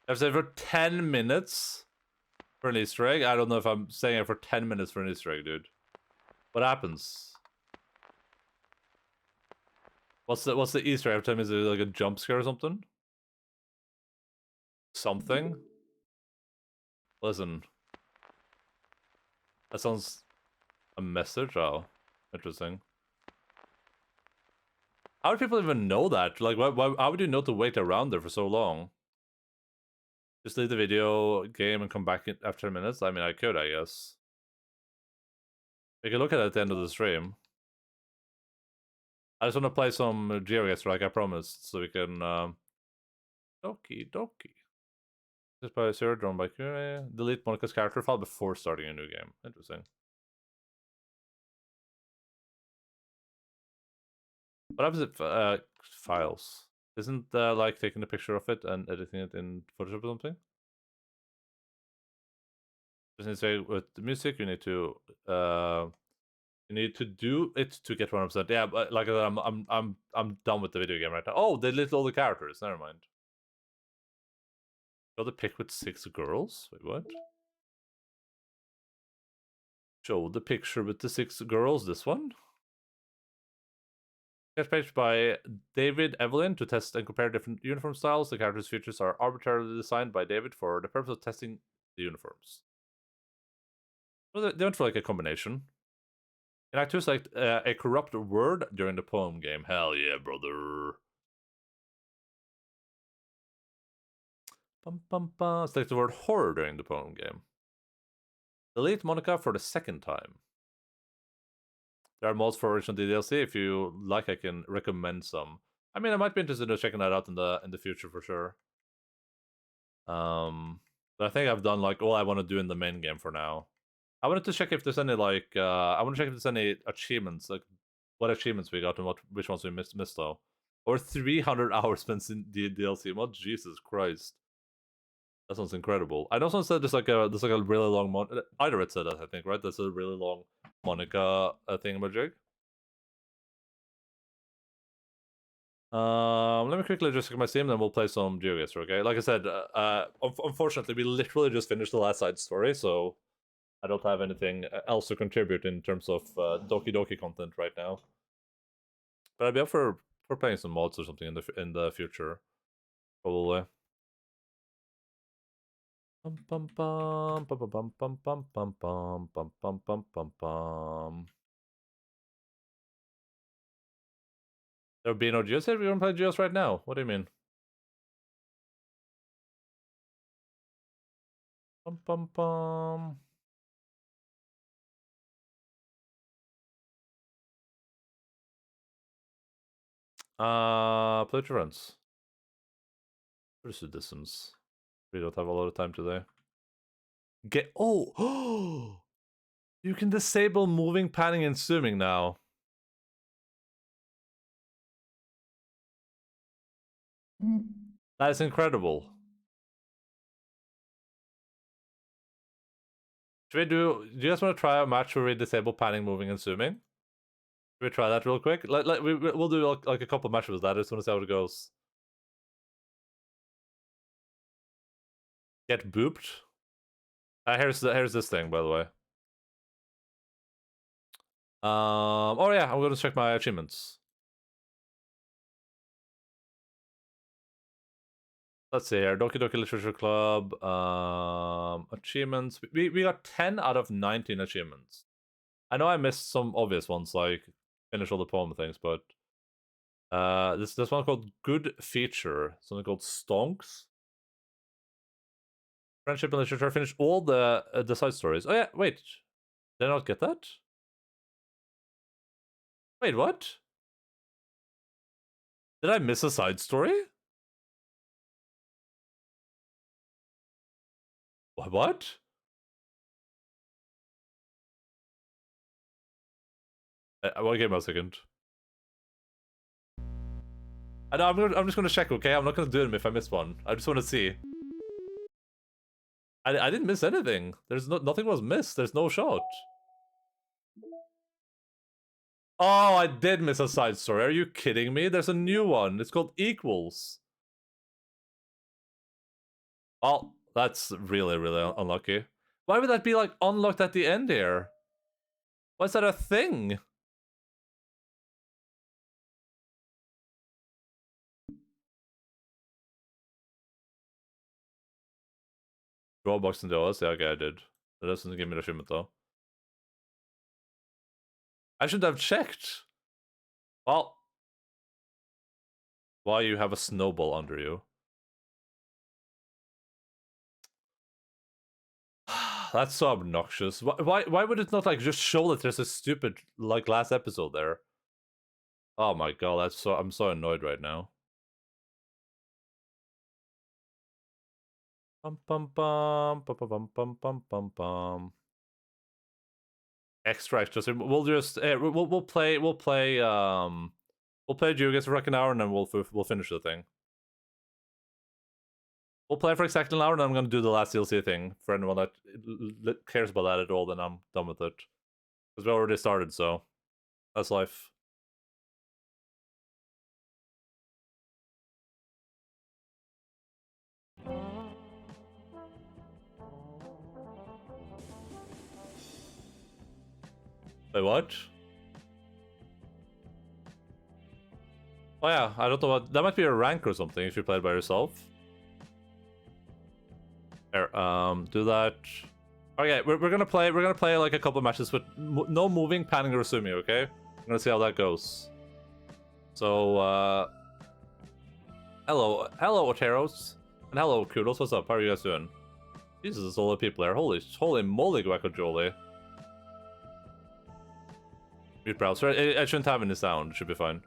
I've said for 10 minutes for an Easter egg. I don't know if I'm saying it for 10 minutes for an Easter egg, dude. What happens? What's the Easter egg? Every time is it like a jump scare or something? Something? Listen. That sounds a message? Oh, interesting. How would people even know that? Like, how would you know to wait around there for so long? Just leave the video game and come back after 10 minutes? I mean, I could, I guess. We can look at it at the end of the stream. I just want to play some GeoGuessr like I promised, so we can... Doki. Just by Sarah, drawn by Kure. Delete Monica's character file before starting a new game. Interesting. What happens if files? Isn't like taking a picture of it and editing it in Photoshop or something? Just need to say with the music, you need to You need to do it to get 100%. Yeah, but like I said, I'm done with the video game right now. Oh, they lit all the characters. Never mind. Show the pic with 6 girls. Wait, what? Show the picture with the 6 girls. This one. Sketch page by David Evelyn to test and compare different uniform styles. The characters' features are arbitrarily designed by David for the purpose of testing the uniforms. Well, they went for like a combination. In Act 2, select a corrupt word during the poem game. Hell yeah, brother. Select the word horror during the poem game. Delete Monica for the 2nd time. There are mods for original DLC. If you like, I can recommend some. I mean, I might be interested in checking that out in the future for sure. But I think I've done like all I want to do in the main game for now. I wanted to check if there's any like I want to check if there's any achievements, like what achievements we got and which ones we missed though. Or 300 hours spent in the DLC. What, Jesus Christ. That sounds incredible. I know someone said there's like a really long either it said that, I think, right? There's a really long Monica thingamajig. Let me quickly just check my Steam, then we'll play some GeoGuessr, okay? Like I said, unfortunately, we literally just finished the last side story, so I don't have anything else to contribute in terms of Doki content right now. But I'd be up for playing some mods or something in the future, probably. Bum bum bum bum bum bum bum bum bum bum bum bum bum bum. There would be no Geos if we want to play Geos right now. What do you mean? Bum bum bum. Play with your friends. Where's the distance? We don't have a lot of time today. Oh! You can disable moving, panning, and zooming now. That is incredible. Do you guys want to try a match where we disable panning, moving, and zooming? Should we try that real quick? We'll do like a couple matches with that. I just want to see how it goes. Get booped. Here's this thing, by the way. Oh yeah, I'm going to check my achievements. Let's see here. Doki Literature Club. Achievements. We got 10 out of 19 achievements. I know I missed some obvious ones, like finish all the poem things, but this one called Good Feature. Something called Stonks. Friendship and Literature. Finish all the side stories. Oh yeah, wait. Did I not get that? Wait, what? Did I miss a side story? What? Well, give me a second. I know, I'm just gonna check, okay? I'm not gonna do them if I miss one. I just want to see. I didn't miss anything. There's nothing was missed. There's no shot. Oh, I did miss a side story. Are you kidding me? There's a new one. It's called Equals. Well, that's really, really unlucky. Why would that be, like, unlocked at the end here? Why is that a thing? Drawbox in the OS? Yeah, okay, I did. That doesn't give me the achievement, though. I should have checked. Well. Why you have a snowball under you? That's so obnoxious. Why would it not like just show that there's a stupid like last episode there? Oh my god, I'm so annoyed right now. Bum bum bum bum bum bum bum bum bum. Extra. We'll just we'll play GeoGuessr for like an hour and then we'll finish the thing. We'll play for exactly an hour and then I'm gonna do the last DLC thing for anyone that cares about that at all. Then I'm done with it. Because we already started, so that's life. Wait, what? Oh yeah, I don't know what... That might be a rank or something if you play it by yourself. Here, do that. Okay, we're gonna play like a couple matches with no moving, panning, or assuming, okay? I'm gonna see how that goes. So, hello, Oteros. And hello, Kudos, what's up? How are you guys doing? Jesus, there's a lot of people there. Holy moly, guacamole. Mute browser. I shouldn't have any sound. It should be fine.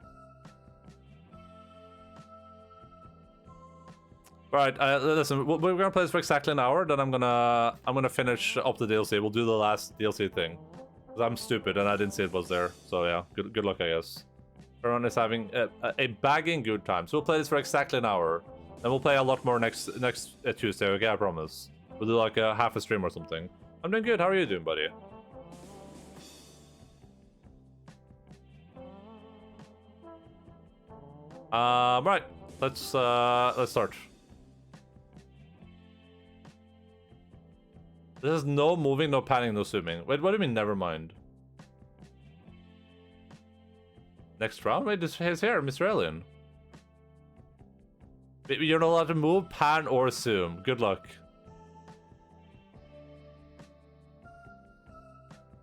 Alright, listen, we're gonna play this for exactly an hour, then I'm gonna finish up the DLC. We'll do the last DLC thing. Because I'm stupid and I didn't see it was there. So yeah, good luck, I guess. Everyone is having a bagging good time. So we'll play this for exactly an hour. Then we'll play a lot more next Tuesday, okay? I promise. We'll do like a half a stream or something. I'm doing good. How are you doing, buddy? Right. Let's start. This is no moving, no panning, no zooming. Wait, what do you mean, never mind? Next round? Wait, he's here, Mr. Alien. You're not allowed to move, pan, or zoom. Good luck.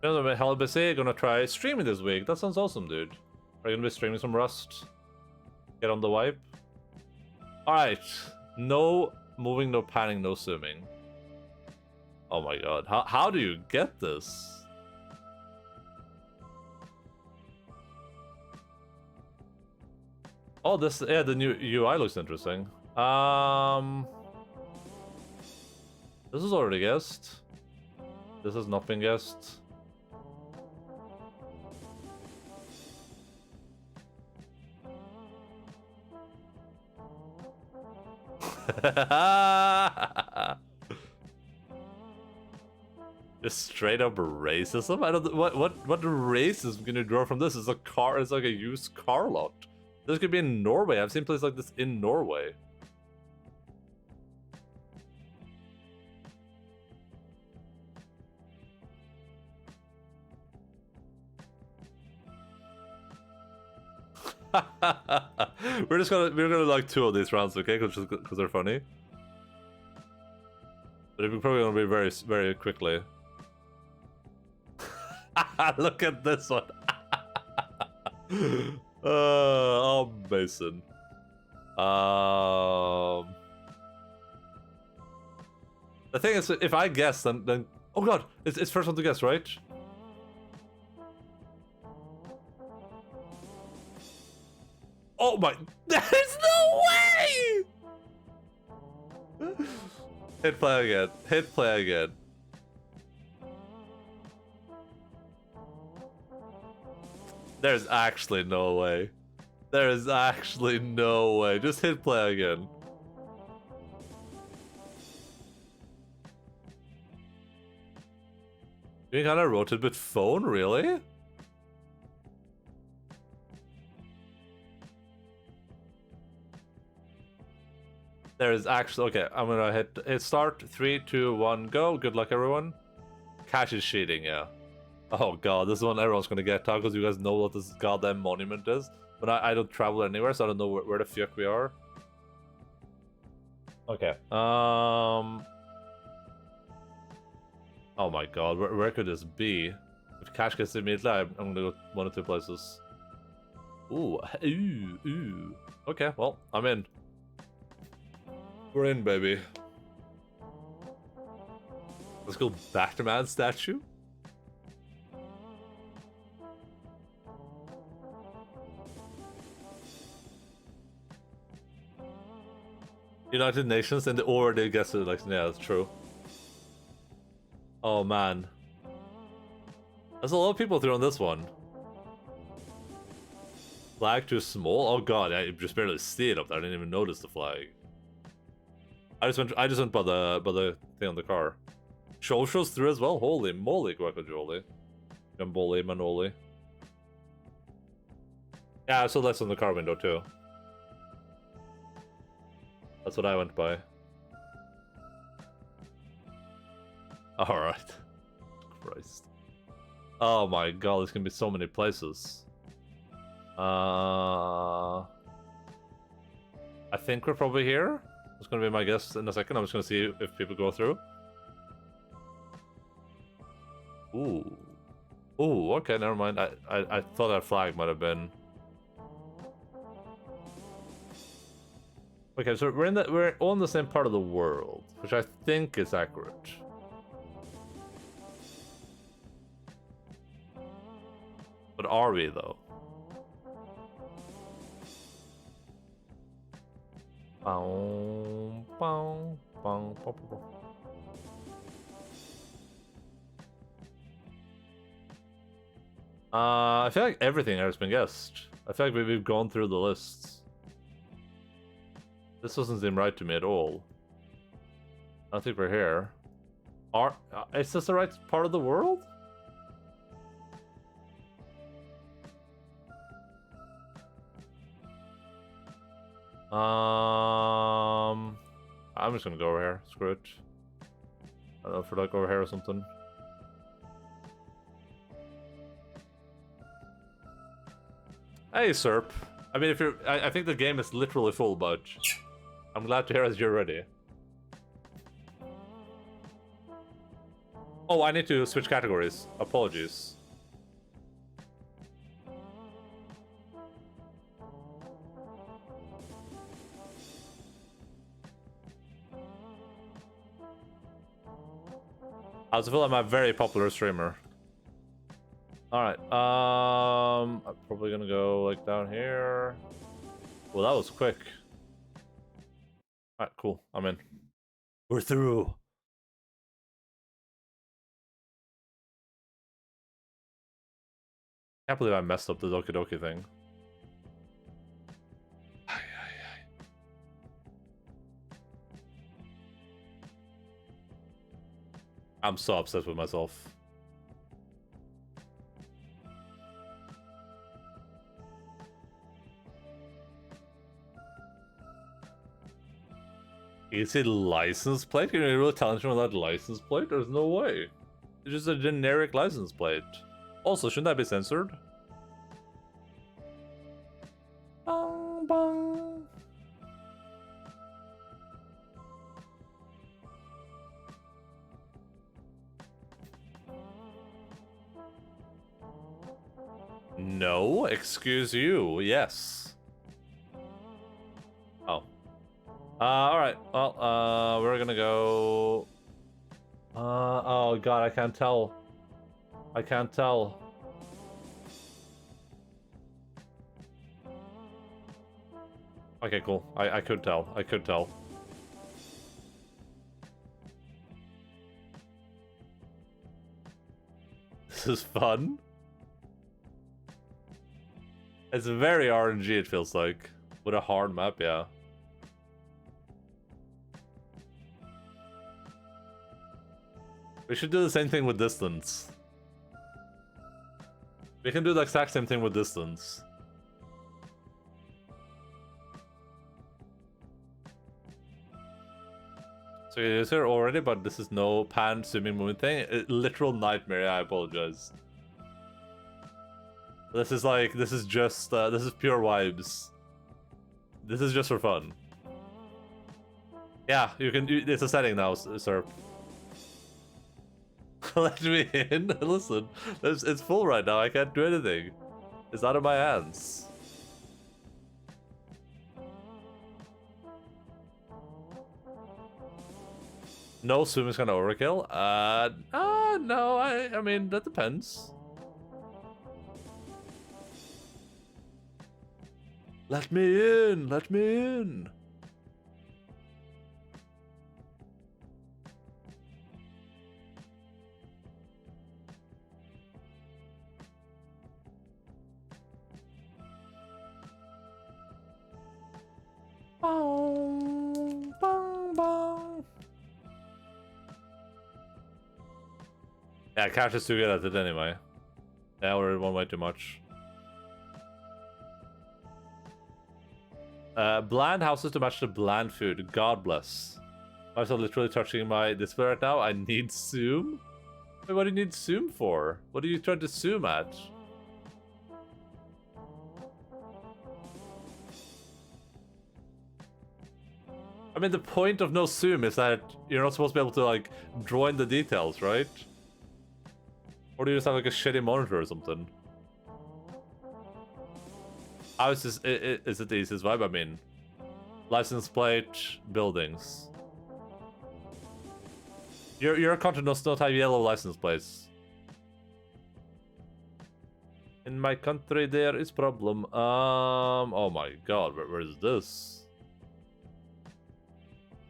Hell busy, gonna try streaming this week. That sounds awesome, dude. Are you gonna be streaming some Rust? Get on the wipe. Alright. No moving, no panning, no zooming. Oh my god. How do you get this? Oh, this, yeah, the new UI looks interesting. This is already guessed. This has not been guessed. Just straight up racism? I don't. What racism can you draw from this? It's a car. It's like a used car lot. This could be in Norway. I've seen places like this in Norway. we're gonna like 2 of these rounds, okay? Because they're funny. But we're probably gonna be very quickly. Look at this one. Oh, Mason. The thing is, if I guess, then oh god, it's first one to guess, right? Oh my! There's no way! Hit play again. Hit play again. There's actually no way. There is actually no way. Just hit play again. You kind of wrote it with phone, really? There is actually... Okay, I'm gonna hit start. 3, 2, 1, go. Good luck, everyone. Cash is cheating, yeah. Oh god, this is one everyone's gonna get to, because you guys know what this goddamn monument is. But I don't travel anywhere, so I don't know where the fuck we are. Okay, oh my god, where could this be? If cash gets immediately, I'm gonna go 1 or 2 places. Ooh. Okay, well, I'm in. We're in, baby. Let's go back to man's statue. United Nations and the already guess it, like, yeah, that's true. Oh man. There's a lot of people through on this one. Flag too small? Oh god, I just barely see it up there. I didn't even notice the flag. I just went by the thing on the car. Shows through as well. Holy moly, guacamole. Gamboli, Manoli. Yeah, I saw that's on the car window too. That's what I went by. Alright. Christ. Oh my god, there's gonna be so many places. I think we're probably here. It's gonna be my guess in a second. I'm just gonna see if people go through. Ooh. Ooh, okay, never mind. I thought that flag might have been. Okay, so we're on the same part of the world, which I think is accurate. But are we though? Bow, bow, bow, bow, bow. I feel like everything has been guessed. I feel like we've gone through the lists. This doesn't seem right to me at all. I don't think we're here. Is this the right part of the world? I'm just gonna go over here. Screw it. I don't know if we're like over here or something. Hey, Serp. I mean, if you're, I think the game is literally full, but I'm glad to hear that you're ready. Oh, I need to switch categories. Apologies. I also feel like I'm a very popular streamer. Alright, I'm probably gonna go like down here. Well, that was quick. Alright, cool. I'm in. We're through. Can't believe I messed up the Doki Doki thing. I'm so upset with myself. Is it license plate? Can you really challenge me without license plate? There's no way. It's just a generic license plate. Also, shouldn't that be censored? Bong, bong. No, excuse you. Yes. Oh. Alright. Well, we're gonna go... oh god, I can't tell. I can't tell. Okay, cool. I could tell. I could tell. This is fun. It's very RNG, it feels like. With a hard map, yeah. We should do the same thing with distance. We can do the exact same thing with distance. So it is here already, but this is no pan swimming movement thing. Literal nightmare, I apologize. This is like, this is just, this is pure vibes. This is just for fun. Yeah, you can do, it's a setting now, sir. Let me in. Listen, it's full right now. I can't do anything. It's out of my hands. No swimming's gonna overkill. No. I mean that depends. Let me in. Let me in. Bong, bong, bong. Yeah, Cash is too good at it anyway. Yeah, we're one way too much. Bland houses to match the bland food. God bless. I'm so literally touching my display right now. I need zoom? Wait, what do you need zoom for? What are you trying to zoom at? I mean, the point of no zoom is that you're not supposed to be able to, like, draw in the details, right? Or do you just have, like, a shitty monitor or something? How is this? Is it the easiest vibe? I mean, license plate, buildings. Your country does not have yellow license plates. In my country, there is problem. Oh my god, where is this?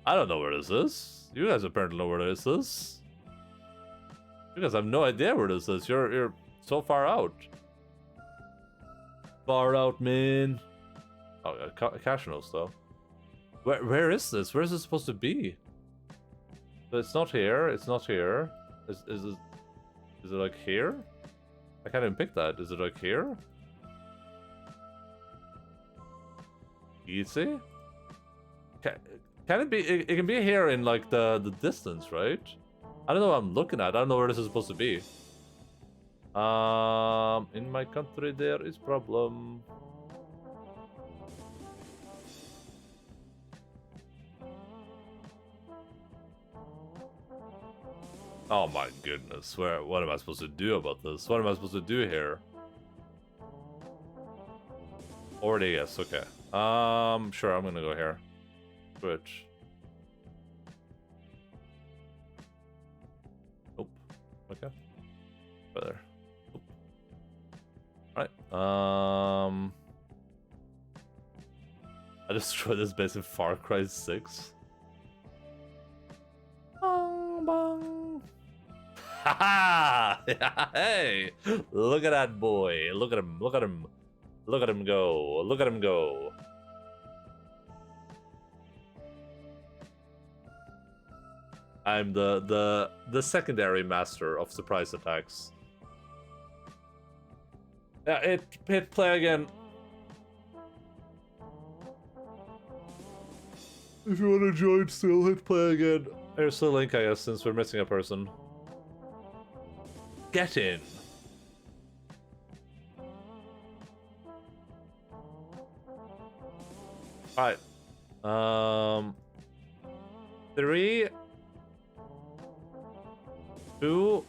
I don't know where this is. You guys apparently know where this is. You guys have no idea where this is. You're so far out. Far out, man. Oh, yeah, cash notes though. Where is this? Where is this supposed to be? So it's not here. It's not here. Is it like here? I can't even pick that. Is it like here? Easy. Can it be? It can be here in like the distance, right? I don't know what I'm looking at. I don't know where this is supposed to be. In my country there is problem. Oh my goodness, what am I supposed to do about this? What am I supposed to do here? Already, yes, okay. Sure, I'm gonna go here. Switch. Nope. Okay. Better. Alright. I destroyed this base in Far Cry 6. Bong bong. Haha! Hey! Look at that boy. Look at him. Look at him. Look at him go. Look at him go. I'm the secondary master of surprise attacks. Yeah, hit play again. If you want to join still, hit play again. Here's the link, I guess, since we're missing a person. Get in. Alright. 3, 2.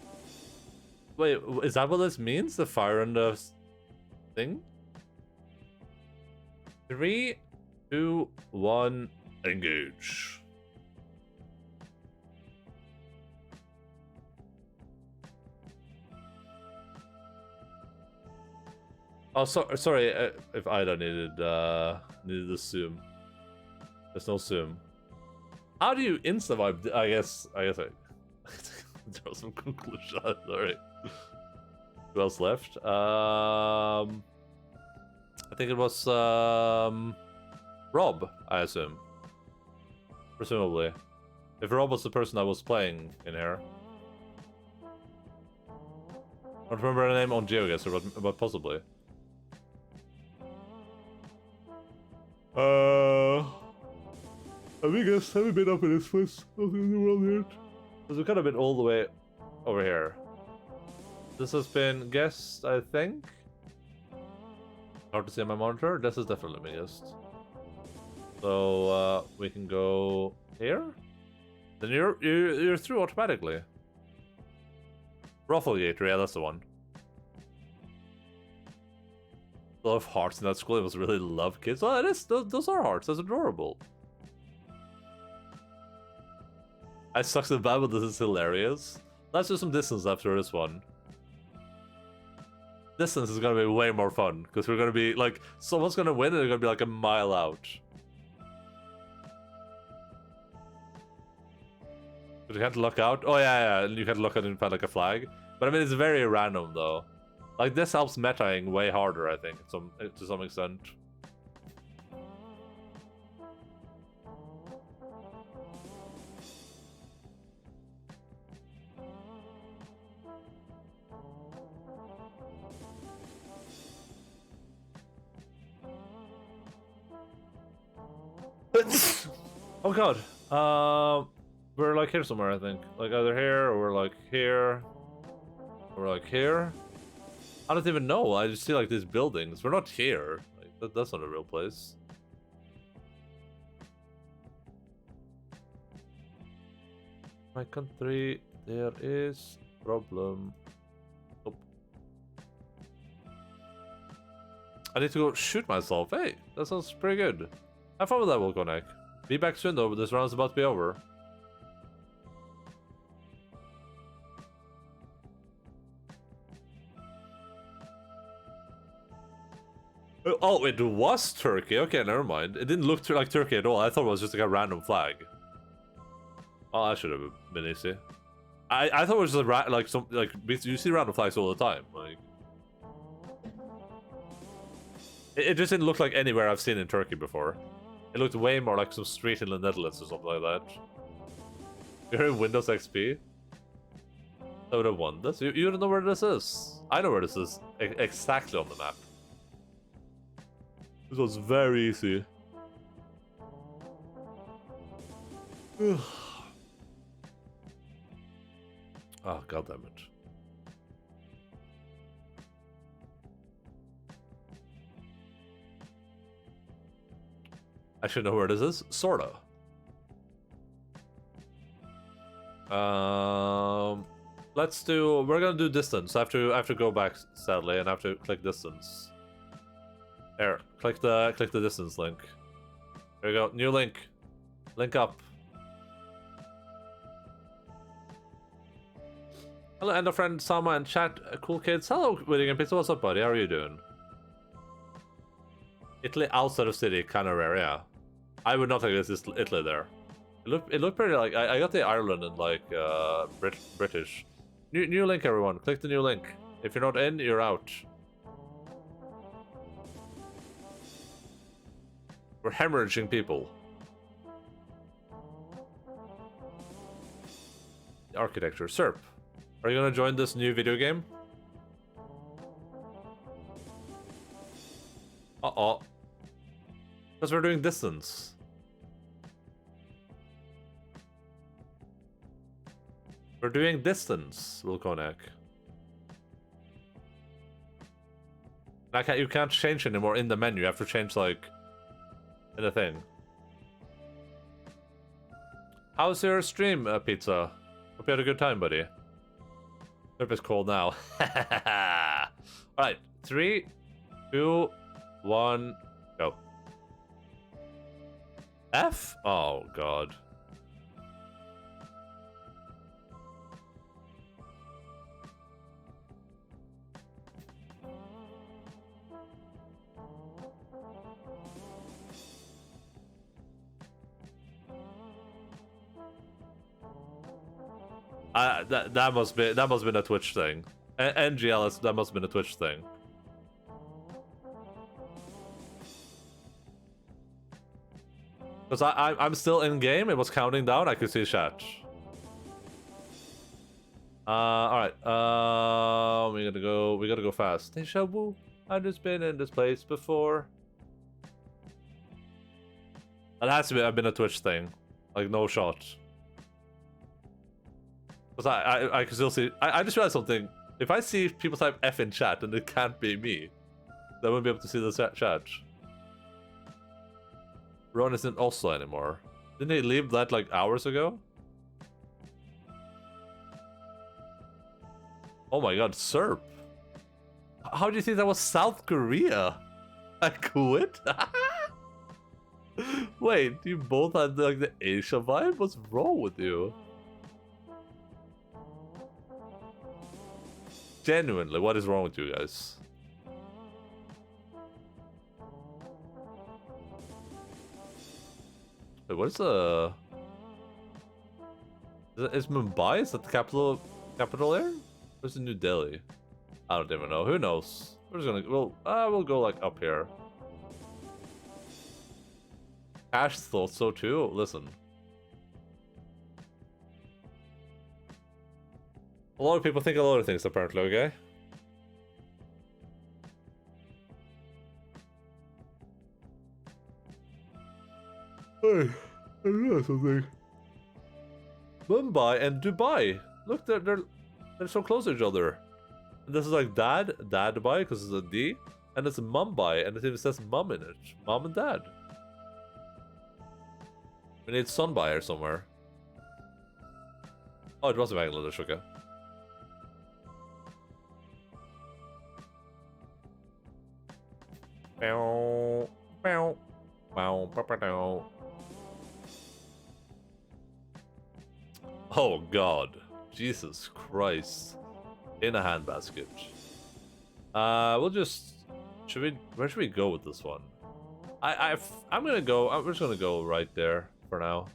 Wait, is that what this means? The fire and the thing? 3, 2, 1, engage. Oh, sorry. If Ida needed the zoom, there's no zoom. How do you insta vibe? I guess I there was some conclusion. Sorry. Who else left? I think it was Rob. I assume. Presumably, if Rob was the person I was playing in here. I don't remember the name on GeoGuessr, but possibly. I guess haven't been up in this place in the world yet. Because we could have been all the way over here. This has been guessed, I think. Hard to see on my monitor. This has definitely been guessed. So we can go here. Then you're through automatically. Rufflegator, yeah, that's the one. A lot of hearts in that school. It was really love kids. Oh, it is. Those are hearts. That's adorable. I suck so bad, but this is hilarious. Let's do some distance after this one. Distance is gonna be way more fun because we're gonna be like someone's gonna win and they're gonna be like a mile out. But you can't look out. Oh yeah, you can't look out and find like a flag. But I mean, it's very random though. Like this helps metaing way harder, I think, to some extent. Oh god. We're like here somewhere, I think. Like either here or we're like here. Or like here. I don't even know. I just see like these buildings. We're not here. Like that's not a real place. My country, there is problem. Oh. I need to go shoot myself. Hey, that sounds pretty good. Have fun with that, Volkonek. Be back soon though, but this round's about to be over. Oh, it was Turkey. Okay, never mind. It didn't look like Turkey at all. I thought it was just like a random flag. Oh, that should have been easy. I thought it was just like some you see random flags all the time. Like it just didn't look like anywhere I've seen in Turkey before. It looked way more like some street in the Netherlands or something like that. You're in Windows XP. I would have won this. You don't know where this is. I know where this is exactly on the map. This was very easy. Oh, god damn it. I should know where this is. Sorta. Let's do. We're gonna do distance. I have to go back sadly, and I have to click distance. There. Click the distance link. There we go. New link. Link up. Hello, Endo friend Sama and chat. Cool kids. Hello, Whitting and Pizza. What's up, buddy? How are you doing? Italy outside of city, kind of rare, yeah. I would not think this is Italy there. It looked pretty like I got the Ireland and like British. New link, everyone. Click the new link. If you're not in, you're out. We're hemorrhaging people. Architecture, SERP. Are you gonna join this new video game? Uh-oh. Because we're doing distance. We're doing distance, Wilkonek. You can't change anymore in the menu. You have to change, like, in the thing. How's your stream, Pizza? Hope you had a good time, buddy. Hope it's cold now. Alright, 3, 2, 1, go. F? Oh, God. That must have been a Twitch thing. NGL, that must have been a Twitch thing. Because I'm still in game. It was counting down. I could see chat. All right. We gotta go fast. Deja vu. I've just been in this place before. That has to have been a Twitch thing. Like no shot. Because I can still see. I just realized something. If I see people type F in chat, then it can't be me. Then I won't be able to see the chat. Ron isn't Oslo anymore. Didn't he leave that like hours ago? Oh my god, SERP. How do you think that was South Korea? I quit? Wait, you both had like the Asia vibe? What's wrong with you? Genuinely, what is wrong with you guys? Wait, what is the... Is Mumbai? Is that the capital there? Where's the New Delhi? I don't even know. Who knows? We're just gonna... We'll go like up here. Ash thought so too. Listen. A lot of people think a lot of things, apparently, okay? Hey, or something. Mumbai and Dubai. Look, they're so close to each other. And this is like Dad Dubai because it's a D, and it's Mumbai and it even says Mum in it. Mom and Dad. We need Sunbai somewhere. Oh, it was Bangladesh. Okay. Bow, bow, bow, bow, bow, bow. Oh God, Jesus Christ! In a handbasket. We'll just. Where should we go with this one? I'm gonna go. I'm just gonna go right there for now.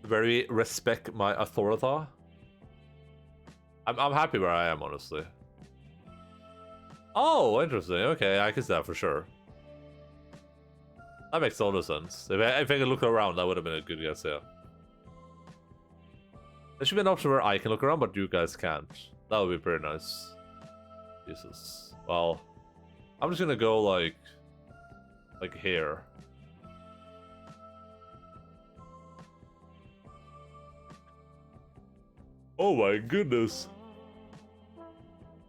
Very respect my authority. I'm happy where I am, honestly. Oh, interesting. Okay, I can see that for sure. That makes total sense. If I could look around, that would have been a good guess, yeah. There should be an option where I can look around, but you guys can't. That would be pretty nice. Jesus. Well, I'm just gonna go like here. Oh my goodness.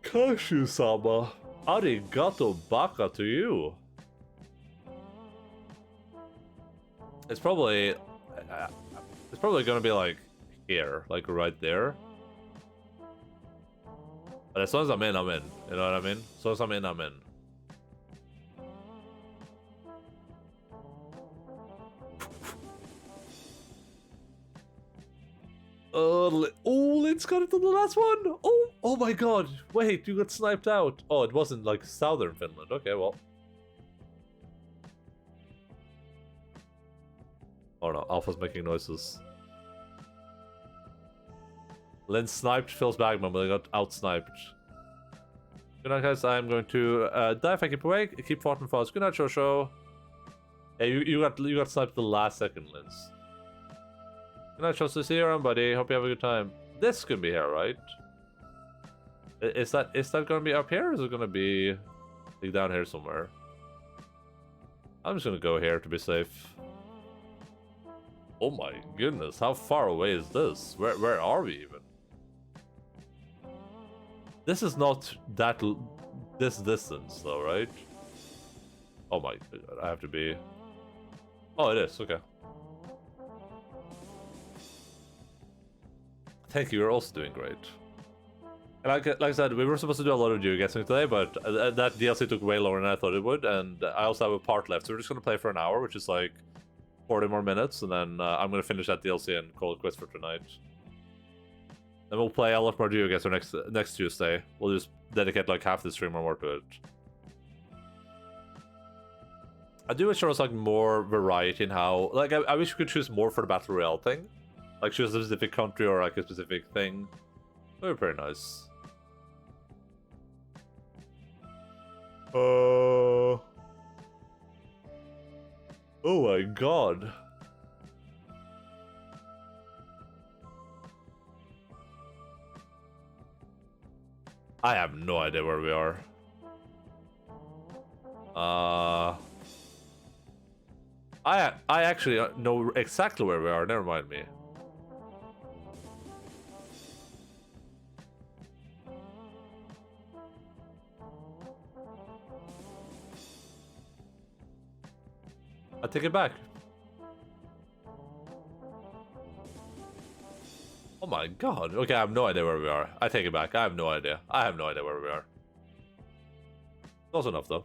Kashu-sama. Arigato baka to you. It's probably gonna be like here, like right there. But as long as I'm in, I'm in. You know what I mean? As long as I'm in, I'm in. Lynn's got it on the last one. Oh my God! Wait, you got sniped out. Oh, it wasn't like southern Finland. Okay, well. Oh no, Alpha's making noises. Lynn sniped Phil's bagman, but they got out-sniped. Good night, guys. I'm going to die if I keep awake. Keep fighting fast. Good night, Shosho. Hey, you got sniped the last second, Linz. Good night, Shosho. See you around, buddy. Hope you have a good time. This could be here, right? Is that gonna be up here, or is it gonna be like down here somewhere? I'm just gonna go here to be safe. Oh my goodness, how far away is this? Where are we even? This is not this distance though, right? Oh my God, I have to be... Oh, it is, okay. Thank you, you're also doing great. And like I said, we were supposed to do a lot of geoguessing today, but that DLC took way longer than I thought it would, and I also have a part left, so we're just gonna play for an hour, which is like 40 more minutes, and then I'm gonna finish that DLC and call it quits for tonight. Then we'll play a lot more GeoGuessr next Tuesday. We'll just dedicate like half the stream or more to it. I do wish there was like more variety in how, like I wish we could choose more for the Battle Royale thing. Like choose a specific country or like a specific thing. That would be pretty nice. Oh my God. I have no idea where we are. I actually know exactly where we are. Never mind me. I take it back. Oh my God. Okay, I have no idea where we are. I take it back. I have no idea. I have no idea where we are. Close enough, though.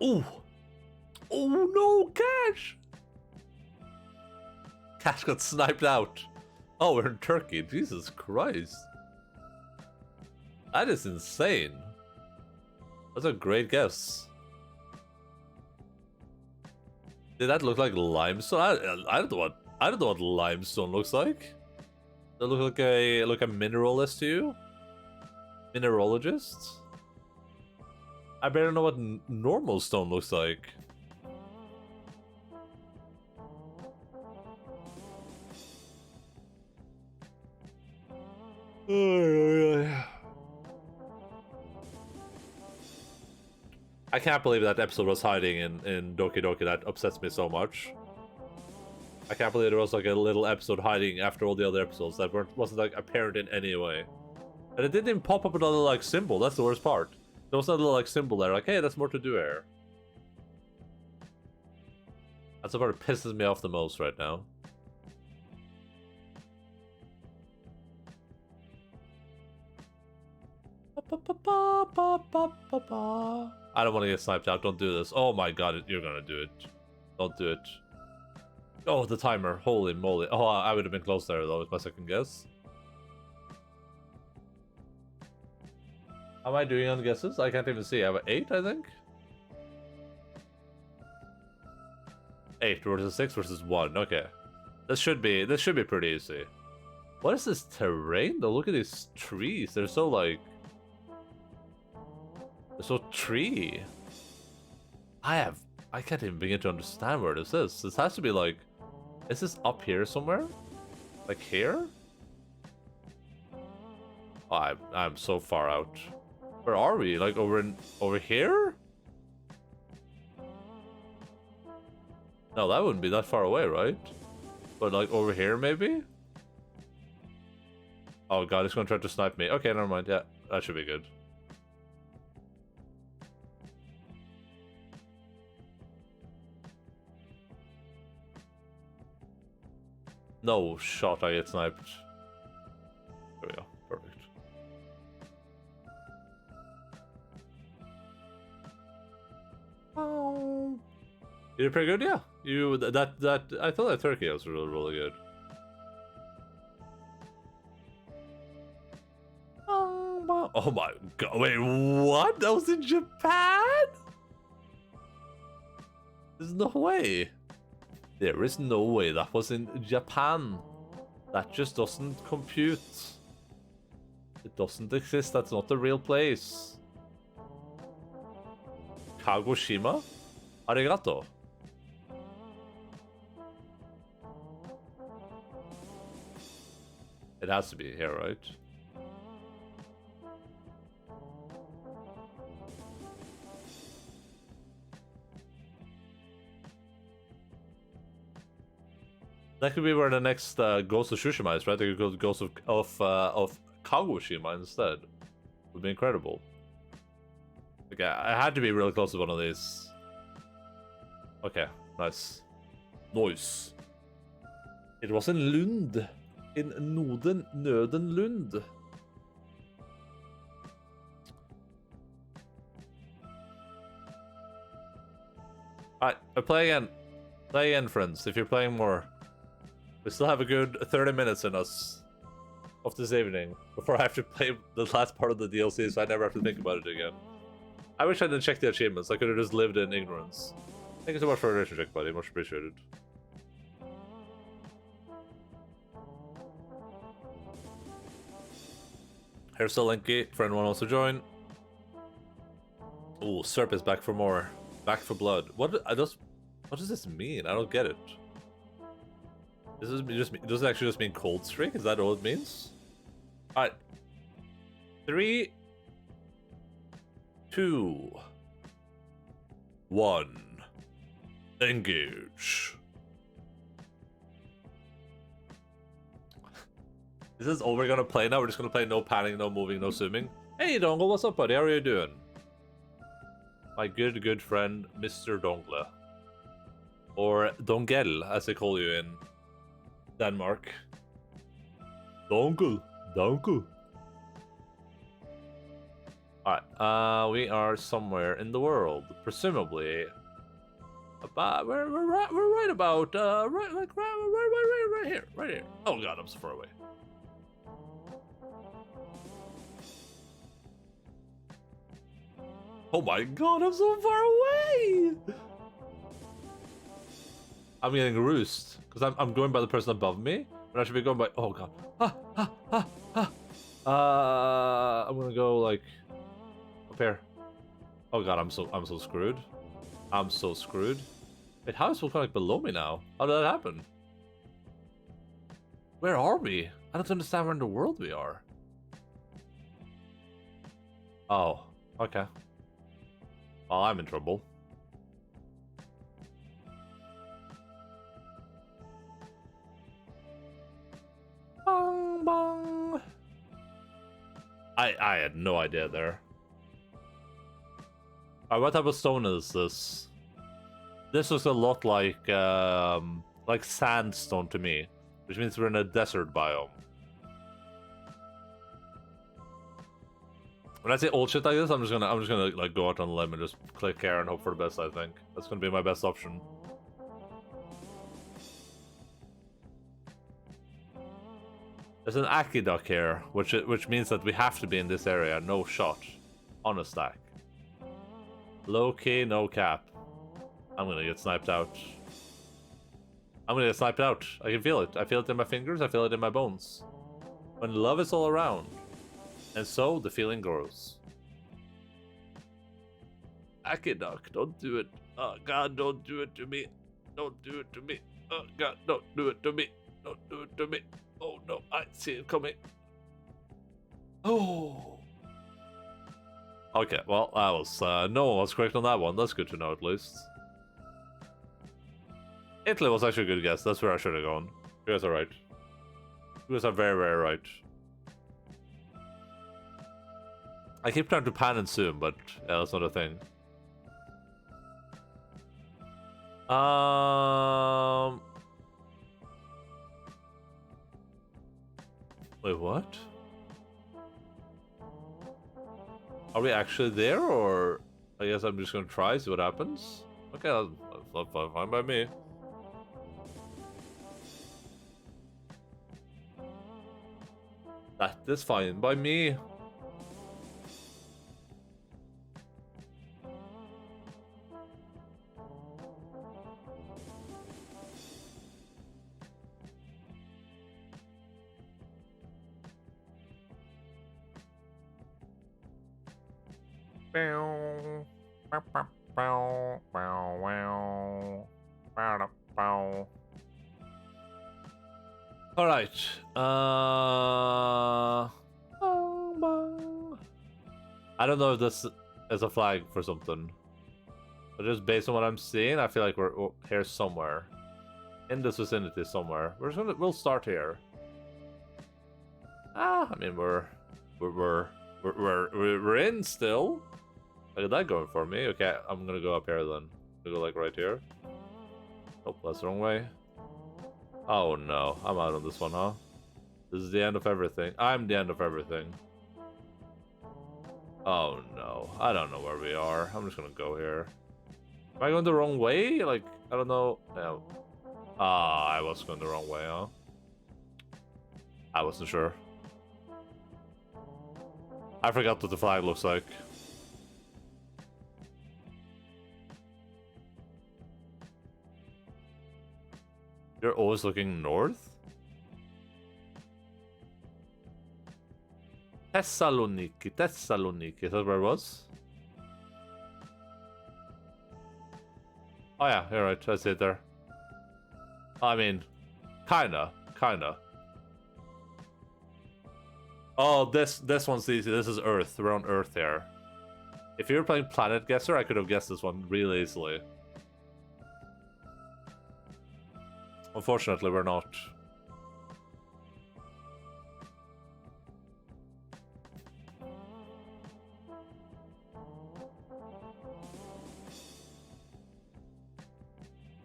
Oh! Oh no, Cash! Cash got sniped out. Oh, we're in Turkey. Jesus Christ. That is insane. That's a great guess. Did that look like limestone? I don't know what limestone looks like. Does it look like a mineralist to you? Mineralogist? I better know what normal stone looks like. I can't believe that episode was hiding in Doki Doki. That upsets me so much. I can't believe there was like a little episode hiding after all the other episodes that wasn't like apparent in any way. And it didn't even pop up another like symbol. That's the worst part. There was a little like symbol there, like, hey, there's more to do here. That's the part that pisses me off the most right now. I don't want to get sniped out. Don't do this. Oh my god, you're gonna do it. Don't do it. Oh, the timer. Holy moly. Oh, I would have been close there, though, is my second guess. How am I doing on guesses? I can't even see. I have 8, I think? 8 versus 6 versus 1. Okay. This should be pretty easy. What is this terrain, though? Look at these trees. They're so, like... They're so tree. I can't even begin to understand where this is. This has to be, like... Is this up here somewhere? Like here? Oh, I'm so far out. Where are we? Like over here? No, that wouldn't be that far away, right? But like over here maybe? Oh god, it's gonna try to snipe me. Okay, never mind. Yeah, that should be good. No shot, I get sniped. There we go. Perfect. Oh. You did pretty good, yeah. I thought that turkey was really good. Oh my god! Wait, what? That was in Japan? There's no way. There is no way that was in Japan. That just doesn't compute. It doesn't exist. That's not the real place. Kagoshima? Arigato. It has to be here, right? That could be where the next Ghost of Tsushima is, right? They could go to Ghost of Kagoshima instead. Would be incredible. Okay, I had to be really close to one of these. Okay, nice. Nice. It was in Lund. In Nøden Lund. Alright, play again. Play again, friends, if you're playing more. We still have a good 30 minutes in us of this evening before I have to play the last part of the DLC, so I never have to think about it again. I wish I didn't check the achievements. I could have just lived in ignorance. Thank you so much for the relationship, buddy. Much appreciated. Here's the linky for anyone wants to join. Ooh, Serp is back for more. Back for blood. What does this mean? I don't get it. Does it actually just mean cold streak? Is that all it means? Alright. 3, 2, 1. Engage. Is this all we're gonna play now? We're just gonna play no panning, no moving, no zooming? Hey Dongle, what's up, buddy? How are you doing? My good friend, Mr. Dongle. Or Dongel, as they call you in Denmark. Dongle. Alright, we are somewhere in the world, presumably. About we're right about right here. Oh god, I'm so far away. Oh my god, I'm so far away! I'm getting roost because I'm going by the person above me, but I should be going by. Oh god. I'm gonna go like up here. Oh god, I'm so screwed. I'm so screwed. Wait, how is Volcanic below me now? How did that happen? Where are we? I don't understand where in the world we are. Oh, okay. Well, I'm in trouble. Bong bong. I had no idea there. Alright, what type of stone is this? This looks a lot like sandstone to me, which means we're in a desert biome. When I say old shit like this, I'm just gonna like go out on a limb and just click here and hope for the best. I think that's gonna be my best option. There's an Akiduck here, which means that we have to be in this area. No shot on a stack. Low key, no cap. I'm gonna get sniped out. I'm gonna get sniped out. I can feel it. I feel it in my fingers. I feel it in my bones. When love is all around, and so the feeling grows. Akiduck, don't do it. Oh God, don't do it to me. Don't do it to me. Oh God, don't do it to me. Don't do it to me. Oh no, I see it coming. Oh. Okay, well, that was no one was correct on that one. That's good to know at least. Italy was actually a good guess. That's where I should have gone. You guys are right. You guys are very, very right. I keep trying to pan and zoom, but yeah, that's not a thing. Wait, what? Are we actually there, or I guess I'm just gonna try, see what happens? Okay, that's fine by me. That is fine by me. All right. I don't know if this is a flag for something, but just based on what I'm seeing, I feel like we're here somewhere, in this vicinity somewhere. We'll start here. I mean we're in still. Look at that going for me. Okay, I'm gonna go up here then. We'll go like right here. Oh, that's the wrong way. Oh no, I'm out on this one, huh? This is the end of everything. I'm the end of everything. Oh no, I don't know where we are. I'm just gonna go here. Am I going the wrong way? Like, I don't know. No. I was going the wrong way, huh? I wasn't sure. I forgot what the flag looks like. You're always looking north? Thessaloniki. Is that where it was? Oh yeah, you're right. I see it there. I mean, kinda. Oh, this one's easy. This is Earth. We're on Earth here. If you were playing Planet Guesser, I could have guessed this one really easily. Unfortunately, we're not.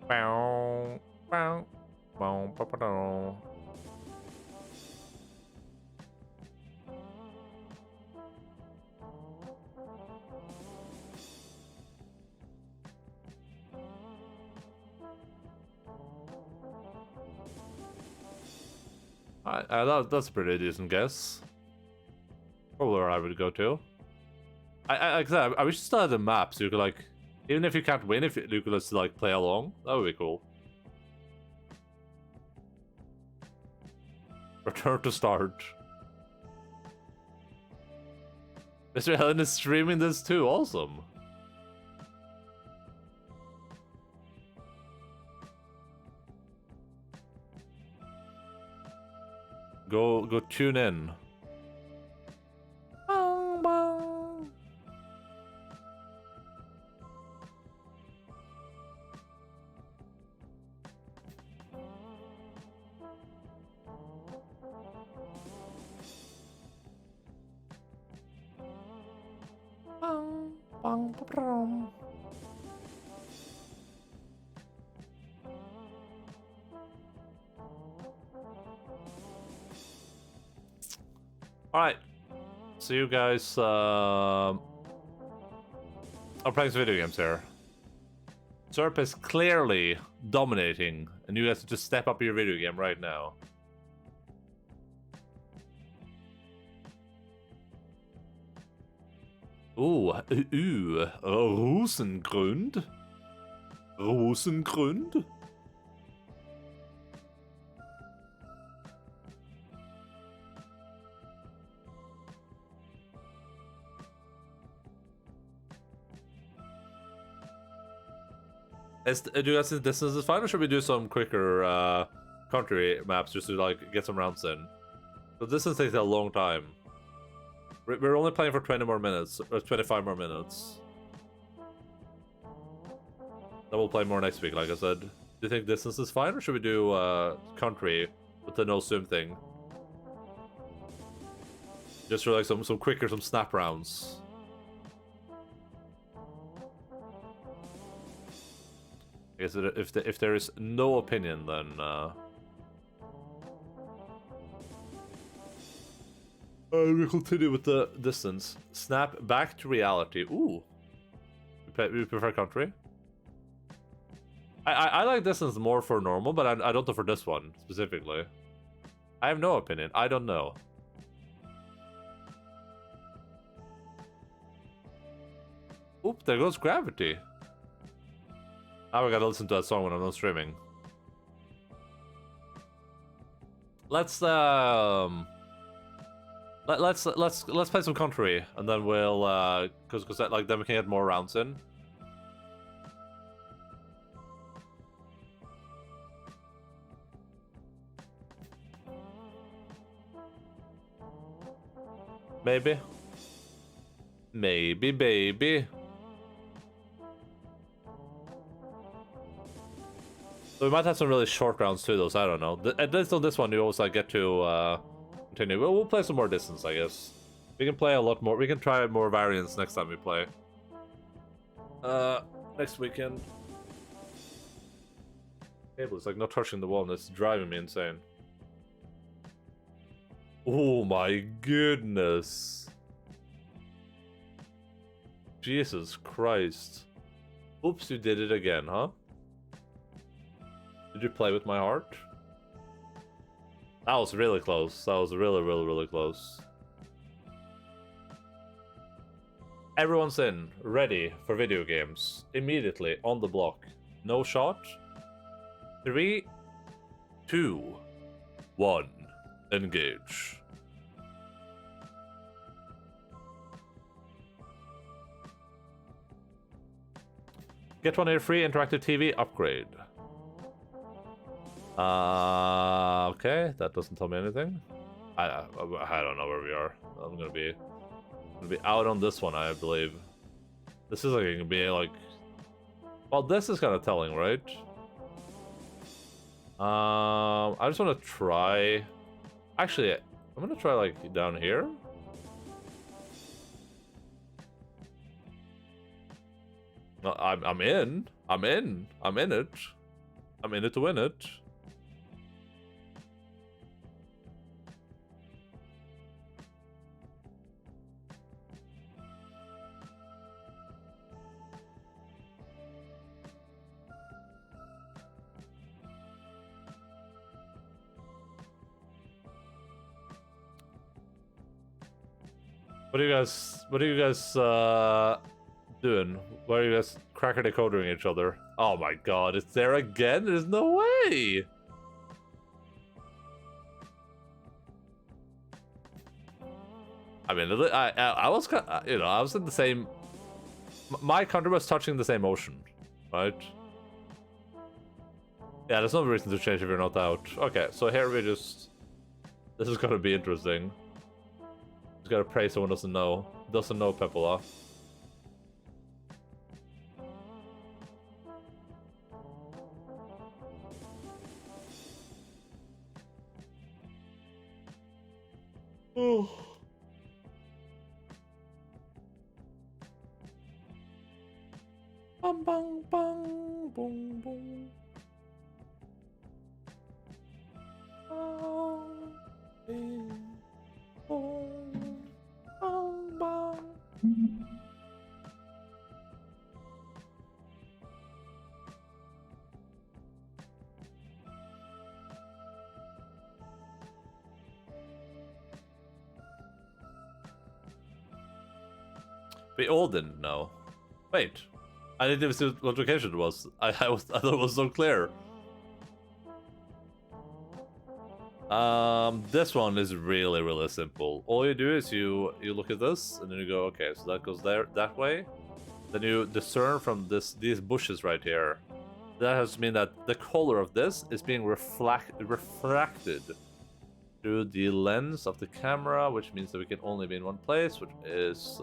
Bow, bow, bow, bow, bow, bow. That's a pretty decent guess. Probably where I would go to. I wish you still had the map so you could like, even if you can't win, if you could just like play along, that would be cool. Return to start. Mr. Helen is streaming this too. Awesome. Go tune in. Bong, bong. Alright. So you guys are playing some video games here. Serp is clearly dominating, and you guys just step up your video game right now. Rosengrund? Rosengrund? Do you guys think distance is fine, or should we do some quicker country maps just to like get some rounds in? But distance takes a long time. We're only playing for 20 more minutes, or 25 more minutes. Then we'll play more next week, like I said. Do you think distance is fine, or should we do country with the no swim thing? Just for like some quicker, some snap rounds. I guess if there is no opinion, then we'll continue with the distance. Snap back to reality. Ooh, we prefer country. I like distance more for normal, but I don't know for this one specifically. I have no opinion. I don't know. Oop, there goes gravity. Now I gotta listen to that song when I'm not streaming. Let's play some country, and then we'll cause that, like, then we can get more rounds in. Maybe, baby. So we might have some really short rounds too, though, so I don't know. At least on this one, you also get to continue. We'll play some more distance, I guess. We can play a lot more. We can try more variants next time we play. Next weekend. Cable is like not touching the wall, and it's driving me insane. Oh my goodness. Jesus Christ. Oops, you did it again, huh? Did you play with my heart? That was really close. That was really close. Everyone's in, ready for video games. Immediately, on the block. No shot. 3, 2, 1. Engage. Get one free interactive TV upgrade. Okay, that doesn't tell me anything. I don't know where we are. I'm gonna be out on this one, I believe. This is like gonna be like, well, this is kind of telling, right? I just want to try. Actually, I'm gonna try like down here. No, I'm in it. I'm in it to win it. What are you guys doing? Why are you guys cracker decoding each other? Oh my god, it's there again? There's no way! I mean, I was, you know, I was in the same... My country was touching the same ocean, right? Yeah, there's no reason to change if you're not out. Okay, so here we just... This is gonna be interesting. Just gotta pray someone doesn't know. Doesn't know Pepola. Oh. We all didn't know. Wait. I didn't even see what location it was. I thought it was so clear. This one is really, really simple. All you do is you look at this, and then you go, okay, so that goes there that way. Then you discern from these bushes right here. That has to mean that the color of this is being refracted through the lens of the camera, which means that we can only be in one place, which is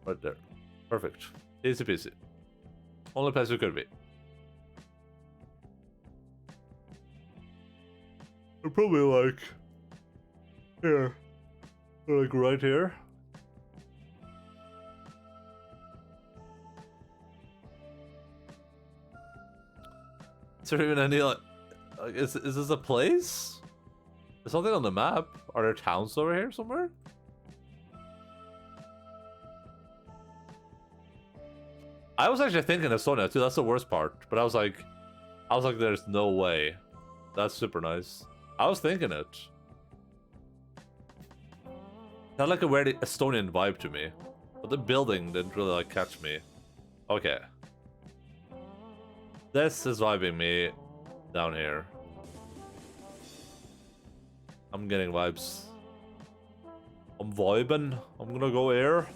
right there. Perfect. Easy peasy. Only place we could be. We're probably like here. Like right here. Is there even any like is this a place? There's something on the map. Are there towns over here somewhere? I was actually thinking Estonia too, that's the worst part. But I was like there's no way. That's super nice. I was thinking it. Had like a weird Estonian vibe to me. But the building didn't really like catch me. Okay. This is vibing me down here. I'm getting vibes. I'm vibing. I'm gonna go here.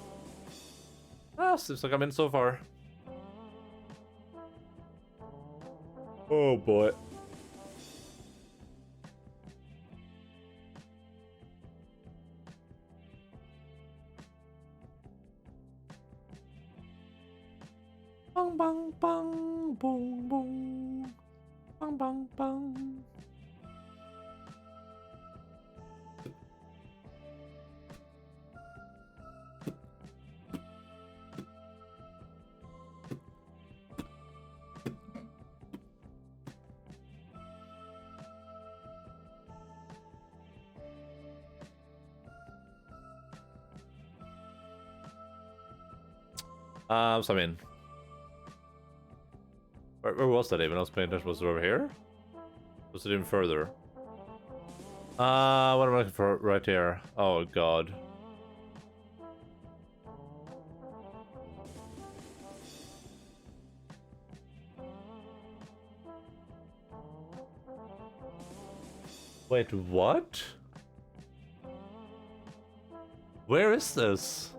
Ah, seems like I'm in so far. Oh boy. Bang bang bang boom boom. Bang bang bang. So I mean, where was that even? I was paying attention. Was it over here? Was it even further? What am I looking for right here? Oh god. Wait, what? Where is this?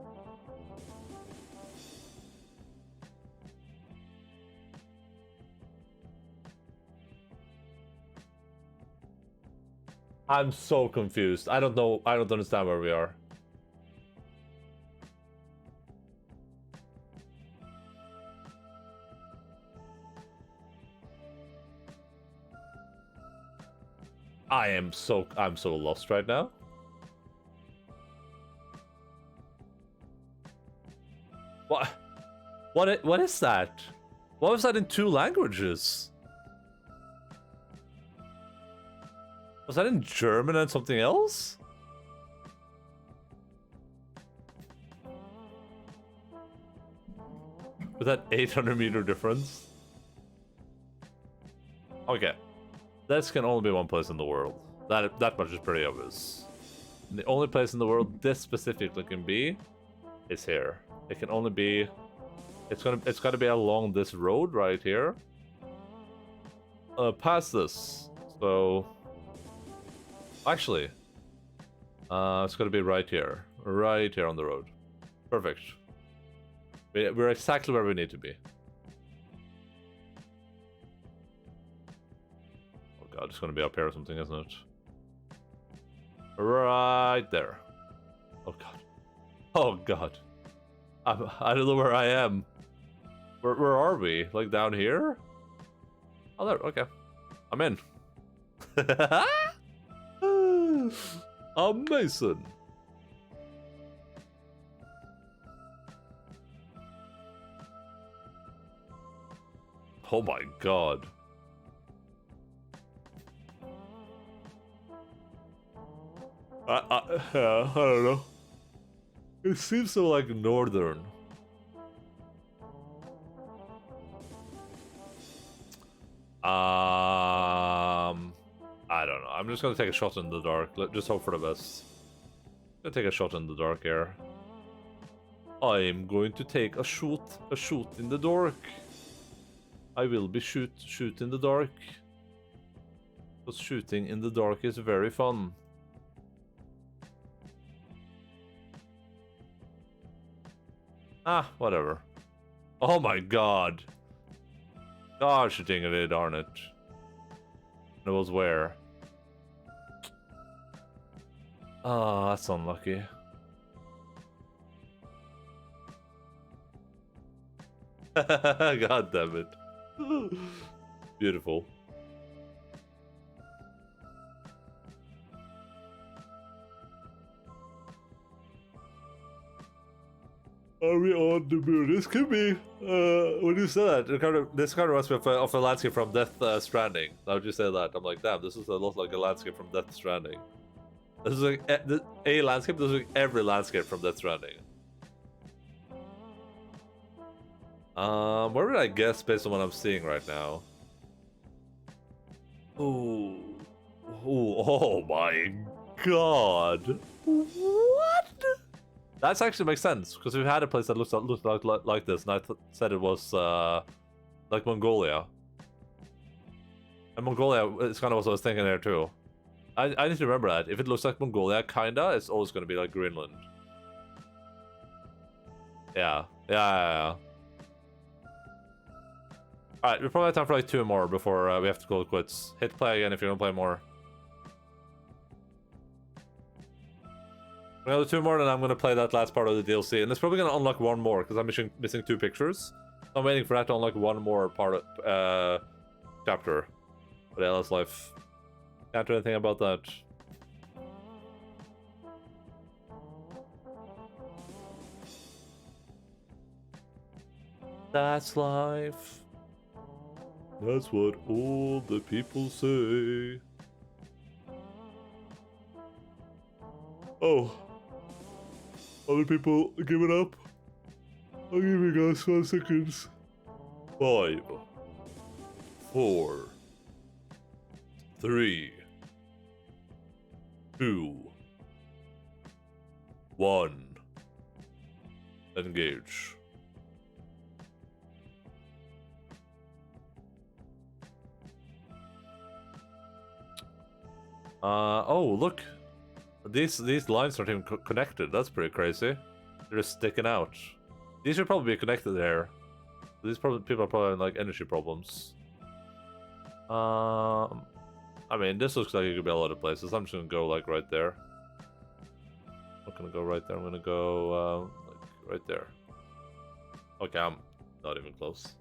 I'm so confused. I don't know. I don't understand where we are. I'm so lost right now. What is that? What was that in 2 languages? Was that in German and something else? With that 800-meter difference? Okay. This can only be one place in the world. That much is pretty obvious. And the only place in the world this specifically can be is here. It can only be... It's gotta be along this road right here. Past this. So... Actually, it's gonna be right here on the road. Perfect. We're exactly where we need to be. Oh god, it's gonna be up here or something, isn't it? Right there. Oh god. Oh god. I don't know where I am. Where are we? Like down here? Oh, there. Okay. I'm in. Amazing. Oh my god. I don't know. It seems so like northern. I don't know. I'm just gonna take a shot in the dark. Just hope for the best. Gonna take a shot in the dark here. I'm going to take a shoot in the dark. I will be shoot in the dark. Because shooting in the dark is very fun. Ah, whatever. Oh my god. Gosh dang it, darn it. It was where? Ah, that's unlucky. God damn it. Beautiful. Are we on the moon? This could be, when you say that, this kind of reminds me of a landscape from Death Stranding. Now would you say that? I'm like, damn, this is a lot like a landscape from Death Stranding. This is like a landscape, this is like every landscape from Death Stranding. Where would I guess based on what I'm seeing right now? Ooh. Ooh, oh my god. What? That actually makes sense, because we've had a place that looks like this, and I said it was like Mongolia. And Mongolia is kind of what I was thinking there too. I need to remember that. If it looks like Mongolia, kinda, it's always going to be like Greenland. Yeah. Alright, we probably have time for like 2 more before we have to call it quits. Hit play again if you're going to play more. We're gonna do 2 more, then I'm gonna play that last part of the DLC, and it's probably gonna unlock 1 more because I'm missing 2 pictures. I'm waiting for that to unlock 1 more part of chapter for the LS life. Can't do anything about that. That's life. That's what all the people say. Oh. Other people give it up? I'll give you guys 5 seconds. 5, 4, 3, 2, 1. Engage. Oh, look. These lines aren't even connected. That's pretty crazy. They're just sticking out. These should probably be connected there. These people are probably having like energy problems. I mean, this looks like it could be a lot of places. I'm just gonna go like right there. I'm not gonna go right there. I'm gonna go like right there. Okay, I'm not even close.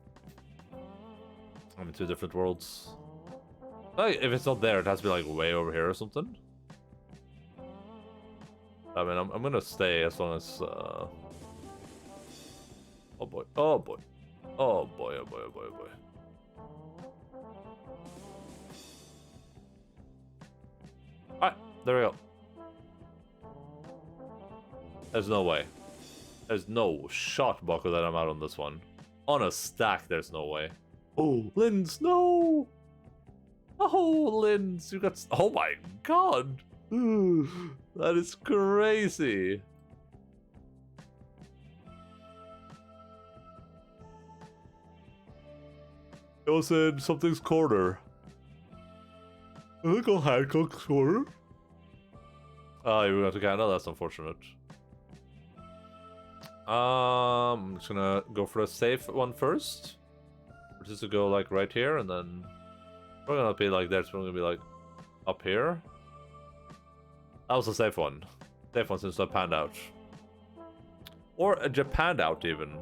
I'm in 2 different worlds. Like, if it's not there, it has to be like way over here or something. I mean, I'm gonna stay as long as, oh boy, oh boy, oh boy, oh boy, oh boy, oh boy. Alright, there we go. There's no way. There's no shot, Baku, that I'm out on this one. On a stack, there's no way. Oh, Linz, no! Oh, Linz, you got... Oh my god! That is crazy. It was in something's corner. I think on Hancock's corner. Oh, you went to Canada? That's unfortunate. I'm just gonna go for a safe one first. Which is to go like right here, and then we're gonna be like there, so we're gonna be like up here. That was a safe one. Safe one since I panned out. Or a Japanned out even.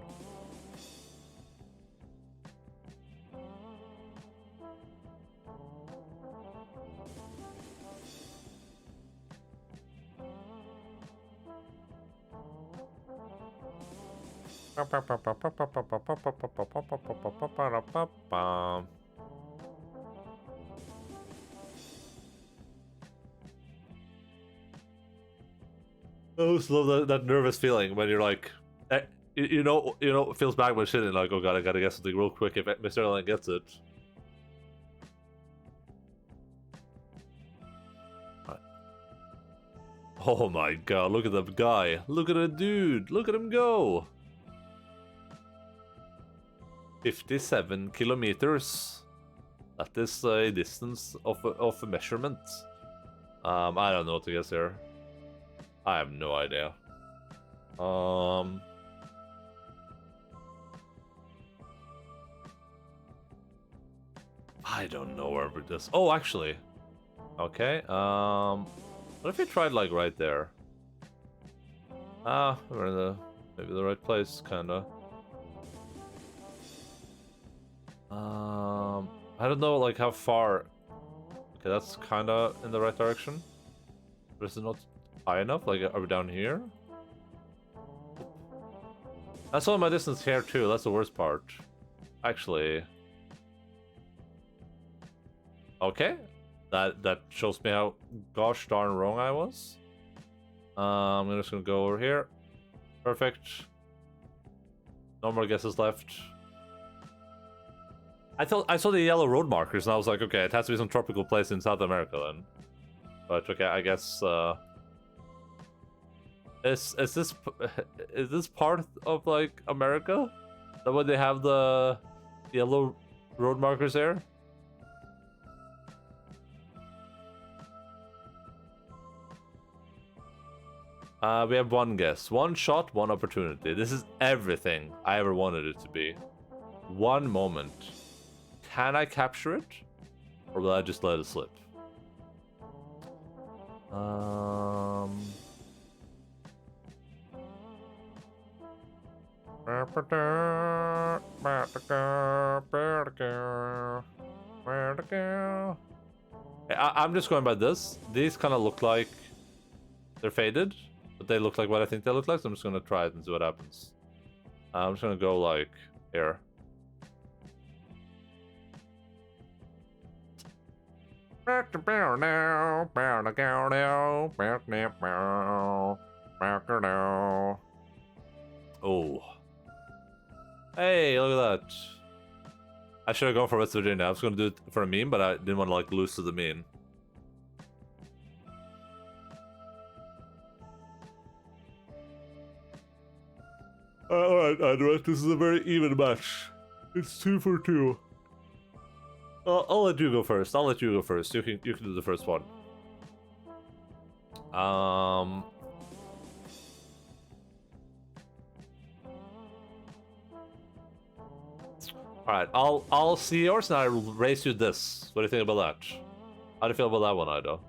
I always love that nervous feeling when you're like, you know, it feels bad when shitting, like, oh god, I gotta get something real quick if Mr. Endaline gets it. Right. Oh my god, look at the guy. Look at the dude. Look at him go. 57 kilometers. That is a distance of a measurement. I don't know what to guess here. I have no idea. I don't know where this. Oh, actually. Okay. What if you tried like right there? We're in maybe the right place, kinda. I don't know like how far. Okay, that's kinda in the right direction. But is it not high enough? Like, are we down here? I saw my distance here too. That's the worst part. Actually. Okay. That shows me how gosh darn wrong I was. I'm just gonna go over here. Perfect. No more guesses left. I saw the yellow road markers and I was like, okay, it has to be some tropical place in South America then. But okay, I guess is this part of like America? That way they have the yellow road markers there? We have one guess. One shot, one opportunity. This is everything I ever wanted it to be. One moment. Can I capture it? Or will I just let it slip? I'm just going by this. These kind of look like they're faded, but they look like what I think they look like, so I'm just gonna try it and see what happens. I'm just gonna go like here. Oh. Hey, look at that. I should have gone for West Virginia. I was gonna do it for a meme, but I didn't want to like lose to the meme. Alright, Andrew, this is a very even match. It's 2 for 2. I'll let you go first. You can do the first one. Alright, I'll see yours and I'll raise you this. What do you think about that? How do you feel about that one, Ido?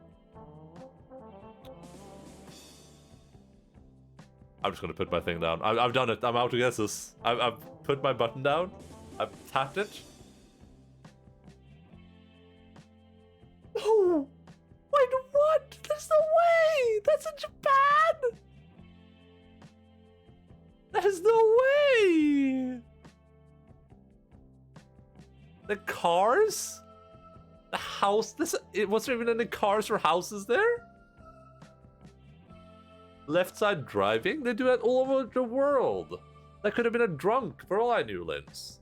I'm just gonna put my thing down. I've done it. I'm out to guesses. I've put my button down. I've tapped it. Oh! Wait, what? There's no way! That's in Japan! There's no way! The cars? The house? Was there even any cars or houses there? Left side driving? They do that all over the world. That could have been a drunk, for all I knew, Linz.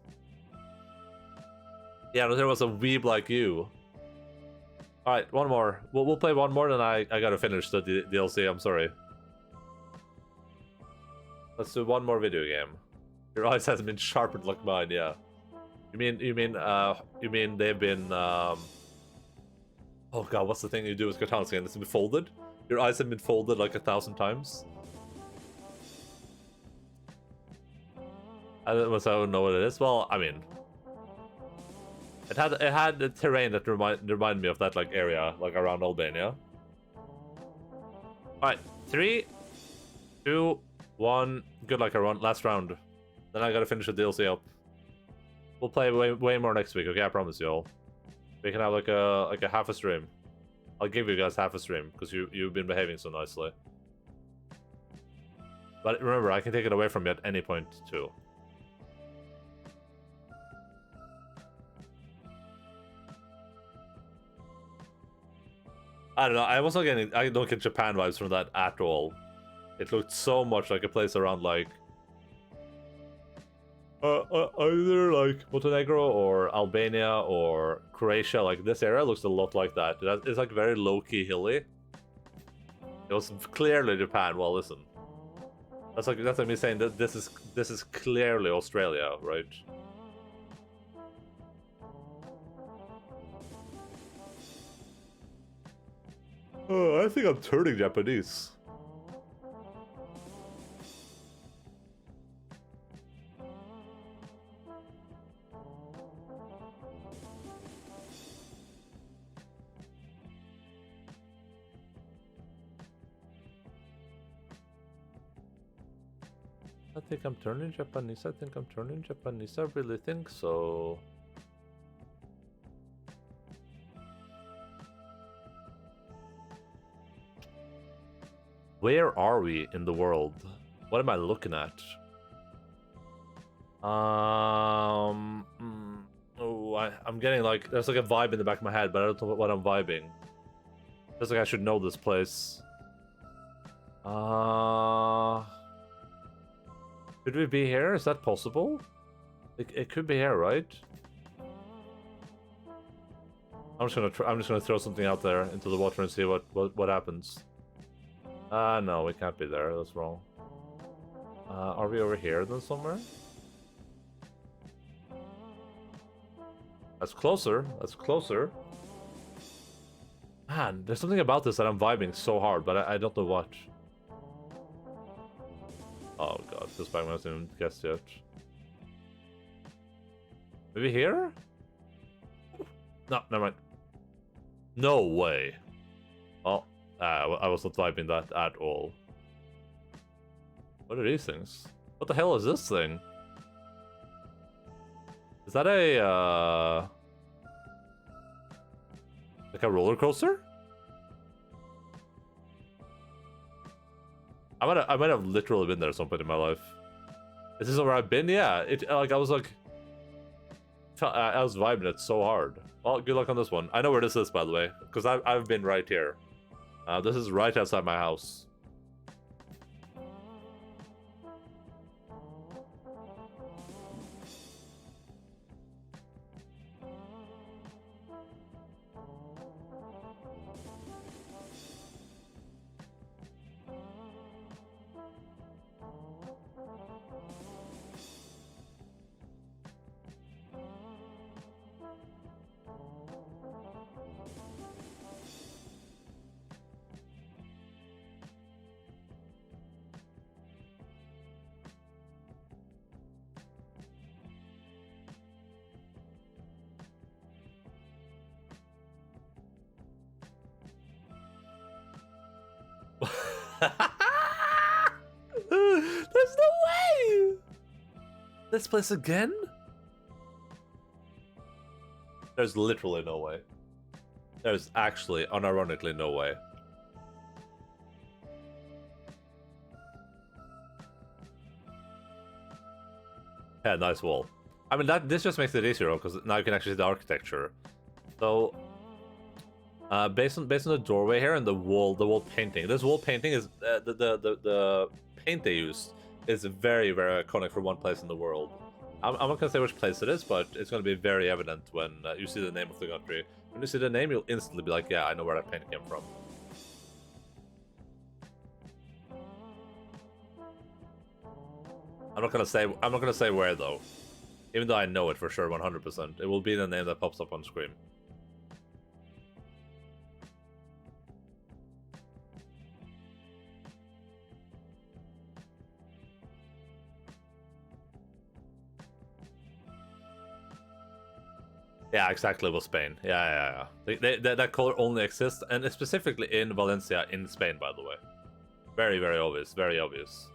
Yeah, there was a weeb like you. Alright, one more. We'll play one more, then I gotta finish the DLC, I'm sorry. Let's do one more video game. Your eyes hasn't been sharpened like mine, yeah. You mean they've been, Oh god, what's the thing you do with katanas again? It's been folded? Your eyes have been folded like 1,000 times? I don't know what it is. Well, I mean... It had the terrain that remind me of that like area, like around Albania. Alright, 3, 2, 1. Good luck everyone. Last round. Then I gotta finish the DLC up. We'll play way more next week, okay? I promise you all. We can have like a half a stream. I'll give you guys half a stream, because you've been behaving so nicely. But remember, I can take it away from you at any point too. I don't know, I don't get Japan vibes from that at all. It looked so much like a place around like... either like Montenegro or Albania or Croatia. Like this area looks a lot like that. It's like very low-key hilly. It was clearly Japan. Well, listen. That's like me saying that this is clearly Australia, right? Oh, I think I'm turning Japanese. I think I'm turning Japanese. I think I'm turning Japanese. I really think so. Where are we in the world? What am I looking at? Oh, I'm getting like there's like a vibe in the back of my head, but I don't know what I'm vibing. Feels like I should know this place. Could we be here? Is that possible? It could be here, right? I'm just gonna throw something out there into the water and see what happens. No, we can't be there. That's wrong. Are we over here then somewhere? That's closer. That's closer. Man, there's something about this that I'm vibing so hard, but I don't know what. Oh god, this bag hasn't even guessed yet. Maybe here? No, never mind. No way. Oh, I was not vibing that at all. What are these things? What the hell is this thing? Is that a like a roller coaster? I might have literally been there at some point in my life. Is this where I've been? Yeah. I was vibing it so hard. Well, good luck on this one. I know where this is, by the way, because I've been right here. This is right outside my house. There's no way! This place again? There's literally no way. There's actually, unironically, no way. Yeah, nice wall. I mean, this just makes it easier because now you can actually see the architecture. So, based on the doorway here and the wall painting. This wall painting is the paint they used is very, very iconic for one place in the world. I'm not gonna say which place it is, but it's gonna be very evident when you see the name of the country. When you see the name, you'll instantly be like, yeah, I know where that painting came from. I'm not gonna say where though, even though I know it for sure 100%. It will be the name that pops up on screen. Yeah, exactly, with Spain. Yeah. That color only exists, and it's specifically in Valencia, in Spain, by the way. Very, very obvious. Very obvious.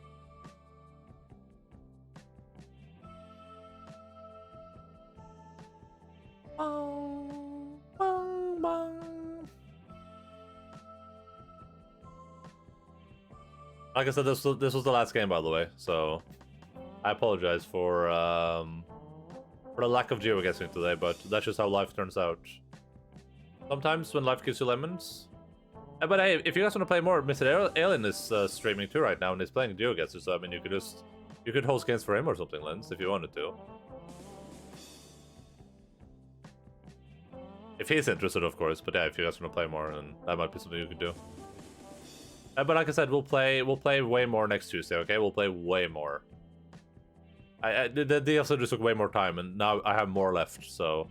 Like I said, this was the last game, by the way, so I apologize for the lack of geoguessing today, but that's just how life turns out. Sometimes when life gives you lemons. But hey, if you guys want to play more, Mr. Alien is streaming too right now, and he's playing geoguessers, so I mean, you could host games for him or something, Lens, if you wanted to. If he's interested, of course, but yeah, if you guys want to play more, then that might be something you could do. But like I said, we'll play way more next Tuesday. Okay, we'll play way more. The DLC just took way more time, and now I have more left. So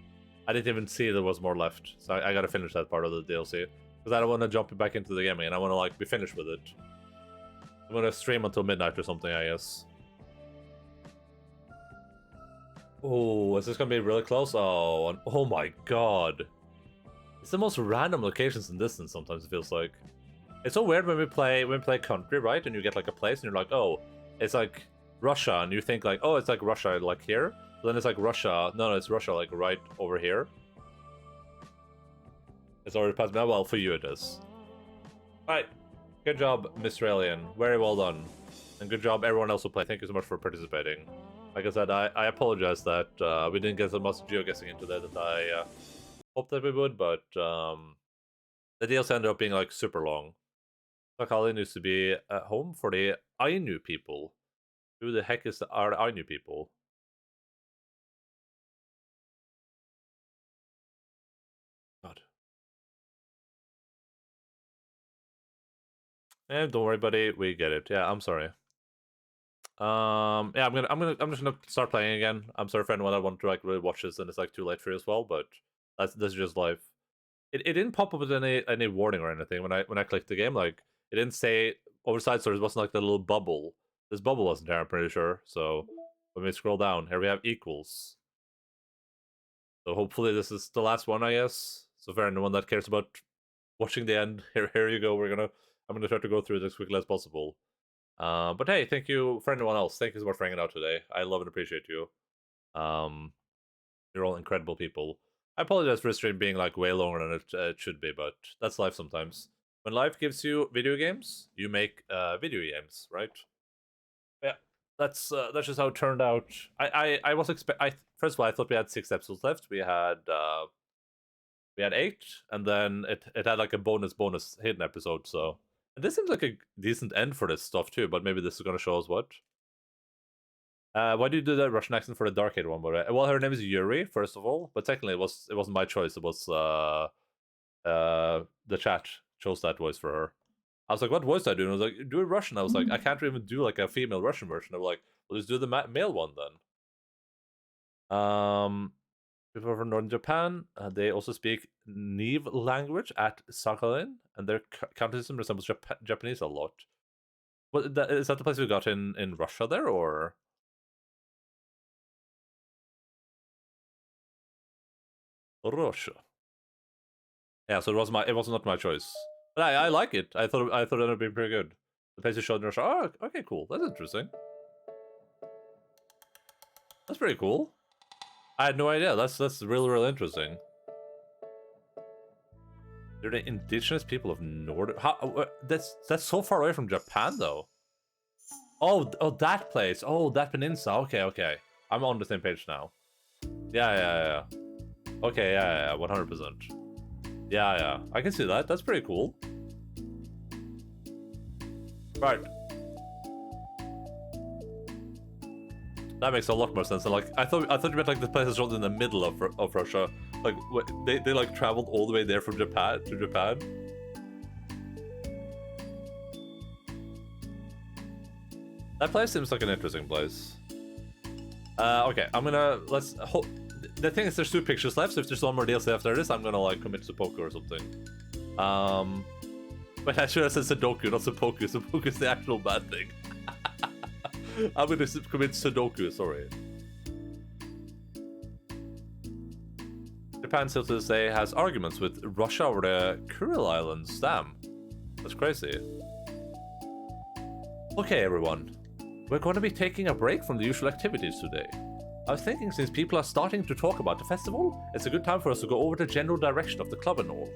I didn't even see there was more left. So I gotta finish that part of the DLC because I don't want to jump back into the game again. I want to like be finished with it. I'm gonna stream until midnight or something, I guess. Oh, is this gonna be really close? Oh my god. It's the most random locations in distance sometimes, it feels like. It's so weird when we play country, right? And you get like a place and you're like, oh, it's like Russia, and you think like, oh, it's like Russia like here. But then it's like Russia. No, it's Russia like right over here. It's already past me. Well, for you it is. Alright. Good job, Mr. Alien. Very well done. And good job everyone else who played. Thank you so much for participating. Like I said, I apologize that we didn't get as much geoguessing into that I hoped that we would, but the DLC ended up being like super long. Sakali needs to be at home for the Ainu people. Who the heck are the Ainu people? God. Don't worry, buddy. We get it. Yeah, I'm sorry. Yeah, I'm just gonna start playing again. I'm sorry for anyone that wanted to like really watch this and it's like too late for you as well, but that's just life. It didn't pop up with any warning or anything when I clicked the game. Like it didn't say oversized stories. It wasn't like the little bubble. This bubble wasn't there, I'm pretty sure. So when we scroll down, here we have equals. So hopefully this is the last one, I guess. So for anyone that cares about watching the end, here you go. I'm gonna try to go through it as quickly as possible. But hey, thank you for anyone else. Thank you so much for hanging out today. I love and appreciate you. You're all incredible people. I apologize for the stream being like way longer than it should be, but that's life sometimes. When life gives you video games, you make video games, right? Yeah, that's just how it turned out. I was first of all, I thought we had 6 episodes left. We had 8, and then it had like a bonus hidden episode. So and this seems like a decent end for this stuff too. But maybe this is gonna show us what. Why do you do that Russian accent for the Dark Age one? Well, her name is Yuri, first of all, but technically it wasn't my choice. It was the chat chose that voice for her. I was like, what voice do I do? And I was like, do it Russian. I was like, I can't even do like a female Russian version. They were like, well, just do the male one then. People from Northern Japan, they also speak Neve language at Sakhalin, and their counter system resembles Japanese a lot. Is that the place we got in Russia there, or? Russia. Yeah, so it was not my choice. But I like it. I thought it would be pretty good. The place you showed in Russia. Oh, okay, cool. That's interesting. That's pretty cool. I had no idea. That's really interesting. They're the indigenous people of Northern. That's so far away from Japan, though. Oh, that place. Oh, that peninsula. Okay. I'm on the same page now. Yeah. Okay, yeah, 100%. Yeah. I can see that. That's pretty cool. Right. That makes a lot more sense. Like I thought you meant like the place is right in the middle of Russia. Like they like traveled all the way there from Japan to Japan. That place seems like an interesting place. Okay, the thing is, there's 2 pictures left, so if there's one more DLC after this, I'm gonna like commit Seppuku or something. But I should have said Sudoku, not Seppuku. Seppuku is the actual bad thing. I'm gonna commit Sudoku, sorry. Japan still to this day has arguments with Russia over the Kuril Islands. Damn. That's crazy. Okay, everyone. We're going to be taking a break from the usual activities today. I was thinking, since people are starting to talk about the festival, it's a good time for us to go over the general direction of the club and all.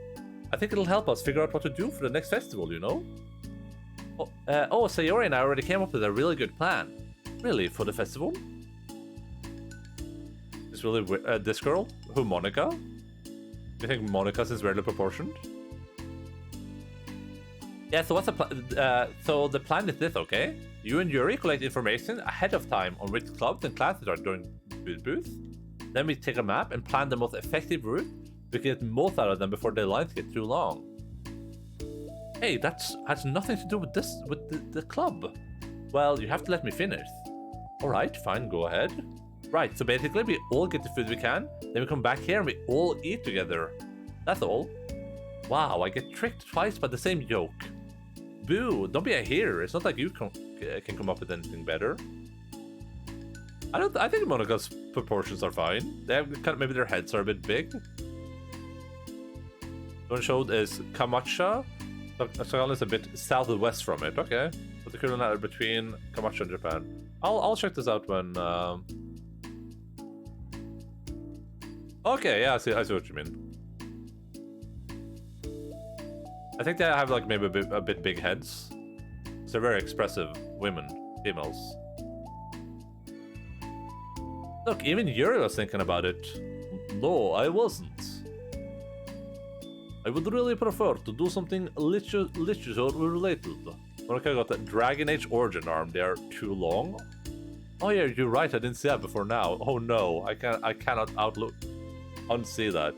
I think it'll help us figure out what to do for the next festival, you know? Sayori and I already came up with a really good plan. Really, for the festival? This girl? Who, Monica? Do you think Monica seems rarely proportioned? Yeah, so what's the plan? So the plan is this, okay? You and Yuri collect information ahead of time on which clubs and classes are doing booths. Then we take a map and plan the most effective route. We can get most out of them before the lines get too long. Hey, that has nothing to do with this, with the club. Well, you have to let me finish. Alright, fine, go ahead. Right, so basically we all get the food we can, then we come back here and we all eat together. That's all. Wow, I get tricked twice by the same joke. Boo, don't be a hater. It's not like you can come up with anything better. I think Monica's proportions are fine. They have kind of, maybe their heads are a bit big. The one showed is Kamacha. Sagan is a bit southwest from it. Okay, but the equivalent are between Kamacha and Japan. I'll check this out when. Okay, yeah, I see what you mean. I think they have like maybe a bit big heads. They're very expressive women, females. Look, even Yuri was thinking about it. No, I wasn't. I would really prefer to do something literature related. Monica got that Dragon Age origin arm. They are too long. Oh yeah, you're right. I didn't see that before now. Oh no, I cannot unsee that.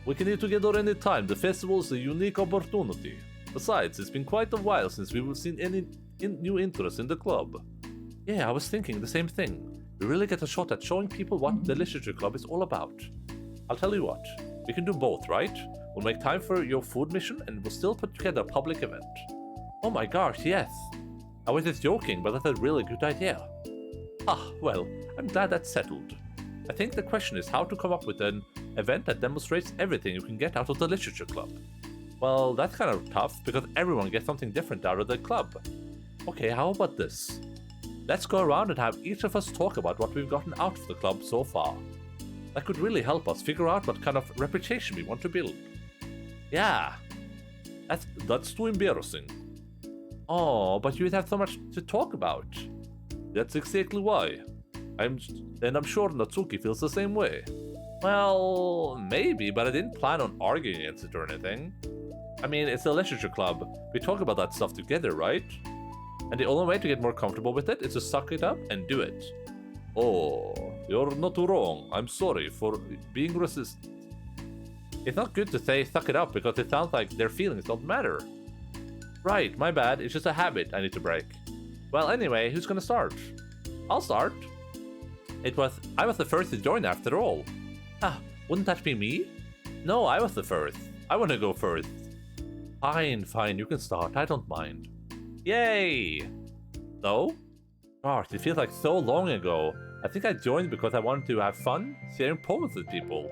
We can eat together any time. The festival is a unique opportunity. Besides, it's been quite a while since we've seen any new interest in the club. Yeah, I was thinking the same thing. We really get a shot at showing people what the literature club is all about. I'll tell you what, we can do both, right? We'll make time for your food mission and we'll still put together a public event. Oh my gosh, yes. I was just joking, but that's a really good idea. Ah, well, I'm glad that's settled. I think the question is how to come up with an event that demonstrates everything you can get out of the literature club. Well, that's kind of tough because everyone gets something different out of the club. Okay, how about this? Let's go around and have each of us talk about what we've gotten out of the club so far. That could really help us figure out what kind of reputation we want to build. Yeah, that's too embarrassing. Oh, but you'd have so much to talk about. That's exactly why. I'm sure Natsuki feels the same way. Well, maybe, but I didn't plan on arguing against it or anything. I mean, it's a literature club. We talk about that stuff together, right? And the only way to get more comfortable with it is to suck it up and do it. Oh, you're not wrong. I'm sorry for being resistant. It's not good to say suck it up because it sounds like their feelings don't matter. Right, my bad. It's just a habit I need to break. Well, anyway, who's gonna start? I'll start. I was the first to join after all. Ah, wouldn't that be me? No, I was the first. I want to go first. Fine, you can start. I don't mind. Yay! No? Gosh, it feels like so long ago. I think I joined because I wanted to have fun sharing poems with people.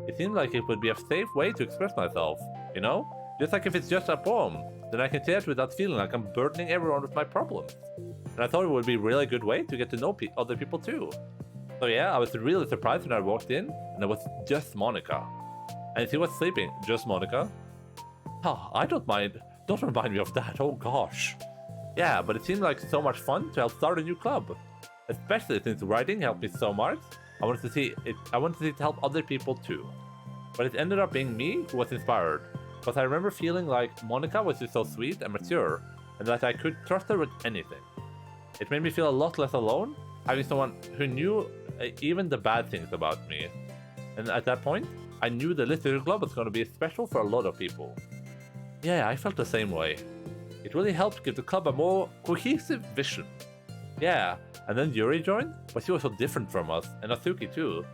It seemed like it would be a safe way to express myself, you know? Just like if it's just a poem, then I can share it without feeling like I'm burdening everyone with my problems. And I thought it would be a really good way to get to know other people too. So yeah, I was really surprised when I walked in and it was just Monica. And she was sleeping, just Monica. Oh, I don't mind. Don't remind me of that, oh gosh. Yeah, but it seemed like so much fun to help start a new club. Especially since writing helped me so much, I wanted to see it help other people too. But it ended up being me who was inspired. Because I remember feeling like Monica was just so sweet and mature, and that I could trust her with anything. It made me feel a lot less alone, having someone who knew even the bad things about me. And at that point, I knew the literature club was going to be special for a lot of people. Yeah, I felt the same way. It really helped give the club a more cohesive vision. Yeah, and then Yuri joined, but she was so different from us, and Natsuki too.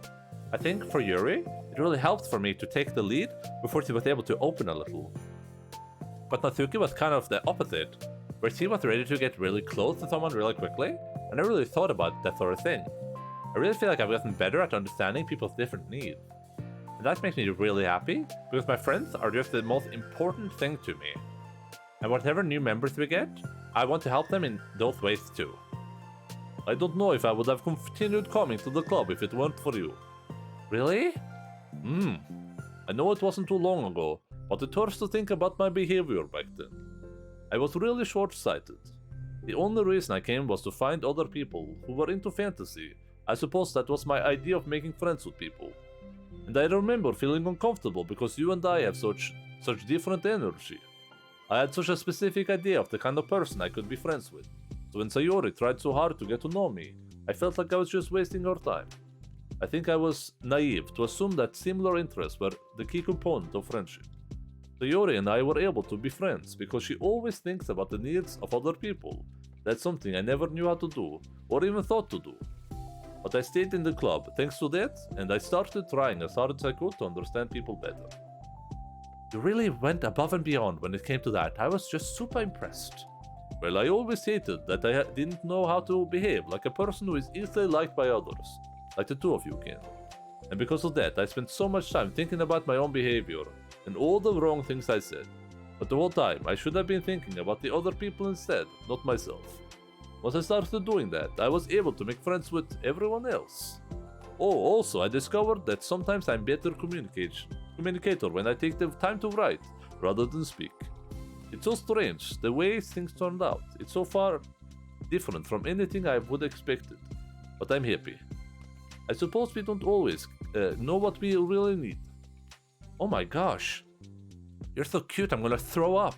I think for Yuri, it really helped for me to take the lead before she was able to open a little. But Natsuki was kind of the opposite, where she was ready to get really close to someone really quickly, and I really thought about that sort of thing. I really feel like I've gotten better at understanding people's different needs. And that makes me really happy, because my friends are just the most important thing to me. And whatever new members we get, I want to help them in those ways too. I don't know if I would have continued coming to the club if it weren't for you. Really? I know it wasn't too long ago, but it hurts to think about my behavior back then. I was really short-sighted. The only reason I came was to find other people who were into fantasy. I suppose that was my idea of making friends with people. And I remember feeling uncomfortable because you and I have such different energy. I had such a specific idea of the kind of person I could be friends with. So when Sayori tried so hard to get to know me, I felt like I was just wasting her time. I think I was naive to assume that similar interests were the key component of friendship. Sayori and I were able to be friends because she always thinks about the needs of other people. That's something I never knew how to do, or even thought to do. But I stayed in the club thanks to that, and I started trying as hard as I could to understand people better. You really went above and beyond when it came to that. I was just super impressed. Well, I always hated that I didn't know how to behave like a person who is easily liked by others, like the two of you can. And because of that, I spent so much time thinking about my own behavior and all the wrong things I said. But the whole time, I should have been thinking about the other people instead, not myself. Once I started doing that, I was able to make friends with everyone else. Oh, also, I discovered that sometimes I'm better communicator when I take the time to write rather than speak. It's so strange, the way things turned out. It's so far different from anything I would have expected. But I'm happy. I suppose we don't always know what we really need. Oh my gosh. You're so cute, I'm gonna throw up.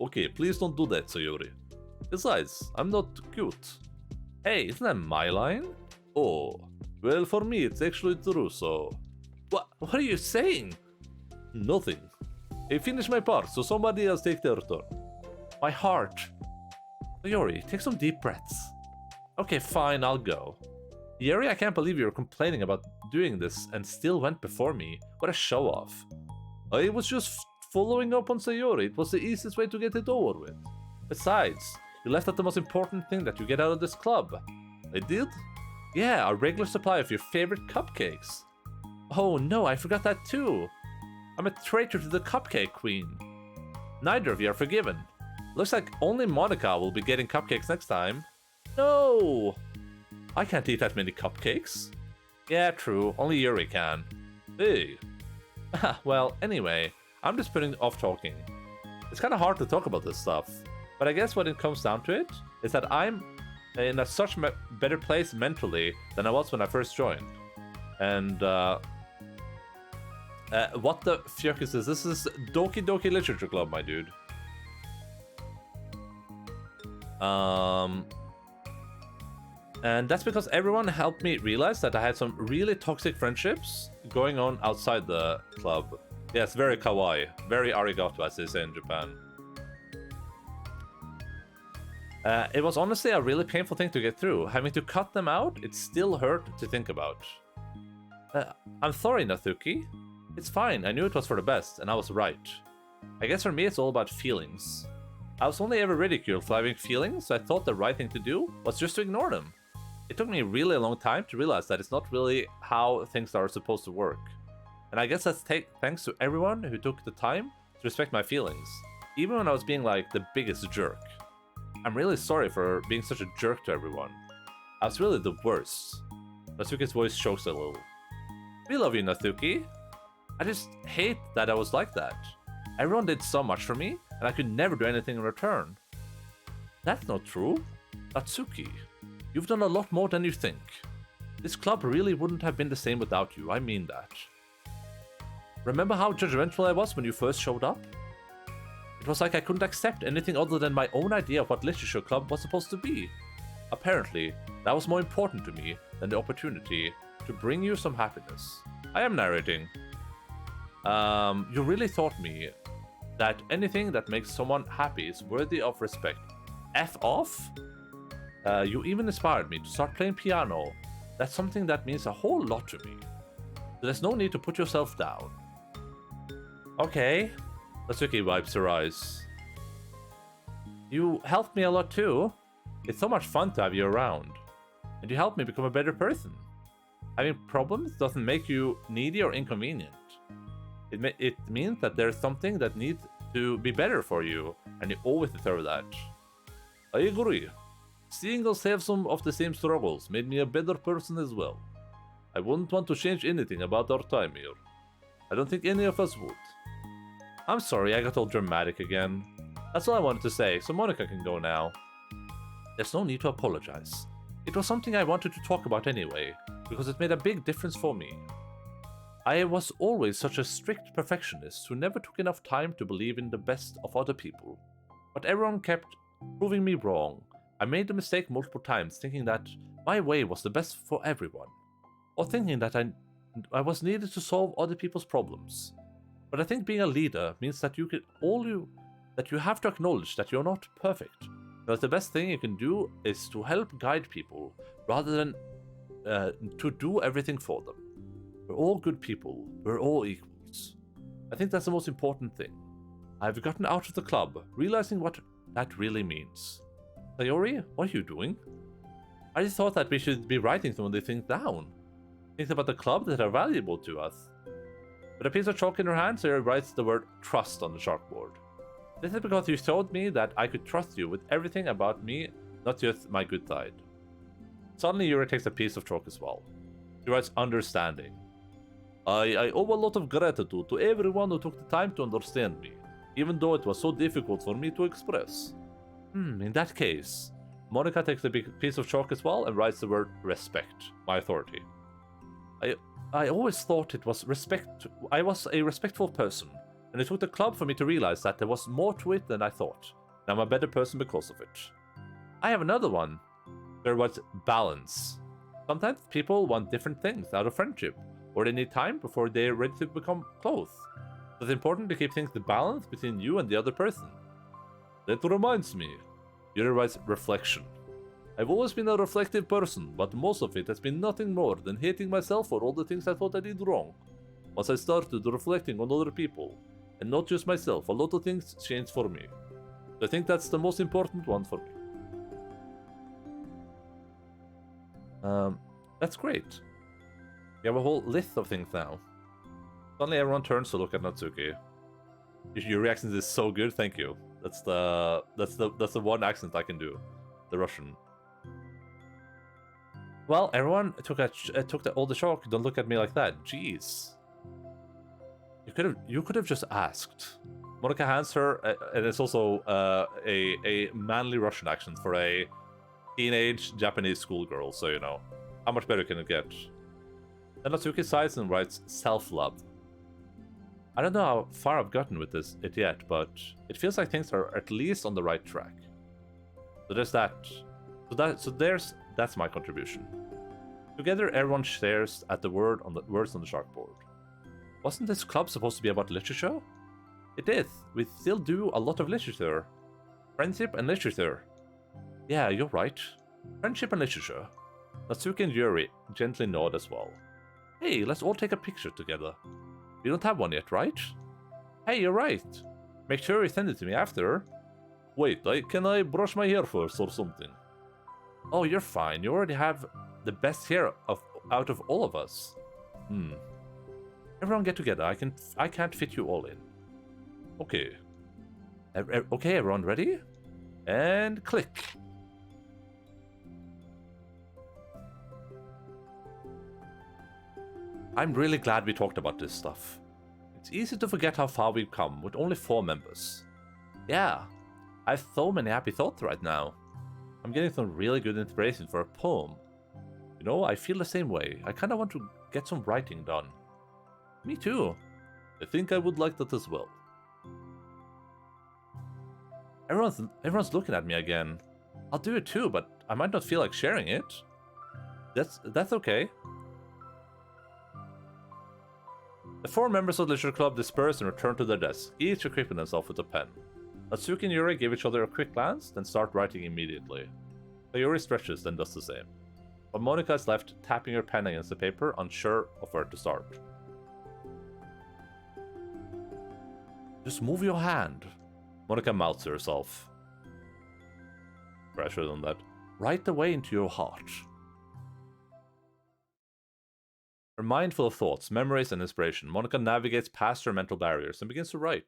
Okay, please don't do that, Sayori. Besides, I'm not cute. Hey, isn't that my line? Oh, well, for me it's actually true, so... What are you saying? Nothing. Hey, finish my part, so somebody else take their turn. My heart. Sayori, take some deep breaths. Okay, fine, I'll go. Yuri, I can't believe you're complaining about doing this and still went before me. What a show-off. I was just following up on Sayori. It was the easiest way to get it over with. Besides, you left out the most important thing that you get out of this club. I did? Yeah, a regular supply of your favorite cupcakes. Oh no, I forgot that too. I'm a traitor to the cupcake queen. Neither of you are forgiven. Looks like only Monica will be getting cupcakes next time. No! I can't eat that many cupcakes. Yeah, true. Only Yuri can. Hey. Well, anyway, I'm just putting off talking. It's kind of hard to talk about this stuff, but I guess when it comes down to it, is that I'm in a such better place mentally than I was when I first joined. And, what the fuck is this? This is Doki Doki Literature Club, my dude. And that's because everyone helped me realize that I had some really toxic friendships going on outside the club. Yes, very kawaii. Very arigato, as they say in Japan. It was honestly a really painful thing to get through. Having to cut them out, it still hurt to think about. I'm sorry, Natsuki. It's fine, I knew it was for the best, and I was right. I guess for me it's all about feelings. I was only ever ridiculed for having feelings, so I thought the right thing to do was just to ignore them. It took me a really long time to realize that it's not really how things are supposed to work. And I guess that's thanks to everyone who took the time to respect my feelings, even when I was being like the biggest jerk. I'm really sorry for being such a jerk to everyone. I was really the worst. Natsuki's voice chokes a little. We love you, Natsuki. I just hate that I was like that. Everyone did so much for me, and I could never do anything in return. That's not true. Natsuki, you've done a lot more than you think. This club really wouldn't have been the same without you, I mean that. Remember how judgmental I was when you first showed up? It was like I couldn't accept anything other than my own idea of what Literature Club was supposed to be. Apparently, that was more important to me than the opportunity to bring you some happiness. I am narrating. You really taught me that anything that makes someone happy is worthy of respect. F off? You even inspired me to start playing piano. That's something that means a whole lot to me. There's no need to put yourself down. Okay. Natsuki wipes her eyes. You helped me a lot too. It's so much fun to have you around. And you helped me become a better person. Having problems doesn't make you needy or inconvenient. It means that there's something that needs to be better for you, and you always deserve that. I agree. Seeing us have some of the same struggles made me a better person as well. I wouldn't want to change anything about our time here. I don't think any of us would. I'm sorry, I got all dramatic again. That's all I wanted to say, so Monica can go now. There's no need to apologize. It was something I wanted to talk about anyway, because it made a big difference for me. I was always such a strict perfectionist who never took enough time to believe in the best of other people. But everyone kept proving me wrong. I made the mistake multiple times thinking that my way was the best for everyone. Or thinking that I was needed to solve other people's problems. But I think being a leader means that that you have to acknowledge that you're not perfect. That the best thing you can do is to help guide people rather than to do everything for them. We're all good people. We're all equals. I think that's the most important thing. I've gotten out of the club, realizing what that really means. Sayori, what are you doing? I just thought that we should be writing some of the things down. Things about the club that are valuable to us. With a piece of chalk in her hand, Sayori writes the word trust on the chalkboard. This is because you showed me that I could trust you with everything about me, not just my good side. Suddenly Yuri takes a piece of chalk as well. She writes understanding. I owe a lot of gratitude to everyone who took the time to understand me, even though it was so difficult for me to express. In that case, Monica takes a big piece of chalk as well and writes the word respect, my authority. I always thought it was I was a respectful person, and it took the club for me to realize that there was more to it than I thought, and I'm a better person because of it. I have another one. There was balance. Sometimes people want different things out of friendship, or they need time before they're ready to become close. So it's important to keep things the balance between you and the other person. That reminds me. Yuri writes reflection. I've always been a reflective person, but most of it has been nothing more than hating myself for all the things I thought I did wrong. Once I started reflecting on other people, and not just myself, a lot of things changed for me. I think that's the most important one for me. That's great. You have a whole list of things now. Suddenly everyone turns to look at Natsuki. Your reaction is so good, thank you. That's the one accent I can do. The Russian. Well, everyone took all the chalk. Don't look at me like that. Jeez. You could have just asked. Monica hands her, and it's also a manly Russian accent for a teenage Japanese schoolgirl. So you know, how much better can it get? Then Natsuki sighs and writes self-love. I don't know how far I've gotten with it yet, but it feels like things are at least on the right track. So there's that. That's my contribution. Together, everyone stares at the words on the chalkboard. Wasn't this club supposed to be about literature? It is. We still do a lot of literature. Friendship and literature. Yeah, you're right. Friendship and literature. Natsuki and Yuri gently nod as well. Hey, let's all take a picture together. You don't have one yet, right? Hey, you're right. Make sure you send it to me after. Wait, can I brush my hair first or something? Oh, you're fine. You already have the best hair out of all of us. Everyone get together. I can't fit you all in. Okay. Okay, everyone ready? And click. I'm really glad we talked about this stuff. It's easy to forget how far we've come with only 4 members. Yeah, I have so many happy thoughts right now. I'm getting some really good inspiration for a poem. You know, I feel the same way. I kind of want to get some writing done. Me too. I think I would like that as well. Everyone's looking at me again. I'll do it too, but I might not feel like sharing it. That's okay. The 4 members of the Literature Club disperse and return to their desks, each equipping themselves with a pen. Natsuki and Yuri give each other a quick glance, then start writing immediately. Sayori stretches, then does the same. But Monica is left tapping her pen against the paper, unsure of where to start. Just move your hand. Monica mouths to herself. Pressure on that. Right away into your heart. Her mind full of thoughts, memories, and inspiration, Monica navigates past her mental barriers and begins to write.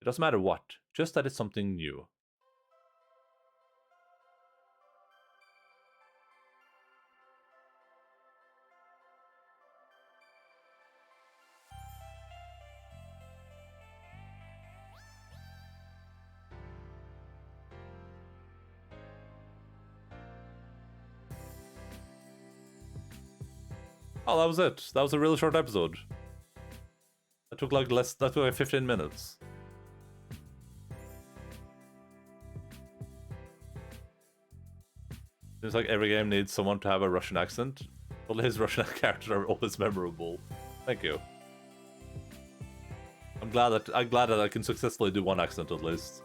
It doesn't matter what, just that it's something new. Oh, that was it. That was a really short episode. That took like 15 minutes. Seems like every game needs someone to have a Russian accent. Well, his Russian characters are always memorable. Thank you. I'm glad that I can successfully do one accent at least.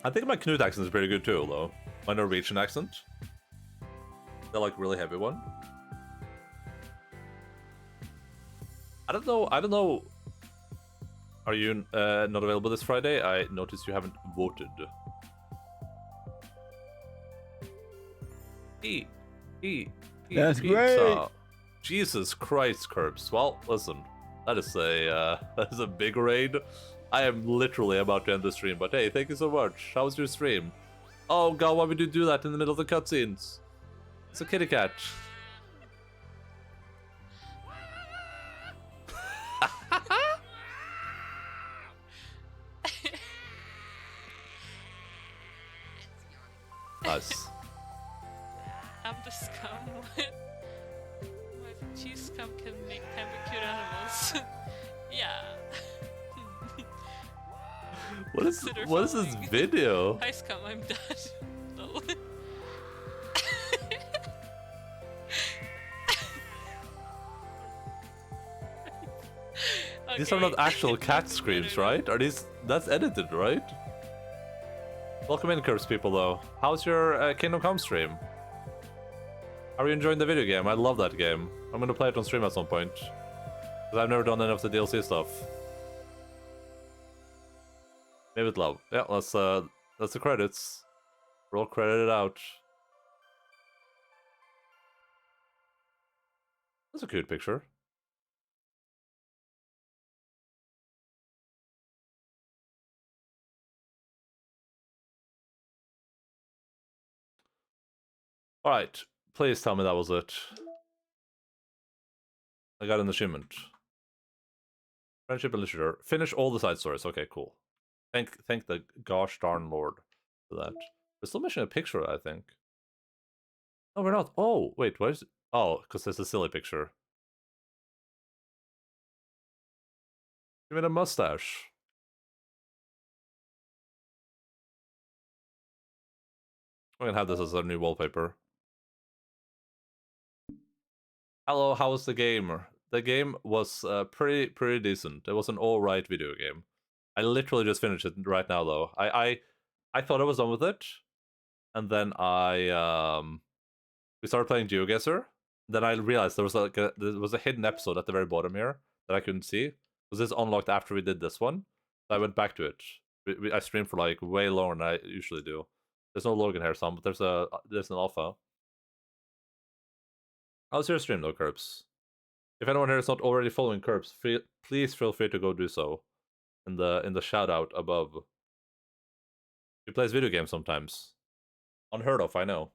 I think my Knut accent is pretty good too, though. My Norwegian accent. The like really heavy one. I don't know. Are you not available this Friday? I noticed you haven't voted. That's pizza. great. Jesus Christ, Curbs. Well, listen, that is a big raid. I am literally about to end the stream, but hey, thank you so much. How was your stream? Oh god, why would you do that in the middle of the cutscenes? It's a kitty cat. Nice. I'm the scum. My cheese scum can be cute animals. Yeah. What is Consider this following. video? Hi scum, I'm dead. Lol. These are not actual cat screams, right? Are these? That's edited, right? Welcome in, Curbs people, though. How's your Kingdom Come stream? Are you enjoying the video game? I love that game. I'm gonna play it on stream at some point. Because I've never done any of the DLC stuff. Maybe with love. Yeah, that's the credits. We're all credited out. That's a cute picture. Alright, please tell me that was it. I got an achievement. Friendship and literature. Finish all the side stories. Okay, cool. Thank the gosh darn lord for that. We're still missing a picture, I think. No, we're not. Oh, wait, where's... Oh, because there's a silly picture. Give me a mustache. I'm gonna have this as our new wallpaper. Hello, how was the game? The game was pretty decent. It was an alright video game. I literally just finished it right now, though. I thought I was done with it, and then we started playing GeoGuessr. Then I realized there was a hidden episode at the very bottom here that I couldn't see. Was this unlocked after we did this one? So I went back to it. I streamed for like way longer than I usually do. There's no Logan here, son, but there's an alpha. How's your stream though, Curbs? If anyone here is not already following Curbs, please feel free to go do so. In the shout out above. He plays video games sometimes. Unheard of, I know.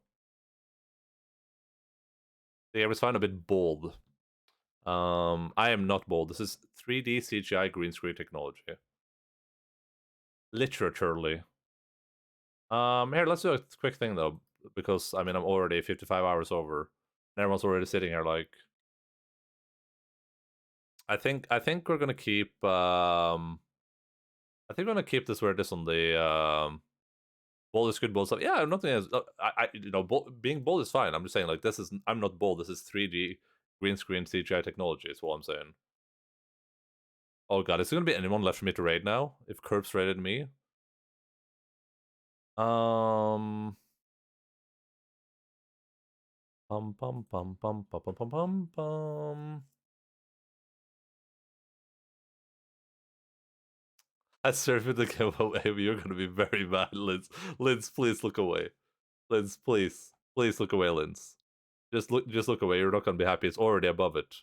The game is fine, a bit bold. I am not bold. This is 3D CGI green screen technology. Literaturely. Here, let's do a quick thing though, because I mean I'm already 55 hours over, and everyone's already sitting here like. I think we're gonna keep. I think we're gonna keep this where it is on the. Bold is good, bold stuff. Yeah, nothing is. Being bold is fine. I'm just saying, like, this is. I'm not bold. This is 3D green screen CGI technology. Is what I'm saying. Oh god, is there gonna be anyone left for me to raid now? If Curbs raided me. Pum pum pum pum pum pum pum pum pum. I serve the giveaway. You're gonna be very mad, Linz. Linz, please look away. Linz, please look away, Linz. Just look away. You're not gonna be happy. It's already above it.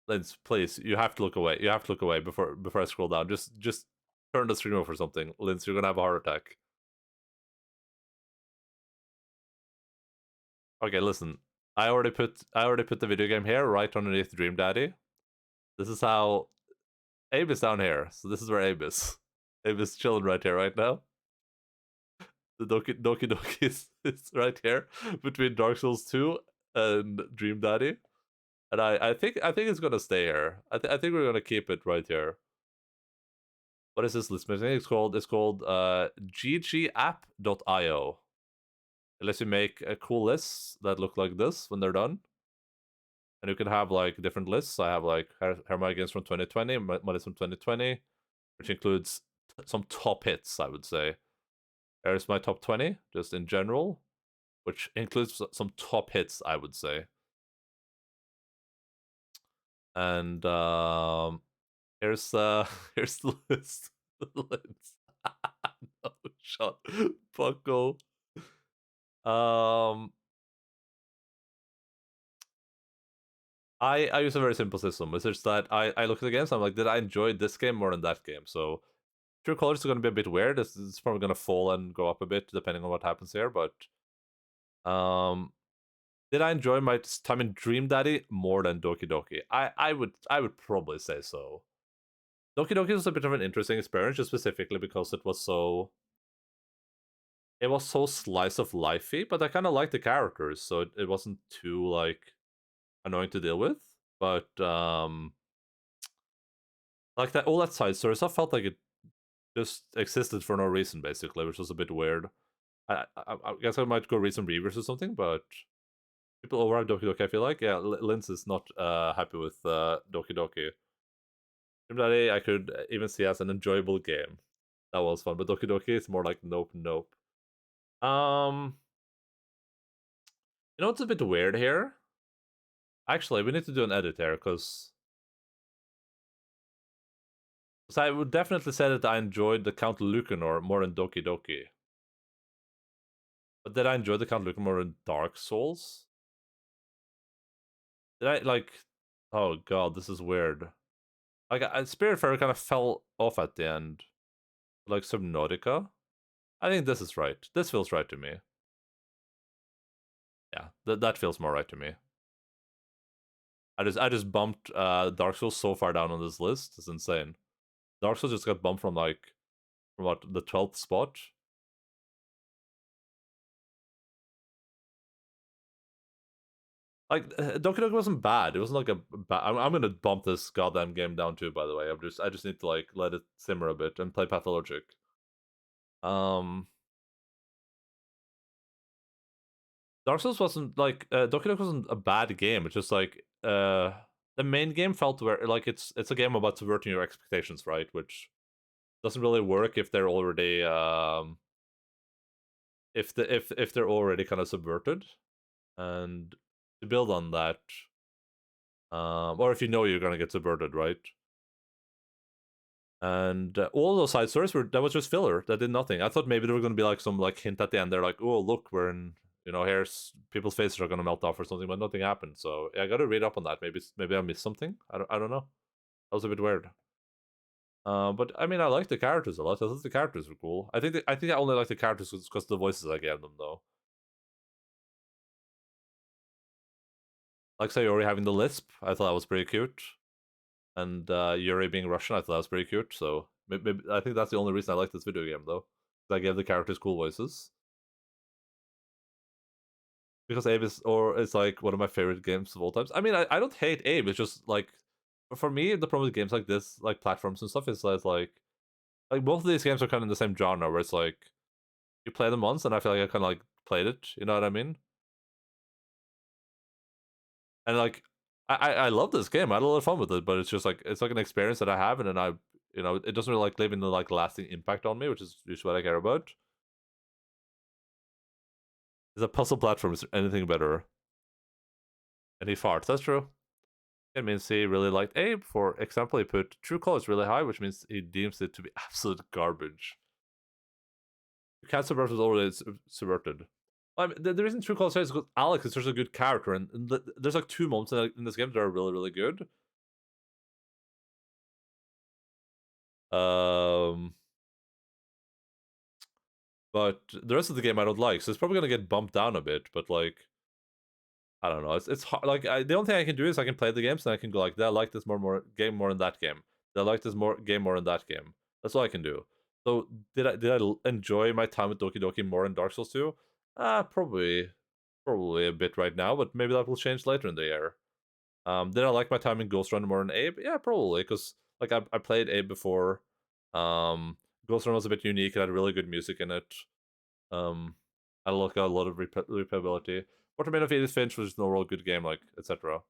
Linz, please, you have to look away. You have to look away before I scroll down. Just turn the stream off or something. Linz, you're gonna have a heart attack. Okay, listen. I already put the video game here, right underneath Dream Daddy. This is how Abe is down here. So this is where Abe is. Abe is chilling right here right now. The Doki is right here between Dark Souls 2 and Dream Daddy. And I think it's gonna stay here. I think we're gonna keep it right here. What is this list? It's called ggApp.io. It lets you make cool lists that look like this when they're done. And you can have like different lists. I have like Hermione games from 2020, my list from 2020, which includes some top hits, I would say. There's my top 20, just in general, which includes some top hits, I would say. And here's here's the list. No shot, Bucko. I use a very simple system. It's just that I look at the games. I'm like, did I enjoy this game more than that game? So True Colors is going to be a bit weird. It's probably going to fall and go up a bit depending on what happens here. But did I enjoy my time in Dream Daddy more than Doki Doki? I would probably say so. Doki Doki was a bit of an interesting experience, just specifically because it was so slice of lifey, but I kind of liked the characters, so it wasn't too like annoying to deal with. But like that, all that side story stuff felt like it just existed for no reason, basically, which was a bit weird. I guess I might go read some reviews or something, but people overhype Doki Doki. I feel like Linz is not happy with Doki Doki. Dream Daddy I could even see as an enjoyable game. That was fun, but Doki Doki is more like nope. You know what's a bit weird here? Actually, we need to do an edit here, because I would definitely say that I enjoyed the Count Lucanor more than Doki Doki. But did I enjoy the Count Lucanor more than Dark Souls? Did I, like... Oh god, this is weird. Like, Spiritfarer kind of fell off at the end. Like Subnautica? I think this is right. This feels right to me. Yeah, that feels more right to me. I just bumped Dark Souls so far down on this list. It's insane. Dark Souls just got bumped from like, from what, the 12th spot? Like, Doki Doki wasn't bad. It wasn't like a bad... I'm gonna bump this goddamn game down too, by the way. I just need to like let it simmer a bit and play Pathologic. Dark Souls wasn't like Doki Doki wasn't a bad game. It's just like the main game felt where like it's a game about subverting your expectations, right? Which doesn't really work if they're already if they're already kind of subverted. And to build on that, or if you know you're gonna get subverted, right? And all those side stories that was just filler. That did nothing. I thought maybe there were gonna be like some like hint at the end. They're like, oh look, we're in, you know, here's people's faces are gonna melt off or something, but nothing happened. So yeah, I gotta read up on that. Maybe I missed something. I don't know. That was a bit weird. But I mean, I like the characters a lot. I thought the characters were cool. I think I only like the characters because the voices I gave them though. Like Sayori having the lisp, I thought that was pretty cute. And Yuri being Russian, I thought that was pretty cute. So maybe I think that's the only reason I like this video game, though. I gave the characters cool voices. Because Abe is like one of my favorite games of all times. I mean, I don't hate Abe. It's just like, for me, the problem with games like this, like platforms and stuff, is that like both of these games are kind of in the same genre, where it's like you play them once, and I feel like I kind of like played it. You know what I mean? And like, I love this game. I had a lot of fun with it, but it's just like it's like an experience that I have, and then I, you know, it doesn't really like leave any like lasting impact on me, which is usually what I care about. Is a puzzle platform is anything better? And he farts. That's true. It means he really liked Abe. For example, he put true colors really high, which means he deems it to be absolute garbage. Cat Subvert was already subverted. I mean, the reason true colors is because Alex is such a good character, and there's like 2 moments in this game that are really, really good. But the rest of the game I don't like, so it's probably gonna get bumped down a bit. But like, I don't know. It's hard. Like the only thing I can do is I can play the games and I can go like, did I like this game more than that game? Did I like this game more than that game? That's all I can do. So did I enjoy my time with Doki Doki more in Dark Souls 2? Probably a bit right now, but maybe that will change later in the year. Did I like my time in Ghost Runner more than Abe? Yeah, probably, because like I played Abe before. Ghost Runner was a bit unique. It had really good music in it. unlock a lot of replayability. What remained of Edith Finch was an overall good game, like etc.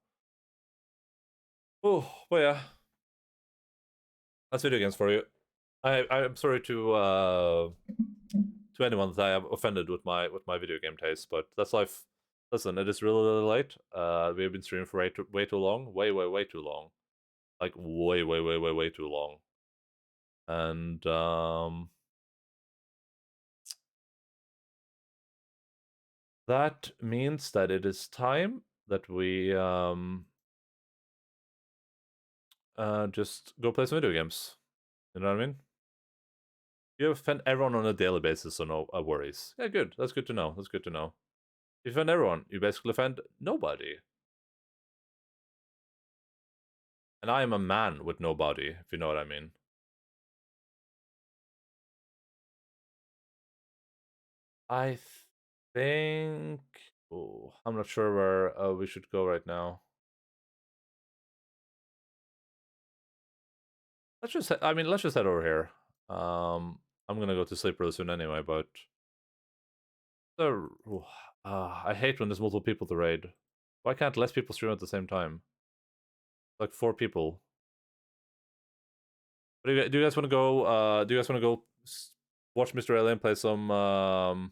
Oh, but yeah, that's video games for you. I'm sorry to anyone that I have offended with my video game taste, but that's life. Listen, it is really late. We've been streaming for way too long, way too long, like way too long, and that means that it is time that we just go play some video games. You know what I mean? You offend everyone on a daily basis, so no worries. Yeah, good. That's good to know. That's good to know. If you offend everyone, you basically offend nobody. And I am a man with no body, if you know what I mean. I think... Oh, I'm not sure where we should go right now. Let's just head over here. I'm gonna go to sleep really soon anyway, but... I hate when there's multiple people to raid. Why can't less people stream at the same time? Like 4 people. Do you guys want to go? Do you guys want to go watch Mr. Alien play some? I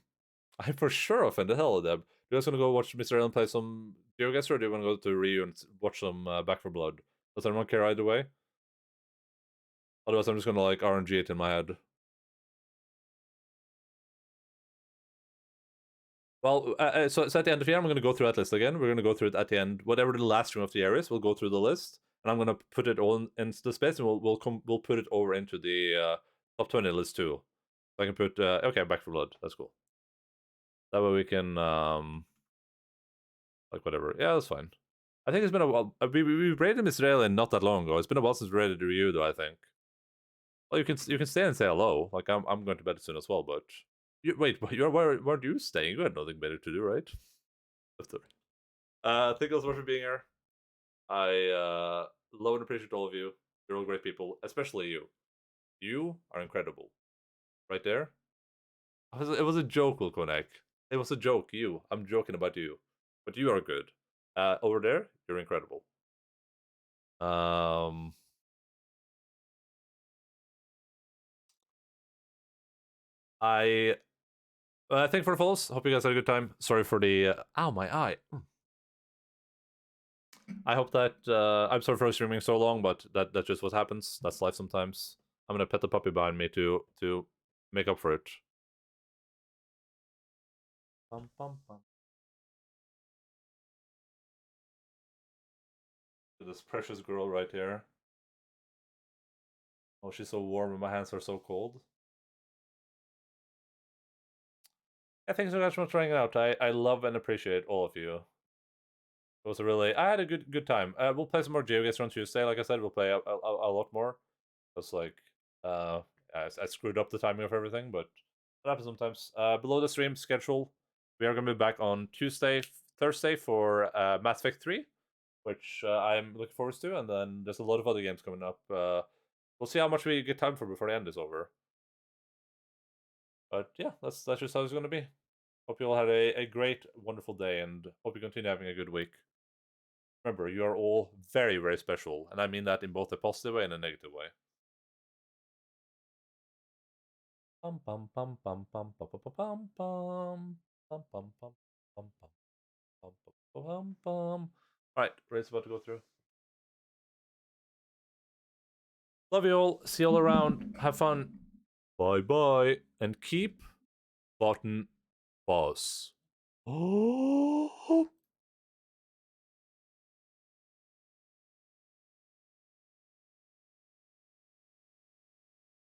for sure offended hell of them. Do you guys want to go watch Mr. Alien play some GeoGuessr, or do you want to go to Ryu and watch some Back for Blood? Does anyone care either way? Otherwise, I'm just gonna like RNG it in my head. Well, so at the end of the year, I'm going to go through that list again. We're going to go through it at the end. Whatever the last stream of the year is, we'll go through the list, and I'm going to put it all into the space, and we'll put it over into the top 20 list too. So I can put okay, Back for Blood. That's cool. That way we can like whatever. Yeah, that's fine. I think it's been a while. We raided Mr. Alien not that long ago. It's been a while since we raided Ryu, though. I think. Well, you can stay and say hello. Like I'm going to bed soon as well, but. Wait, where are you staying? You had nothing better to do, right? Thank you so much for being here. I love and appreciate all of you. You're all great people, especially you. You are incredible. Right there. It was a joke, Ulkonek. It was a joke. I'm joking about you, but you are good. Over there, you're incredible. Thank you for the follows. Hope you guys had a good time. Sorry for the ow, my eye. I hope that I'm sorry for streaming so long, but that's just what happens. That's life sometimes. I'm gonna pet the puppy behind me to make up for it. Bum, bum, bum. This precious girl right here. Oh, she's so warm and my hands are so cold. Yeah, thanks so much for trying it out. I love and appreciate all of you. It was I had a good time. We'll play some more GeoGuessr on Tuesday. Like I said, we'll play a lot more. It's like I screwed up the timing of everything, but it happens sometimes. Below the stream schedule, we are gonna be back on Thursday for Mass Effect 3, which I'm looking forward to, and then there's a lot of other games coming up. We'll see how much we get time for before the end is over. But yeah, that's just how it's gonna be. Hope you all had a great, wonderful day, and hope you continue having a good week. Remember, you are all very, very special, and I mean that in both a positive way and a negative way. Pum pum pum pum pum pum pum pum pum pum pum pum pum pum pum pum. All right, race about to go through. Love you all. See you all around. Have fun. Bye bye, and keep button boss. Oh.